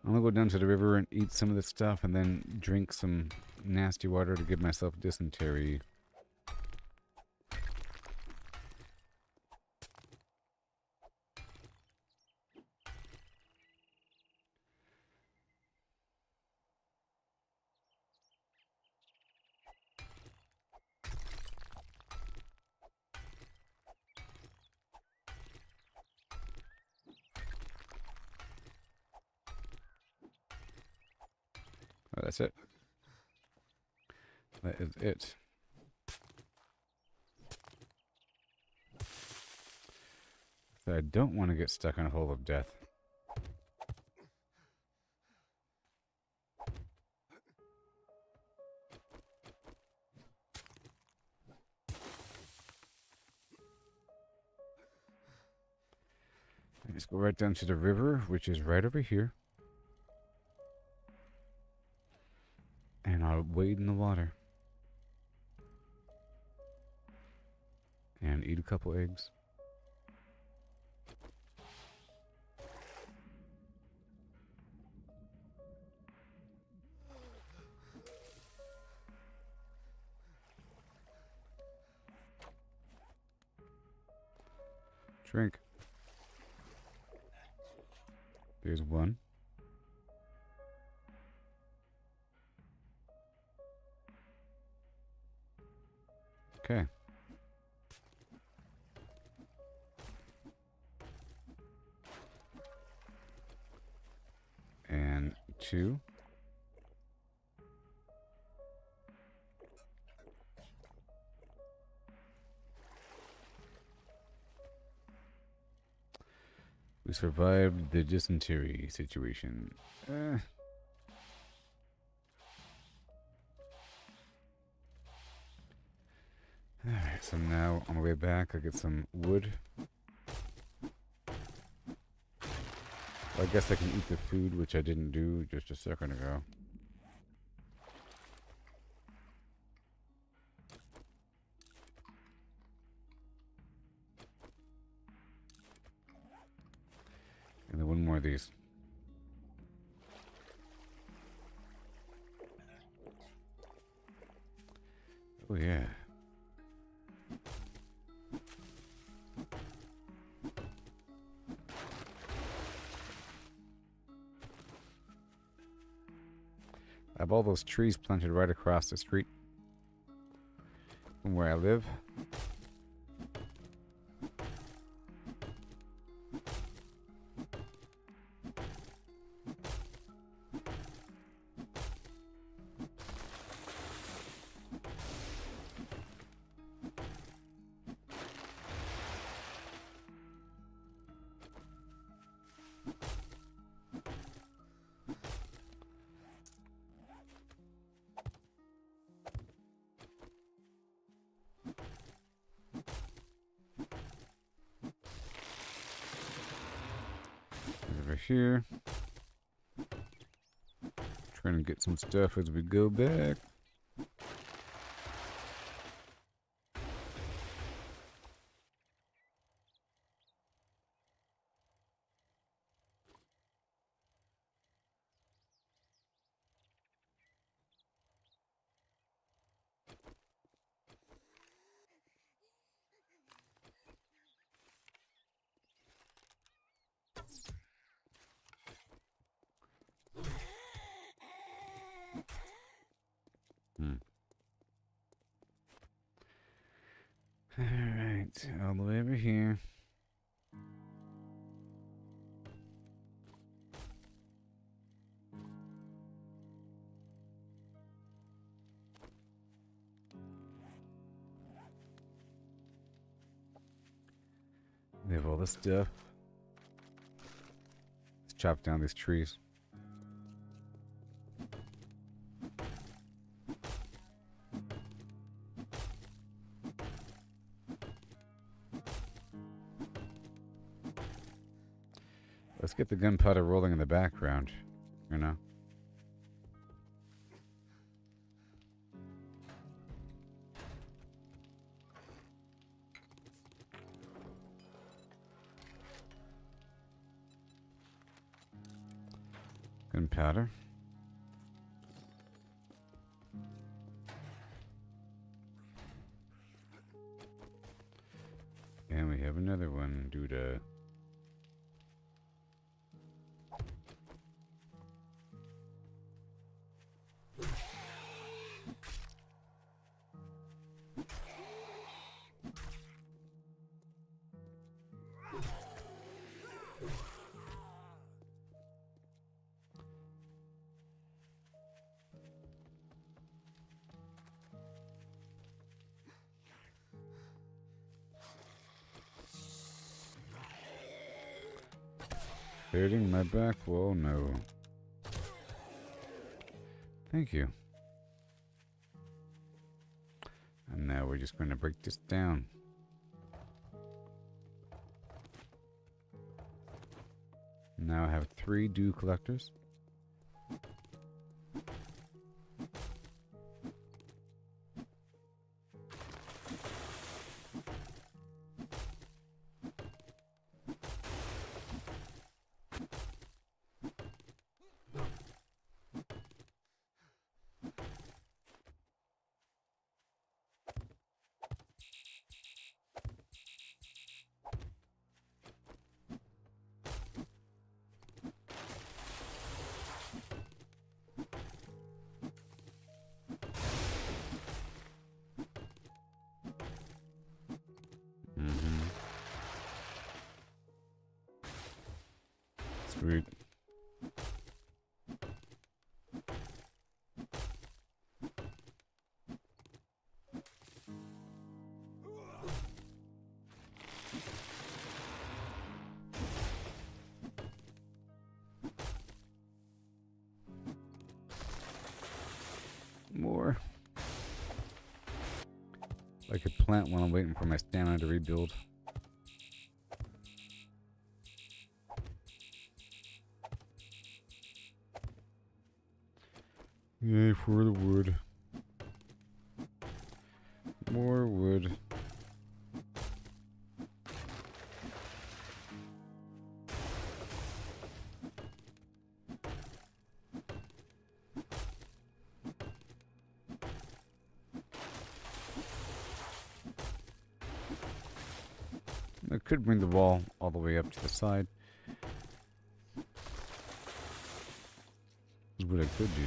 I'm gonna go down to the river and eat some of this stuff and then drink some nasty water to give myself dysentery. Oh, that's it. That is it. So I don't want to get stuck in a hole of death. Let's go right down to the river, which is right over here. And I'll wade in the water. And eat a couple eggs. Drink. There's one. Okay. And two. We survived the dysentery situation. Alright, so now on the way back, I get some wood. I guess I can eat the food, which I didn't do just a second ago. And then one more of these. Oh yeah. I have all those trees planted right across the street from where I live. Over here. Trying to get some stuff as we go back. Alright, all the way over here. We have all this stuff. Let's chop down these trees. Let's get the gunpowder rolling in the background, you know? Gunpowder. And we have another one due to... Hurting my back wall? No. Thank you. And now we're just going to break this down. Now I have 3 dew collectors. Sweet. I could plant while I'm waiting for my stamina to rebuild. Yay for the wood. More wood. I could bring the wall all the way up to the side. That's what I could do.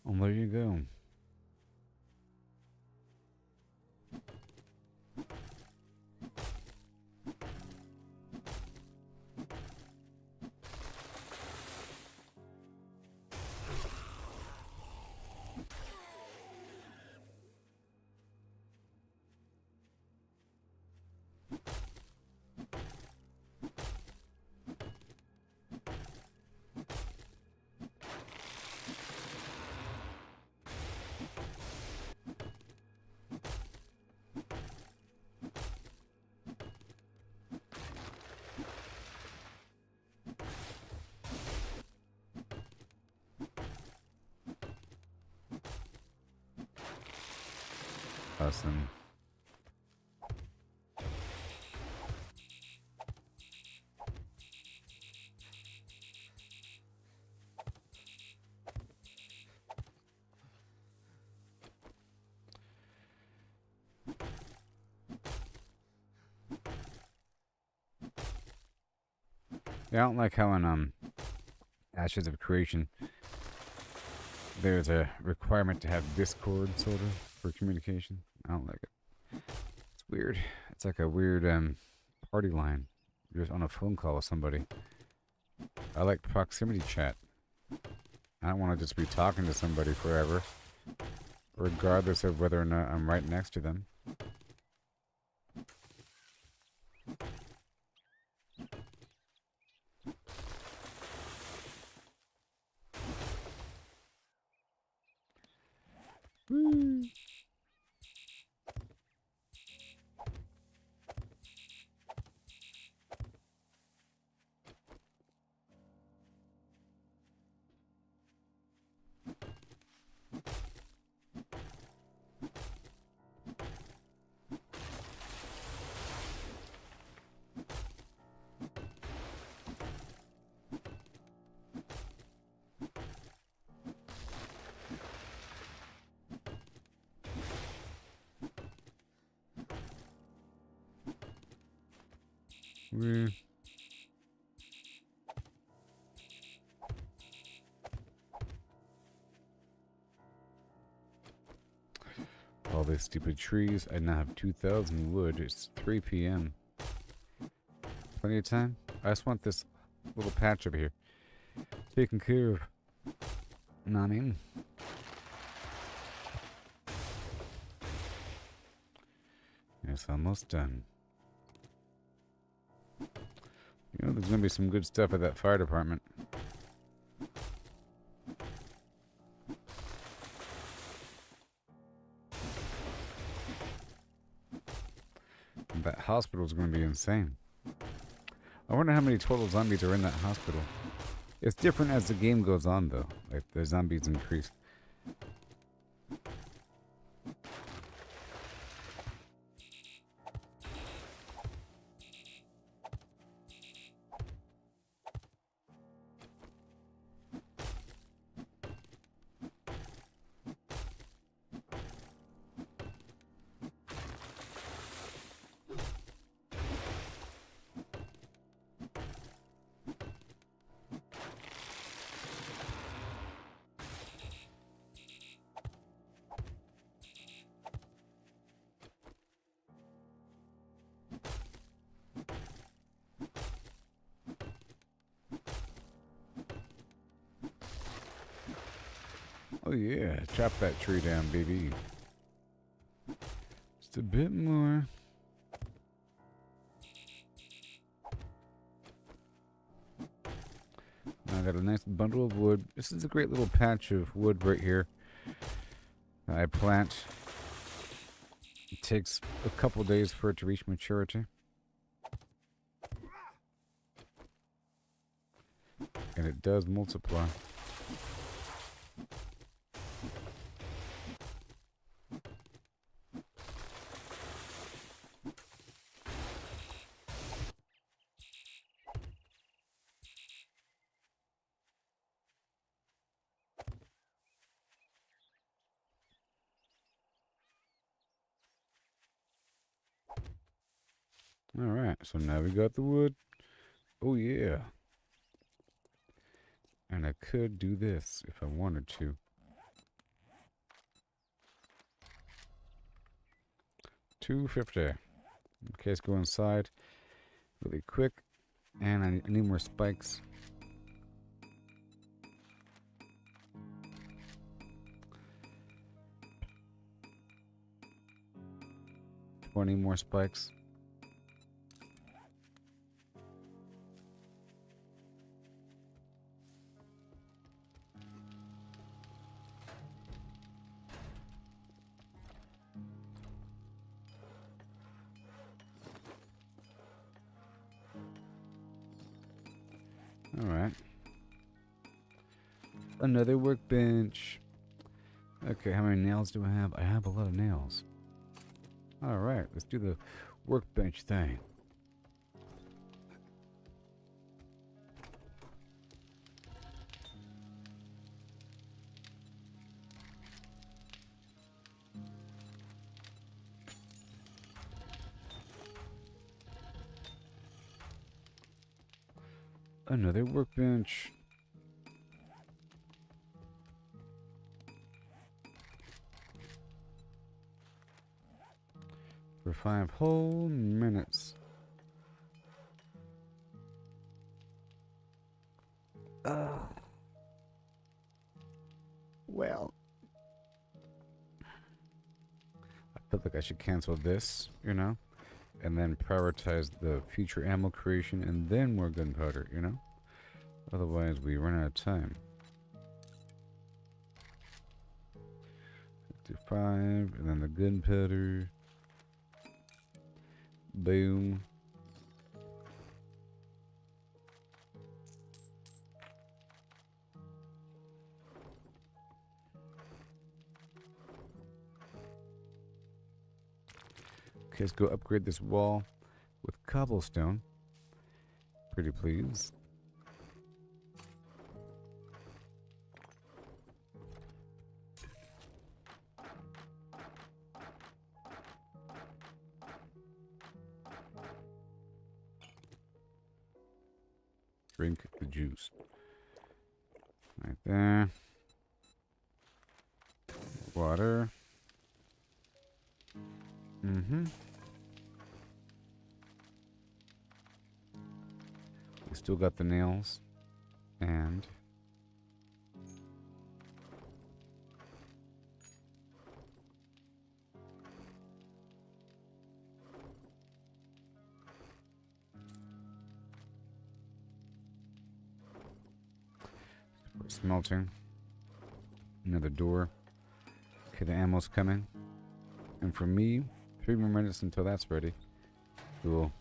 Well, there you go. Awesome. Yeah, I don't like how in Ashes of Creation there's a requirement to have Discord sort of for communication. I don't like it. It's weird. It's like a weird party line. You're just on a phone call with somebody. I like proximity chat. I don't want to just be talking to somebody forever, regardless of whether or not I'm right next to them. Woo. Woo. All these stupid trees. I now have 2,000 wood. It's 3 p.m. Plenty of time. I just want this little patch over here taken care of. Know what I mean? It's almost done. You know, there's gonna be some good stuff at that fire department. And that hospital is gonna be insane. I wonder how many total zombies are in that hospital. It's different as the game goes on, though. Like, the zombies increase. Oh yeah, chop that tree down, baby. Just a bit more. Now I got a nice bundle of wood. This is a great little patch of wood right here that I plant. It takes a couple days for it to reach maturity. And it does multiply. Alright, so now we got the wood. Oh yeah. And I could do this if I wanted to. $2.50. Okay, let's go inside really quick. And I need more spikes. $20 more spikes. Alright. Another workbench. Okay, how many nails do I have? I have a lot of nails. Alright, let's do the workbench thing. Another workbench. For 5 whole minutes. Well. I feel like I should cancel this, you know? And then prioritize the future ammo creation and then more gunpowder, you know? Otherwise, we run out of time. 55, and then the gunpowder. Boom. Okay, let's go upgrade this wall with cobblestone. Pretty please. Drink the juice. Right there. Water. Mm-hmm. We still got the nails. And we're smelting. Another door. Okay, the ammo's coming. And for me, 3 more minutes until that's ready. We'll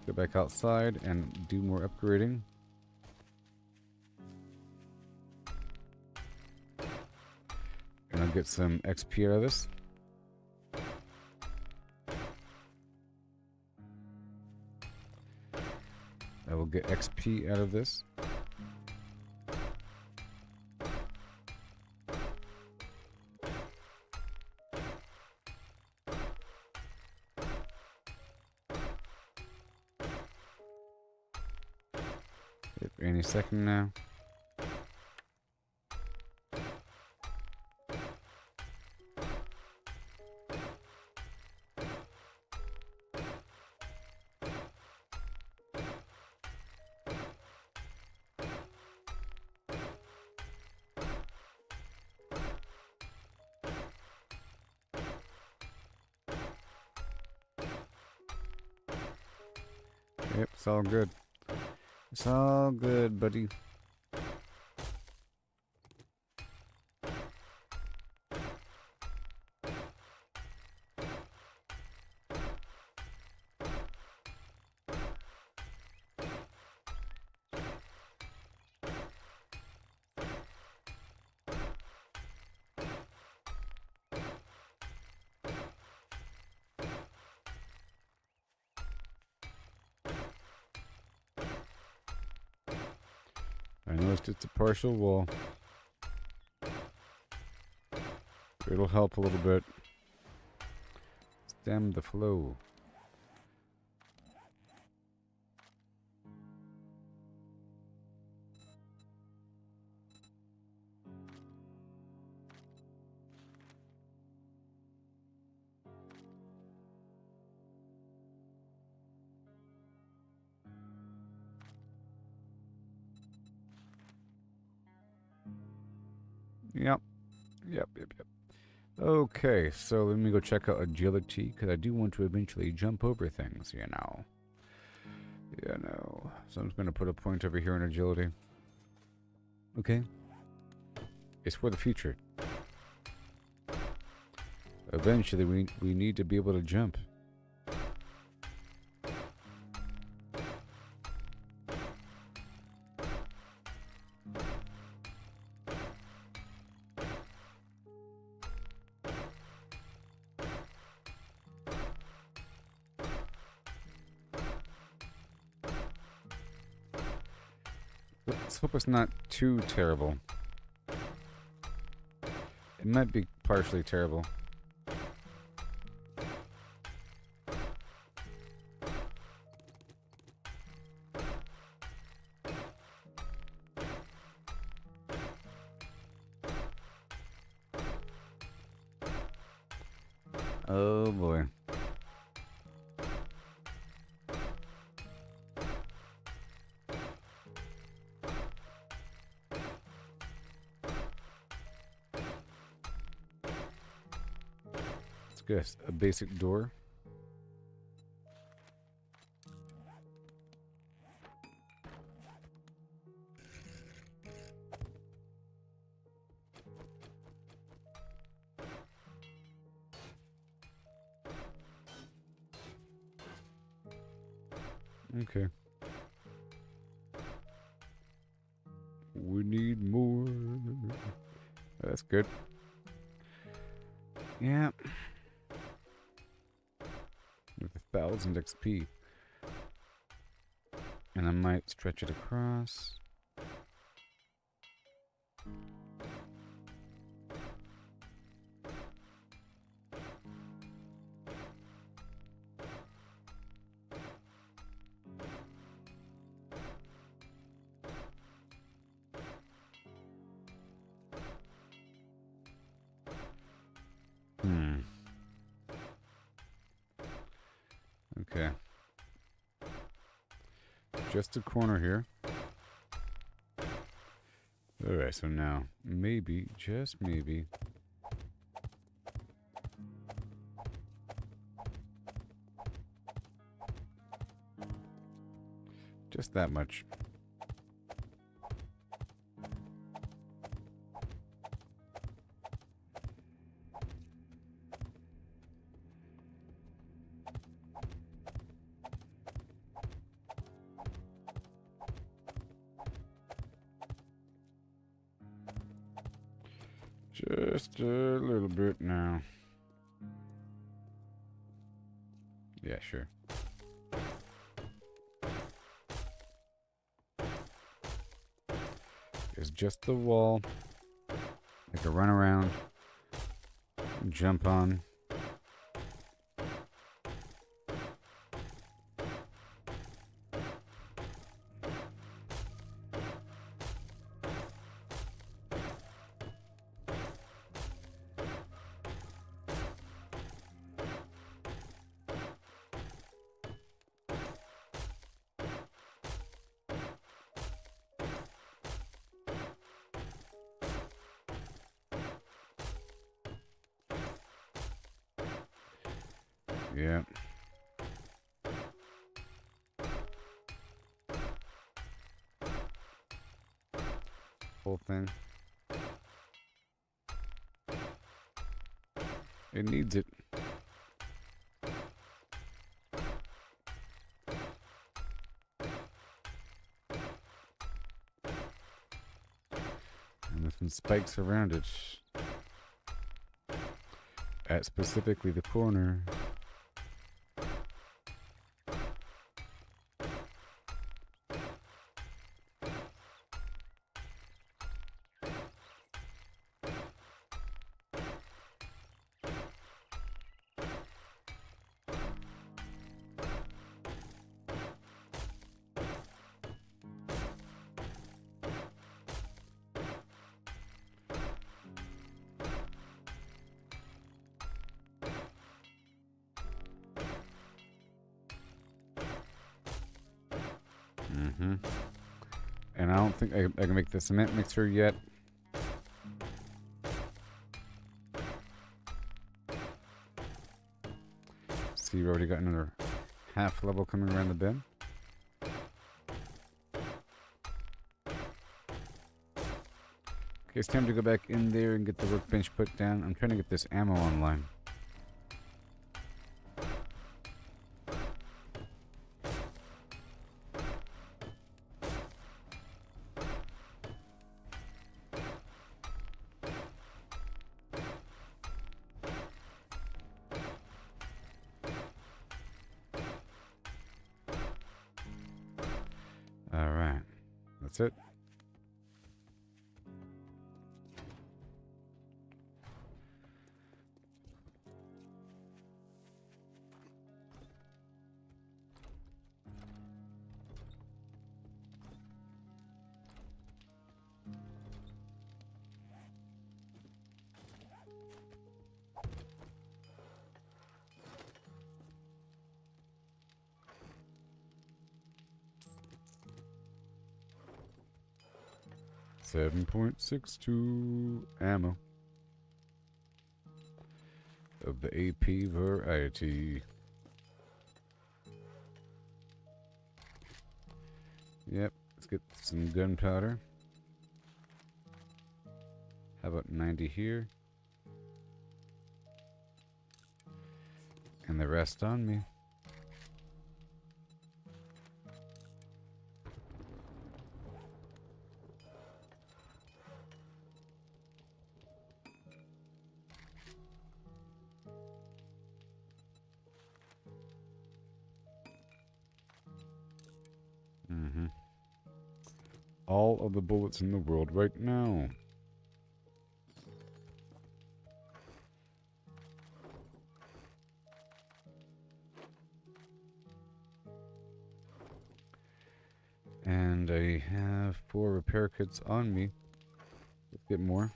go back outside and do more upgrading. And I'll get some XP out of this. I will get XP out of this. Any second now. Yep, it's all good. It's all good, buddy. I noticed it's a partial wall. It'll help a little bit. Stem the flow. Yep. Yep. Okay, so let me go check out agility, because I do want to eventually jump over things, you know. So I'm just going to put a point over here on agility. Okay. It's for the future. Eventually, we need to be able to jump. Let's hope it's not too terrible. It might be partially terrible. Oh boy. Let's guess a basic door. Okay. We need more. That's good. Yeah. With 1,000 XP. And I might stretch it across. Okay. Just a corner here. Alright, so now, maybe, just maybe. Just that much. Just a little bit now. Yeah, sure. It's just the wall. I can run around, jump on. Yeah. whole thing. It needs it. And with some spikes around it. At specifically the corner. And I don't think I can make the cement mixer yet. See, we've already got another half level coming around the bend. Okay, it's time to go back in there and get the workbench put down. I'm trying to get this ammo online. Alright, that's it. .62 ammo of the AP variety. Yep, let's get some gunpowder. How about 90 here? And the rest on me. All of the bullets in the world right now. And I have 4 repair kits on me. Let's get more.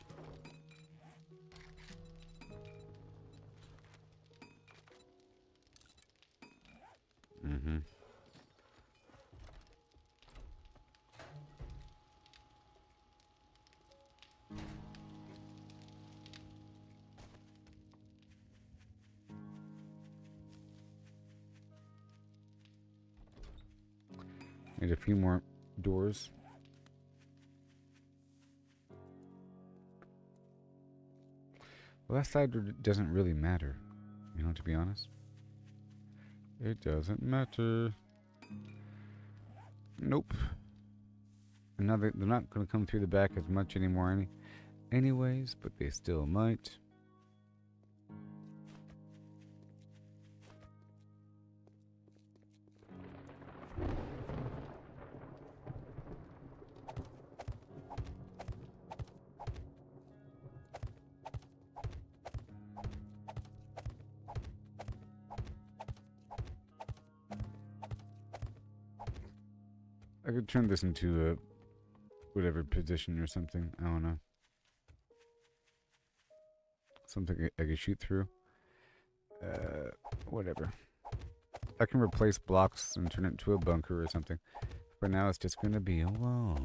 Need a few more doors. Well, that side doesn't really matter, you know, to be honest. It doesn't matter. Nope. And now they're not going to come through the back as much anymore anyways, but they still might. I could turn this into a whatever position or something. I don't know. Something I could shoot through. Whatever. I can replace blocks and turn it into a bunker or something. For now, it's just going to be a wall.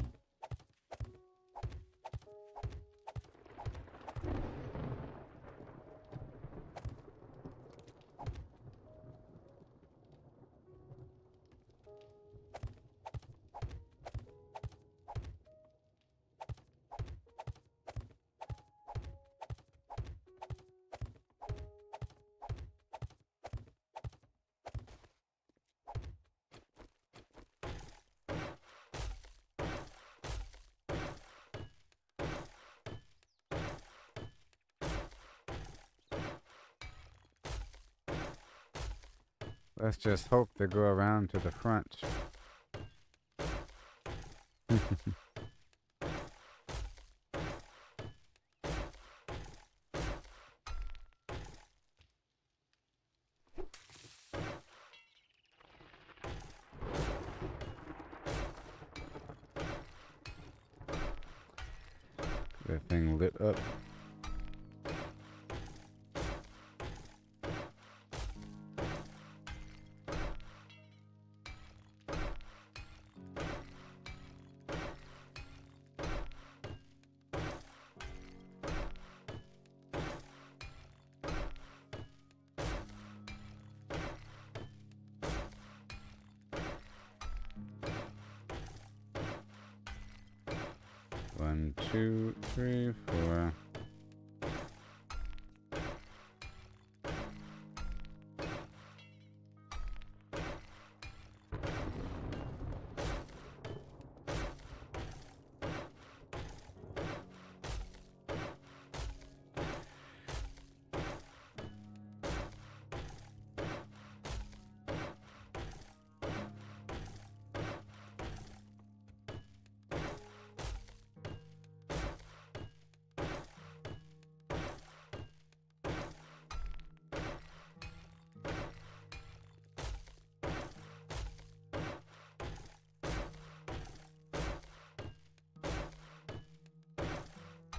Let's just hope they go around to the front. That thing lit up. One, two, three, four.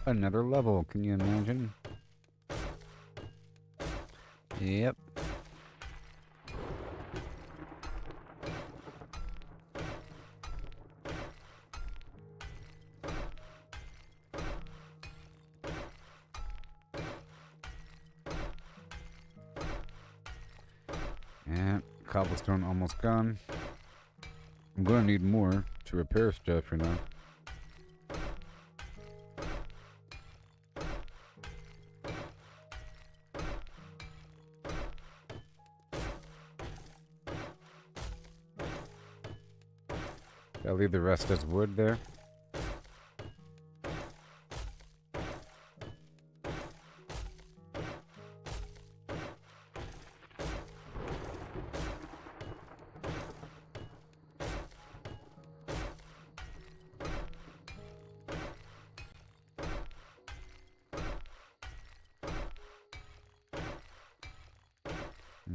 Another level, can you imagine? Yep. And cobblestone almost gone. I'm gonna need more to repair stuff, you know. I'll leave the rest as wood there.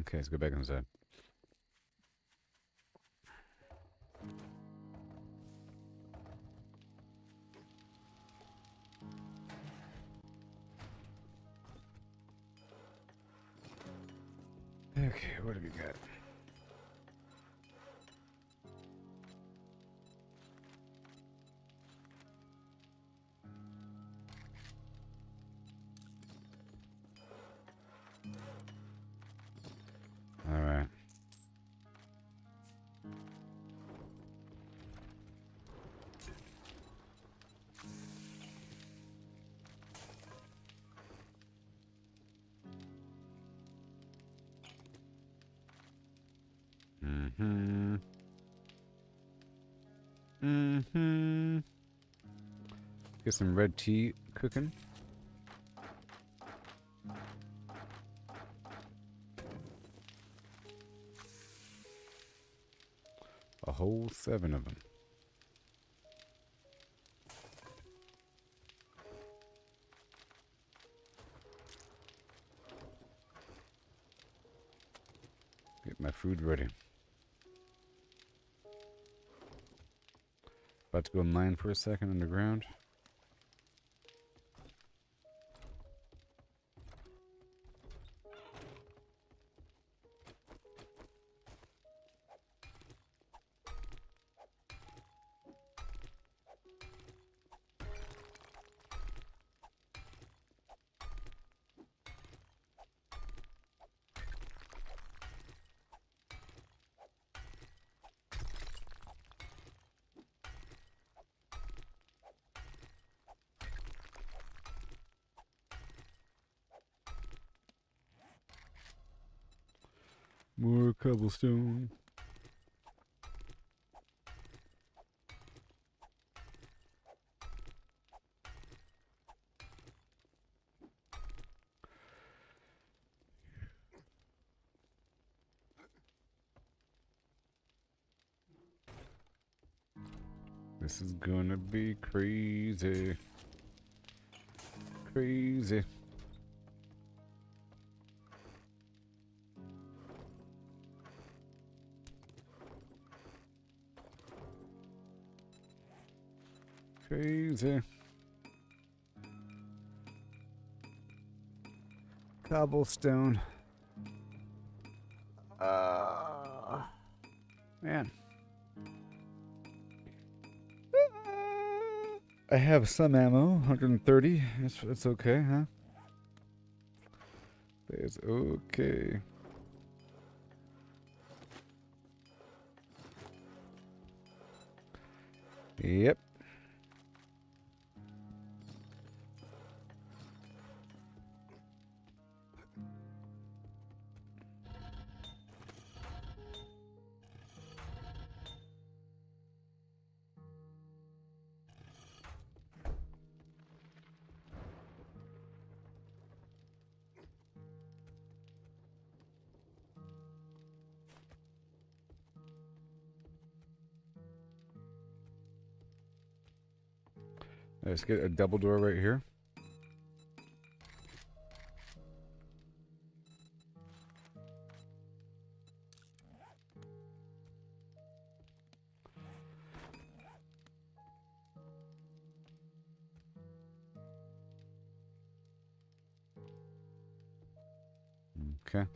Okay, let's go back inside. Okay, what do we got? All right. Mm-hmm. Mm-hmm. Get some red tea cooking. A whole 7 of them. Get my food ready. About to go mine for a second underground. More cobblestone. This is gonna be crazy. Crazy. Crazy. Cobblestone. Man. I have some ammo, 130. That's okay, huh? That's okay. Yep. Let's get a double door right here. Okay.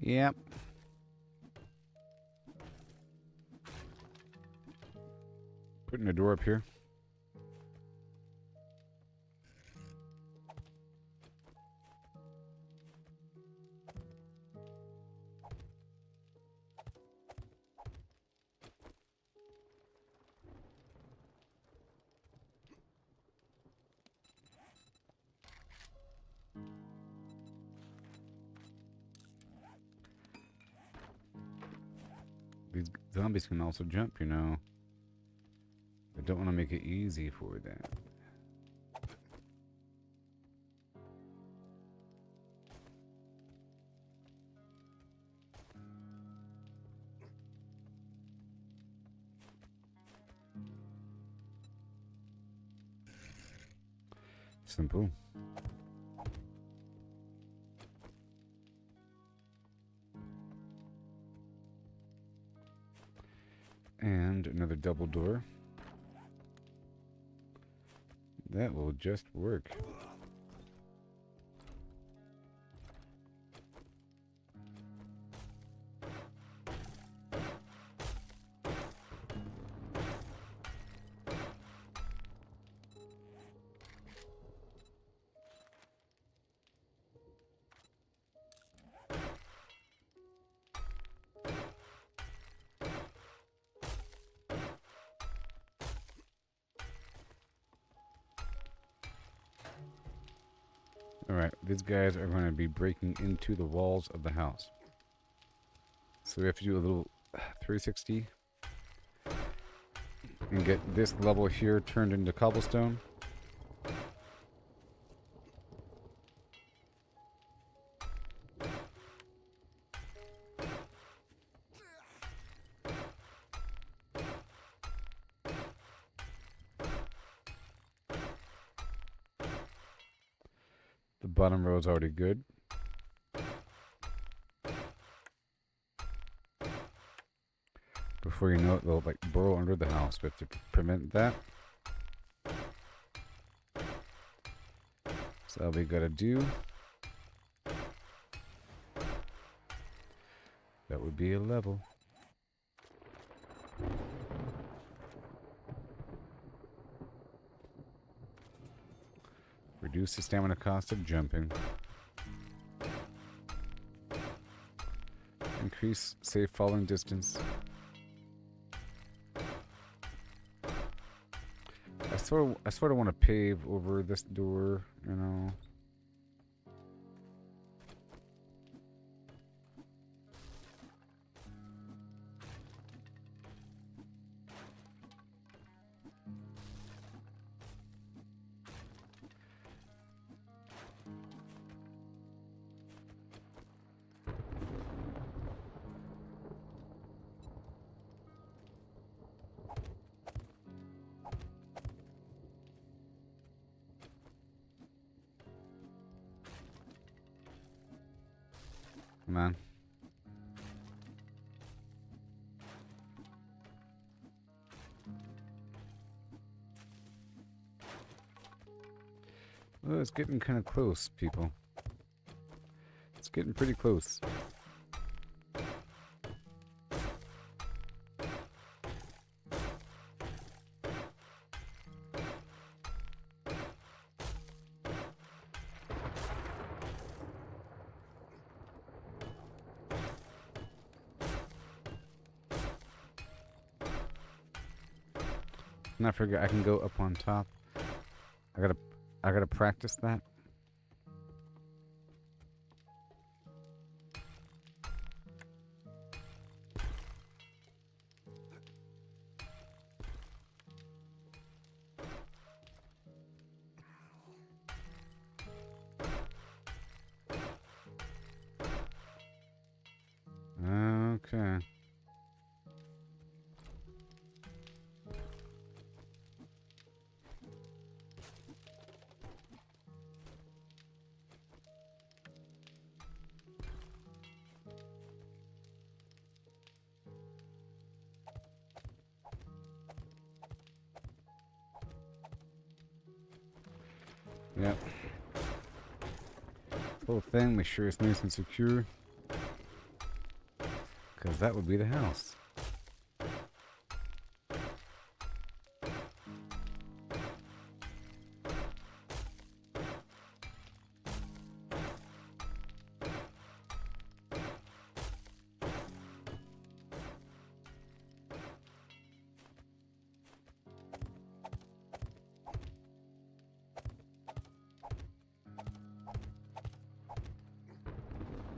Yep. Putting a door up here. These zombies can also jump, you know. I don't want to make it easy for them. Simple. And another double door. That will just work. Alright, these guys are going to be breaking into the walls of the house. So we have to do a little 360 and get this level here turned into cobblestone. The bottom row is already good. Before you know it, they'll like burrow under the house. We have to prevent that. So all we gotta do. That would be a level. Reduce the stamina cost of jumping. Increase safe falling distance. I sort of want to pave over this door, you know. Come on. Oh, it's getting kind of close, people. It's getting pretty close. And I forget I can go up on top. I gotta practice that. Okay. Yep. Whole thing, make sure it's nice and secure. Because that would be the house.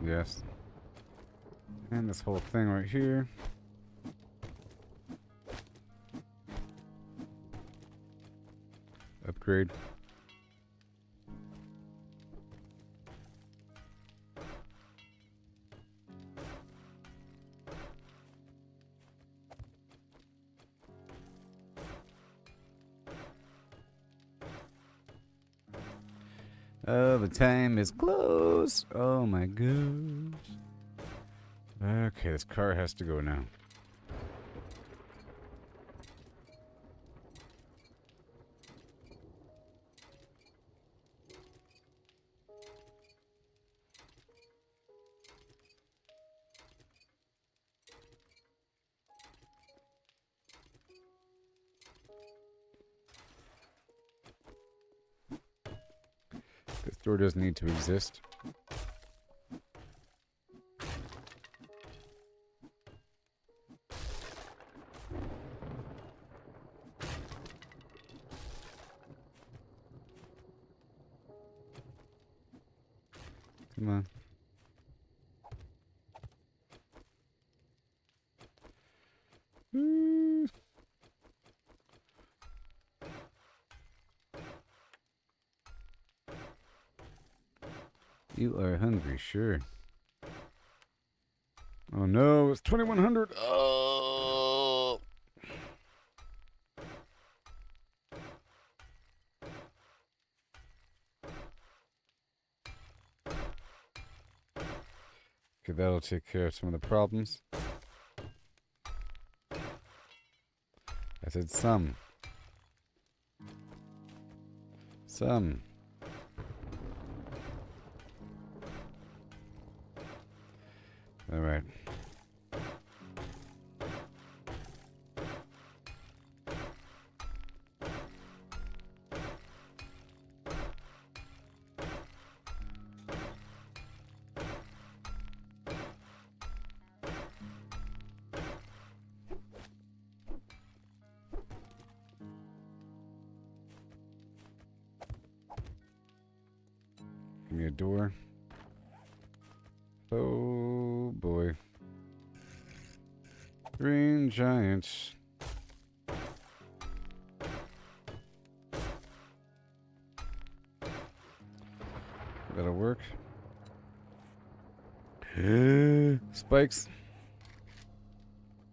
Yes. And this whole thing right here. Upgrade. Oh, the time is close. Oh my gosh. Okay, this car has to go now. This door doesn't need to exist. Come on. Mm. You are hungry, sure. Oh no, it's 2100. Oh. Okay, that'll take care of some of the problems. I said some. Some. All right. Give me a door. Oh boy. Green giants. That'll work. Spikes.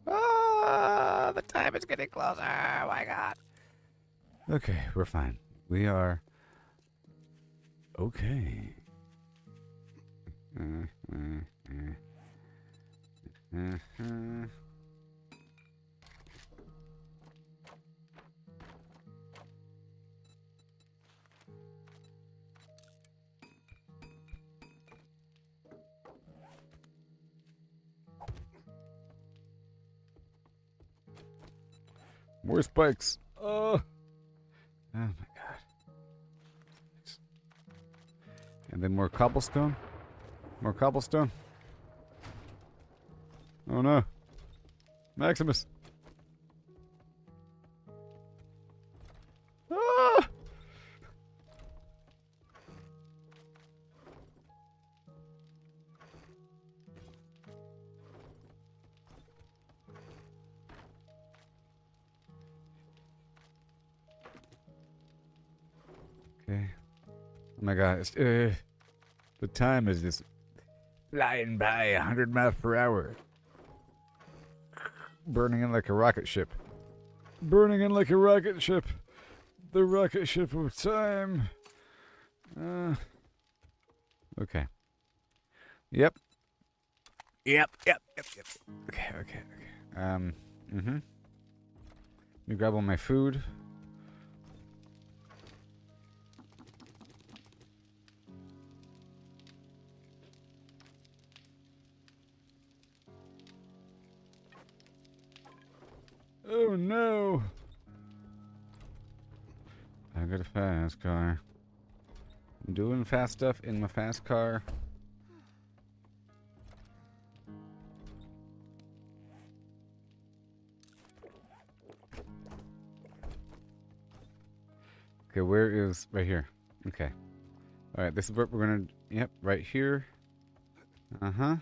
Ah, the time is getting closer. Oh my god. Okay, we're fine. We are okay. Uh-huh. More spikes. Oh my god. And then more cobblestone. More cobblestone. Oh no. Maximus. Ah! Okay. Oh my god. The time is just flying by 100 miles per hour. Burning in like a rocket ship. Burning in like a rocket ship. The rocket ship of time. Okay. Yep. Yep. Okay. Let me grab all my food. Oh no! I got a fast car. I'm doing fast stuff in my fast car. Okay, where is... Right here. Okay. Alright, this is what we're gonna... Yep, right here. Uh-huh.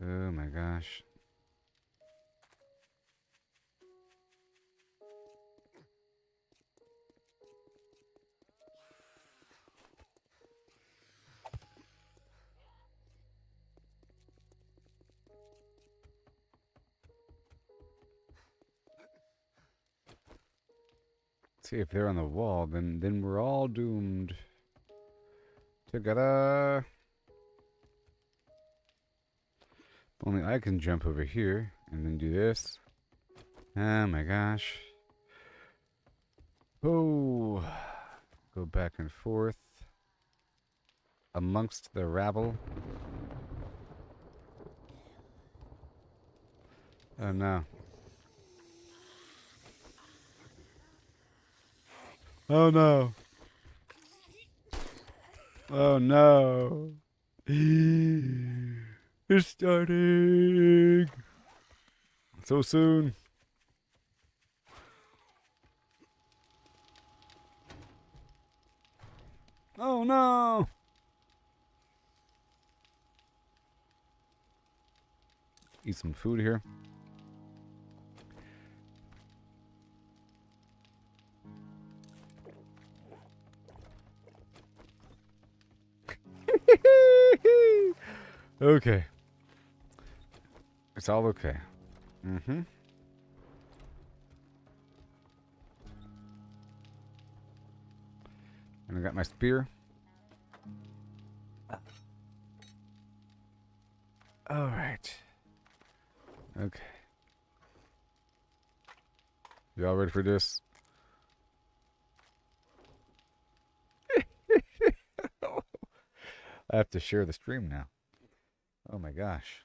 Oh my gosh. See if they're on the wall, then we're all doomed. Together. If only I can jump over here and then do this. Oh my gosh. Oh. Go back and forth amongst the rabble. Oh no. Oh no. Oh no. It's starting. So soon. Oh no. Eat some food here. Okay. It's all okay. Mm-hmm. And I got my spear. All right. Okay. Y'all ready for this? I have to share the stream now. Oh my gosh.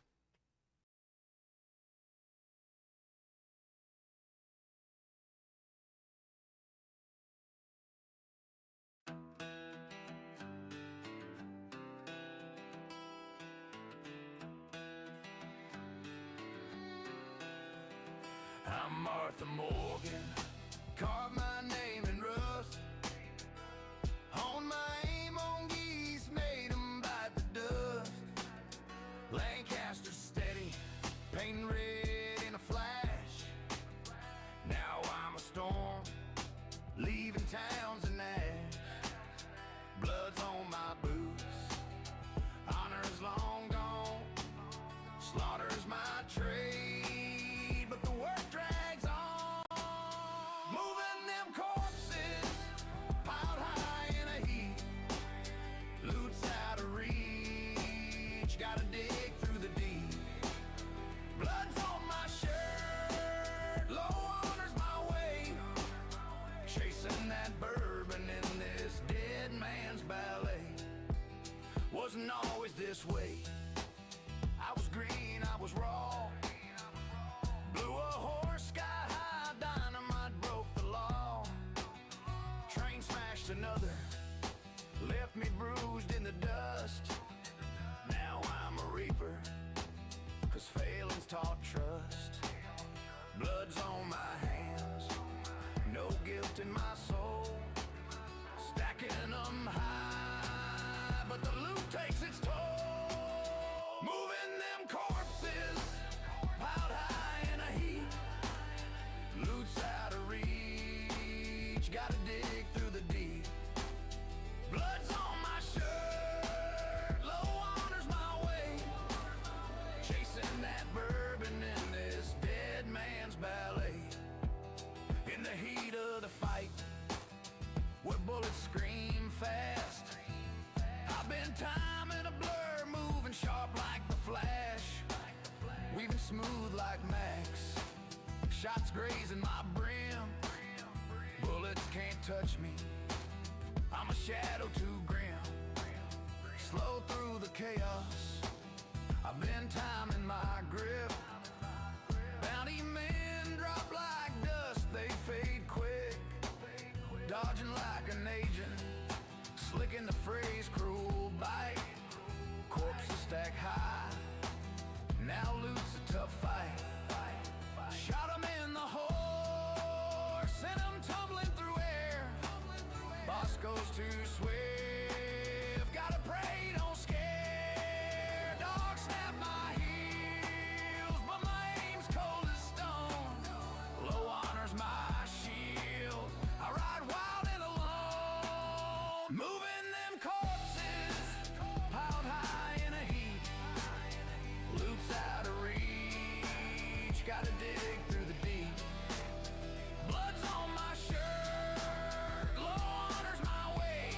I'm Martha Morgan, carve my name in rust. Hone my aim on geese, made 'em bite the dust. Lancaster steady, painting red in a flash. Now I'm a storm, leaving towns in ash. Blood's on my boots, honor is long. another left me bruised in the dust. Now I'm a reaper, 'cause failing's taught trust. Blood's on my hands, no guilt in my soul. Stacking them high, but the loot takes its toll. Moving them corpses, piled high in a heap. Loot's out of reach, gotta dig through the deep. Blood's on my shirt, low honor's my way. Chasing that bourbon in this dead man's ballet. In the heat of the fight, where bullets scream fast, I've been timing a blur, moving sharp like the Flash, weaving smooth like Max. Shots grazing my brim, bullets can't touch me. I'm a shadow too grim, slow through the chaos. I've been timing my grip. Bounty men drop like dust, they fade quick. Dodging like an agent, slicking the phrase cruel bite. Corpses stack high, now loot's a tough fight. Shot 'em in the horse, sent 'em tumbling through air. Boss goes too swift, gotta pray, don't scare. Dog snap my heels, but my aim's cold as stone. Low honor's my shield, I ride wild and alone. Moving them corpses, piled high in a heap. Loot's out of reach, gotta dig through the deep. Blood's on my shirt, low honor's my way.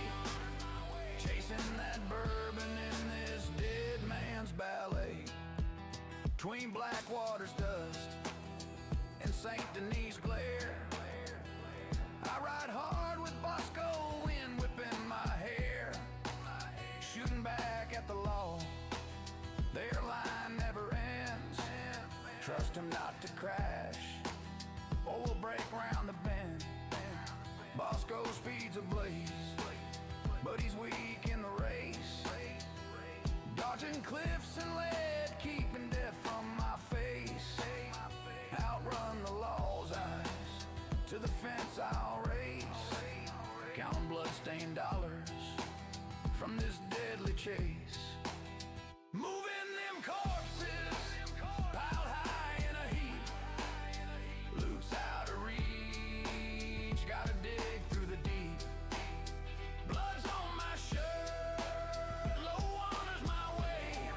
Chasing that bourbon in this dead man's ballet. Between Blackwater's dust and St. Denis glare, I ride hard with Bosco, wind whipping my hair. Shooting back at the law, their line never ends. Trust him not to crash, or we'll break round the bend. Bosco speed's ablaze, but he's weak in the race. Dodging cliffs and lead, keeping death from my face. Outrun the law's eyes, to the fence I'll race. Counting blood-stained dollars from this deadly chase. Moving them corpses, piled high in a heap. Loot's out of reach, gotta dig through the deep. Blood's on my shirt, low honor's my way.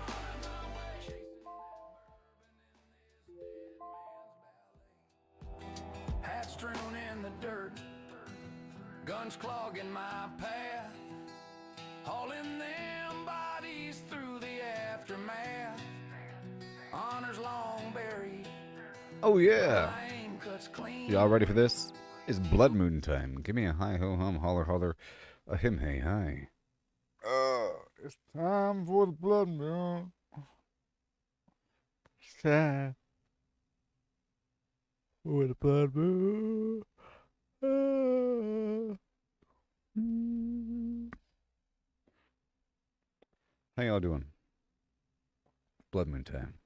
Chasing that bourbon in this dead man's ballet. Hats strewn in the dirt, guns clogging my path. Hauling them bodies through the aftermath. Honors long buried, Oh yeah. flame cuts clean. Y'all ready for this? It's blood moon time. Give me a hi ho hum holler holler a him hey hi. It's time for the blood moon. It's time for the blood moon. How y'all doing? Blood moon time.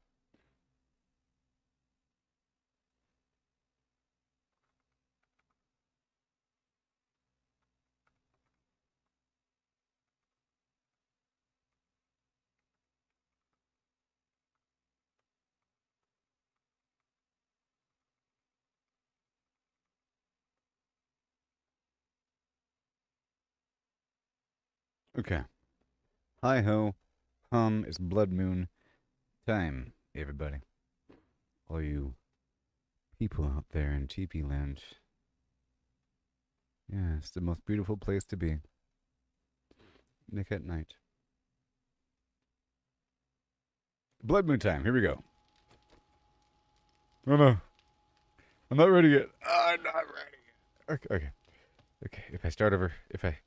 Okay. Hi ho, hum, it's blood moon time, everybody. All you people out there in Teepee Land. Yeah, it's the most beautiful place to be. Nick at night. Blood moon time, here we go. Oh no. I'm not ready yet. I'm not ready yet. Okay. If I start over, if I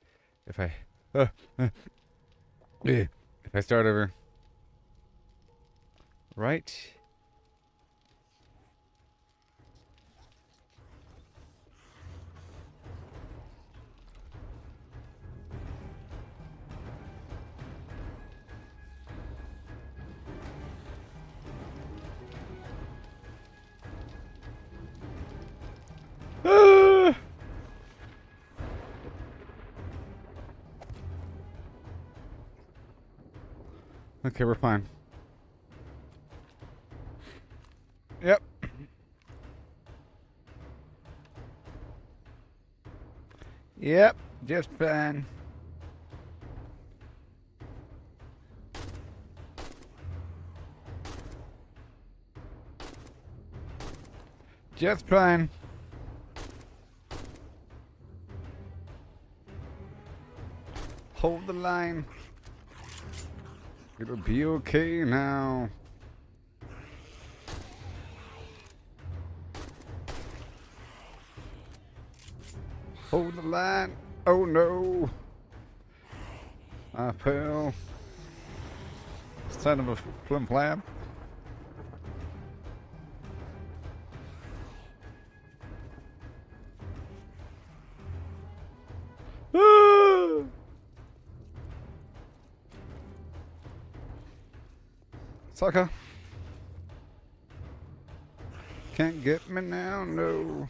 start over, right? Okay, we're fine. Yep. Yep, just fine. Just fine. Hold the line. It'll be okay now. Hold the line. Oh no. I fell. Son of a flim flam. Ah! Sucker. Can't get me now, no.